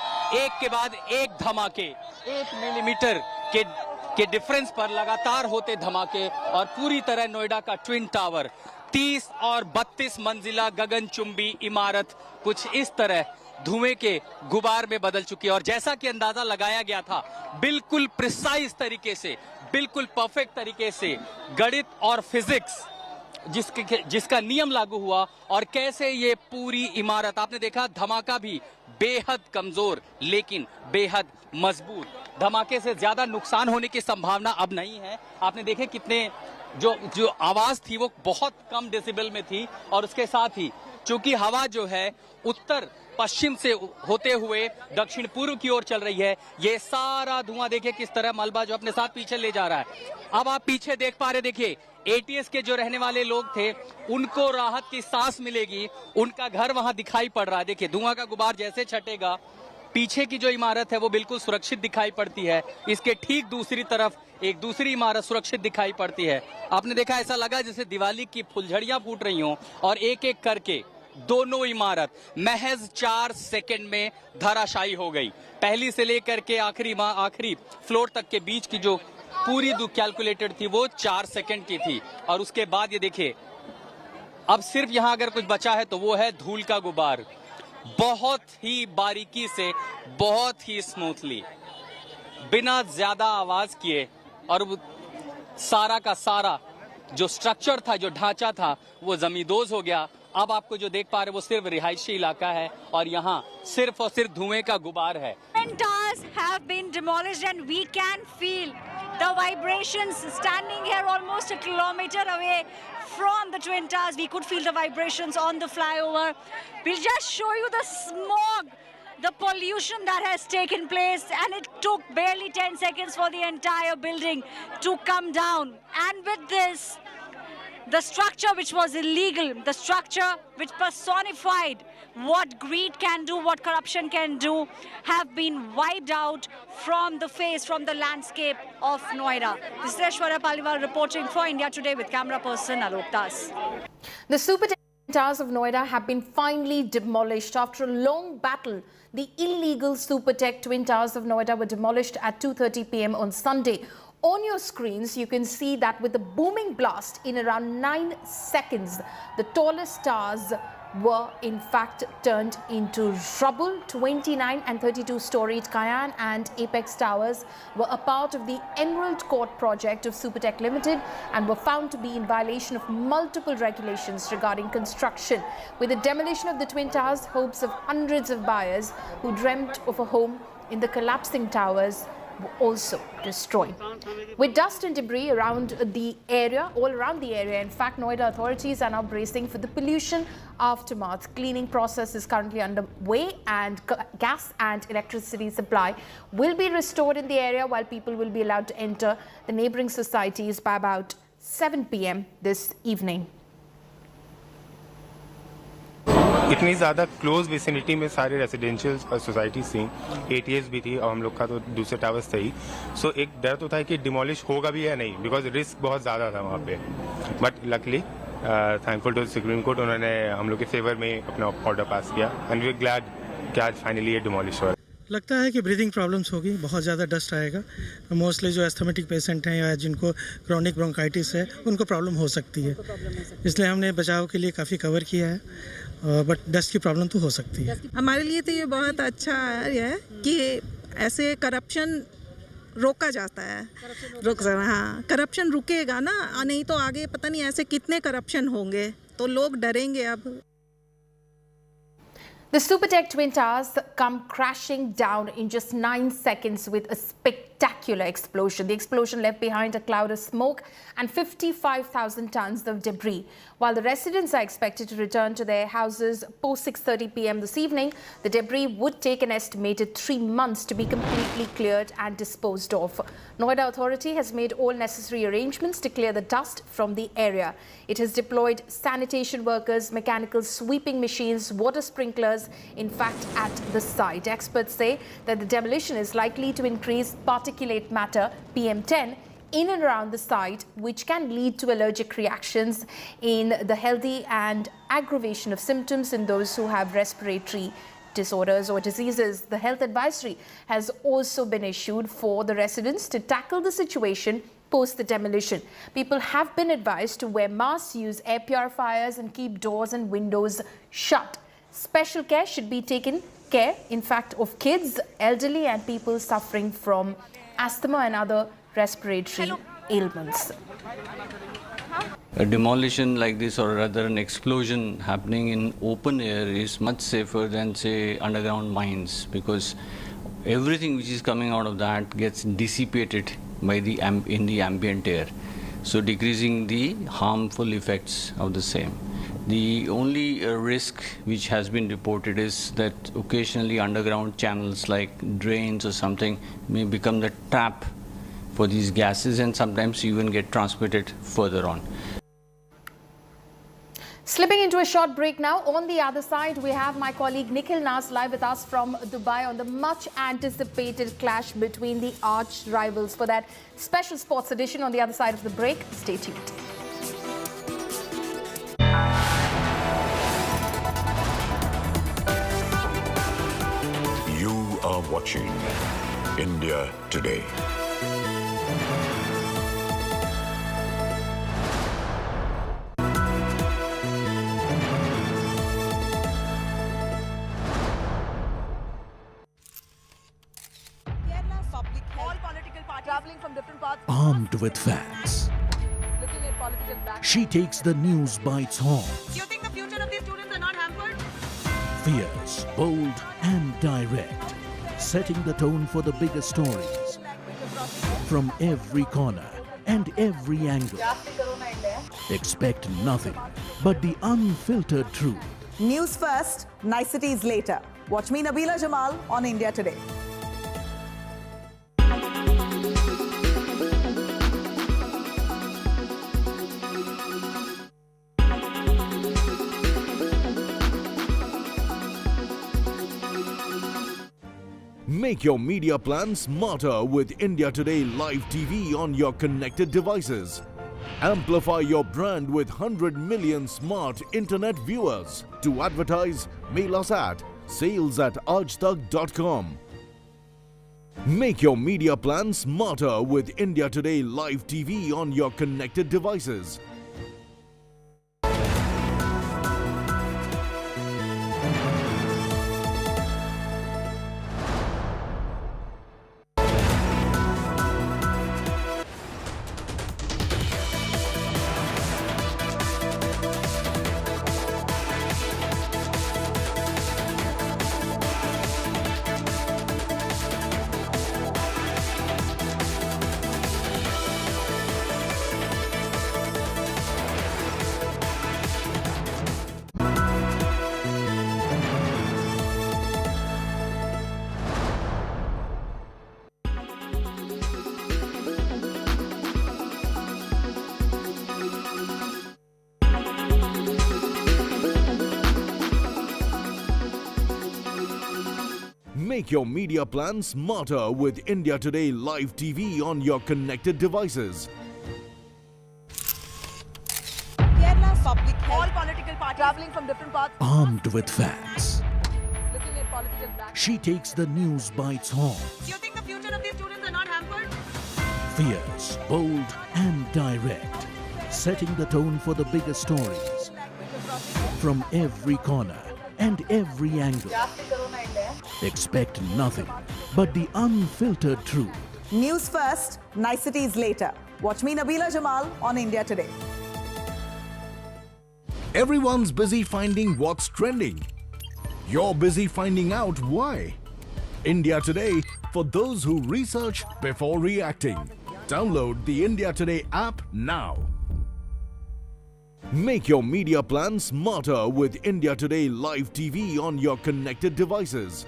एक के बाद एक धमाके, 1 मिलीमीटर के डिफरेंस पर लगातार होते धमाके, और पूरी तरह नोएडा का ट्विन टावर 30 और 32 मंजिला गगनचुंबी इमारत कुछ इस तरह धुएं के गुबार में बदल चुकी है। और जैसा कि अंदाजा लगाया गया था, बिल्कुल प्रिसाइज तरीके से, बिल्कुल परफेक्ट तरीके से गणित और फिजिक्स जिसका नियम लागू हुआ, और कैसे ये पूरी इमारत, आपने देखा धमाका भी बेहद कमजोर लेकिन बेहद मजबूत। धमाके से ज्यादा नुकसान होने की संभावना अब नहीं है। आपने देखे कितने जो आवाज थी वो बहुत कम डेसिबल में थी, और उसके साथ ही चूंकि हवा जो है उत्तर पश्चिम से होते हुए दक्षिण पूर्व की ओर चल रही है, ये सारा धुआं देखिए किस तरह मलबा जो अपने साथ पीछे ले जा रहा है। अब आप पीछे देख पा रहे, देखिए ATS के जो रहने वाले लोग थे उनको राहत की सांस मिलेगी, उनका घर वहां दिखाई पड़ रहा है। देखिए धुआं का गुबार जैसे छटेगा, पीछे की जो इमारत है वो बिल्कुल सुरक्षित दिखाई पड़ती है, इसके ठीक दूसरी तरफ एक दूसरी इमारत सुरक्षित दिखाई पड़ती है। आपने देखा ऐसा लगा जैसे दिवाली की फुलझड़ियां फूट रही हों, और एक एक करके दोनों इमारत महज 4 सेकंड में धराशायी हो गई। पहली से लेकर के आखिरी फ्लोर तक के बीच की जो पूरी कैलकुलेटेड थी वो 4 सेकंड की थी, और उसके बाद ये देखिए अब सिर्फ यहां अगर कुछ बचा है तो वो है धूल का गुबार। बहुत ही बारीकी से, बहुत ही स्मूथली, बिना ज्यादा आवाज किए, और सारा का सारा जो स्ट्रक्चर था, जो ढांचा था, वो जमींदोज हो गया। अब आपको जो देख पा रहे हैं वो सिर्फ रिहायशी इलाका है, और यहाँ सिर्फ और सिर्फ धुएं का गुबार है। Towers have been demolished and we can feel the vibrations standing here almost a kilometer away from the Twin Towers. We could feel the vibrations on the flyover. We'll just show you the smog, the pollution that has taken place, and it took barely 10 seconds for the entire building to come down. And with this, the structure which was illegal, the structure which personified what greed can do, what corruption can do, have been wiped out from the face, from the landscape of Noida. This is Aishwarya Paliwal reporting for India Today with camera person Alok Das. The Supertech Towers of Noida have been finally demolished. After a long battle, the illegal Supertech Twin Towers of Noida were demolished at 2:30 p.m. on Sunday. On your screens, you can see that with a booming blast in around 9 seconds, the tallest towers were in fact turned into rubble. 29 and 32-storied Cayenne and Apex Towers were a part of the Emerald Court project of Supertech Limited and were found to be in violation of multiple regulations regarding construction. With the demolition of the Twin Towers, hopes of hundreds of buyers who dreamt of a home in the collapsing towers were also destroyed. With dust and debris around the area, all around the area, in fact, Noida authorities are now bracing for the pollution aftermath. Cleaning process is currently underway, and gas and electricity supply will be restored in the area, while people will be allowed to enter the neighboring societies by about 7 p.m. this evening. इतनी ज़्यादा close vicinity में सारे residential societies थी, ATS भी थी और हम लोग का तो दूसरे टावर्स थे ही. सो एक डर तो था कि डिमोलिश होगा भी या नहीं, बिकॉज रिस्क बहुत ज़्यादा था वहाँ पे. But luckily thankful to Supreme Court, उन्होंने हम लोग के फेवर में अपना ऑर्डर पास किया एंड वी आर ग्लैड कि आज फाइनली ये डिमोलिश हो रहा है. लगता है कि ब्रीदिंग प्रॉब्लम्स होगी, बहुत ज़्यादा डस्ट आएगा. मोस्टली जो एस्थमेटिक पेशेंट हैं या जिनको क्रॉनिक ब्रोंकाइटिस है, उनको प्रॉब्लम हो सकती है. इसलिए हमने बचाव के लिए काफ़ी कवर किया है, बट डस्ट की प्रॉब्लम तो हो सकती है. हमारे लिए तो ये बहुत अच्छा है कि ऐसे करप्शन रोका जाता है. हाँ, करप्शन रुकेगा ना, नहीं तो आगे पता नहीं ऐसे कितने करप्शन होंगे, तो लोग डरेंगे अब. The Supertech Twin Towers come crashing down in just 9 seconds with a spectacular explosion. The explosion left behind a cloud of smoke and 55,000 tons of debris. While the residents are expected to return to their houses post 6:30 p.m. this evening, the debris would take an estimated 3 months to be completely cleared and disposed of. Noida Authority has made all necessary arrangements to clear the dust from the area. It has deployed sanitation workers, mechanical sweeping machines, water sprinklers, in fact, at the site. Experts say that the demolition is likely to increase particulate matter, PM10, in and around the site, which can lead to allergic reactions in the healthy and aggravation of symptoms in those who have respiratory disorders or diseases. The health advisory has also been issued for the residents to tackle the situation post the demolition. People have been advised to wear masks, use air purifiers and keep doors and windows shut. Special care should be taken in fact, of kids, elderly and people suffering from asthma and other respiratory ailments. A demolition like this, or rather an explosion happening in open air, is much safer than, say, underground mines, because everything which is coming out of that gets dissipated by in the ambient air, so decreasing the harmful effects of the same. The only risk which has been reported is that occasionally underground channels like drains or something may become the trap for these gases and sometimes even get transmitted further on. Slipping into a short break now. On the other side, we have my colleague Nikhil Nas live with us from Dubai on the much anticipated clash between the arch rivals. For that special sports edition on the other side of the break, stay tuned. You are watching India Today. Armed with facts, she takes the news by its horns. Do you think the future of these students are not hampered? Fierce, bold and direct, setting the tone for the biggest stories from every corner and every angle. Expect nothing but the unfiltered truth. News first, niceties later. Watch me, Nabila Jamal, on India Today. Make your media plan smarter with India Today Live TV on your connected devices. Amplify your brand with 100 million smart internet viewers. To advertise, mail us at sales@aajtak.com. Make your media plan smarter with India Today Live TV on your connected devices. Make your media plan smarter with India Today Live TV on your connected devices. Kerala's public health. All political parties traveling from different parts. Armed with facts, Looking at political black. she takes the news by its horns. Do you think the future of these students are not hampered? Fierce, bold, and direct, setting the tone for the biggest stories from every corner and every angle. Expect nothing but the unfiltered truth. News first, niceties later. Watch me, Nabila Jamal, on India Today. Everyone's busy finding what's trending. You're busy finding out why. India Today, for those who research before reacting. Download the India Today app now. Make your media plan smarter with India Today Live TV on your connected devices.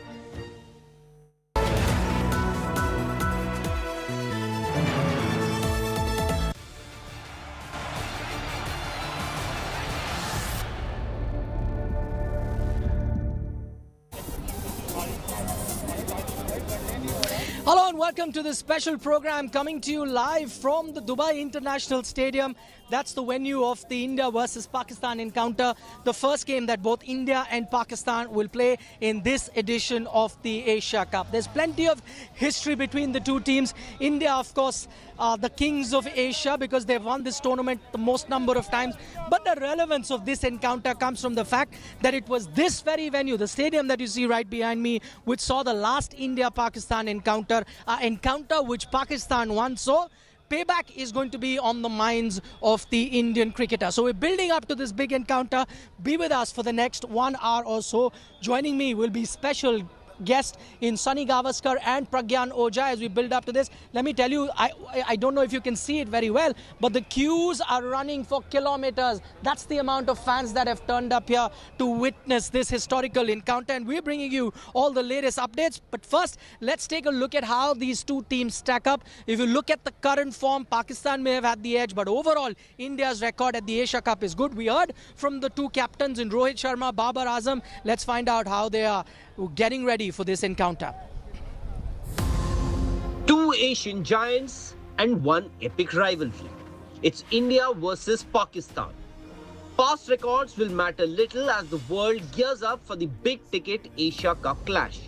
Hello and welcome to this special program coming to you live from the Dubai International Stadium. That's the venue of the India versus Pakistan encounter, the first game that both India and Pakistan will play in this edition of the Asia Cup. There's plenty of history between the two teams. India, of course, the kings of Asia because they've won this tournament the most number of times. But the relevance of this encounter comes from the fact that it was this very venue, the stadium that you see right behind me, which saw the last India-Pakistan encounter which Pakistan won. So payback is going to be on the minds of the Indian cricketer. So we're building up to this big encounter. Be with us for the next 1 hour or so. Joining me will be special guest in Sunny Gavaskar and Pragyan Ojha as we build up to this. Let me tell you, I don't know if you can see it very well, but the queues are running for kilometers. That's the amount of fans that have turned up here to witness this historical encounter, and we're bringing you all the latest updates. But first, let's take a look at how these two teams stack up. If you look at the current form, Pakistan may have had the edge, but overall, India's record at the Asia Cup is good. We heard from the two captains in Rohit Sharma, Babar Azam. Let's find out how they are getting ready for this encounter. Two Asian giants and one epic rivalry. It's India versus Pakistan. Past records will matter little as the world gears up for the big-ticket Asia Cup clash.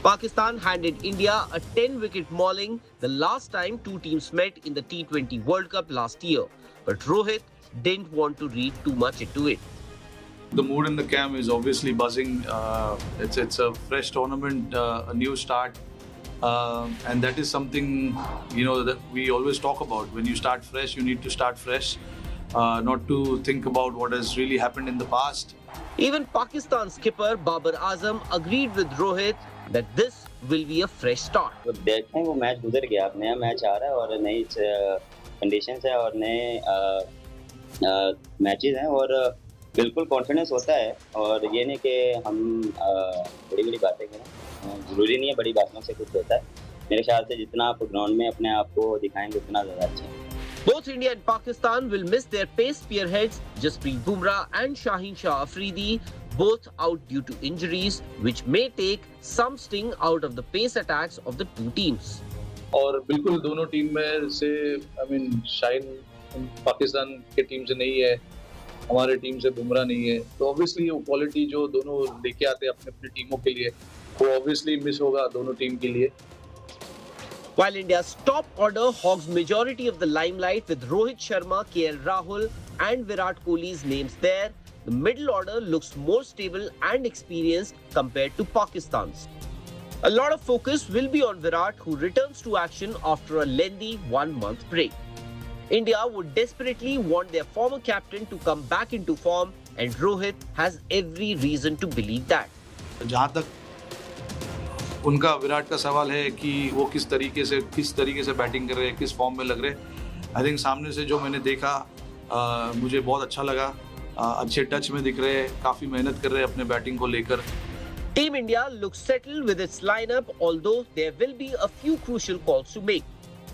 Pakistan handed India a 10-wicket mauling the last time two teams met in the T20 World Cup last year. But Rohit didn't want to read too much into it. The mood in the camp is obviously buzzing. It's a fresh tournament, a new start, and that is something that we always talk about. When you start fresh, you need to start fresh, not to think about what has really happened in the past. Even Pakistan skipper Babar Azam agreed with Rohit that this will be a fresh start. देखें वो match गुजर गया, अब नया match आ रहा है और नई कंडीशंस है और नए मैचेस हैं और बिल्कुल कॉन्फिडेंस होता है और ये नहीं कि हम बड़ी-बड़ी बातें करें, जरूरी नहीं है बड़ी बातों से कुछ होता है। मेरे ख्याल से जितना आप ग्राउंड में अपने आप को दिखाएंगे उतना ज़्यादा अच्छा है। Both India and Pakistan will miss their pace spearheads Jasprit Bumrah and Shaheen Shah Afridi, both out due to injuries, which may take some sting out of the pace attacks of the two teams. और बिल्कुल दोनों team में से शाहीन पाकिस्तान के team से नहीं है, हमारे टीम से बुमराह नहीं है, तो ऑब्वियसली वो क्वालिटी जो दोनों लेके आते हैं अपने टीमों के लिए वो ऑब्वियसली मिस होगा दोनों टीम के लिए. While India's top order hogs majority of the limelight with Rohit Sharma, KL Rahul and Virat Kohli's names there, the middle order looks more stable and experienced compared to Pakistan's. A lot of focus will be on Virat, who returns to action after a lengthy 1-month break. India would desperately want their former captain to come back into form, and Rohit has every reason to believe that. जहाँ तक उनका विराट का सवाल है कि वो किस तरीके से बैटिंग कर रहे हैं, किस फॉर्म में लग रहे हैं, आई थिंक सामने से जो मैंने देखा मुझे बहुत अच्छा लगा. अच्छे टच में दिख रहे हैं, काफी मेहनत कर रहे हैं अपने बैटिंग को लेकर. Team India looks settled with its lineup, although there will be a few crucial calls to make.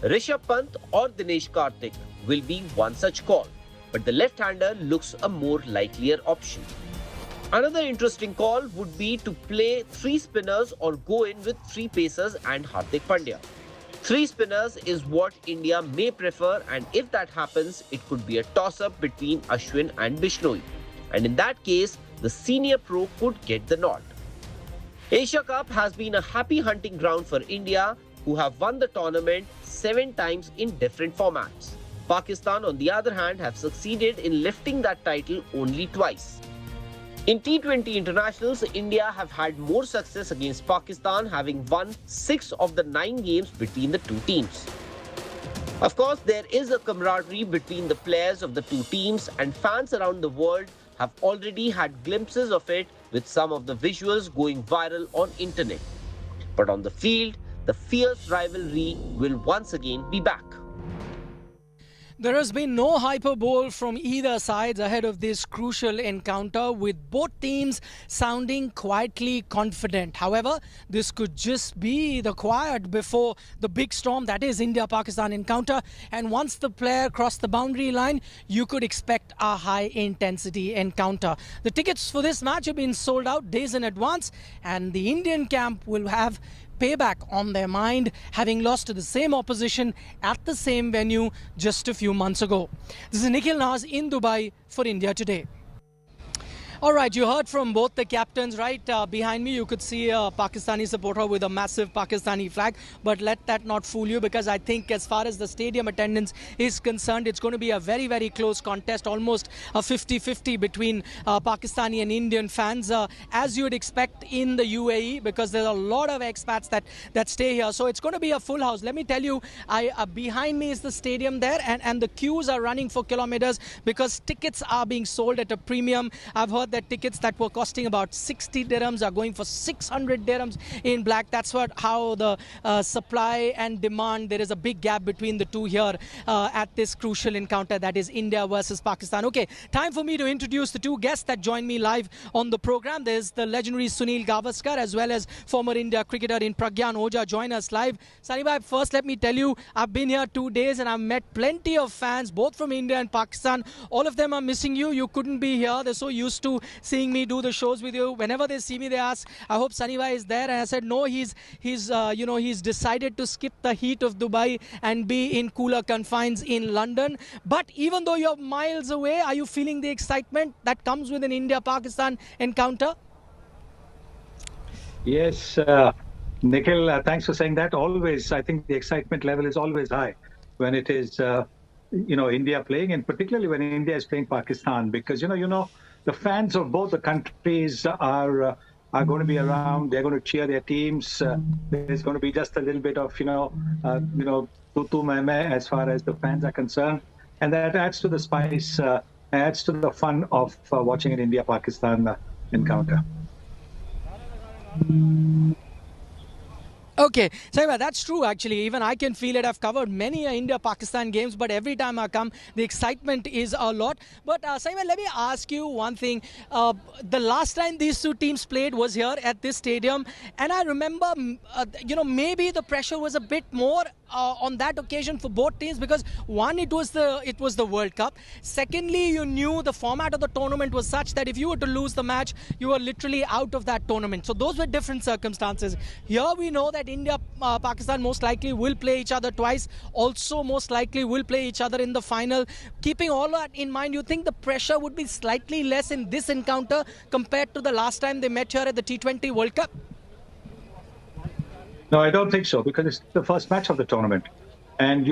Rishabh Pant or Dinesh Karthik will be one such call, but the left-hander looks a more likelier option. Another interesting call would be to play 3 spinners or go in with 3 pacers and Hardik Pandya. 3 spinners is what India may prefer, and if that happens, it could be a toss-up between Ashwin and Bishnoi. And in that case, the senior pro could get the nod. Asia Cup has been a happy hunting ground for India, who have won the tournament 7 times in different formats. Pakistan, on the other hand, have succeeded in lifting that title only twice. In T20 internationals, India have had more success against Pakistan, having won 6 of the 9 games between the two teams. Of course, there is a camaraderie between the players of the two teams, and fans around the world have already had glimpses of it, with some of the visuals going viral on internet. But on the field, the fierce rivalry will once again be back. There has been no hyperbole from either side ahead of this crucial encounter, with both teams sounding quietly confident. However, this could just be the quiet before the big storm that is India-Pakistan encounter. And once the player crossed the boundary line, you could expect a high-intensity encounter. The tickets for this match have been sold out days in advance, and the Indian camp will have payback on their mind, having lost to the same opposition at the same venue just a few months ago. This is Nikhil Naz in Dubai for India Today. All right, you heard from both the captains. Right behind me, you could see a Pakistani supporter with a massive Pakistani flag. But let that not fool you, because I think as far as the stadium attendance is concerned, it's going to be a very, very close contest, almost a 50-50 between Pakistani and Indian fans, as you would expect in the UAE, because there's a lot of expats that stay here. So it's going to be a full house. Let me tell you, behind me is the stadium there, and the queues are running for kilometers because tickets are being sold at a premium. I've heard that tickets that were costing about 60 dirhams are going for 600 dirhams in black. That's how the supply and demand, there is a big gap between the two here at this crucial encounter that is India versus Pakistan. Okay, time for me to introduce the two guests that join me live on the program. There's the legendary Sunil Gavaskar as well as former India cricketer in Pragyan Ojha join us live. Sunny bhai, first let me tell you, I've been here 2 days and I've met plenty of fans both from India and Pakistan. All of them are missing you. You couldn't be here. They're so used to seeing me do the shows with you. Whenever they see me, they ask, I hope Sunny bhai is there. And I said, no, he's decided to skip the heat of Dubai and be in cooler confines in London. But even though you're miles away, are you feeling the excitement that comes with an India-Pakistan encounter? Yes, Nikhil, thanks for saying that. Always, I think the excitement level is always high when it is, India playing, and particularly when India is playing Pakistan, because, the fans of both the countries are going to be around. They're going to cheer their teams. There's going to be just a little bit of, tutu meme as far as the fans are concerned. And that adds to the spice, adds to the fun of watching an India-Pakistan encounter. Okay, Saima, that's true actually. Even I can feel it. I've covered many India-Pakistan games, but every time I come, the excitement is a lot. But Saima, let me ask you one thing. The last time these two teams played was here at this stadium, and I remember, maybe the pressure was a bit more on that occasion for both teams, because one, it was the World Cup. Secondly, you knew the format of the tournament was such that if you were to lose the match, you were literally out of that tournament. So those were different circumstances. Here we know that India, Pakistan most likely will play each other twice. Also most likely will play each other in the final. Keeping all that in mind, you think the pressure would be slightly less in this encounter compared to the last time they met here at the T20 World Cup? No, I don't think so, because it's the first match of the tournament, and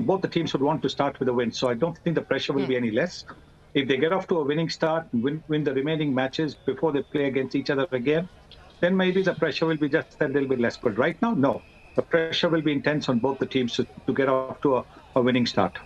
both the teams would want to start with a win. So I don't think the pressure will be any less. If they get off to a winning start, win the remaining matches before they play against each other again, then maybe the pressure will be just a little bit less. But right now, no. The pressure will be intense on both the teams to get off to a winning start.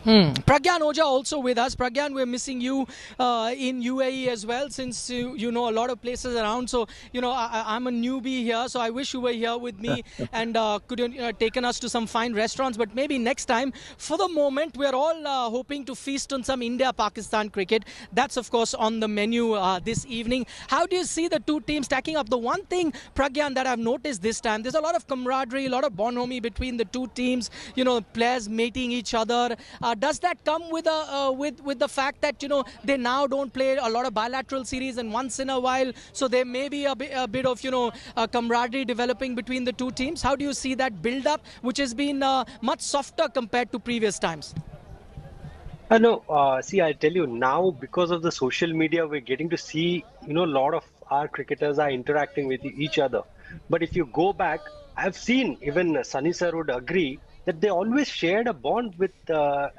Pragyan Ojha also with us. Pragyan, we're missing you in UAE as well, since you know a lot of places around. So, I'm a newbie here, so I wish you were here with me and could have taken us to some fine restaurants. But maybe next time. For the moment, we're all hoping to feast on some India-Pakistan cricket. That's, of course, on the menu this evening. How do you see the two teams stacking up? The one thing, Pragyan, that I've noticed this time, there's a lot of camaraderie, a lot of bonhomie between the two teams. Players mating each other. Does that come with the fact that they now don't play a lot of bilateral series, and once in a while, so there may be a bit of camaraderie developing between the two teams? How do you see that build up, which has been much softer compared to previous times? No, see, I tell you now, because of the social media, we're getting to see, a lot of our cricketers are interacting with each other. But if you go back, I've seen, even Sunny sir would agree, that they always shared a bond with the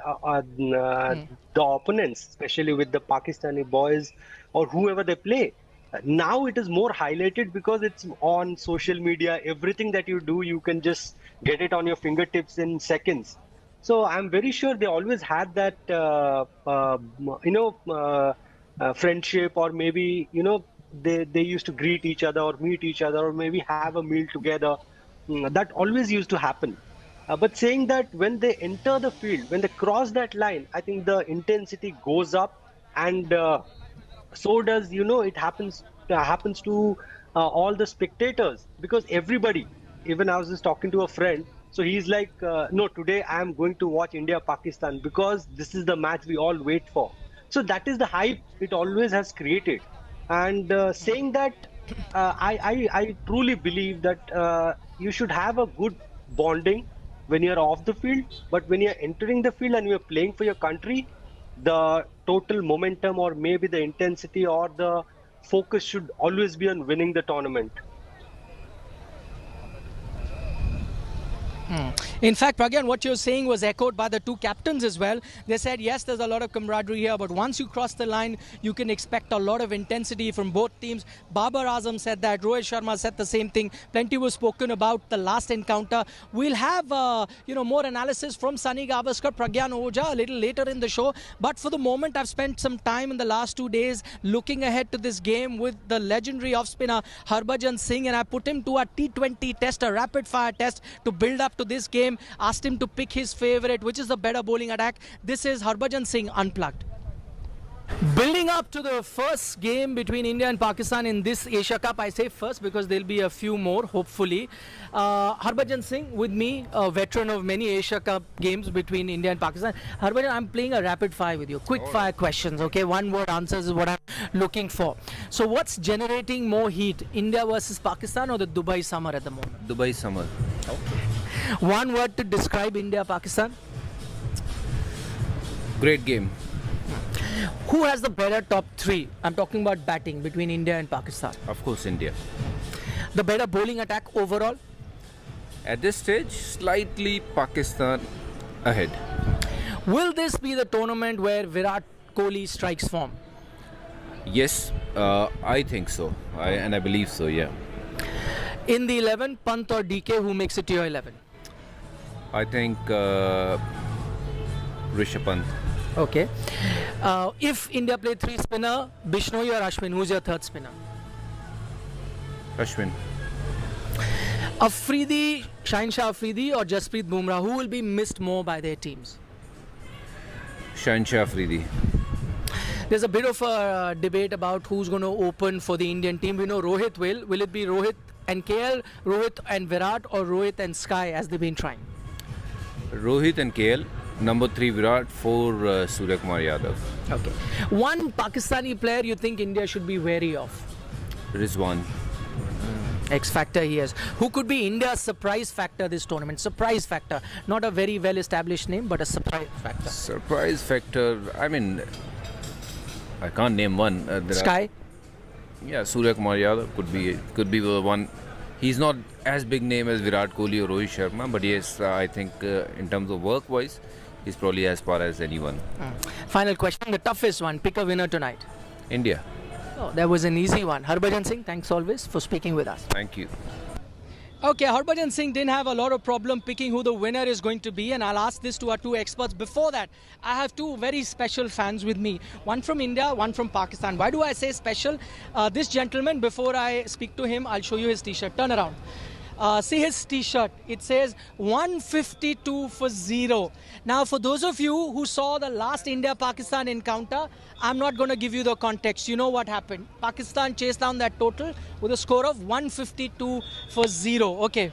opponents, especially with the Pakistani boys or whoever they play. Now it is more highlighted because it's on social media. Everything that you do, you can just get it on your fingertips in seconds. So I'm very sure they always had that, friendship, or maybe, they used to greet each other or meet each other or maybe have a meal together. That always used to happen. But saying that, when they enter the field, when they cross that line, I think the intensity goes up, and so does, it happens to all the spectators, because everybody, even I was just talking to a friend, so he's like, no, today I am going to watch India-Pakistan because this is the match we all wait for. So that is the hype it always has created. And saying that, I truly believe that you should have a good bonding when you're off the field, but when you're entering the field and you're playing for your country, the total momentum, or maybe the intensity, or the focus should always be on winning the tournament. In fact, Pragyan, what you're saying was echoed by the two captains as well. They said, yes, there's a lot of camaraderie here, but once you cross the line, you can expect a lot of intensity from both teams. Babar Azam said that. Rohit Sharma said the same thing. Plenty was spoken about the last encounter. We'll have, more analysis from Sunny Gavaskar, Pragyan Oja a little later in the show. But for the moment, I've spent some time in the last 2 days looking ahead to this game with the legendary off-spinner Harbhajan Singh, and I put him to a T20 test, a rapid-fire test, to build up to this game. Asked him to pick his favorite, which is the better bowling attack. This is Harbhajan Singh unplugged. Building up to the first game between India and Pakistan in this Asia Cup. I say first because there'll be a few more, hopefully. Harbhajan Singh with me, a veteran of many Asia Cup games between India and Pakistan. Harbhajan, I'm playing a rapid fire with you. Quick fire questions, okay? One word answers is what I'm looking for. So what's generating more heat, India versus Pakistan or the Dubai summer at the moment? Dubai summer. Okay. One word to describe India-Pakistan? Great game. Who has the better top three? I'm talking about batting between India and Pakistan. Of course, India. The better bowling attack overall? At this stage, slightly Pakistan ahead. Will this be the tournament where Virat Kohli strikes form? Yes, I think so. And I believe so, yeah. In the 11, Pant or DK, who makes it to your 11? I think Rishabh Pant. Okay. If India play 3 spinner, Bishnoi or Ashwin, who's your third spinner? Ashwin. Afridi, Shaheen Afridi or Jasprit Bumrah, who will be missed more by their teams? Shaheen Afridi. There's a bit of a debate about who's going to open for the Indian team. We know Rohit will. Will it be Rohit and KL, Rohit and Virat, or Rohit and Sky, as they've been trying? Rohit and KL. Number 3 Virat, 4 Surya Kumar Yadav. Okay. One Pakistani player you think India should be wary of? Rizwan. X factor he has. Who could be India's surprise factor this tournament? Surprise factor. Not a very well established name, but a surprise factor. Surprise factor. I mean, I can't name one. Sky? Yeah, Surya Kumar Yadav could be the one. He's not as big name as Virat Kohli or Rohit Sharma, but yes, I think in terms of work-wise, he's probably as far as anyone. Final question, the toughest one. Pick a winner tonight. India. Oh, that was an easy one. Harbhajan Singh, thanks always for speaking with us. Thank you. Okay, Harbhajan Singh didn't have a lot of problem picking who the winner is going to be, and I'll ask this to our two experts. Before that, I have two very special fans with me. One from India, one from Pakistan. Why do I say special? This gentleman, before I speak to him, I'll show you his t-shirt. Turn around. See his t-shirt. It says 152 for 0. Now, for those of you who saw the last India-Pakistan encounter, I'm not going to give you the context. You know what happened. Pakistan chased down that total with a score of 152 for 0. Okay.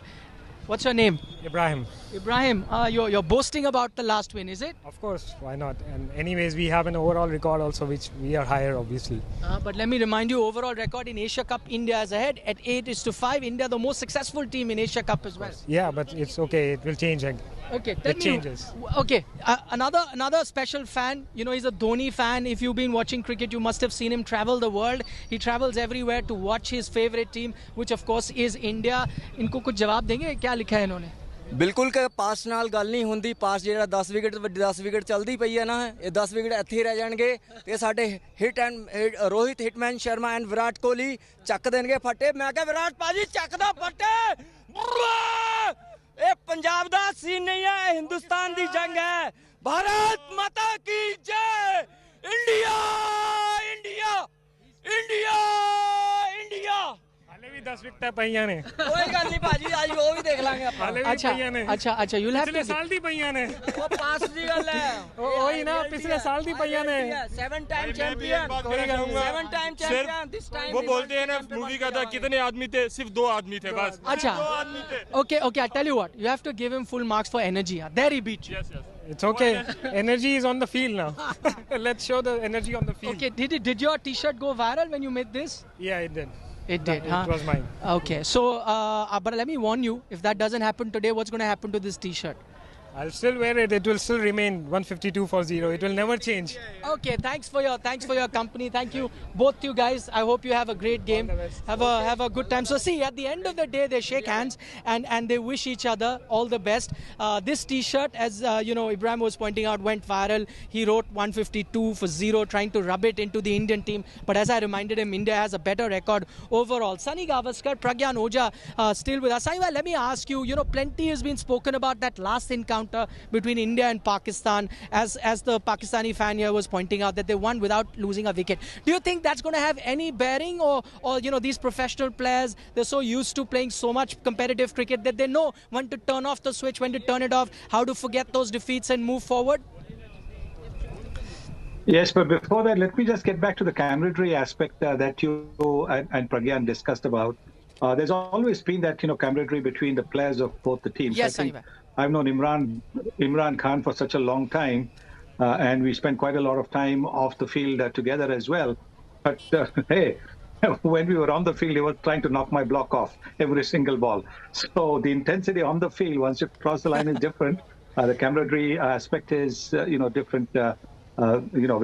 What's your name? Ibrahim. Ibrahim, you're boasting about the last win, is it? Of course, why not? And anyways, we have an overall record also, which we are higher, obviously. But let me remind you, overall record in Asia Cup, India is ahead at 8-5. India, the most successful team in Asia Cup as well. Yeah, but it's okay. It will change. Okay, it changes. Okay, another special fan. You know, he's a Dhoni fan. If you've been watching cricket, you must have seen him travel the world. He travels everywhere to watch his favorite team, which of course is India. इनको कुछ जवाब देंगे क्या लिखा है इन्होंने? बिल्कुल कि पास नाल गल नहीं होंदी पास ਜਿਹੜਾ 10 ਵਿਕਟ ਚੱਲਦੀ ਪਈ ਹੈ ਨਾ ਇਹ 10 ਵਿਕਟ ਇੱਥੇ ਹੀ ਰਹਿ ਜਾਣਗੇ ਤੇ ਸਾਡੇ hit and Rohit hitman Sharma and Virat Kohli ਚੱਕ ਦੇਣਗੇ ਫੱਟੇ ਮੈਂ ਕਿਹਾ ਵਿਰਾਟ ਭਾਜੀ ਚੱਕਦਾ ਫੱਟੇ ਇਹ ਪੰਜਾਬ ਦਾ ਸੀਨ ਨਹੀਂ ਹੈ ਇਹ ਹਿੰਦੁਸਤਾਨ ਦੀ ਜੰਗ ਹੈ ਭਾਰਤ ਮਾਤਾ ਕੀ ਜੈ ਇੰਡੀਆ ਇੰਡੀਆ ਇੰਡੀਆ ਇੰਡੀਆ हाले भी 10 विकेट पईयां ने कोई गल नहीं भाजी आज वो भी देख लांगे अपन हाले भी पईयां ने अच्छा you'll have पिछले साल दी पईयां ने वो पास दी गल है वही ना पिछले साल दी पईयां ने 7 time champion 7 time champion this time वो बोलते हैं ना मूवी का था कितने आदमी थे सिर्फ 2 आदमी थे बस अच्छा okay I tell you what you have to give him full marks for energy there he beat you It's okay. Energy is on the field now. Let's show the energy on the field. Okay, did your t-shirt go viral when you made this? Yeah, it did. It did, huh? It was mine. Okay, so but let me warn you, if that doesn't happen today, what's going to happen to this t-shirt? I'll still wear it. It will still remain 152 for 0. It will never change. Okay, thanks for your company. Thank you, both you guys. I hope you have a great game. Have a good time. So see, at the end of the day, they shake hands and they wish each other all the best. This T-shirt, as you know, Ibrahim was pointing out, went viral. He wrote 152 for 0, trying to rub it into the Indian team. But as I reminded him, India has a better record overall. Sunny Gavaskar, Pragyan Ojha, still with us. Sunny, let me ask you. You know, plenty has been spoken about that last encounter between India and Pakistan, as the Pakistani fan here was pointing out, that they won without losing a wicket. Do you think that's going to have any bearing, or you know, these professional players, they're so used to playing so much competitive cricket that they know when to turn off the switch, when to turn it off, how to forget those defeats and move forward? Yes, but before that, let me just get back to the camaraderie aspect that you and Pragyan discussed about. There's always been that, you know, camaraderie between the players of both the teams. Yes, I've known Imran Khan for such a long time, and we spent quite a lot of time off the field together as well. But hey, when we were on the field, he was trying to knock my block off every single ball. So the intensity on the field, once you cross the line, is different. The camaraderie aspect is, different,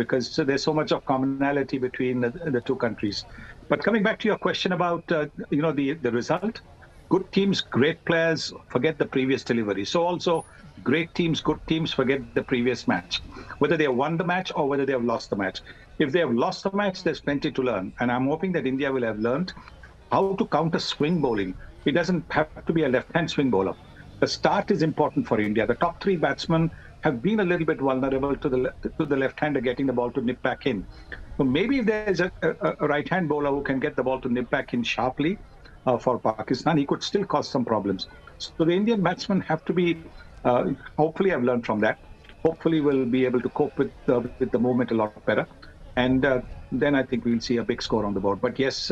because there's so much of commonality between the two countries. But coming back to your question about, the result, good teams, great players forget the previous delivery. So also great teams, good teams forget the previous match, whether they have won the match or whether they have lost the match. If they have lost the match, there's plenty to learn. And I'm hoping that India will have learned how to counter swing bowling. It doesn't have to be a left-hand swing bowler. The start is important for India. The top 3 batsmen have been a little bit vulnerable to the left-hander getting the ball to nip back in. So maybe if there's a right-hand bowler who can get the ball to nip back in sharply, for Pakistan, he could still cause some problems. So the Indian batsmen have to be, hopefully I've learned from that. Hopefully we'll be able to cope with the movement a lot better. And then I think we'll see a big score on the board. But yes,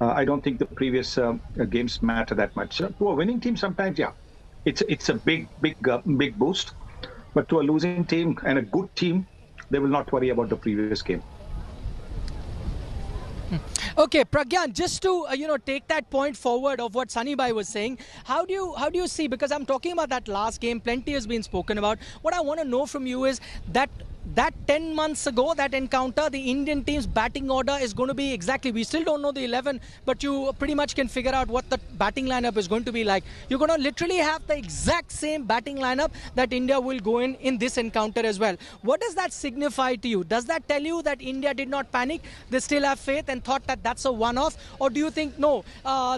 I don't think the previous games matter that much. To a winning team, sometimes, yeah, it's a big boost. But to a losing team and a good team, they will not worry about the previous game. Okay, Pragyan, just to take that point forward of what Sunny Bhai was saying, how do you see, because I'm talking about that last game, plenty has been spoken about. What I want to know from you is that 10 months ago, that encounter, the Indian team's batting order is going to be exactly, we still don't know the 11, but you pretty much can figure out what the batting lineup is going to be like. You're going to literally have the exact same batting lineup that India will go in this encounter as well. What does that signify to you? Does that tell you that India did not panic, they still have faith and thought that that's a one-off? Or do you think, no,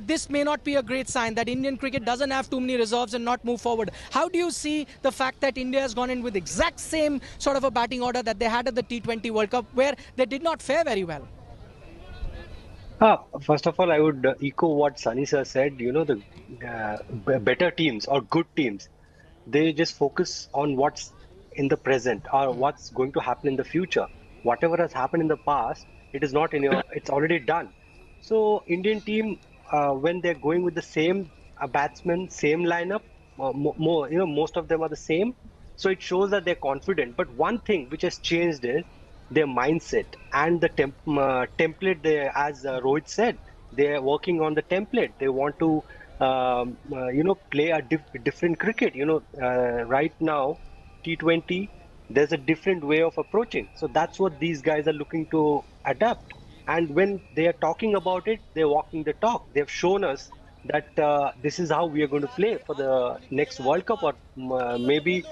this may not be a great sign, that Indian cricket doesn't have too many reserves and not move forward? How do you see the fact that India has gone in with exact same sort of a batting order that they had at the T20 World Cup, where they did not fare very well? First of all, I would echo what Sunny sir said. You know, the better teams or good teams, they just focus on what's in the present or what's going to happen in the future. Whatever has happened in the past, it is not in your, it's already done. So Indian team, when they're going with the same batsmen, same lineup. Most of them are the same. So it shows that they're confident. But one thing which has changed is their mindset and the template. As Rohit said, they are working on the template. They want to, play a different cricket. Right now, T20, there's a different way of approaching. So that's what these guys are looking to adapt. And when they are talking about it, they're walking the talk. They've shown us that this is how we are going to play for the next World Cup, or maybe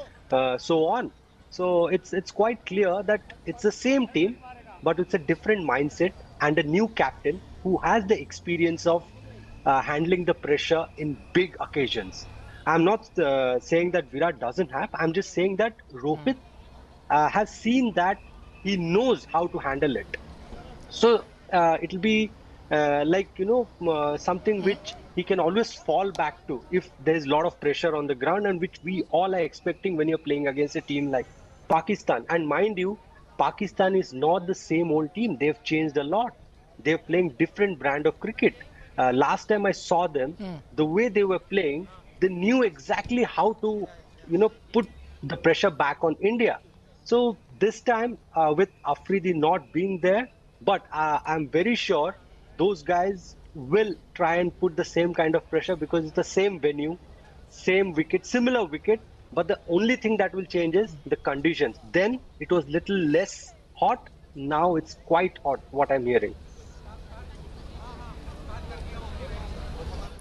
so on. So it's quite clear that it's the same team, but it's a different mindset and a new captain who has the experience of handling the pressure in big occasions. I'm not saying that Virat doesn't have. I'm just saying that Rohit has seen that he knows how to handle it. So it'll be something which he can always fall back to if there's a lot of pressure on the ground, and which we all are expecting when you're playing against a team like Pakistan. And mind you, Pakistan is not the same old team. They've changed a lot. They're playing different brand of cricket. Last time I saw them, the way they were playing, they knew exactly how to, put the pressure back on India. So this time, with Afridi not being there, but I'm very sure those guys will try and put the same kind of pressure, because it's the same venue, same wicket, similar wicket. But the only thing that will change is the conditions. Then it was little less hot. Now it's quite hot, what I'm hearing.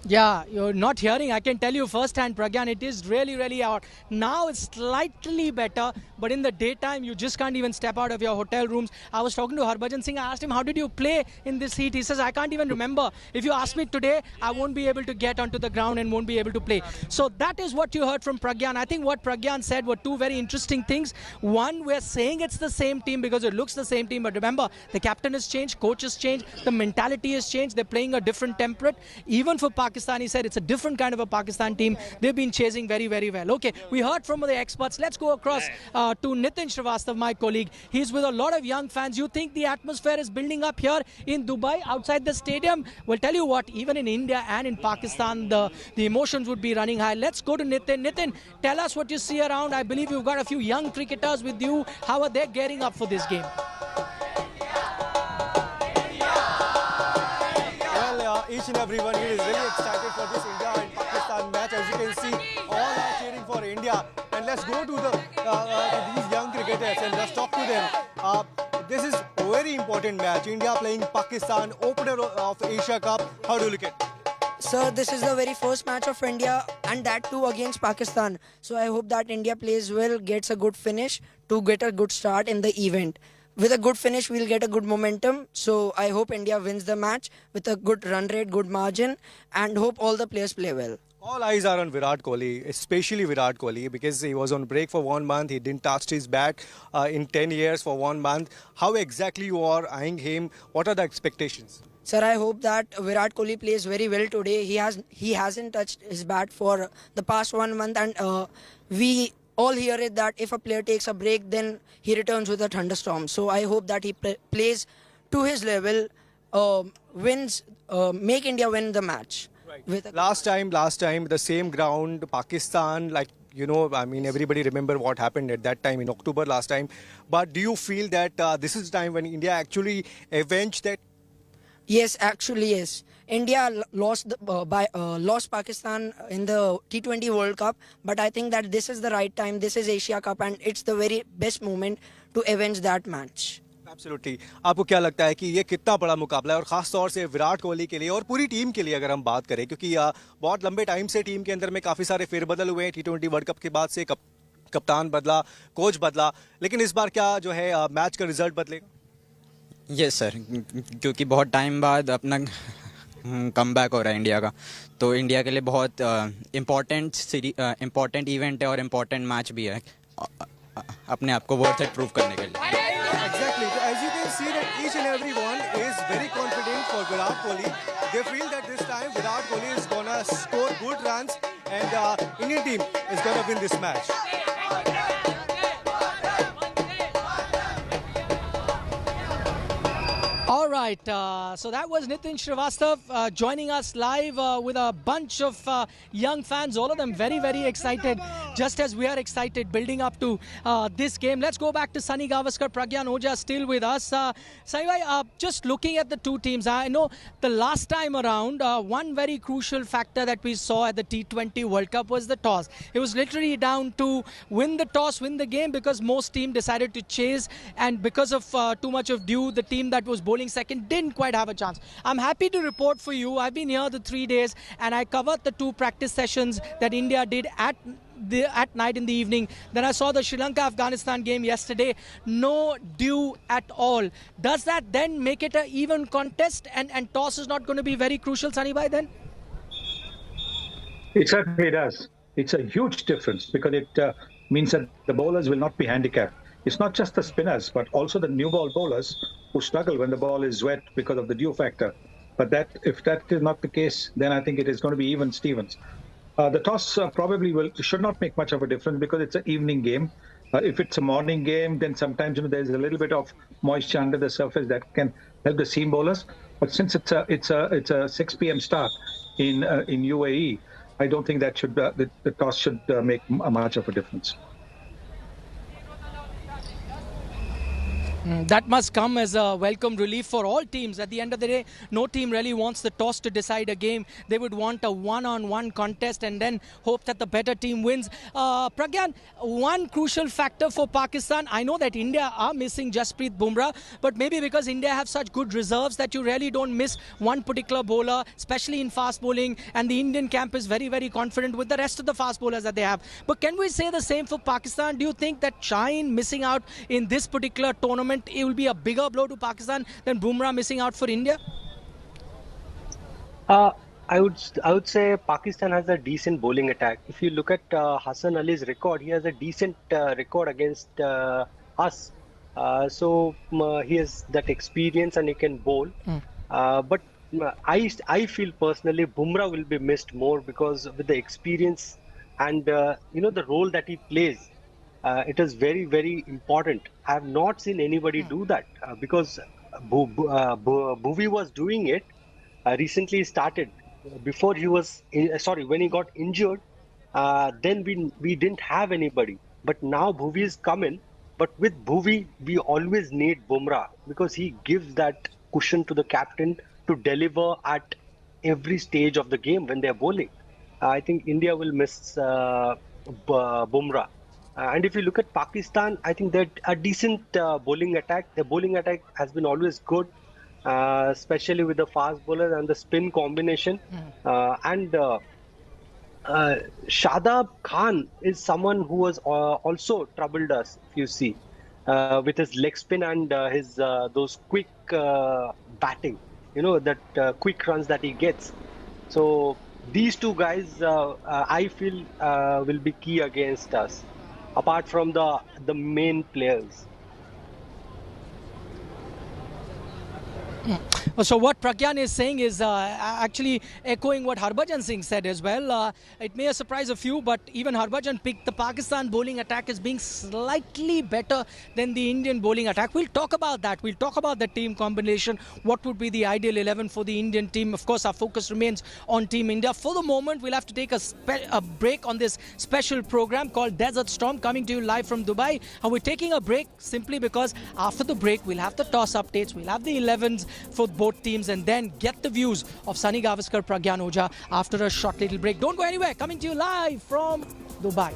Yeah, you're not hearing. I can tell you firsthand, Pragyan, it is really, really hot. Now it's slightly better, but in the daytime, you just can't even step out of your hotel rooms. I was talking to Harbhajan Singh. I asked him, how did you play in this heat? He says, I can't even remember. If you ask me today, I won't be able to get onto the ground and won't be able to play. So that is what you heard from Pragyan. I think what Pragyan said were two very interesting things. One, we're saying it's the same team because it looks the same team. But remember, the captain has changed, coach has changed, the mentality has changed. They're playing a different template. Even for Pakistan, he said it's a different kind of a Pakistan team. They've been chasing very, very well. Okay, we heard from the experts. Let's go across to Nitin Srivastav, my colleague. He's with a lot of young fans. You think the atmosphere is building up here in Dubai, outside the stadium? Well, tell you what, even in India and in Pakistan, the emotions would be running high. Let's go to Nitin. Nitin, tell us what you see around. I believe you've got a few young cricketers with you. How are they gearing up for this game? Each and everyone here is really excited for this India and Pakistan match. As you can see, all are cheering for India. And let's go to these young cricketers and let's talk to them. This is a very important match. India playing Pakistan, opener of Asia Cup. How do you look at it? Sir, this is the very first match of India, and that too against Pakistan. So I hope that India plays well, gets a good finish to get a good start in the event. With a good finish, we'll get a good momentum. So I hope India wins the match with a good run rate, good margin, and hope all the players play well. All eyes are on Virat Kohli, especially Virat Kohli, because he was on break for 1 month. He didn't touch his bat in 10 years for 1 month. How exactly you are eyeing him? What are the expectations? Sir, I hope that Virat Kohli plays very well today. He hasn't touched his bat for the past 1 month, and we all hear it that if a player takes a break, then he returns with a thunderstorm. So I hope that he plays to his level, wins, make India win the match. Right. Last time, the same ground, Pakistan, everybody remember what happened at that time in October last time. But do you feel that this is the time when India actually avenged that? Yes, actually, yes. India lost Pakistan in the T20 World Cup, but I think that this is the right time. This is Asia Cup, and it's the very best moment to avenge that match. Absolutely. आपको क्या लगता है कि ये कितना बड़ा मुकाबला है, और खास तौर से विराट कोहली के लिए और पूरी टीम के लिए अगर हम बात करें, क्योंकि बहुत लंबे टाइम से टीम के अंदर में काफी सारे फेरबदल हुए हैं T20 वर्ल्ड कप के बाद से, कप्तान बदला, कोच बदला, लेकिन इस बार क्या जो है मैच का रिजल्ट बदलेगा? यस सर, क्योंकि बहुत टाइम बाद अपना कम बैक हो रहा है इंडिया का, तो इंडिया के लिए बहुत इम्पोर्टेंट इवेंट है और इम्पोर्टेंट मैच भी है अपने आप को वर्थ इट प्रूव करने के लिए. Exactly. So as you can see that each and everyone is very confident for Virat Kohli. They feel that this time Virat Kohli is gonna score good runs and Indian team is gonna win this match. All right, so that was Nitin Srivastav joining us live with a bunch of young fans, all of them very, very excited, just as we are excited building up to this game. Let's go back to Sunny Gavaskar, Pragyan Ojha still with us. Sunny bhai, just looking at the two teams, I know the last time around, one very crucial factor that we saw at the T20 World Cup was the toss. It was literally down to win the toss, win the game, because most team decided to chase, and because of too much of due, the team that was bowling second didn't quite have a chance. I'm happy to report for you, I've been here the 3 days and I covered the 2 practice sessions that India did at night in the evening. Then I saw the Sri Lanka-Afghanistan game yesterday. No dew at all. Does that then make it an even contest, and toss is not going to be very crucial, Sunny bhai, then? It certainly does. It's a huge difference because it means that the bowlers will not be handicapped. It's not just the spinners, but also the new ball bowlers who struggle when the ball is wet because of the dew factor. But if that is not the case, then I think it is going to be even Stevens. The toss probably should not make much of a difference because it's an evening game. If it's a morning game, then sometimes there's a little bit of moisture under the surface that can help the seam bowlers. But since it's a 6 p.m. start in UAE, I don't think that the toss should make much of a difference. That must come as a welcome relief for all teams. At the end of the day, no team really wants the toss to decide a game. They would want a one-on-one contest and then hope that the better team wins. Pragyan, one crucial factor for Pakistan, I know that India are missing Jasprit Bumrah, but maybe because India have such good reserves that you really don't miss one particular bowler, especially in fast bowling, and the Indian camp is very, very confident with the rest of the fast bowlers that they have. But can we say the same for Pakistan? Do you think that Shaheen missing out in this particular tournament, it will be a bigger blow to Pakistan than Bumrah missing out for India? I would say Pakistan has a decent bowling attack. If you look at Hassan Ali's record, he has a decent record against us. So he has that experience and he can bowl. But I feel personally Bumrah will be missed more because with the experience and the role that he plays. It is very, very important. I have not seen anybody do that because Bhuvi was doing it. Recently started before he was when he got injured. Then we didn't have anybody. But now Bhuvi is coming. But with Bhuvi, we always need Bumrah because he gives that cushion to the captain to deliver at every stage of the game when they're bowling. I think India will miss Bumrah. And if you look at Pakistan, I think they're a decent bowling attack. The bowling attack has been always good, especially with the fast bowlers and the spin combination. And Shadab Khan is someone who has also troubled us, if you see, with his leg spin and his those quick batting, that quick runs that he gets. So these two guys, I feel, will be key against us. Apart from the main players. So what Pragyan is saying is actually echoing what Harbhajan Singh said as well. It may surprise a few, but even Harbhajan picked the Pakistan bowling attack as being slightly better than the Indian bowling attack. We'll talk about that. We'll talk about the team combination. What would be the ideal 11 for the Indian team? Of course, our focus remains on Team India. For the moment, we'll have to take a break on this special program called Desert Storm, coming to you live from Dubai. And we're taking a break simply because after the break, we'll have the toss updates. We'll have the 11s for both teams and then get the views of Sunny Gavaskar, Pragyan Ojha after a short little break. Don't go anywhere. Coming to you live from Dubai.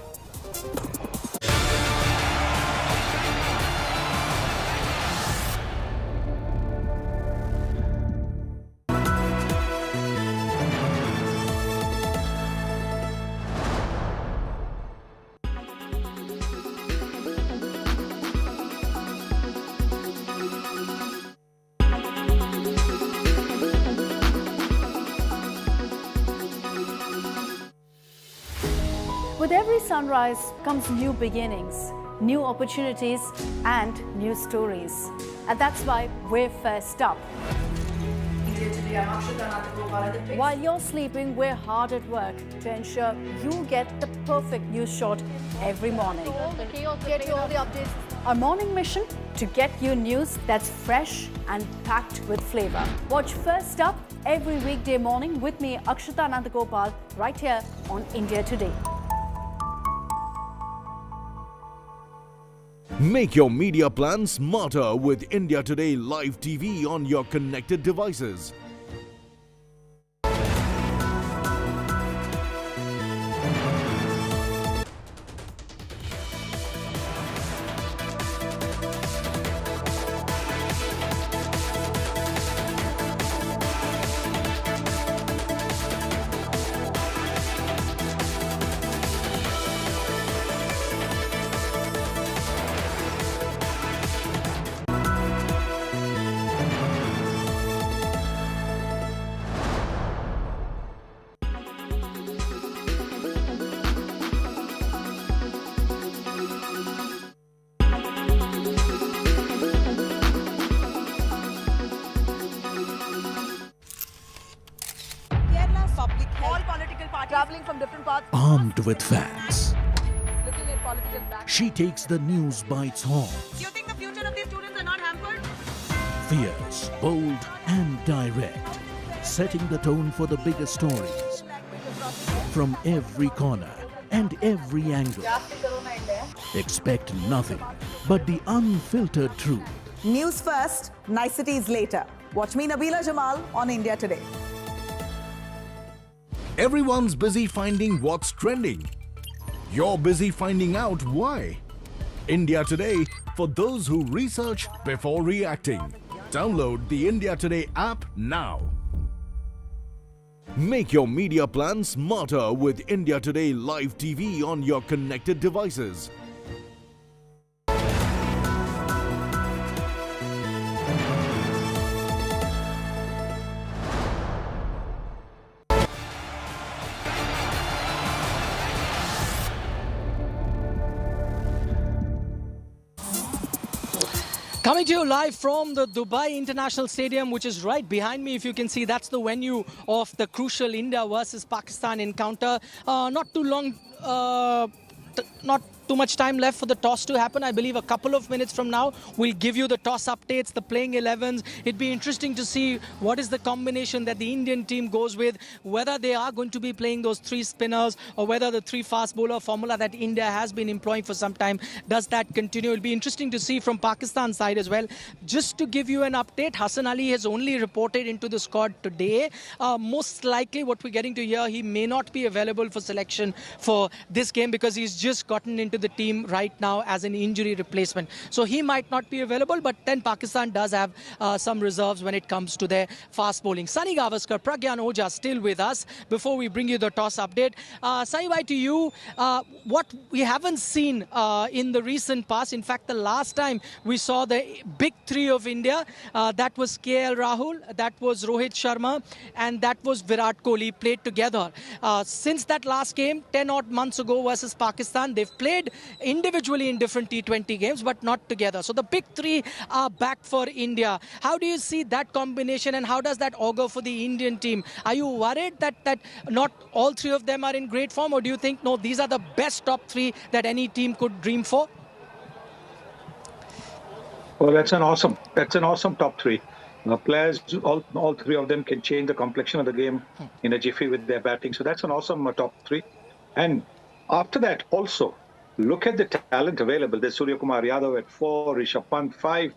With every sunrise comes new beginnings, new opportunities and new stories. And that's why we're first up. While you're sleeping, we're hard at work to ensure you get the perfect news shot every morning. Get you all the updates. Our morning mission to get you news that's fresh and packed with flavor. Watch First Up every weekday morning with me, Akshata Nandagopal, right here on India Today. Make your media plan smarter with India Today Live TV on your connected devices. Traveling from different parts. Armed with facts, she takes the news by its horns. Do you think the future of these students are not hampered? Fierce, bold and direct, setting the tone for the biggest stories. From every corner and every angle. Expect nothing but the unfiltered truth. News first, niceties later. Watch me, Nabila Jamal, on India Today. Everyone's busy finding what's trending. You're busy finding out why. India Today, for those who research before reacting. Download the India Today app now. Make your media plan smarter with India Today Live TV on your connected devices. Coming to you live from the Dubai International Stadium, which is right behind me. If you can see, that's the venue of the crucial India versus Pakistan encounter. Not too much time left for the toss to happen. I believe a couple of minutes from now, we'll give you the toss updates, the playing 11s. It'd be interesting to see what is the combination that the Indian team goes with, whether they are going to be playing those three spinners or whether the three fast bowler formula that India has been employing for some time, does that continue? It'll be interesting to see from Pakistan side as well. Just to give you an update, Hassan Ali has only reported into the squad today. Most likely what we're getting to hear, he may not be available for selection for this game because he's just gotten into the team right now as an injury replacement. So he might not be available, but then Pakistan does have some reserves when it comes to their fast bowling. Sunny Gavaskar, Pragyan Ojha still with us before we bring you the toss update. Sunny, bye to you. What we haven't seen in the recent past, in fact, the last time we saw the big three of India, that was KL Rahul, that was Rohit Sharma, and that was Virat Kohli played together. Since that last game, 10 odd months ago versus Pakistan, they've played individually in different T20 games, but not together. So the big three are back for India. How do you see that combination and how does that augur for the Indian team? Are you worried that not all three of them are in great form, or do you think, no, these are the best top three that any team could dream for? Well, that's an awesome top three. Players, all three of them can change the complexion of the game in a jiffy with their batting. So that's an awesome top three. And after that, also, look at the talent available. There's Surya Kumar Yadav at 4, Rishabh Pant 5,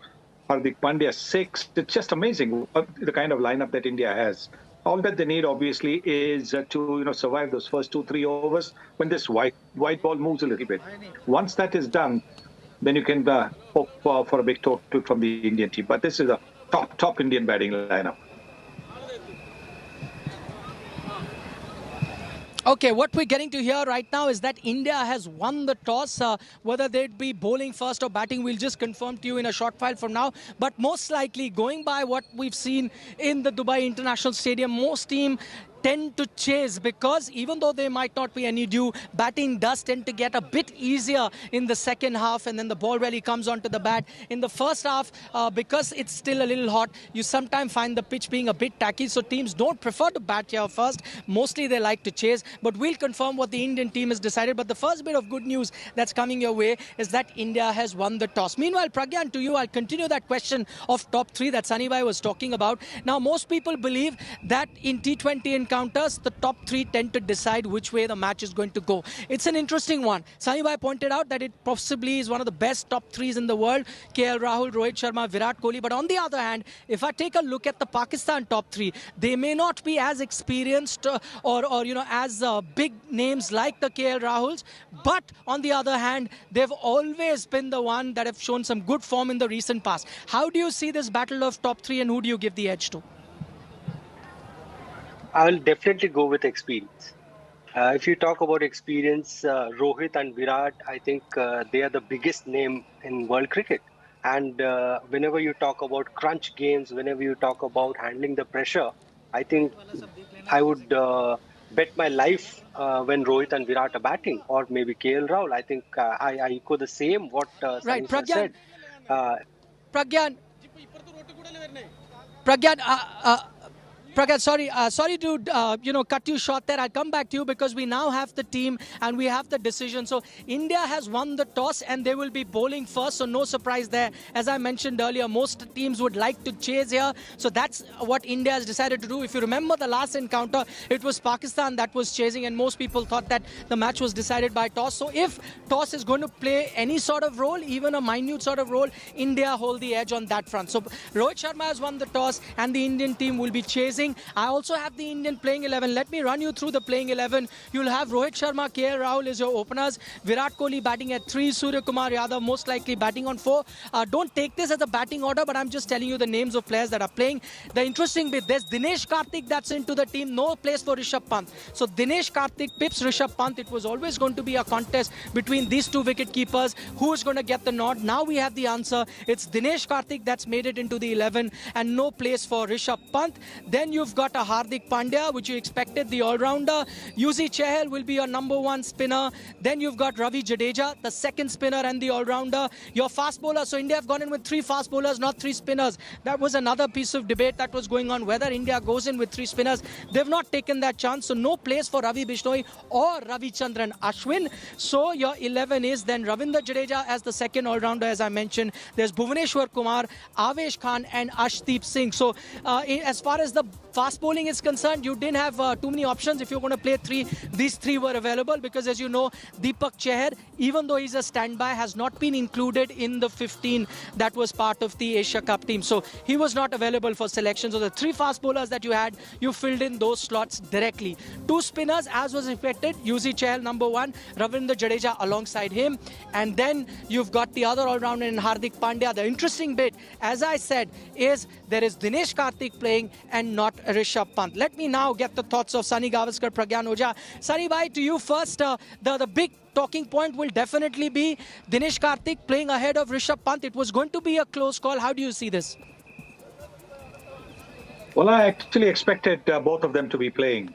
Hardik Pandya 6. It's just amazing the kind of lineup that India has. All that they need, obviously, is to survive those first 2-3 overs when this white ball moves a little bit. Once that is done, then you can hope for a big total from the Indian team. But this is a top Indian batting lineup. Okay, what we're getting to hear right now is that India has won the toss. Whether they'd be bowling first or batting, we'll just confirm to you in a short while from now. But most likely, going by what we've seen in the Dubai International Stadium, most team tend to chase, because even though there might not be any dew, batting does tend to get a bit easier in the second half, and then the ball really comes onto the bat. In the first half, because it's still a little hot, you sometimes find the pitch being a bit tacky, so teams don't prefer to bat here first. Mostly they like to chase, but we'll confirm what the Indian team has decided. But the first bit of good news that's coming your way is that India has won the toss. Meanwhile, Pragyan, to you, I'll continue that question of top three that Sunny Bhai was talking about. Now, most people believe that in T20 encounters, the top three tend to decide which way the match is going to go. It's an interesting one. Sunny Bhai pointed out that it possibly is one of the best top threes in the world. KL Rahul, Rohit Sharma, Virat Kohli. But on the other hand, if I take a look at the Pakistan top three, they may not be as experienced or as big names like the KL Rahuls. But on the other hand, they've always been the one that have shown some good form in the recent past. How do you see this battle of top three, and who do you give the edge to? I'll definitely go with experience. If you talk about experience, Rohit and Virat, I think they are the biggest name in world cricket. And whenever you talk about crunch games, whenever you talk about handling the pressure, I think I would bet my life when Rohit and Virat are batting, or maybe KL Rahul. I think I echo the same what Right, Sunny said. Pragyan, sorry to cut you short there. I'll come back to you because we now have the team and we have the decision. So India has won the toss and they will be bowling first, so no surprise there. As I mentioned earlier, most teams would like to chase here, so that's what India has decided to do. If you remember the last encounter, it was Pakistan that was chasing, and most people thought that the match was decided by toss. So if toss is going to play any sort of role, even a minute sort of role, India hold the edge on that front. So Rohit Sharma has won the toss and the Indian team will be chasing. I also have the Indian playing 11. Let me run you through the playing 11. You'll have Rohit Sharma, KL Rahul as your openers. Virat Kohli batting at 3. Surya Kumar Yadav most likely batting on 4. Don't take this as a batting order, but I'm just telling you the names of players that are playing. The interesting bit, there's Dinesh Karthik that's into the team. No place for Rishabh Pant. So Dinesh Karthik pips Rishabh Pant. It was always going to be a contest between these two wicket keepers. Who is going to get the nod? Now we have the answer. It's Dinesh Karthik that's made it into the 11 and no place for Rishabh Pant. Then you've got a Hardik Pandya, which you expected, the all-rounder. Yuzi Chahal will be your number 1 spinner. Then you've got Ravi Jadeja, the second spinner and the all-rounder. Your fast bowler. So India have gone in with 3 fast bowlers, not 3 spinners. That was another piece of debate that was going on, whether India goes in with 3 spinners. They've not taken that chance. So no place for Ravi Bishnoi or Ravichandran Ashwin. So your 11 is then Ravindra Jadeja as the second all-rounder, as I mentioned. There's Bhuvaneshwar Kumar, Avesh Khan and Ashdeep Singh. So as far as the fast bowling is concerned, you didn't have too many options. If you're going to play 3, these 3 were available because, as you know, Deepak Chahar, even though he's a standby, has not been included in the 15 that was part of the Asia Cup team. So he was not available for selection. So the 3 fast bowlers that you had, you filled in those slots directly. 2 spinners, as was expected. Yuzi Chahal, number 1. Ravindra Jadeja alongside him. And then you've got the other all-rounder in Hardik Pandya. The interesting bit, as I said, is there is Dinesh Karthik playing and not Rishabh Pant. Let me now get the thoughts of Sunny Gavaskar, Pragyan Ojha. Sunny bhai, to you first. The big talking point will definitely be Dinesh Karthik playing ahead of Rishabh Pant. It was going to be a close call. How do you see this? Well, I actually expected both of them to be playing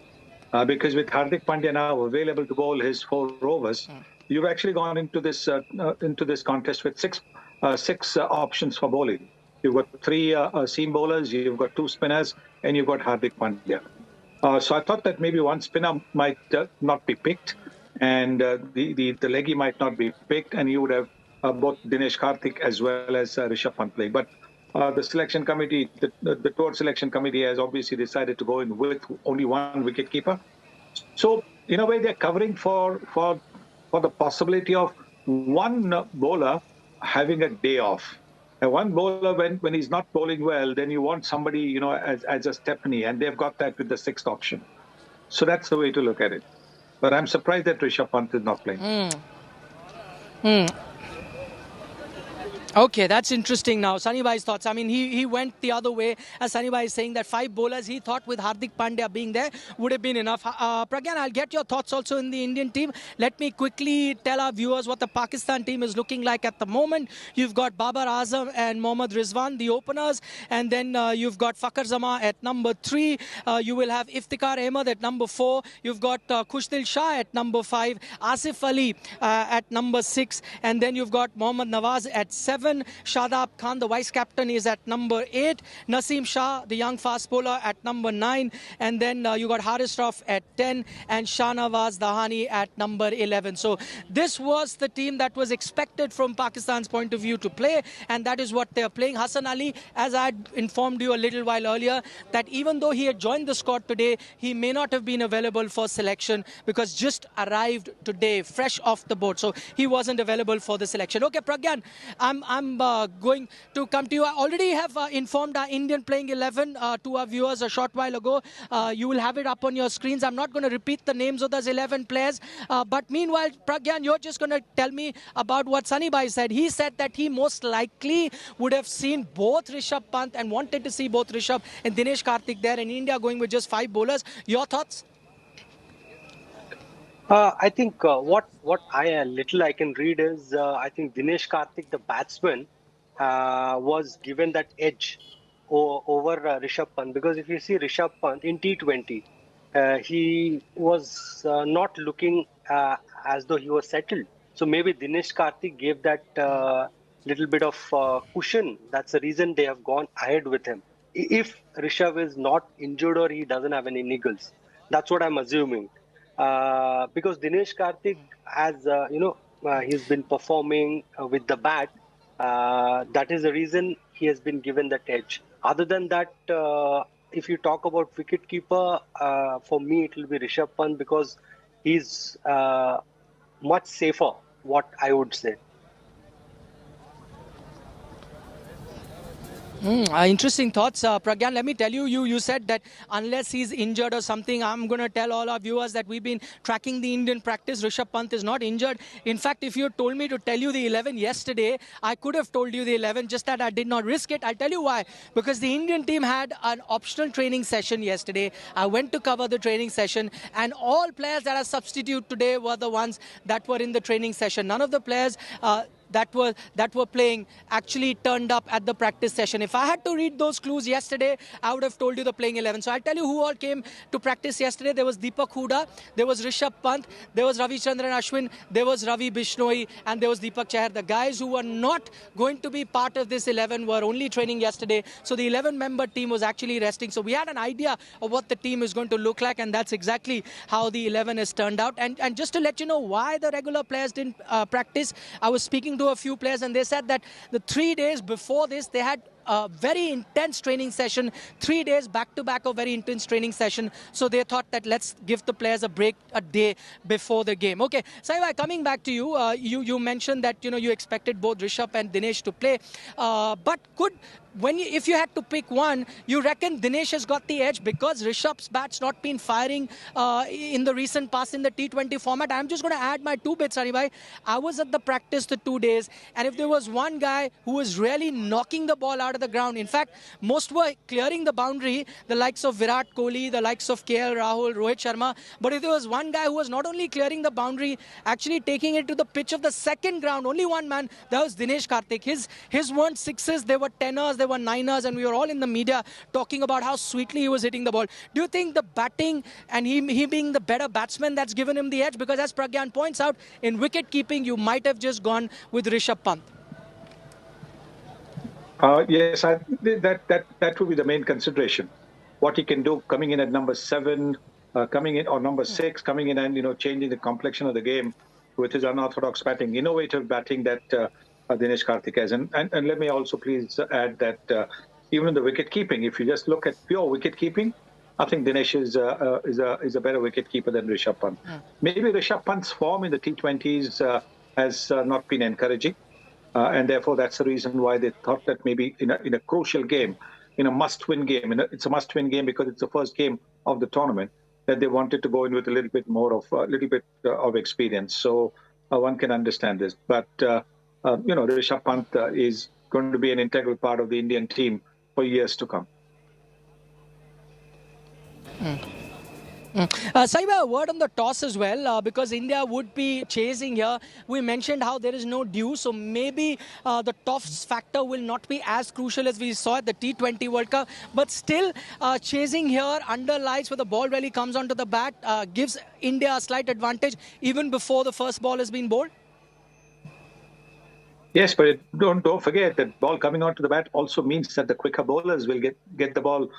because with Hardik Pandya now available to bowl his 4 overs, you've actually gone into this contest with six options for bowling. You've got 3 seam bowlers, you've got 2 spinners, and you've got Hardik Pandya. So I thought that maybe one spinner might not be picked, and the leggy might not be picked, and you would have both Dinesh Karthik as well as Rishabh Pant playing. But the selection committee, the tour selection committee, has obviously decided to go in with only 1 wicketkeeper. So in a way, they're covering for the possibility of one bowler having a day off. And one bowler, when he's not bowling well, then you want somebody, as a Stepney, and they've got that with the 6th option. So that's the way to look at it. But I'm surprised that Rishabh Pant is not playing. Okay, that's interesting now. Sunny Bhai's thoughts. I mean, he went the other way. As Sunny Bhai is saying that 5 bowlers, he thought with Hardik Pandya being there would have been enough. Pragyan, I'll get your thoughts also in the Indian team. Let me quickly tell our viewers what the Pakistan team is looking like at the moment. You've got Babar Azam and Mohammad Rizwan, the openers. And then you've got Fakhar Zama at number 3. You will have Iftikhar Ahmed at number 4. You've got Khushdil Shah at number 5. Asif Ali at number 6. And then you've got Mohammad Nawaz at 7. Shadab Khan, the vice captain, is at number 8. Naseem Shah, the young fast bowler, at number 9. And then you got Haris Rauf at 10 and Shahnawaz Dahani at number 11. So this was the team that was expected from Pakistan's point of view to play, and that is what they are playing. Hassan Ali, as I had informed you a little while earlier, that even though he had joined the squad today, he may not have been available for selection because just arrived today, fresh off the boat. So he wasn't available for the selection. Okay, Pragyan, I'm going to come to you. I already have informed our Indian playing 11 to our viewers a short while ago. You will have it up on your screens. I'm not going to repeat the names of those 11 players. But meanwhile, Pragyan, you're just going to tell me about what Sunny Bhai said. He said that he most likely would have seen both Rishabh Pant and wanted to see both Rishabh and Dinesh Karthik there, in India going with just 5 bowlers. Your thoughts? I think what I can read is I think Dinesh Karthik, the batsman, was given that edge over Rishabh Pant, because if you see Rishabh Pant in T20, he was not looking as though he was settled. So maybe Dinesh Karthik gave that little bit of cushion. That's the reason they have gone ahead with him. If Rishabh is not injured or he doesn't have any niggles, that's what I'm assuming. Because Dinesh Karthik, as he's been performing with the bat. That is the reason he has been given that edge. Other than that, if you talk about wicketkeeper, for me it will be Rishabh Pant, because he's much safer, what I would say. Interesting thoughts. Pragyan, let me tell you, you said that unless he's injured or something, I'm going to tell all our viewers that we've been tracking the Indian practice. Rishabh Pant is not injured. In fact, if you told me to tell you the 11 yesterday, I could have told you the 11, just that I did not risk it. I'll tell you why. Because the Indian team had an optional training session yesterday. I went to cover the training session, and all players that are substitute today were the ones that were in the training session. None of the players that were playing actually turned up at the practice session. If I had to read those clues yesterday, I would have told you the playing 11. So I'll tell you who all came to practice yesterday. There was Deepak Hooda, there was Rishabh Pant, there was Ravichandran Ashwin, there was Ravi Bishnoi, and there was Deepak Chahar. The guys who were not going to be part of this 11 were only training yesterday. So the 11-member team was actually resting. So we had an idea of what the team is going to look like, and that's exactly how the 11 has turned out. And just to let you know why the regular players didn't practice, I was speaking to a few players, and they said that the 3 days before this, they had a very intense training session, 3 days back-to-back of very intense training session. So they thought that let's give the players a break a day before the game. Okay, Saibai, coming back to you, you mentioned that you expected both Rishabh and Dinesh to play, but if you had to pick one, you reckon Dinesh has got the edge because Rishabh's bat's not been firing in the recent past in the T20 format? I'm just going to add my 2 bits, Saribai. I was at the practice the 2 days, and if there was one guy who was really knocking the ball out of the ground, in fact, most were clearing the boundary, the likes of Virat Kohli, the likes of KL Rahul, Rohit Sharma, but if there was one guy who was not only clearing the boundary, actually taking it to the pitch of the second ground, only one man, that was Dinesh Karthik. His weren't sixes, they were tenors, they were niners, and we were all in the media talking about how sweetly he was hitting the ball. Do you think the batting and he being the better batsman, that's given him the edge? Because as Pragyan points out, in wicket keeping, you might have just gone with Rishabh Pant. Yes, that would be the main consideration. What he can do coming in at number 7, coming in, or number 6, coming in and changing the complexion of the game with his unorthodox batting, innovative batting that Dinesh Karthik has. And let me also please add that even in the wicket keeping, if you just look at pure wicket keeping, I think Dinesh is a better wicket keeper than Rishabh Pant. Maybe Rishabh Pant's form in the T20s has not been encouraging. And therefore, that's the reason why they thought that maybe in a crucial game, in a must-win game, it's a must-win game because it's the first game of the tournament, that they wanted to go in with a little bit of experience. So one can understand this. But Rishabh Pant is going to be an integral part of the Indian team for years to come. Saiba, a word on the toss as well, because India would be chasing here. We mentioned how there is no dew, so maybe the toss factor will not be as crucial as we saw at the T20 World Cup. But still, chasing here under lights where the ball really comes onto the bat gives India a slight advantage even before the first ball has been bowled. Yes, but don't forget that ball coming onto the bat also means that the quicker bowlers will get the ball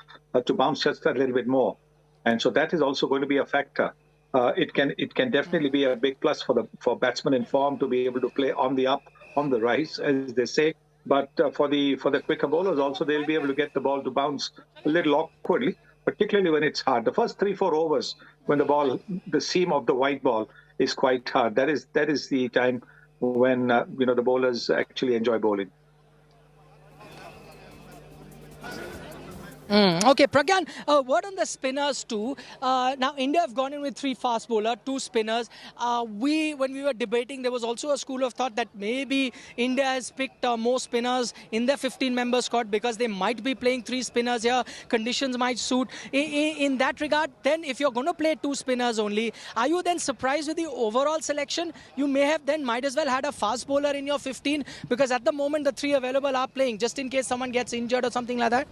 to bounce just a little bit more. And so that is also going to be a factor. It can definitely be a big plus for batsmen in form to be able to play on the up, on the rise, as they say. But for the quicker bowlers also, they'll be able to get the ball to bounce a little awkwardly, particularly when it's hard. The first 3-4 overs, when the seam of the white ball is quite hard, that is the time when the bowlers actually enjoy bowling. Okay, Pragyan, word on the spinners too. Now, India have gone in with 3 fast bowlers, 2 spinners. When we were debating, there was also a school of thought that maybe India has picked more spinners in their 15-member squad because they might be playing 3 spinners here. Conditions might suit. In that regard, then if you're going to play 2 spinners only, are you then surprised with the overall selection? You might as well had a fast bowler in your 15 because at the moment the 3 available are playing just in case someone gets injured or something like that.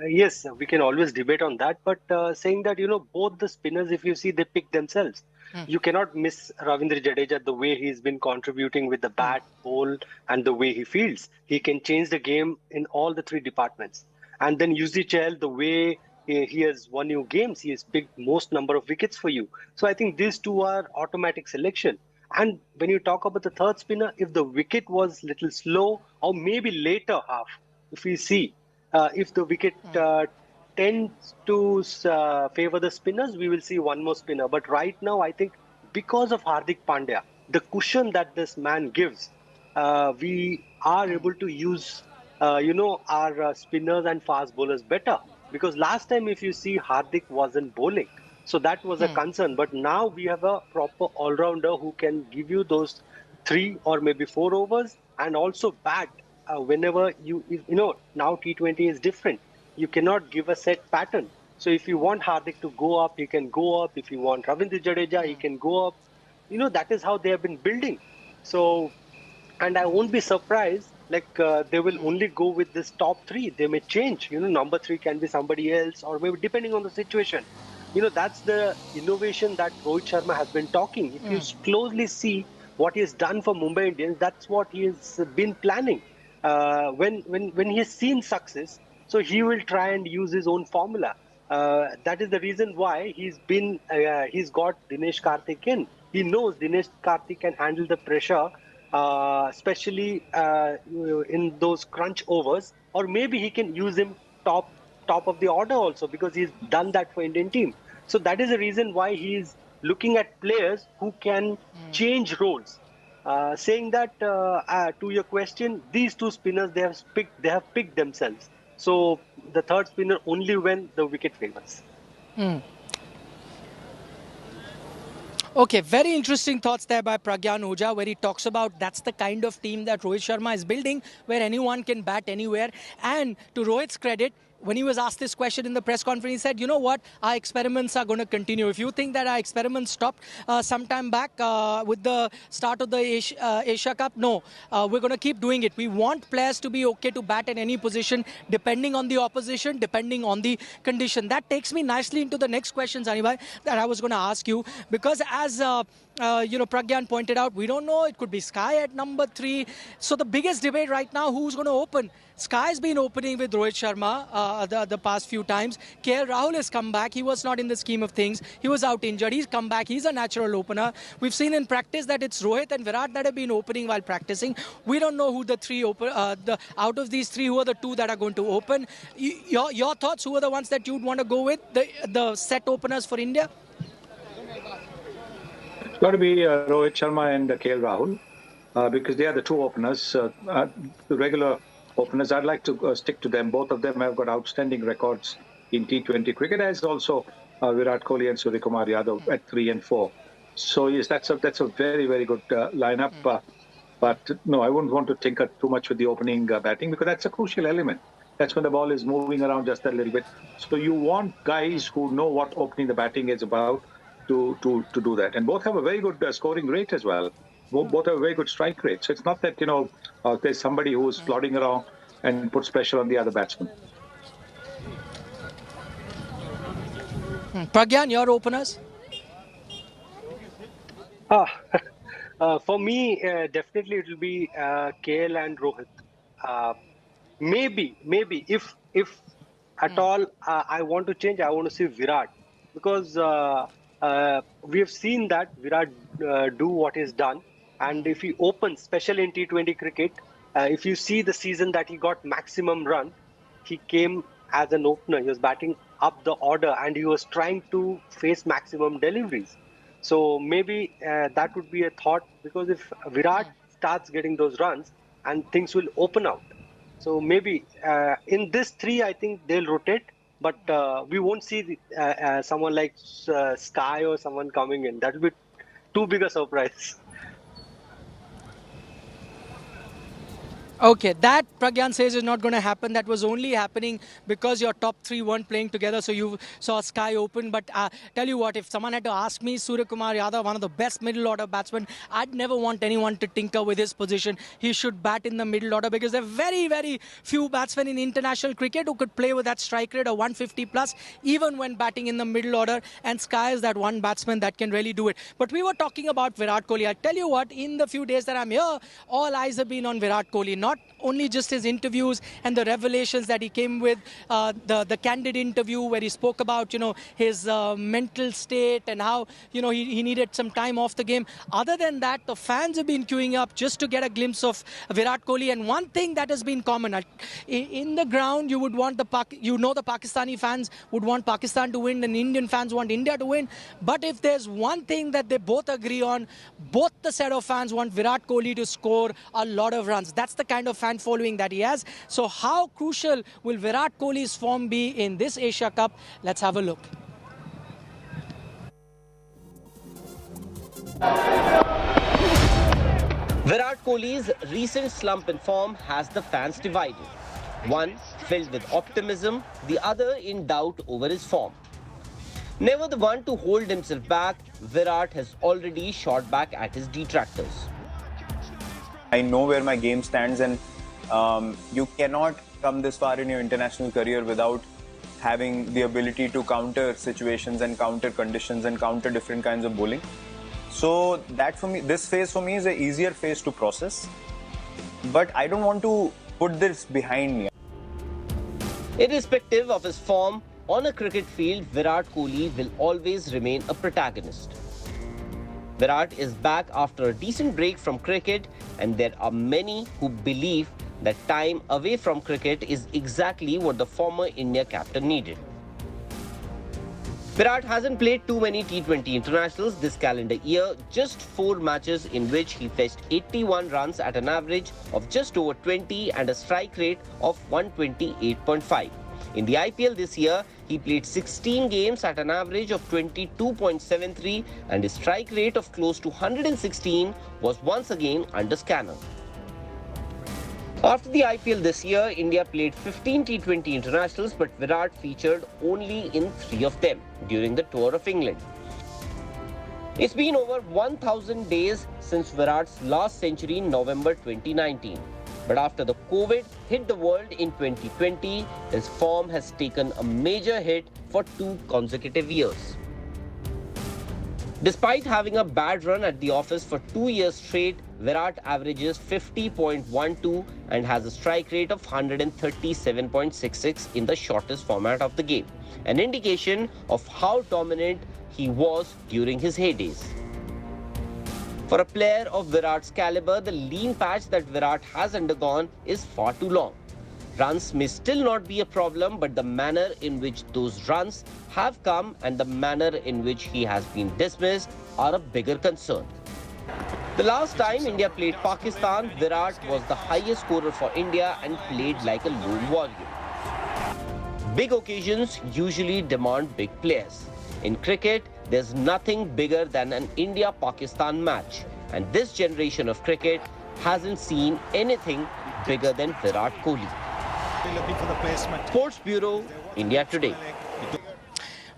Yes, we can always debate on that, but saying that, both the spinners, if you see, they pick themselves. You cannot miss Ravindra Jadeja, the way he's been contributing with the bat, bowl, and the way he fields. He can change the game in all the 3 departments. And then Yuzi Chahal, the way he has won you games, he has picked most number of wickets for you. So I think these 2 are automatic selection. And when you talk about the 3rd spinner, if the wicket was little slow or maybe later half, if we see, if the wicket tends to favor the spinners, we will see 1 more spinner. But right now, I think because of Hardik Pandya, the cushion that this man gives, we are able to use, our spinners and fast bowlers better. Because last time, if you see, Hardik wasn't bowling. So that was a concern. But now we have a proper all-rounder who can give you those 3 or maybe 4 overs and also bat. Whenever now T20 is different. You cannot give a set pattern. So if you want Hardik to go up, he can go up. If you want Ravindra Jadeja, he can go up. That is how they have been building. So, and I won't be surprised, they will only go with this top 3. They may change. Number 3 can be somebody else, or maybe depending on the situation. That's the innovation that Rohit Sharma has been talking. If you closely see what he has done for Mumbai Indians, that's what he has been planning. When he has seen success, so he will try and use his own formula. That is the reason why he's got Dinesh Karthik in. He knows Dinesh Karthik can handle the pressure, especially in those crunch overs, or maybe he can use him top of the order also, because he's done that for Indian team. So that is the reason why he's looking at players who can change roles. Saying that, to your question, these 2 spinners, they have picked themselves. So the 3rd spinner only when the wicket favors. Okay, very interesting thoughts there by Pragyan Oja, where he talks about that's the kind of team that Rohit Sharma is building, where anyone can bat anywhere. And to Rohit's credit, when he was asked this question in the press conference, he said, you know what, our experiments are going to continue. If you think that our experiments stopped some time back with the start of the Asia Cup, no, we're going to keep doing it. We want players to be okay to bat in any position, depending on the opposition, depending on the condition. That takes me nicely into the next question, Zanibhai, that I was going to ask you, because as Pragyan pointed out, we don't know. It could be Sky at number 3. So the biggest debate right now, who's going to open? Sky's been opening with Rohit Sharma the past few times. KL Rahul has come back. He was not in the scheme of things. He was out injured. He's come back. He's a natural opener. We've seen in practice that it's Rohit and Virat that have been opening while practicing. We don't know who the 3 out of these 3, who are the 2 that are going to open. Your thoughts? Who are the ones that you'd want to go with? The set openers for India? It's got to be Rohit Sharma and KL Rahul, because they are the 2 openers. The regular openers, I'd like to stick to them. Both of them have got outstanding records in T20 cricket, as also Virat Kohli and Suryakumar Yadav at 3 and 4. So yes, that's a very, very good lineup. But no, I wouldn't want to tinker too much with the opening batting, because that's a crucial element. That's when the ball is moving around just a little bit. So you want guys who know what opening the batting is about to do that. And both have a very good scoring rate as well. Both have a very good strike rate. So it's not that, there's somebody who's plodding around and puts pressure on the other batsman. Pragyan, your openers? For me, definitely it will be KL and Rohit. Maybe if at all I want to change, I want to see Virat, because we have seen that Virat do what is done, and if he opens, especially in T20 cricket, if you see the season that he got maximum run, he came as an opener. He was batting up the order and he was trying to face maximum deliveries. So maybe that would be a thought, because if Virat starts getting those runs, and things will open out. So maybe in this three, I think they'll rotate, but we won't see someone like Sky or someone coming in. That will be too big a surprise. Okay, that Pragyan says is not going to happen. That was only happening because your top three weren't playing together, so you saw Sky open. But tell you what, if someone had to ask me, Suryakumar Yadav, one of the best middle order batsmen, I'd never want anyone to tinker with his position. He should bat in the middle order, because there are very, very few batsmen in international cricket who could play with that strike rate of 150 plus, even when batting in the middle order. And Sky is that one batsman that can really do it. But we were talking about Virat Kohli. I tell you what, in the few days that I'm here, all eyes have been on Virat Kohli. Not only just his interviews and the revelations that he came with, the candid interview where he spoke about, his mental state and how, he needed some time off the game. Other than that, the fans have been queuing up just to get a glimpse of Virat Kohli. And one thing that has been common, in the ground, you would want the Pakistani fans would want Pakistan to win, and Indian fans want India to win. But if there's one thing that they both agree on, both the set of fans want Virat Kohli to score a lot of runs. That's the kind of fan following that he has. So how crucial will Virat Kohli's form be in this Asia Cup? Let's have a look. Virat Kohli's recent slump in form has the fans divided. One filled with optimism, the other in doubt over his form. Never the one to hold himself back, Virat has already shot back at his detractors. I know where my game stands, and you cannot come this far in your international career without having the ability to counter situations and counter conditions and counter different kinds of bowling. So that for me, this phase for me is an easier phase to process. But I don't want to put this behind me. Irrespective of his form, on a cricket field, Virat Kohli will always remain a protagonist. Virat is back after a decent break from cricket, and there are many who believe that time away from cricket is exactly what the former India captain needed. Virat hasn't played too many T20 internationals this calendar year, just 4 matches in which he fetched 81 runs at an average of just over 20 and a strike rate of 128.5. In the IPL this year, he played 16 games at an average of 22.73 and his strike rate of close to 116 was once again under scanner. After the IPL this year, India played 15 T20 internationals, but Virat featured only in 3 of them during the Tour of England. It's been over 1,000 days since Virat's last century in November 2019. But after the COVID hit the world in 2020, his form has taken a major hit for 2 consecutive years. Despite having a bad run at the office for 2 years straight, Virat averages 50.12 and has a strike rate of 137.66 in the shortest format of the game, an indication of how dominant he was during his heydays. For a player of Virat's caliber, the lean patch that Virat has undergone is far too long. Runs may still not be a problem, but the manner in which those runs have come and the manner in which he has been dismissed are a bigger concern. The last time India played Pakistan, Virat was the highest scorer for India and played like a lone warrior. Big occasions usually demand big players. In cricket, there's nothing bigger than an India-Pakistan match. And this generation of cricket hasn't seen anything bigger than Virat Kohli. Looking for the placement. Sports Bureau, India Today.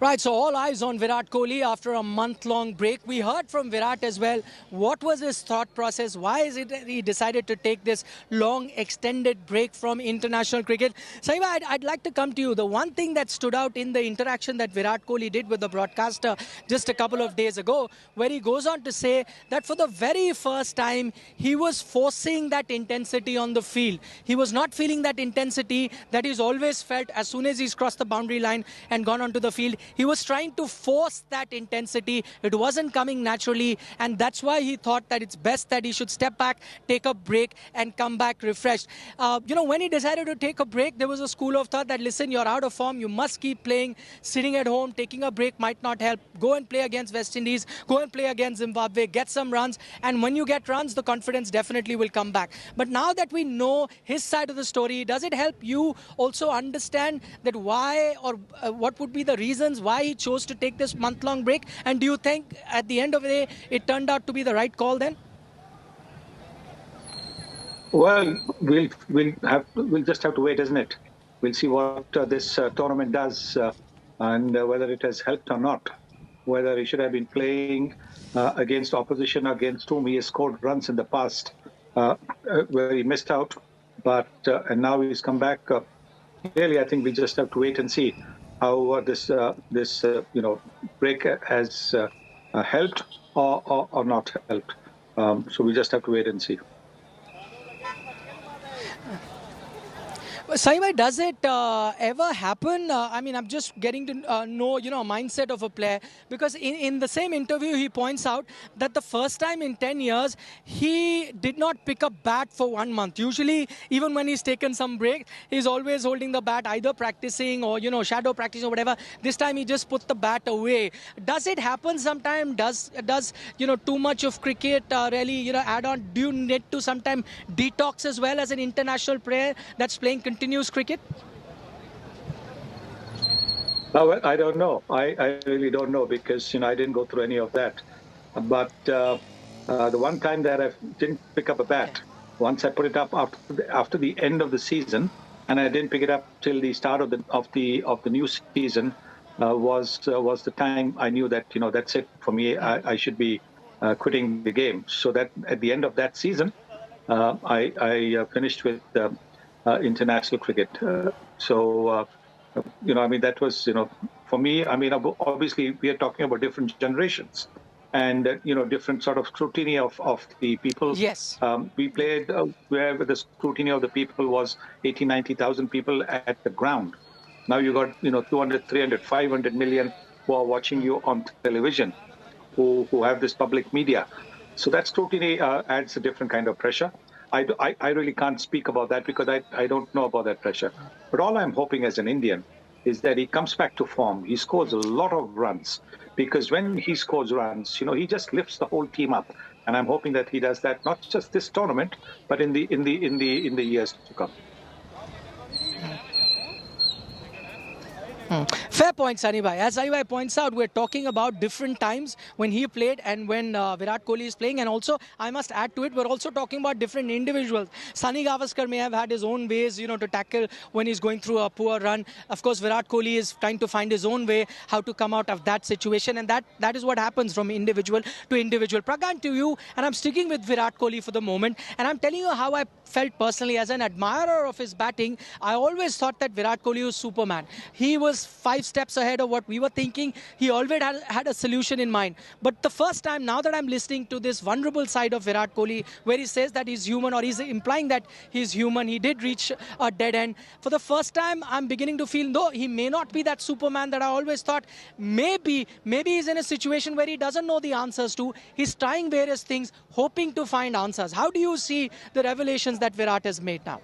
Right, so all eyes on Virat Kohli after a month-long break. We heard from Virat as well. What was his thought process? Why is it that he decided to take this long, extended break from international cricket? Saiba, I'd like to come to you. The one thing that stood out in the interaction that Virat Kohli did with the broadcaster just a couple of days ago, where he goes on to say that for the very first time, he was forcing that intensity on the field. He was not feeling that intensity that he's always felt as soon as he's crossed the boundary line and gone onto the field. He was trying to force that intensity. It wasn't coming naturally, and that's why he thought that it's best that he should step back, take a break, and come back refreshed. When he decided to take a break, there was a school of thought that, listen, you're out of form, you must keep playing. Sitting at home, taking a break might not help. Go and play against West Indies, go and play against Zimbabwe, get some runs, and when you get runs, the confidence definitely will come back. But now that we know his side of the story, does it help you also understand that why or what would be the reasons why he chose to take this month-long break? And do you think at the end of the day it turned out to be the right call then? Well, we'll just have to wait, isn't it? We'll see what this tournament does and whether it has helped or not. Whether he should have been playing against opposition against whom he has scored runs in the past, where he missed out, but and now he's come back. Clearly, I think we just have to wait and see how this break has helped or not helped. So we just have to wait and see. Saima, does it ever happen? I'm just getting to know, a mindset of a player, because in the same interview, he points out that the first time in 10 years, he did not pick up bat for 1 month. Usually, even when he's taken some break, he's always holding the bat, either practicing or, shadow practicing or whatever. This time, he just put the bat away. Does it happen sometime? Does too much of cricket really, add on? Do you need to sometime detox as well as an international player that's playing continuous cricket? Well, I don't know. I really don't know, because I didn't go through any of that. But the one time that I didn't pick up a bat, once I put it up after the end of the season, and I didn't pick it up till the start of the new season, was the time I knew that that's it for me. I should be quitting the game. So that at the end of that season, I finished with international cricket. That was, for me, obviously we are talking about different generations and, different sort of scrutiny of the people. Yes. We played where the scrutiny of the people was 80, 90,000 people at the ground. Now you got, 200, 300, 500 million who are watching you on television, who have this public media. So that scrutiny adds a different kind of pressure. I really can't speak about that because I don't know about that pressure. But all I'm hoping as an Indian is that he comes back to form. He scores a lot of runs, because when he scores runs, he just lifts the whole team up. And I'm hoping that he does that not just this tournament, but in the years to come. Fair point, Sunny Bhai. As Sunny Bhai points out, we're talking about different times when he played and when Virat Kohli is playing. And also, I must add to it, we're also talking about different individuals. Sunny Gavaskar may have had his own ways, to tackle when he's going through a poor run. Of course, Virat Kohli is trying to find his own way how to come out of that situation. And that is what happens from individual to individual. Pragan, to you, and I'm sticking with Virat Kohli for the moment. And I'm telling you how I felt personally as an admirer of his batting. I always thought that Virat Kohli was Superman. He was 5 steps ahead of what we were thinking. He always had a solution in mind. But the first time, now that I'm listening to this vulnerable side of Virat Kohli, where he says that he's human, or he's implying that he's human, he did reach a dead end. For the first time, I'm beginning to feel, though he may not be that Superman that I always thought, maybe he's in a situation where he doesn't know the answers to. He's trying various things, hoping to find answers. How do you see the revelations that Virat has made now?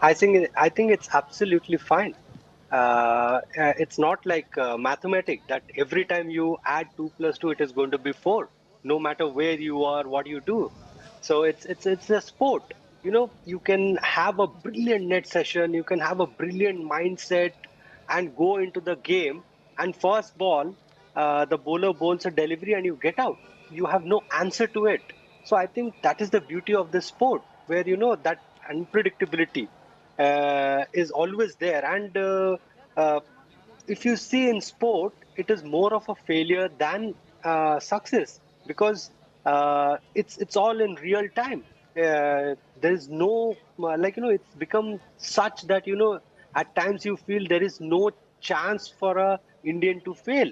I think it's absolutely fine. It's not like mathematics that every time you add 2 + 2, it is going to be 4, no matter where you are, what you do. So it's a sport. You can have a brilliant net session, you can have a brilliant mindset and go into the game, and first ball, the bowler bowls a delivery and you get out. You have no answer to it. So I think that is the beauty of this sport, where that unpredictability is always there. And if you see in sport, it is more of a failure than success, because it's all in real time. There is no it's become such that at times you feel there is no chance for a Indian to fail.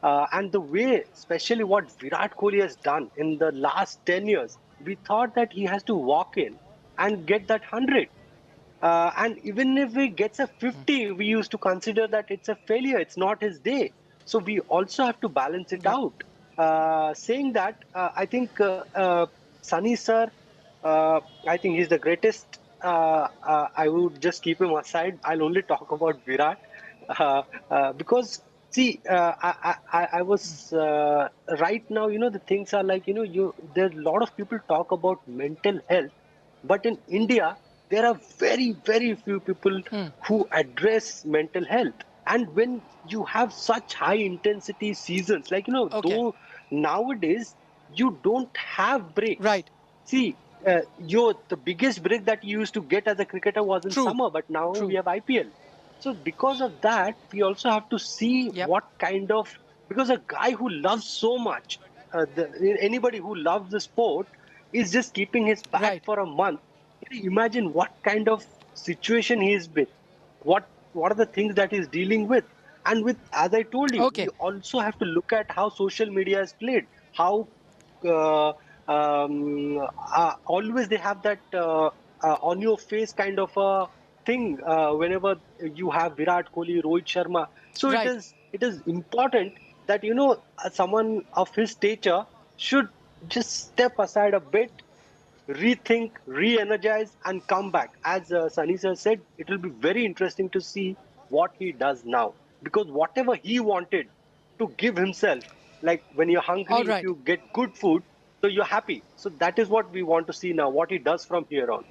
And the way, especially what Virat Kohli has done in the last 10 years, we thought that he has to walk in and get that 100. And even if he gets a 50, we used to consider that it's a failure. It's not his day. So we also have to balance it out. Saying that, I think Sunny sir, I think he's the greatest. I would just keep him aside. I'll only talk about Virat because see, I was right now. The things are like there's a lot of people talk about mental health, but in India there are very, very few people who address mental health. And when you have such high intensity seasons, like though nowadays you don't have breaks. Right. See, the biggest break that you used to get as a cricketer was in summer, but now we have IPL. So because of that, we also have to see what kind of, because a guy who loves so much, anybody who loves the sport is just keeping his bat for a month. Imagine what kind of situation he is with. What are the things that he's dealing with? And with, as I told you, you also have to look at how social media is played. How always they have that on your face kind of a thing whenever you have Virat Kohli, Rohit Sharma. So it is important that someone of his stature should just step aside a bit, rethink, re-energize, and come back. As Sunny sir said, it will be very interesting to see what he does now, because whatever he wanted to give himself, like when you're hungry, if you get good food, so you're happy. So that is what we want to see now, what he does from here on.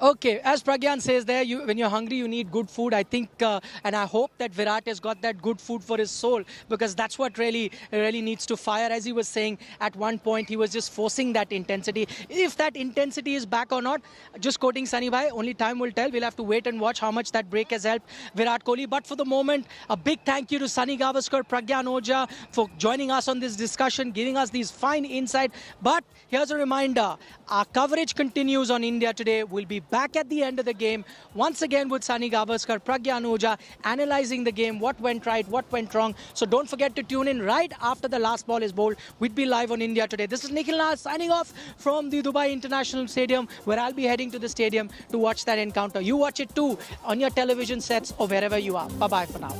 Okay, as Pragyan says there, when you're hungry, you need good food. I think, and I hope that Virat has got that good food for his soul, because that's what really needs to fire. As he was saying, at one point, he was just forcing that intensity. If that intensity is back or not, just quoting Sunny Bhai, only time will tell. We'll have to wait and watch how much that break has helped Virat Kohli. But for the moment, a big thank you to Sunny Gavaskar, Pragyan Ojha for joining us on this discussion, giving us these fine insights. But here's a reminder, our coverage continues on India Today. We'll be back at the end of the game once again with Sunny Gavaskar, Pragyan Ojha, analyzing the game, what went right, what went wrong. So don't forget to tune in right after the last ball is bowled. We'll be live on India Today. This is Nikhil Naz signing off from the Dubai International Stadium, where I'll be heading to the stadium to watch that encounter. You watch it too on your television sets or wherever you are. Bye-bye for now.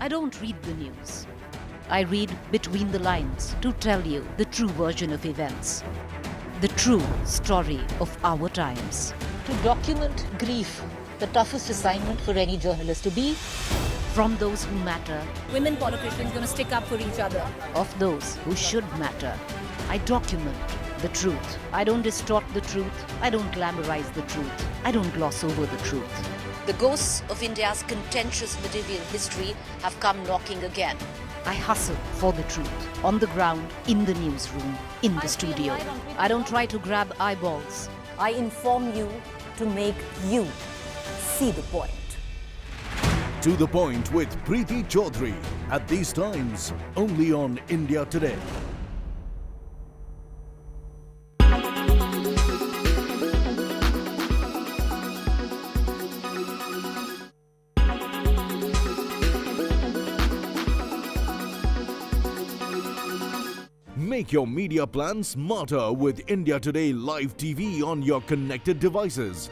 I don't read the news. I read between the lines to tell you the true version of events, the true story of our times. To document grief, the toughest assignment for any journalist to be. From those who matter. Women politicians going to stick up for each other. Of those who should matter. I document the truth. I don't distort the truth. I don't glamorize the truth. I don't gloss over the truth. The ghosts of India's contentious medieval history have come knocking again. I hustle for the truth. On the ground, in the newsroom, in the studio. I don't try to grab eyeballs. I inform you to make you see the point. To the Point with Preeti Chaudhary. At these times, only on India Today. Make your media plan smarter with India Today Live TV on your connected devices.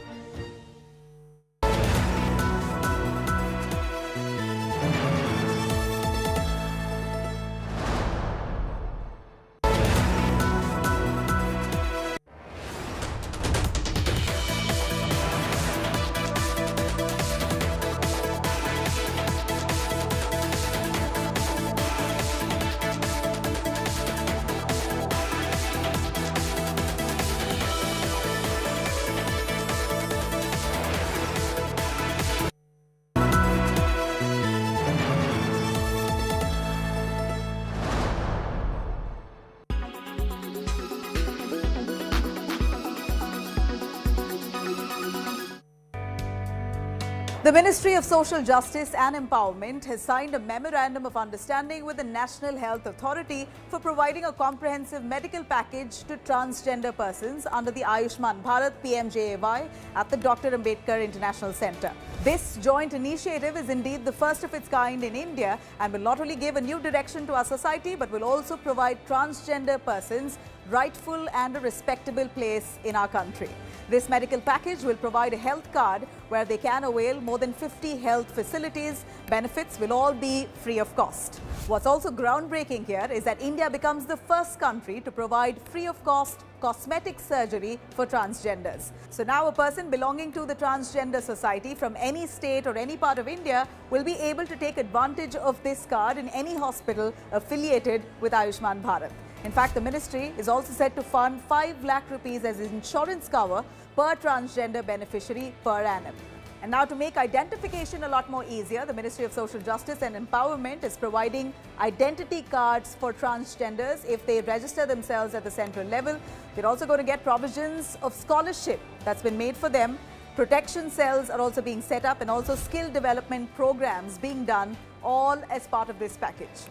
The Ministry of Social Justice and Empowerment has signed a memorandum of understanding with the National Health Authority for providing a comprehensive medical package to transgender persons under the Ayushman Bharat PMJAY at the Dr. Ambedkar International Centre. This joint initiative is indeed the first of its kind in India and will not only give a new direction to our society but will also provide transgender persons rightful and a respectable place in our country. This medical package will provide a health card where they can avail more than 50 health facilities. Benefits will all be free of cost. What's also groundbreaking here is that India becomes the first country to provide free of cost cosmetic surgery for transgenders. So now a person belonging to the transgender society from any state or any part of India will be able to take advantage of this card in any hospital affiliated with Ayushman Bharat. In fact, the ministry is also set to fund 5 lakh rupees as insurance cover per transgender beneficiary per annum. And now to make identification a lot more easier, the Ministry of Social Justice and Empowerment is providing identity cards for transgenders if they register themselves at the central level. They're also going to get provisions of scholarship that's been made for them. Protection cells are also being set up and also skill development programs being done, all as part of this package.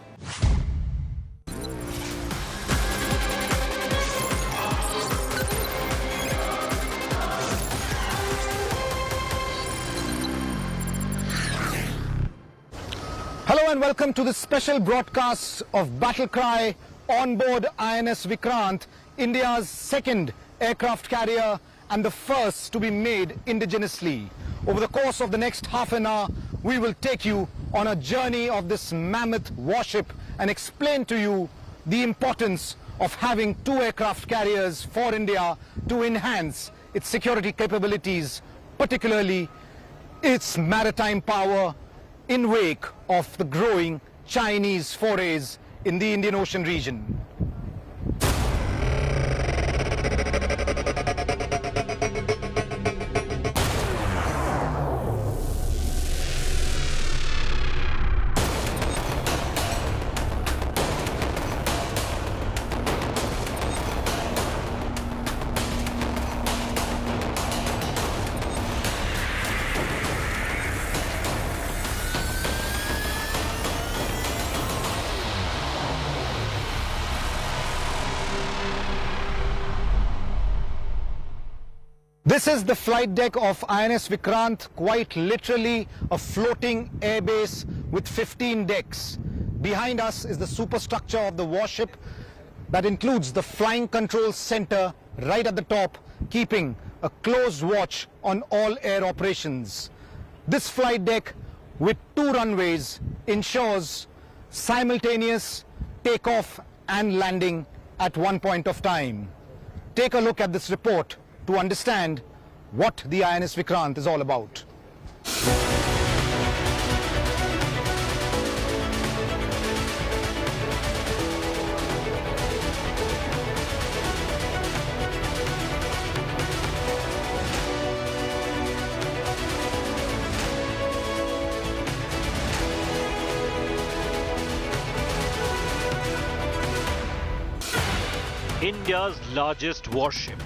Hello and welcome to this special broadcast of Battle Cry on board INS Vikrant, India's second aircraft carrier and the first to be made indigenously. Over the course of the next half an hour, we will take you on a journey of this mammoth warship and explain to you the importance of having 2 aircraft carriers for India to enhance its security capabilities, particularly its maritime power in wake of the growing Chinese forays in the Indian Ocean region. This is the flight deck of INS Vikrant, quite literally a floating airbase with 15 decks. Behind us is the superstructure of the warship that includes the flying control center right at the top, keeping a close watch on all air operations. This flight deck with 2 runways ensures simultaneous takeoff and landing at one point of time. Take a look at this report to understand what the INS Vikrant is all about. India's largest warship.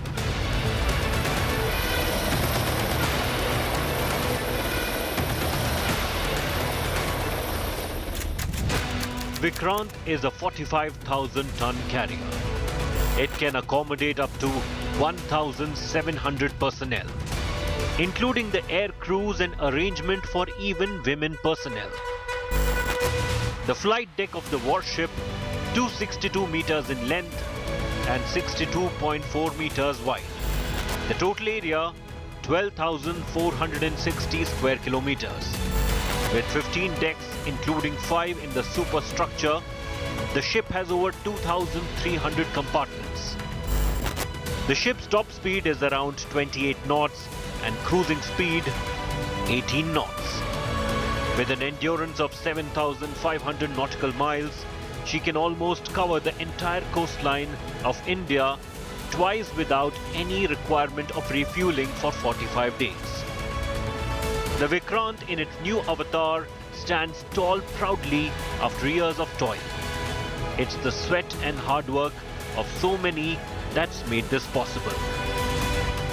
Vikrant is a 45,000-ton carrier. It can accommodate up to 1,700 personnel, including the air crews and arrangement for even women personnel. The flight deck of the warship, 262 meters in length and 62.4 meters wide. The total area, 12,460 square kilometers. With 15 decks, including 5 in the superstructure, the ship has over 2,300 compartments. The ship's top speed is around 28 knots and cruising speed 18 knots. With an endurance of 7,500 nautical miles, she can almost cover the entire coastline of India twice without any requirement of refueling for 45 days. The Vikrant in its new avatar stands tall proudly after years of toil. It's the sweat and hard work of so many that's made this possible.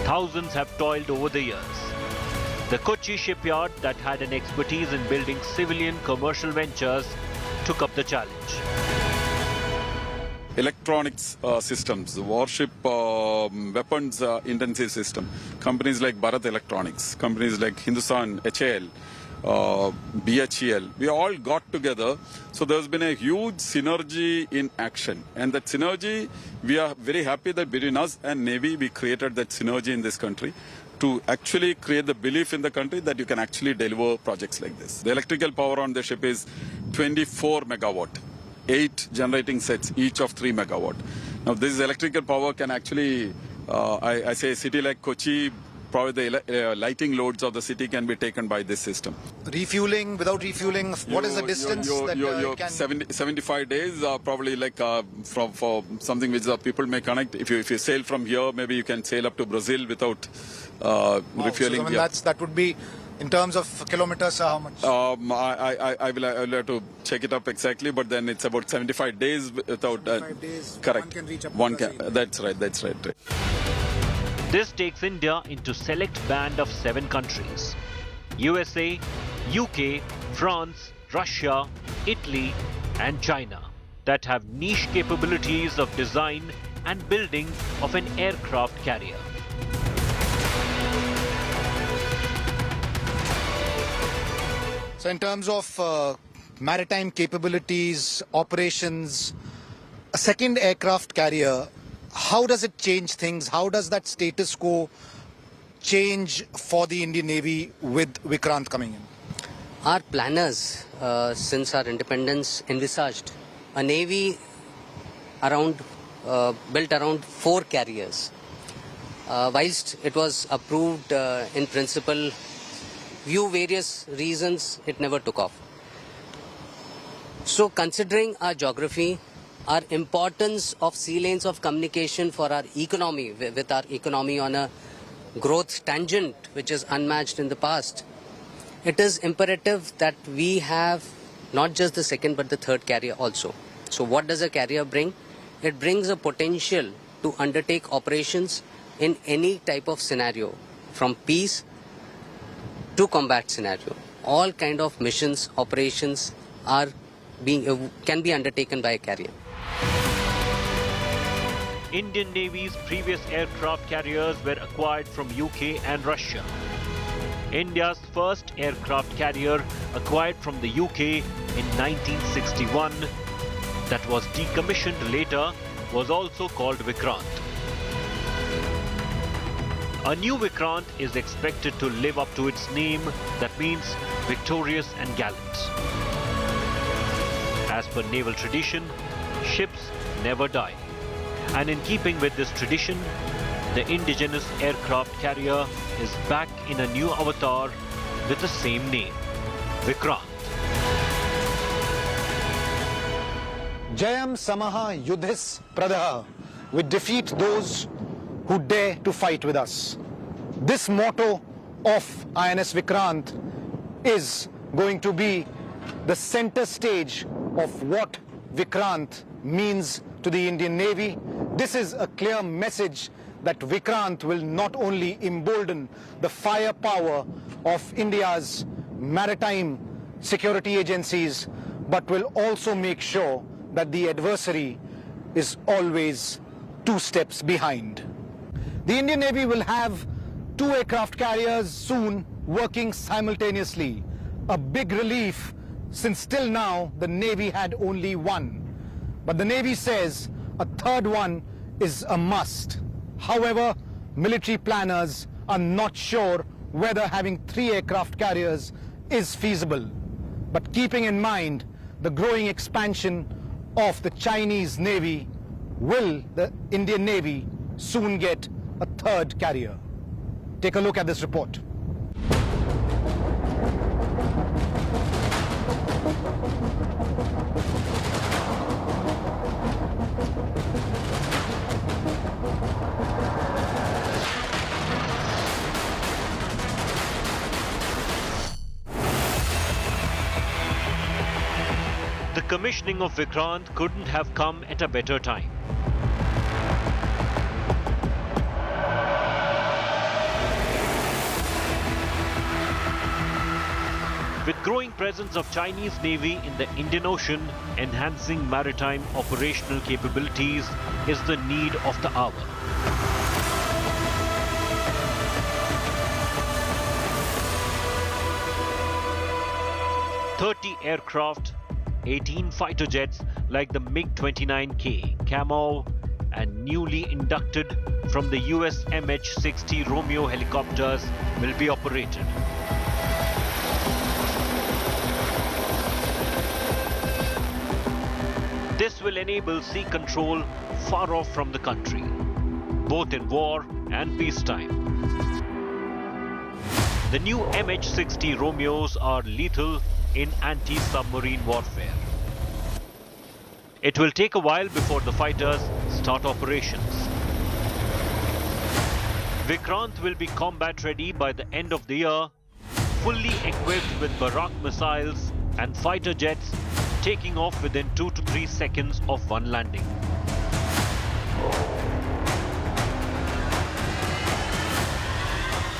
Thousands have toiled over the years. The Kochi shipyard that had an expertise in building civilian commercial ventures took up the challenge. Electronics systems, warship weapons intensive system. Companies like Bharat Electronics, companies like Hindustan, HAL, BHEL, we all got together. So there's been a huge synergy in action. And that synergy, we are very happy that between us and Navy, we created that synergy in this country to actually create the belief in the country that you can actually deliver projects like this. The electrical power on the ship is 24 megawatt. 8 generating sets, each of 3 megawatt. Now this electrical power can actually, I say a city like Kochi, probably the lighting loads of the city can be taken by this system. Refueling, without refueling, what is the distance that it can... 75 days, probably like for something which the people may connect. If you sail from here, maybe you can sail up to Brazil without refueling. So, I mean, that would be... In terms of kilometers, how much? I will have to check it up exactly, but then it's about 75 days without... 75 days, correct. One can reach up One to can, that's right. This takes India into select band of 7 countries: USA, UK, France, Russia, Italy and China that have niche capabilities of design and building of an aircraft carrier. So in terms of maritime capabilities, operations, a second aircraft carrier, how does it change things? How does that status quo change for the Indian Navy with Vikrant coming in? Our planners, since our independence, envisaged a Navy built around 4 carriers. Whilst it was approved in principle, due various reasons, it never took off. So considering our geography, our importance of sea lanes of communication for our economy, with our economy on a growth tangent which is unmatched in the past, it is imperative that we have not just the second but the third carrier also. So what does a carrier bring? It brings a potential to undertake operations in any type of scenario, from peace to combat scenario. All kind of missions, operations can be undertaken by a carrier. Indian Navy's previous aircraft carriers were acquired from UK and Russia. India's first aircraft carrier acquired from the UK in 1961 that was decommissioned later was also called Vikrant. A new Vikrant is expected to live up to its name, that means victorious and gallant. As per naval tradition, ships never die. And in keeping with this tradition, the indigenous aircraft carrier is back in a new avatar with the same name, Vikrant. Jayam Samaha Yudhis Pradaha. We defeat those who dare to fight with us. This motto of INS Vikrant is going to be the center stage of what Vikrant means to the Indian Navy. This is a clear message that Vikrant will not only embolden the firepower of India's maritime security agencies, but will also make sure that the adversary is always 2 steps behind. The Indian Navy will have 2 aircraft carriers soon working simultaneously. A big relief, since till now the Navy had only 1. But the Navy says a third one is a must. However, military planners are not sure whether having 3 aircraft carriers is feasible. But keeping in mind the growing expansion of the Chinese Navy, will the Indian Navy soon get a 3rd carrier? Take a look at this report. The commissioning of Vikrant couldn't have come at a better time. growing presence of Chinese Navy in the Indian Ocean, enhancing maritime operational capabilities, is the need of the hour. "30 aircraft, 18 fighter jets like the MiG-29K, Camel, and newly inducted from the US MH-60 Romeo helicopters will be operated. This will enable sea control far off from the country, both in war and peacetime. The new MH-60 Romeos are lethal in anti-submarine warfare. It will take a while before the fighters start operations. Vikrant will be combat ready by the end of the year, fully equipped with Barak missiles and fighter jets, taking off within 2 to 3 seconds of one landing.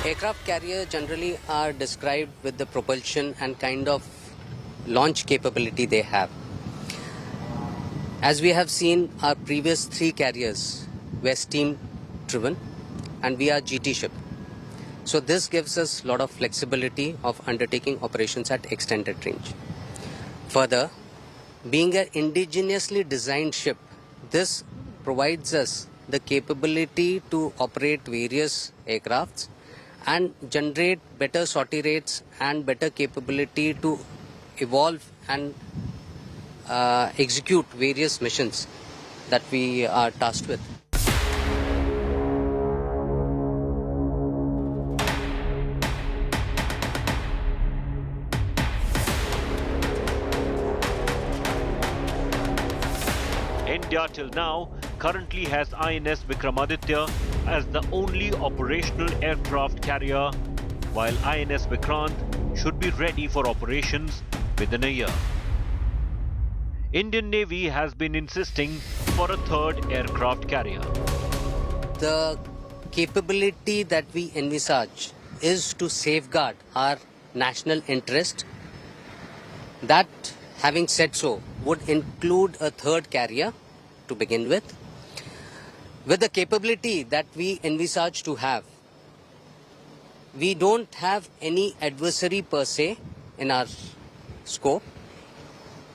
Aircraft carriers generally are described with the propulsion and kind of launch capability they have. As we have seen, our previous 3 carriers were steam driven and we are GT ship. So this gives us a lot of flexibility of undertaking operations at extended range. Further, being an indigenously designed ship, this provides us the capability to operate various aircrafts and generate better sortie rates and better capability to evolve and execute various missions that we are tasked with. India till now currently has INS Vikramaditya as the only operational aircraft carrier, while INS Vikrant should be ready for operations within a year. Indian Navy has been insisting for a 3rd aircraft carrier. The capability that we envisage is to safeguard our national interest. That, having said so, would include a 3rd carrier to begin with. With the capability that we envisage to have, we don't have any adversary per se in our scope.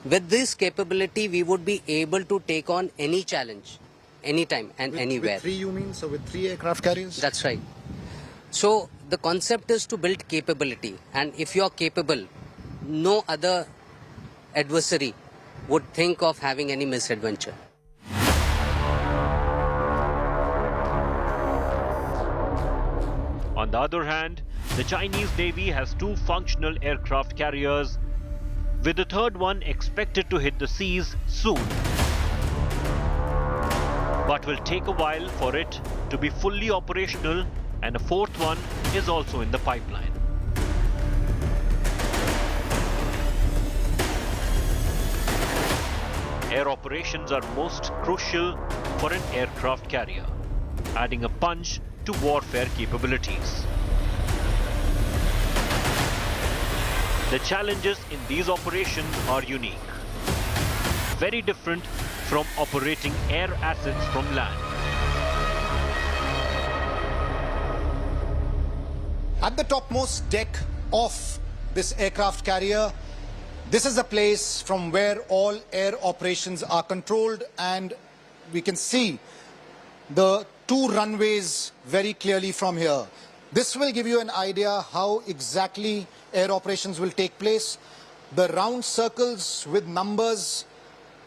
With this capability, we would be able to take on any challenge, anytime and anywhere. With 3 you mean? So with 3 aircraft carriers? That's right. So the concept is to build capability, and if you are capable, no other adversary would think of having any misadventure. On the other hand, the Chinese Navy has 2 functional aircraft carriers, with the 3rd one expected to hit the seas soon. But will take a while for it to be fully operational, and a 4th one is also in the pipeline. Air operations are most crucial for an aircraft carrier, adding a punch to warfare capabilities. The challenges in these operations are unique, very different from operating air assets from land. At the topmost deck of this aircraft carrier, this is the place from where all air operations are controlled, and we can see the 2 runways very clearly from here. This will give you an idea how exactly air operations will take place. The round circles with numbers,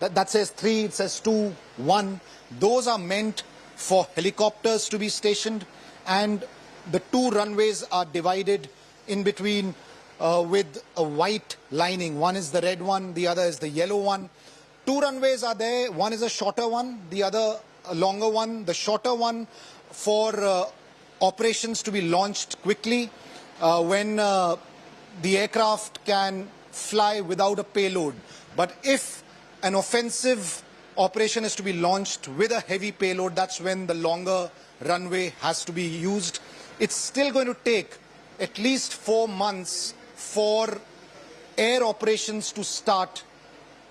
that says 3, it says 2, 1, those are meant for helicopters to be stationed, and the 2 runways are divided in between with a white lining. One is the red one, the other is the yellow one. 2 runways are there, one is a shorter one, the other a longer one. The shorter one for operations to be launched quickly when the aircraft can fly without a payload. But if an offensive operation is to be launched with a heavy payload, that's when the longer runway has to be used. It's still going to take at least 4 months for air operations to start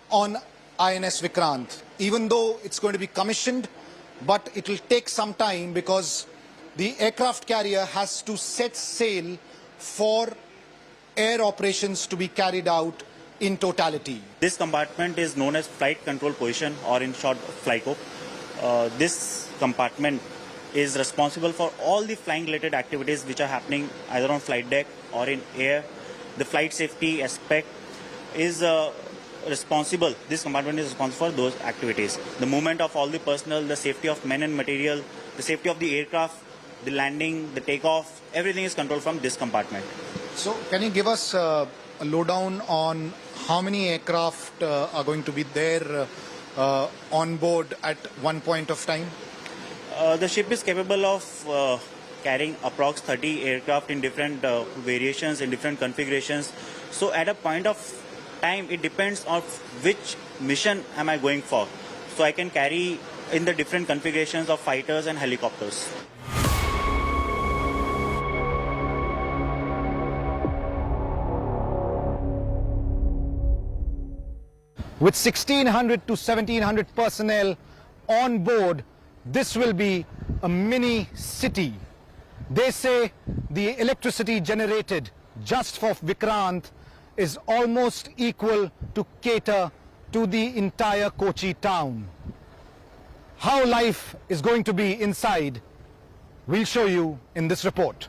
on INS Vikrant, even though it's going to be commissioned, but it will take some time because the aircraft carrier has to set sail for air operations to be carried out in totality. This compartment is known as flight control position, or in short FLICO. This compartment is responsible for all the flying related activities which are happening either on flight deck or in air. The flight safety aspect is responsible. This compartment is responsible for those activities. The movement of all the personnel, the safety of men and material, the safety of the aircraft, the landing, the takeoff, everything is controlled from this compartment. So can you give us a lowdown on how many aircraft are going to be there on board at one point of time? The ship is capable of carrying approx 30 aircraft in different variations, in different configurations. So at a point of time, it depends on which mission am I going for. So I can carry in the different configurations of fighters and helicopters. With 1,600 to 1,700 personnel on board, this will be a mini city. They say the electricity generated just for Vikrant is almost equal to cater to the entire Kochi town. How life is going to be inside, we'll show you in this report.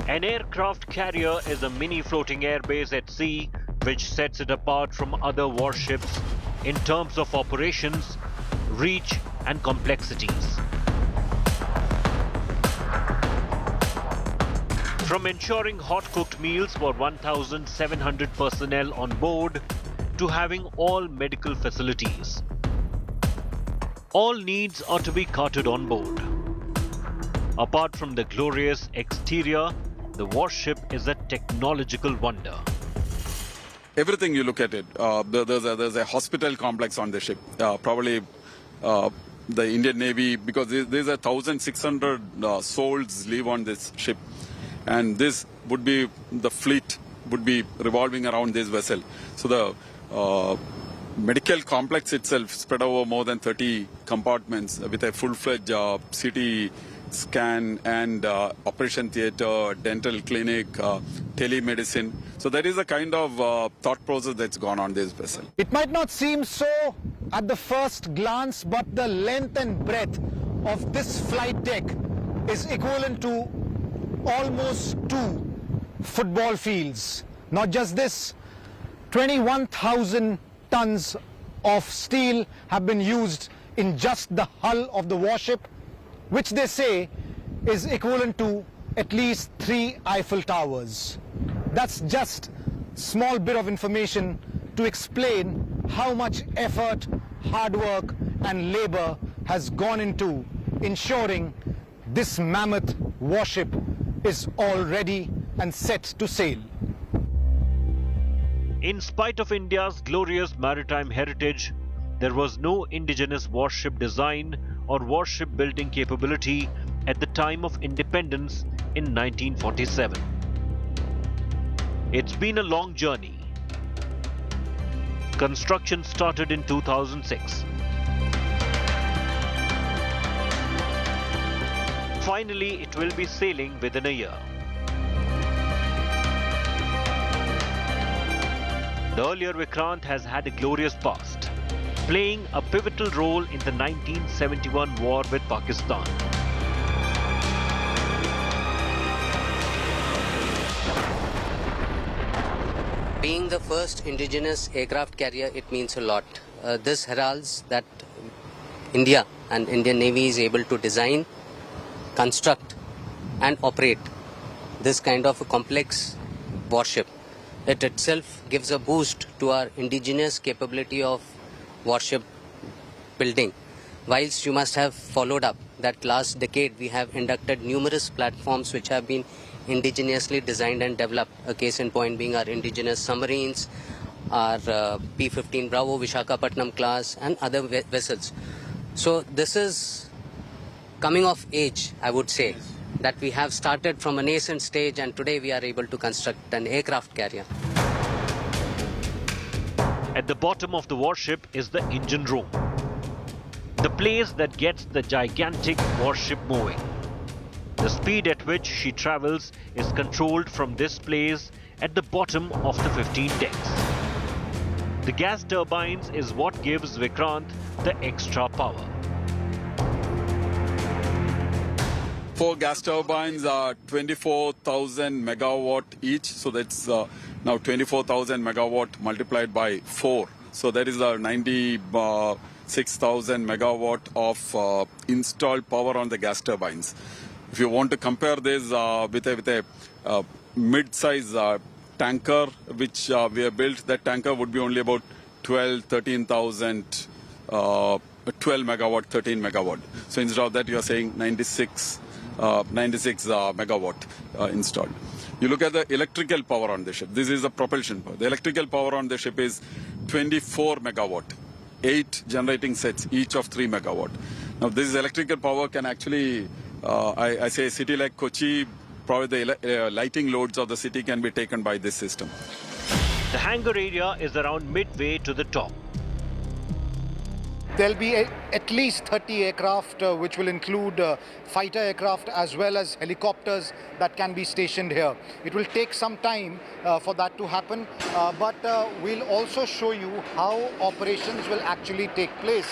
An aircraft carrier is a mini floating airbase at sea which sets it apart from other warships in terms of operations, reach and complexities. From ensuring hot-cooked meals for 1,700 personnel on board to having all medical facilities. All needs are to be catered on board. Apart from the glorious exterior, the warship is a technological wonder. Everything you look at it, there's a hospital complex on the ship. Probably the Indian Navy, because there's 1,600 souls live on this ship, and this would be the fleet would be revolving around this vessel. So the medical complex itself spread over more than 30 compartments with a full-fledged CT scan and operation theatre, dental clinic, telemedicine. So there is a kind of thought process that's gone on this vessel. It might not seem so at the first glance, but the length and breadth of this flight deck is equivalent to almost 2 football fields. Not just this, 21,000 tons of steel have been used in just the hull of the warship, which they say is equivalent to at least 3 Eiffel Towers. That's just a small bit of information to explain how much effort, hard work and labor has gone into ensuring this mammoth warship is all ready and set to sail. In spite of India's glorious maritime heritage, there was no indigenous warship design or warship building capability at the time of independence in 1947. It's been a long journey. Construction started in 2006. Finally, it will be sailing within a year. The earlier Vikrant has had a glorious past, playing a pivotal role in the 1971 war with Pakistan. Being the first indigenous aircraft carrier, it means a lot. This heralds that India and Indian Navy is able to design, construct and operate this kind of a complex warship. It itself gives a boost to our indigenous capability of warship building. Whilst you must have followed up that last decade, we have inducted numerous platforms which have been indigenously designed and developed. A case in point being our indigenous submarines, our P-15 Bravo, Vishakhapatnam class and other vessels. So this is coming of age, I would say, that we have started from a nascent stage and today we are able to construct an aircraft carrier. At the bottom of the warship is the engine room, the place that gets the gigantic warship moving. The speed at which she travels is controlled from this place at the bottom of the 15 decks. The gas turbines is what gives Vikrant the extra power. 4 gas turbines are 24,000 megawatt each, so that's now 24,000 megawatt multiplied by 4. So that is 96,000 megawatt of installed power on the gas turbines. If you want to compare this with a mid-size tanker which we have built, that tanker would be only about 13,000 megawatt, 13 megawatt. So instead of that, you are saying 96 megawatt installed. You look at the electrical power on the ship. This is the propulsion power. The electrical power on the ship is 24 megawatt, 8 generating sets, each of 3 megawatt. Now this electrical power can actually, I say a city like Kochi, probably the lighting loads of the city can be taken by this system. The hangar area is around midway to the top. There'll be at least 30 aircraft, which will include fighter aircraft as well as helicopters that can be stationed here. It will take some time for that to happen, but we'll also show you how operations will actually take place.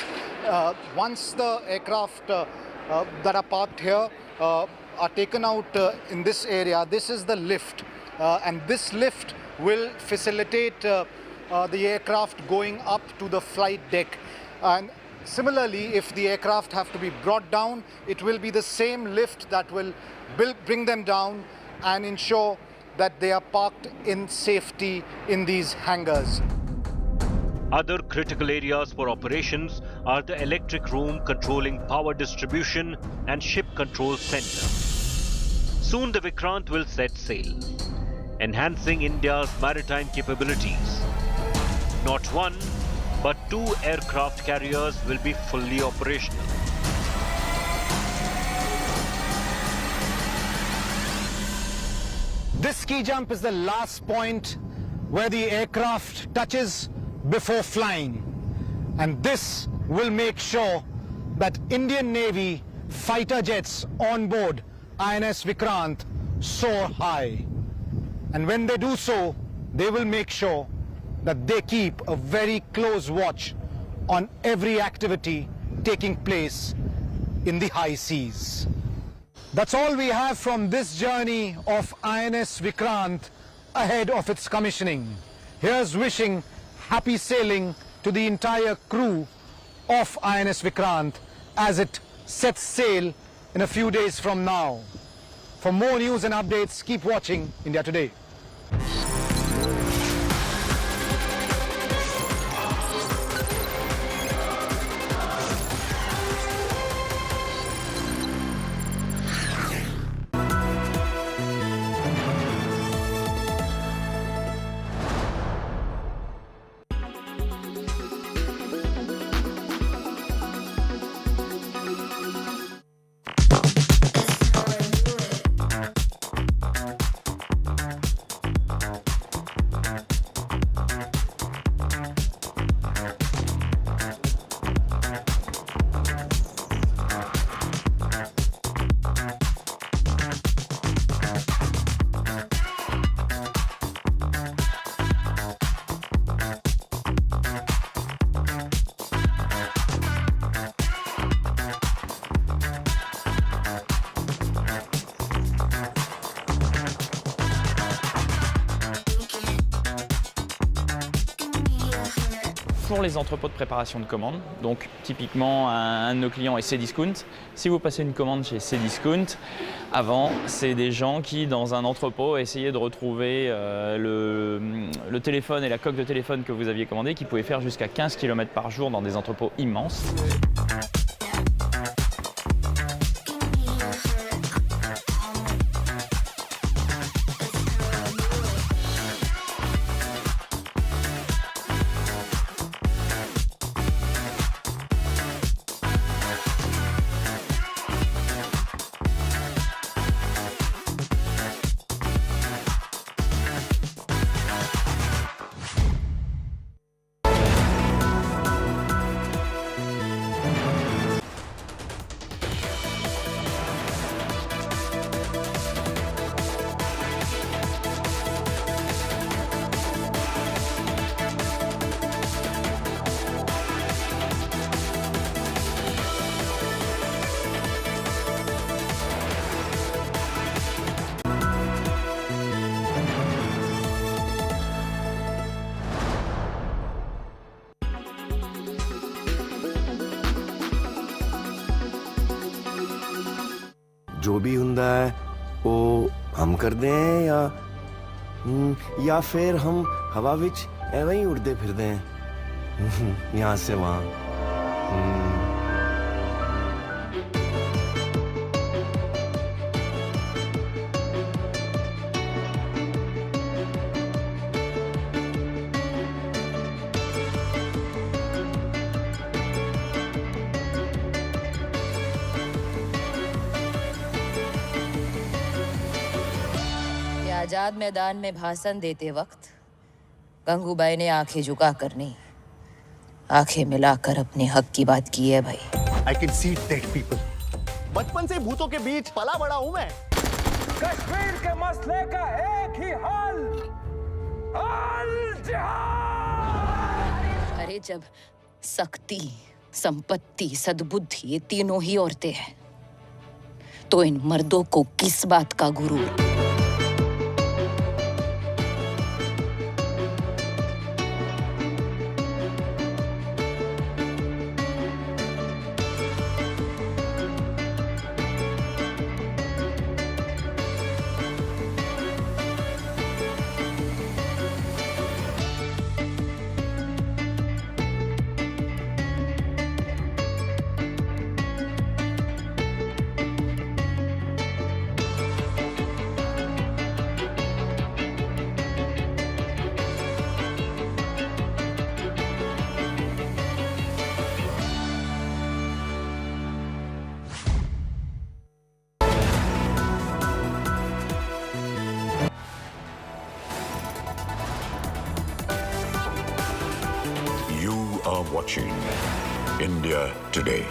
Once the aircraft that are parked here are taken out in this area, this is the lift, and this lift will facilitate the aircraft going up to the flight deck. And similarly, if the aircraft have to be brought down, it will be the same lift that will bring them down and ensure that they are parked in safety in these hangars. Other critical areas for operations are the electric room controlling power distribution and ship control center. Soon the Vikrant will set sail, enhancing India's maritime capabilities. Not one, but 2 aircraft carriers will be fully operational. This ski jump is the last point where the aircraft touches before flying. And this will make sure that Indian Navy fighter jets on board INS Vikrant soar high. And when they do so, they will make sure that they keep a very close watch on every activity taking place in the high seas. That's all we have from this journey of INS Vikrant ahead of its commissioning. Here's wishing happy sailing to the entire crew of INS Vikrant as it sets sail in a few days from now. For more news and updates, keep watching India Today. Pour les entrepôts de préparation de commandes, donc typiquement un de nos clients est Cdiscount. Si vous passez une commande chez Cdiscount, avant c'est des gens qui dans un entrepôt essayaient de retrouver le téléphone et la coque de téléphone que vous aviez commandé qui pouvaient faire jusqu'à 15 km par jour dans des entrepôts immenses. जो भी हुंदा है वो हम कर दें या फिर हम हवा विच एवं ही उड़ते फिरते हैं यहाँ से वहाँ आजाद मैदान में भाषण देते वक्त गंगूबाई ने आंखें झुका कर नहीं, आंखें मिलाकर अपने हक की बात की है भाई। I can see dead people. बचपन से भूतों के बीच पला बड़ा हूं मैं। कश्मीर के मसले का एक ही हल, जिहाद। अरे जब शक्ति, संपत्ति, सद्बुद्धि ये तीनों ही औरतें हैं, तो इन मर्दों को किस बात का गुरूर? are watching India Today.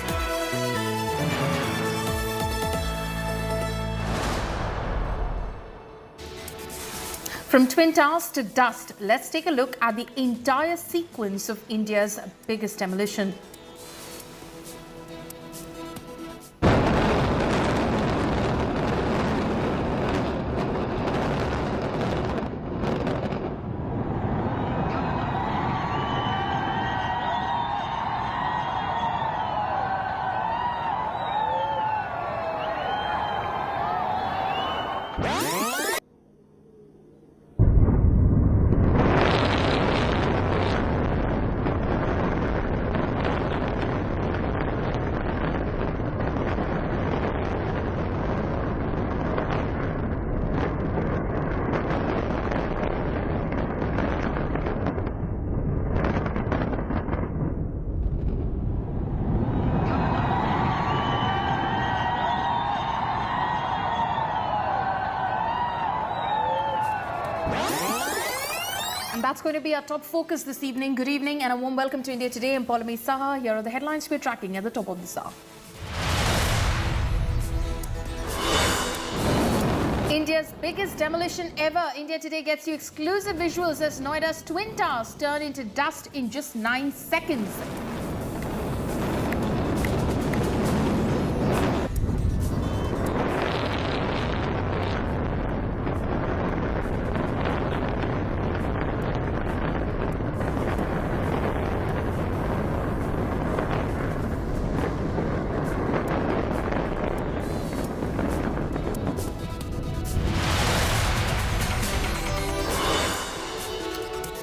From Twin Towers to dust, let's take a look at the entire sequence of India's biggest demolition. And that's going to be our top focus this evening. Good evening and a warm welcome to India Today. I'm Paulami Saha. Here are the headlines we're tracking at the top of this hour. India's biggest demolition ever. India Today gets you exclusive visuals as Noida's Twin Towers turn into dust in just 9 seconds.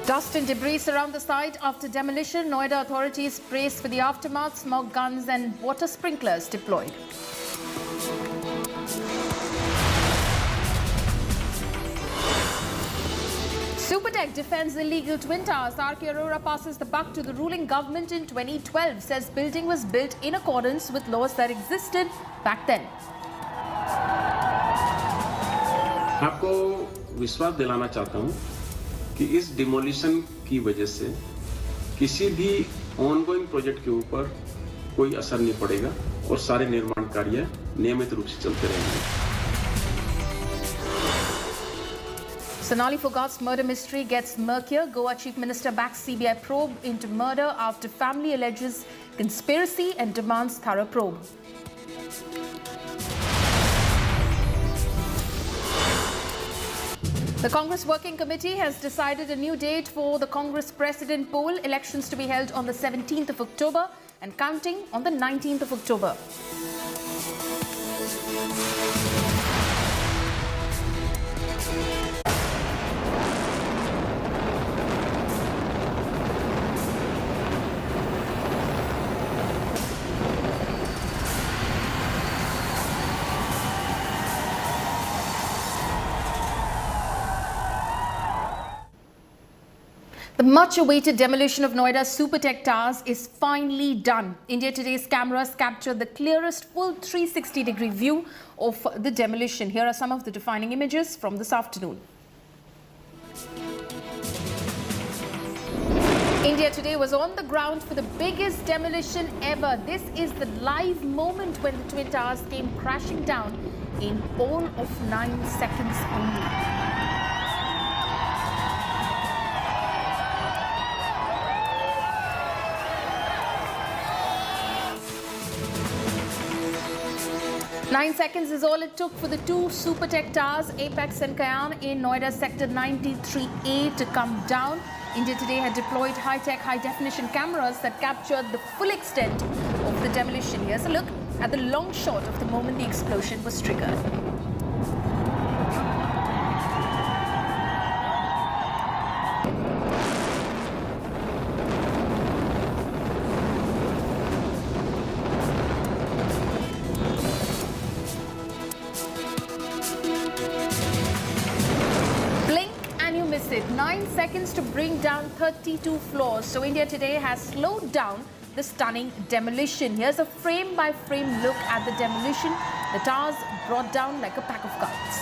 Dust and debris surround the site after demolition. Noida authorities brace for the aftermath. Smoke guns and water sprinklers deployed. Supertech defends illegal Twin Towers. R.K. Arora passes the buck to the ruling government in 2012. Says building was built in accordance with laws that existed back then. आपको विश्वास दिलाना चाहता हूं कि इस demolition की वजह से किसी भी ऑनगोइंग प्रोजेक्ट के ऊपर कोई असर नहीं पड़ेगा और सारे निर्माण कार्य नियमित रूप से चलते रहेंगे। Sonali Phogat's murder mystery gets murkier. Goa Chief Minister backs CBI probe into murder after family alleges conspiracy and demands thorough probe. The Congress Working Committee has decided a new date for the Congress President poll, elections to be held on the 17th of October and counting on the 19th of October. The much-awaited demolition of Noida's Supertech towers is finally done. India Today's cameras captured the clearest full 360-degree view of the demolition. Here are some of the defining images from this afternoon. India Today was on the ground for the biggest demolition ever. This is the live moment when the Twin Towers came crashing down in all of 9 seconds only. Nine seconds is all it took for the two Supertech towers, Apex and Kayan, in Noida Sector 93A to come down. India Today had deployed high-tech, high-definition cameras that captured the full extent of the demolition. Here's a look at the long shot of the moment the explosion was triggered. It 9 seconds to bring down 32 floors. So India Today has slowed down the stunning demolition. Here's a frame-by-frame look at the demolition. The towers brought down like a pack of cards.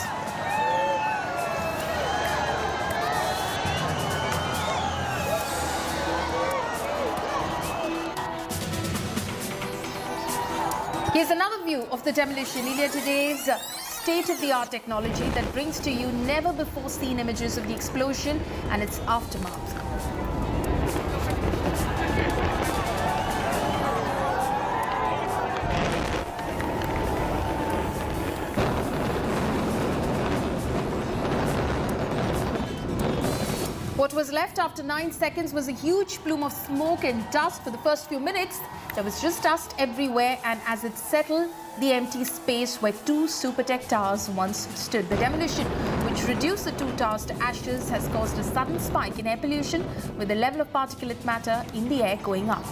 Here's another view of the demolition. India Today's state-of-the-art technology that brings to you never-before-seen images of the explosion and its aftermath. What was left after 9 seconds was a huge plume of smoke and dust. For the first few minutes, there was just dust everywhere, and as it settled, the empty space where two Supertech towers once stood. The demolition, which reduced the two towers to ashes, has caused a sudden spike in air pollution, with the level of particulate matter in the air going up.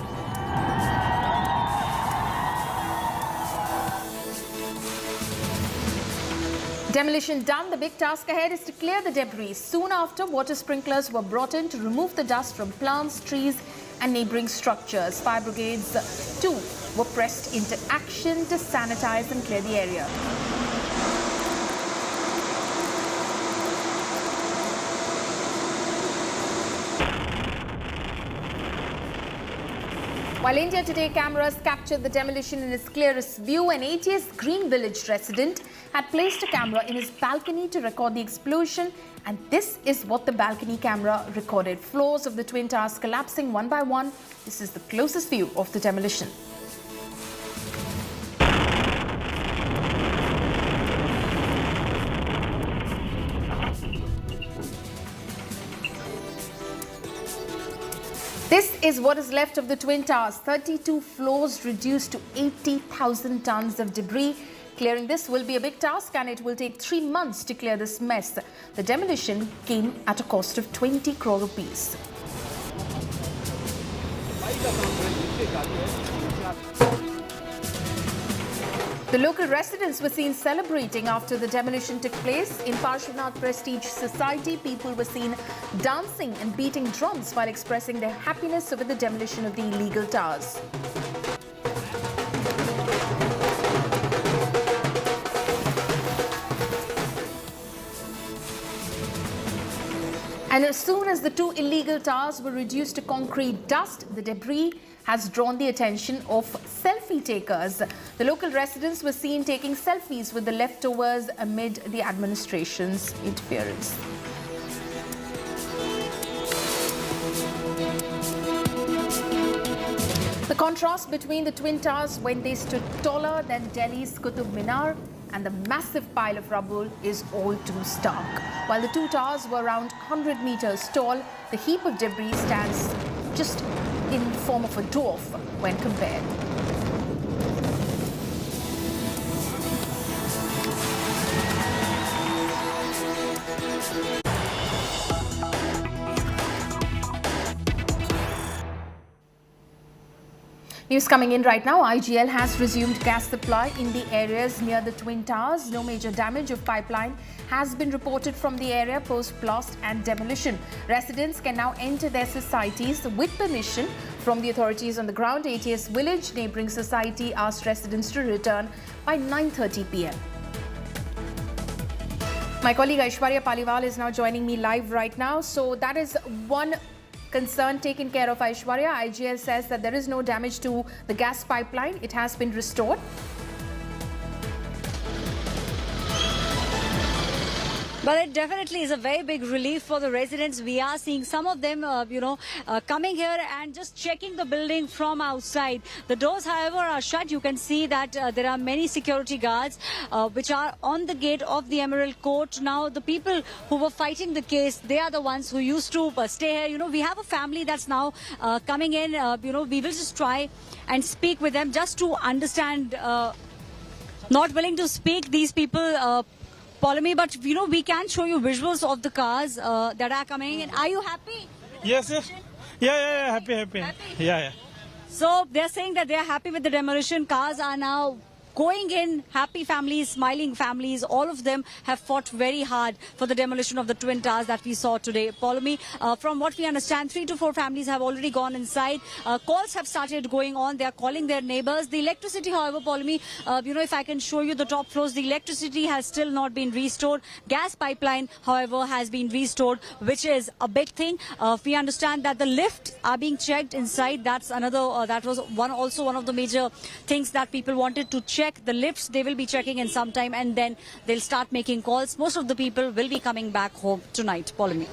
Demolition done. The big task ahead is to clear the debris. Soon after, water sprinklers were brought in to remove the dust from plants, trees and neighbouring structures. Fire brigades too were pressed into action to sanitize and clear the area. While India Today cameras captured the demolition in its clearest view, an ATS Green Village resident had placed a camera in his balcony to record the explosion, and this is what the balcony camera recorded. Floors of the Twin Towers collapsing one by one. This is the closest view of the demolition. This is what is left of the Twin Towers. 32 floors reduced to 80,000 tons of debris. Clearing this will be a big task, and it will take 3 months to clear this mess. The demolition came at a cost of 20 crore rupees. The local residents were seen celebrating after the demolition took place. In Parshvanath Prestige Society, people were seen dancing and beating drums while expressing their happiness over the demolition of the illegal towers. And as soon as the two illegal towers were reduced to concrete dust, the debris has drawn the attention of selfie takers. The local residents were seen taking selfies with the leftovers amid the administration's interference. The contrast between the Twin Towers when they stood taller than Delhi's Qutub Minar and the massive pile of rubble is all too stark. While the two towers were around 100 meters tall, the heap of debris stands just in the form of a dwarf when compared. News coming in right now. IGL has resumed gas supply in the areas near the Twin Towers. No major damage of pipeline has been reported from the area post-blast and demolition. Residents can now enter their societies with permission from the authorities on the ground. ATS Village, neighbouring society, asked residents to return by 9:30 p.m. My colleague Aishwarya Paliwal is now joining me live right now. So that is one concern taken care of, Aishwarya. IGL says that there is no damage to the gas pipeline. It has been restored. But it definitely is a very big relief for the residents. We are seeing some of them, coming here and just checking the building from outside. The doors, however, are shut. You can see that there are many security guards which are on the gate of the Emerald Court. Now, the people who were fighting the case, they are the ones who used to stay here. You know, we have a family that's now coming in. We will just try and speak with them just to understand. Not willing to speak, these people. Polemy, but we can show you visuals of the cars that are coming in. Are you happy? Yes, yes. Yeah, happy. Yeah. So they're saying that they're happy with the demolition. Cars are now going in, happy families, smiling families. All of them have fought very hard for the demolition of the Twin Towers that we saw today. Polemy, from what we understand, 3 to 4 families have already gone inside. Calls have started going on. They are calling their neighbors. The electricity, however, Polemy, if I can show you the top floors, the electricity has still not been restored. Gas pipeline, however, has been restored, which is a big thing. We understand that the lifts are being checked inside. That's another, that was also one of the major things that people wanted to check. The lifts they will be checking in some time, and then they'll start making calls. Most of the people will be coming back home tonight. Polemy.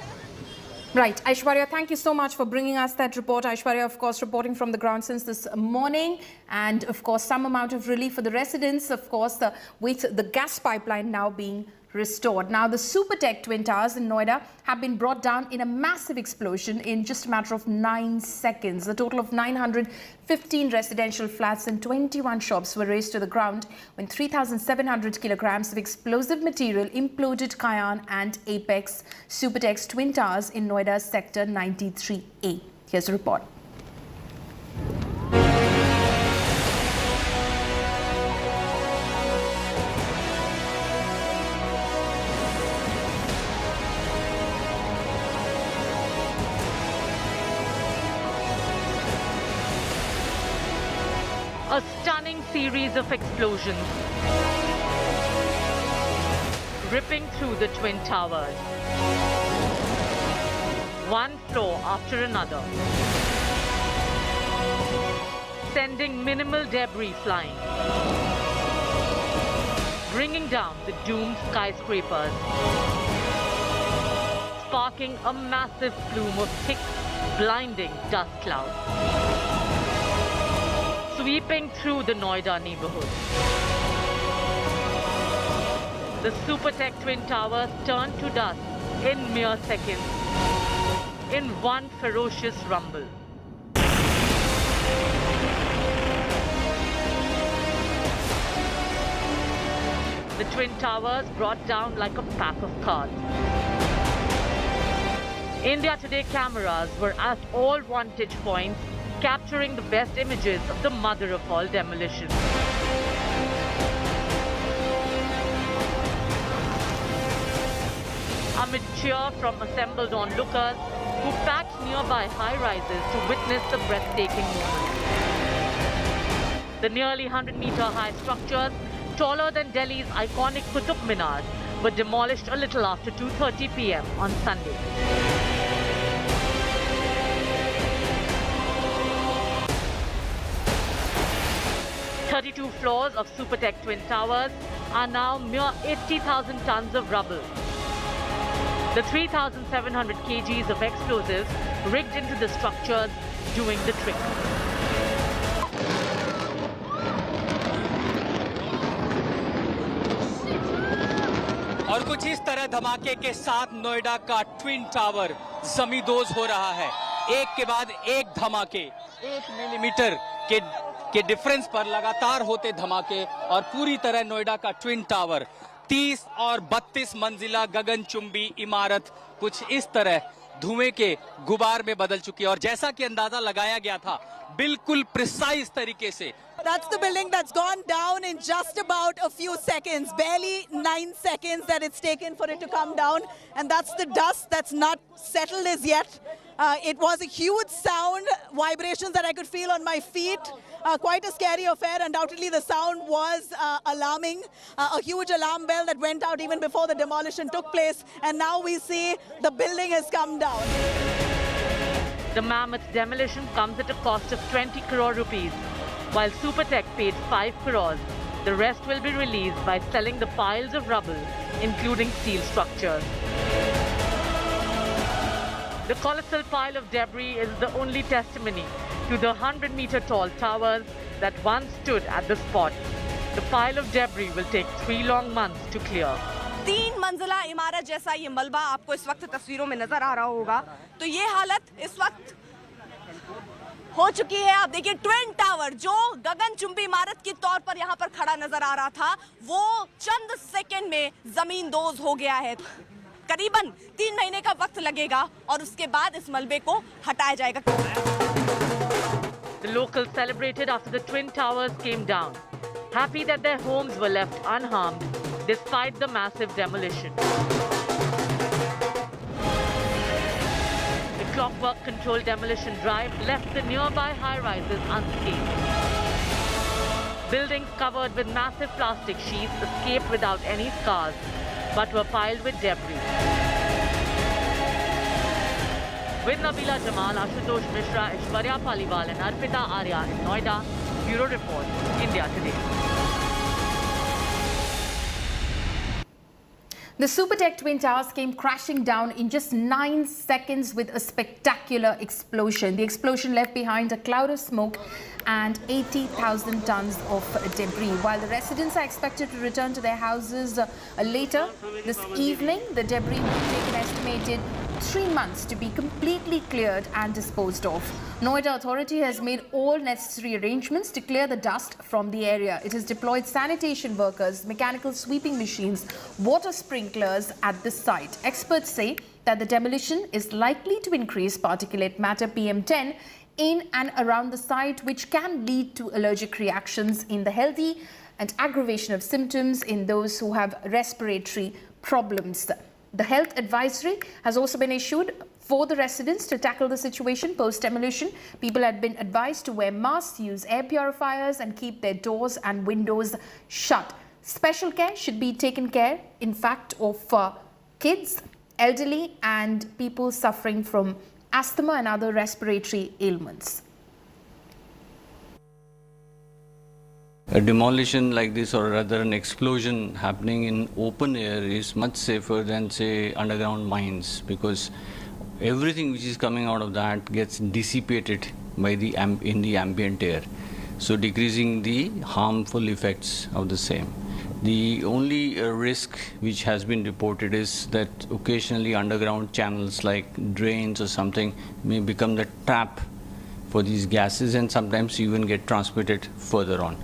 Right. Aishwarya, thank you so much for bringing us that report. Aishwarya, of course, reporting from the ground since this morning. And, of course, some amount of relief for the residents, of course, with the gas pipeline now being restored. Now, the Supertech Twin Towers in Noida have been brought down in a massive explosion in just a matter of 9 seconds. A total of 915 residential flats and 21 shops were razed to the ground when 3,700 kilograms of explosive material imploded Kayan and Apex Supertech's Twin Towers in Noida's Sector 93A. Here's a report. A stunning series of explosions ripping through the Twin Towers. One floor after another, sending minimal debris flying, bringing down the doomed skyscrapers, sparking a massive plume of thick, blinding dust clouds, sweeping through the Noida neighborhood. The Supertech Twin Towers turned to dust in mere seconds, in one ferocious rumble. The Twin Towers brought down like a pack of cards. India Today cameras were at all vantage points, capturing the best images of the mother of all demolitions. Amid cheer from assembled onlookers who packed nearby high-rises to witness the breathtaking moment. The nearly 100-meter-high structures, taller than Delhi's iconic Qutub Minar, were demolished a little after 2:30 p.m. on Sunday. "32 floors of Supertech Twin Towers are now mere 80,000 tons of rubble. The 3,700 kgs of explosives rigged into the structures doing the trick." और कुछ इस तरह धमाके के साथ नोएडा का twin tower जमींदोज हो रहा है। एक के बाद एक धमाके, 1 मिलीमीटर के डिफरेंस पर लगातार होते धमाके और पूरी तरह नोएडा का ट्विन टावर 30 और 32 मंजिला गगनचुंबी इमारत कुछ इस तरह धुएं के गुबार में बदल चुकी है। और जैसा कि अंदाजा लगाया गया था बिल्कुल प्रिसाइज तरीके से। That's the building that's gone down in just about a few seconds, barely 9 seconds that it's taken for it to come down. And that's the dust that's not settled as yet. It was a huge sound, vibrations that I could feel on my feet. Quite a scary affair. Undoubtedly, the sound was alarming. A huge alarm bell that went out even before the demolition took place. And now we see the building has come down. The mammoth demolition comes at a cost of 20 crore rupees, while Supertech paid 5 crores. The rest will be released by selling the piles of rubble, including steel structures. The colossal pile of debris is the only testimony to the 100-meter-tall towers that once stood at the spot. The pile of debris will take 3 long months to clear. 3 मंजिला इमारत जैसा ये मलबा आपको इस वक्त तस्वीरों में नजर आ रहा होगा। तो ये हालत इस वक्त हो चुकी है। आप देखिए ट्विन टावर जो गगनचुंबी इमारत के तौर पर यहाँ पर खड़ा नजर आ रहा था, वो चंद सेकंड में जमींदोज हो गया है। करीबन 3 महीने का वक्त लगेगा और उसके बाद इस मलबे को हटाया जाएगा। The locals celebrated after the twin towers came down, happy that their homes were left unharmed despite the massive demolition. The clockwork-controlled demolition drive left the nearby high-rises unscathed. Buildings covered with massive plastic sheets escaped without any scars, but were piled with debris. With Nabila Jamal, Ashutosh Mishra, Ishwarya Paliwal and Arpita Arya in Noida, Bureau Report, India Today. The Supertech Twin Towers came crashing down in just 9 seconds with a spectacular explosion. The explosion left behind a cloud of smoke and 80,000 tons of debris. While the residents are expected to return to their houses later this evening, the debris will take an estimated 3 months to be completely cleared and disposed of. Noida Authority has made all necessary arrangements to clear the dust from the area. It has deployed sanitation workers, mechanical sweeping machines, water sprinklers at the site. Experts say that the demolition is likely to increase particulate matter PM10 in and around the site, which can lead to allergic reactions in the healthy and aggravation of symptoms in those who have respiratory problems. The health advisory has also been issued for the residents to tackle the situation post-demolition. People had been advised to wear masks, use air purifiers and keep their doors and windows shut. Special care should be taken care, in fact, of kids, elderly and people suffering from asthma and other respiratory ailments. A demolition like this, or rather an explosion happening in open air, is much safer than, say, underground mines, because everything which is coming out of that gets dissipated by in the ambient air, so decreasing the harmful effects of the same. The only risk which has been reported is that occasionally underground channels like drains or something may become the trap for these gases and sometimes even get transmitted further on.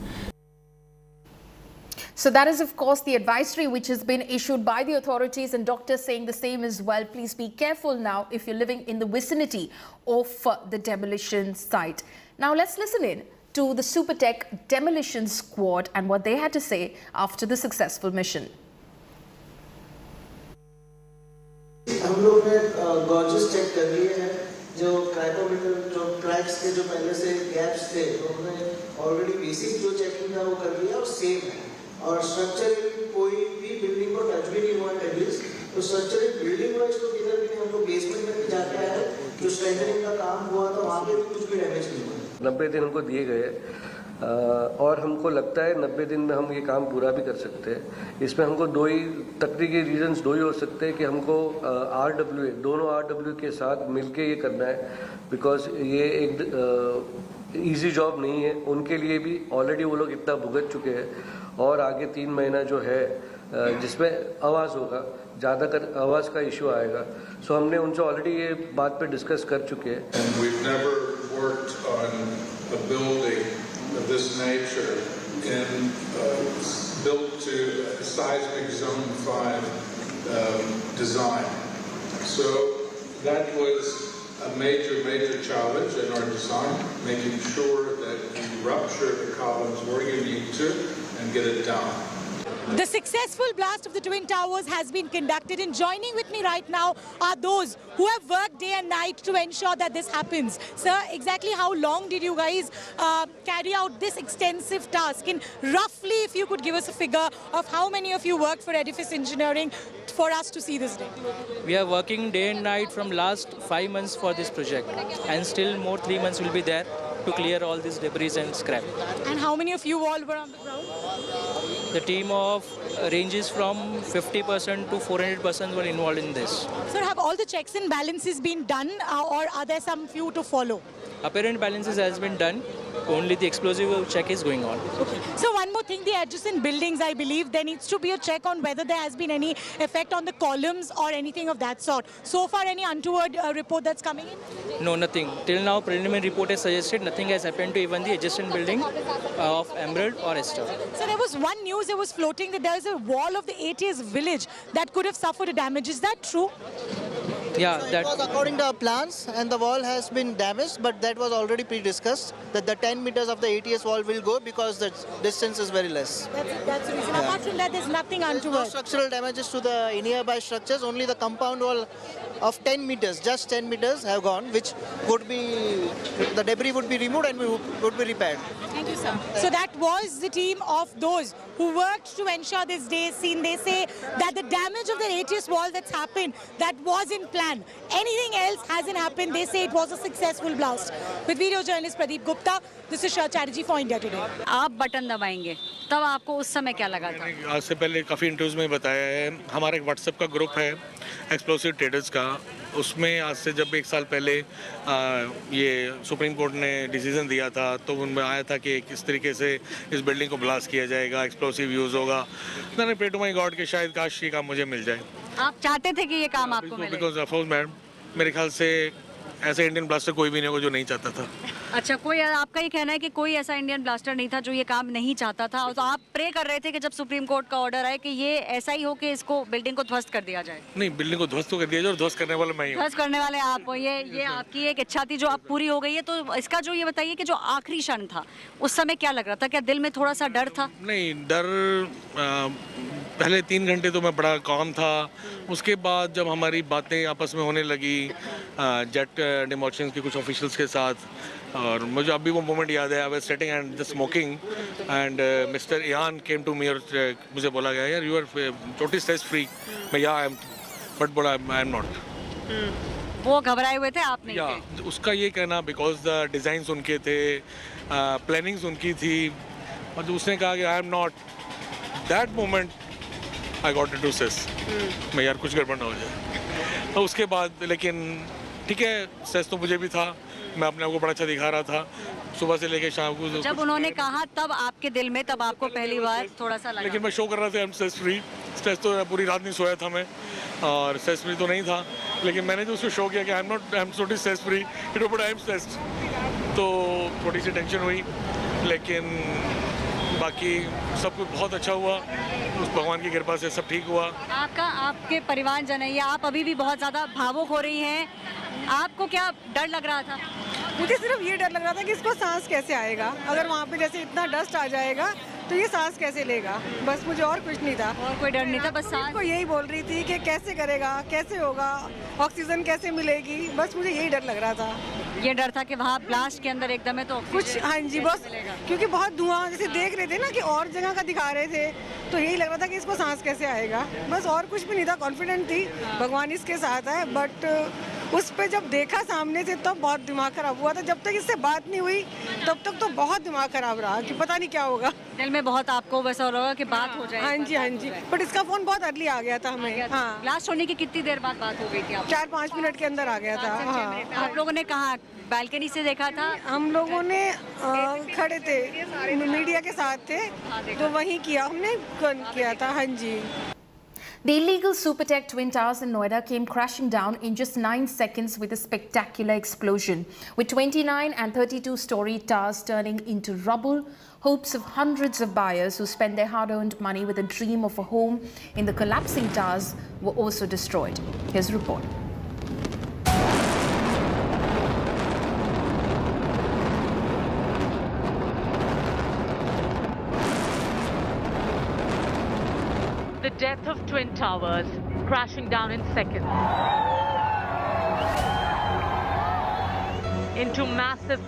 So that is, of course, the advisory which has been issued by the authorities, and doctors saying the same as well. Please be careful now if you're living in the vicinity of the demolition site. Now let's listen in to the Supertech demolition squad and what they had to say after the successful mission. हम लोग ने गॉजेस check कर लिए हैं, जो ट्राइकोमीटर जो tracks के जो पहले से गैप्स थे उन्होंने ऑलरेडी बेसिक जो चेकिंग था वो कर लिया और सेम है, और स्ट्रक्चरली कोई भी बिल्डिंग को टच भी नहीं हुआ एटलीस्ट। तो स्ट्रक्चरली बिल्डिंग वाइज तो किधर भी नहीं, हम लोग बेसमेंट में भी जाके आए हैं, जो स्ट्रेंथनिंग का काम हुआ था वहाँ पे भी कुछ भी डैमेज नहीं हुआ। 90 दिन हमको दिए गए और हमको लगता है 90 दिन में हम ये काम पूरा भी कर सकते हैं। इसमें हमको तकनीकी रीजंस दो ही हो सकते हैं कि हमको RWA दोनों RW के साथ मिलके ये करना है, बिकॉज ये एक ईजी जॉब नहीं है उनके लिए भी। ऑलरेडी वो लोग इतना भुगत चुके हैं और आगे 3 महीना जो है जिसमें आवाज़ होगा, ज़्यादातर आवाज़ का इशू आएगा। सो हमने उनसे ऑलरेडी ये बात पे डिस्कस कर चुके हैं। Worked on a building of this nature and built to a seismic zone 5 design. So that was a major challenge in our design, making sure that you rupture the columns where you need to and get it down. The successful blast of the Twin Towers has been conducted, and joining with me right now are those who have worked day and night to ensure that this happens. Sir, exactly how long did you guys carry out this extensive task? And roughly, if you could give us a figure of how many of you worked for Edifice Engineering for us to see this day. We are working day and night from last 5 months for this project, and still more 3 months will be there to clear all this debris and scrap. And how many of you all were on the ground? The team of ranges from 50% to 400% were involved in this. Sir, have all the checks and balances been done, or are there some few to follow? Apparent balances has been done. Only the explosive check is going on. Okay. So one more thing, the adjacent buildings, I believe there needs to be a check on whether there has been any effect on the columns or anything of that sort. So far, any untoward report that's coming in? No, nothing. Till now, preliminary report has suggested nothing has happened to even the adjacent building of Emerald or Esther. So there was one news that was floating that there is a wall of the ATS village that could have suffered a damage. Is that true? Yeah, so it was according to our plans, and the wall has been damaged, but that was already pre-discussed that the 10 meters of the ATS wall will go because the distance is very less. That's the reason. Apart from that, there's nothing untoward. No structural damages to the nearby structures. Only the compound wall of 10 meters, just 10 meters have gone, which would be, the debris would be removed and would be repaired. Thank you, sir. So that was the team of those who worked to ensure this day is seen. They say that the damage of the ATS wall that's happened, that was in plan. Anything else hasn't happened. They say it was a successful blast. With video journalist Pradeep Gupta, this is Shah Chatterjee for India Today. आप button दबाएंगे तब आपको उस समय क्या लगा था? आज से पहले काफ़ी इंटरव्यूज में बताया है, हमारा एक व्हाट्सएप का ग्रुप है एक्सप्लोसिव ट्रेडर्स का, उसमें आज से जब 1 साल पहले ये सुप्रीम कोर्ट ने डिसीजन दिया था तो उनमें आया था कि किस तरीके से इस बिल्डिंग को ब्लास्ट किया जाएगा, एक्सप्लोसिव यूज़ होगा। मैंने प्रे टू माय गॉड कि शायद काश ये काम मुझे मिल जाए। आप चाहते थे कि ये काम आपको मिले? बिकॉज ऑफ कोर्स मैडम, मेरे ख्याल से ऐसे इंडियन ब्लास्टर कोई भी नहीं होगा जो नहीं चाहता था। अच्छा, कोई आपका ये कहना है कि कोई ऐसा इंडियन ब्लास्टर नहीं था जो ये काम नहीं चाहता था, और तो आप प्रे कर रहे थे कि जब सुप्रीम कोर्ट का ऑर्डर आए कि ये ऐसा ही हो कि इसको बिल्डिंग को ध्वस्त कर दिया जाए? नहीं, बिल्डिंग को ध्वस्त तो कर दिया जाए और ध्वस्त करने वाला मैं ही हूँ। ध्वस्त करने वाले आप हो, ये आपकी एक इच्छा थी जो अब पूरी हो गई है। तो इसका जो ये बताइए कि जो आखिरी क्षण था उस समय क्या लग रहा था? क्या दिल में थोड़ा सा डर था? नहीं, डर पहले 3 घंटे तो मैं बड़ा काम था, उसके बाद जब हमारी बातें आपस में होने लगी जेट डेमोलिशन के कुछ ऑफिशियल्स के साथ, और मुझे अभी वो मोमेंट याद है, I was sitting and just smoking and mister Ian came to me और मुझे बोला गया यार you are totally stress free. मैं या आई एम, बट बोला आई एम नॉट। वो घबराए हुए थे, आप नहीं थे? उसका ये कहना बिकॉज द डिज़ाइंस उनके थे, प्लानिंग्स उनकी थी, और उसने कहा कि I am not, that moment I got to सेस मैं यार कुछ गड़बड़ ना हो जाए। तो उसके बाद लेकिन ठीक है, सेस तो मुझे भी था, मैं अपने आप को बड़ा अच्छा दिखा रहा था सुबह से लेकर शाम को। जब उन्होंने कहा तब आपके दिल में, तब आपको पहली बार थोड़ा सा लगा? लेकिन मैं शो कर रहा था I am stress free. Stress तो पूरी रात नहीं सोया था मैं, और स्ट्रेस फ्री तो नहीं था, लेकिन मैंने जो उसको शो किया कि I am not, I am totally stress free, it but I am stressed, तो थोड़ी सी टेंशन हुई, लेकिन बाकी सब कुछ बहुत अच्छा हुआ, उस भगवान की कृपा से सब ठीक हुआ। आपके परिवारजन है, या आप अभी भी बहुत ज़्यादा भावुक हो रही हैं, आपको क्या डर लग रहा था? मुझे सिर्फ ये डर लग रहा था कि इसको सांस कैसे आएगा, अगर वहाँ पे जैसे इतना डस्ट आ जाएगा तो ये सांस कैसे लेगा, बस मुझे और कुछ नहीं था। और कोई डर नहीं था, बस सांस को यही बोल रही थी कि कैसे करेगा, कैसे होगा, ऑक्सीजन कैसे मिलेगी, बस मुझे यही डर लग रहा था। ये डर था कि वहाँ ब्लास्ट के अंदर एकदम है तो कुछ, हाँ जी, बस क्योंकि बहुत धुआं जैसे देख रहे थे ना कि और जगह का दिखा रहे थे, तो यही लग रहा था कि इसको सांस कैसे आएगा, बस और कुछ भी नहीं था। कॉन्फिडेंट थी भगवान इसके साथ है, बट उस पे जब देखा सामने से तब बहुत दिमाग खराब हुआ था। जब तक इससे बात नहीं हुई तब तक तो बहुत दिमाग खराब रहा कि पता नहीं क्या होगा। दिल में बहुत आपको वैसा हो रहा होगा कि बात हो जाए। हाँ जी, हाँ जी, बट इसका फोन बहुत अर्ली आ गया था हमें। हाँ, ब्लास्ट होने की कितनी देर बाद बात हो गई थी? 4-5 मिनट के अंदर आ गया था। हाँ, आप लोगों ने कहा बालकनी से देखा था? हम लोगों ने खड़े थे, मीडिया के साथ थे, तो वहीं किया हमने किया था। हाँ जी। The illegal Supertech Twin Towers in Noida came crashing down in just 9 seconds with a spectacular explosion, with 29 and 32-story towers turning into rubble. Hopes of hundreds of buyers who spent their hard-earned money with a dream of a home in the collapsing towers were also destroyed. Here's a report. the death of Twin Towers, crashing down in seconds into massive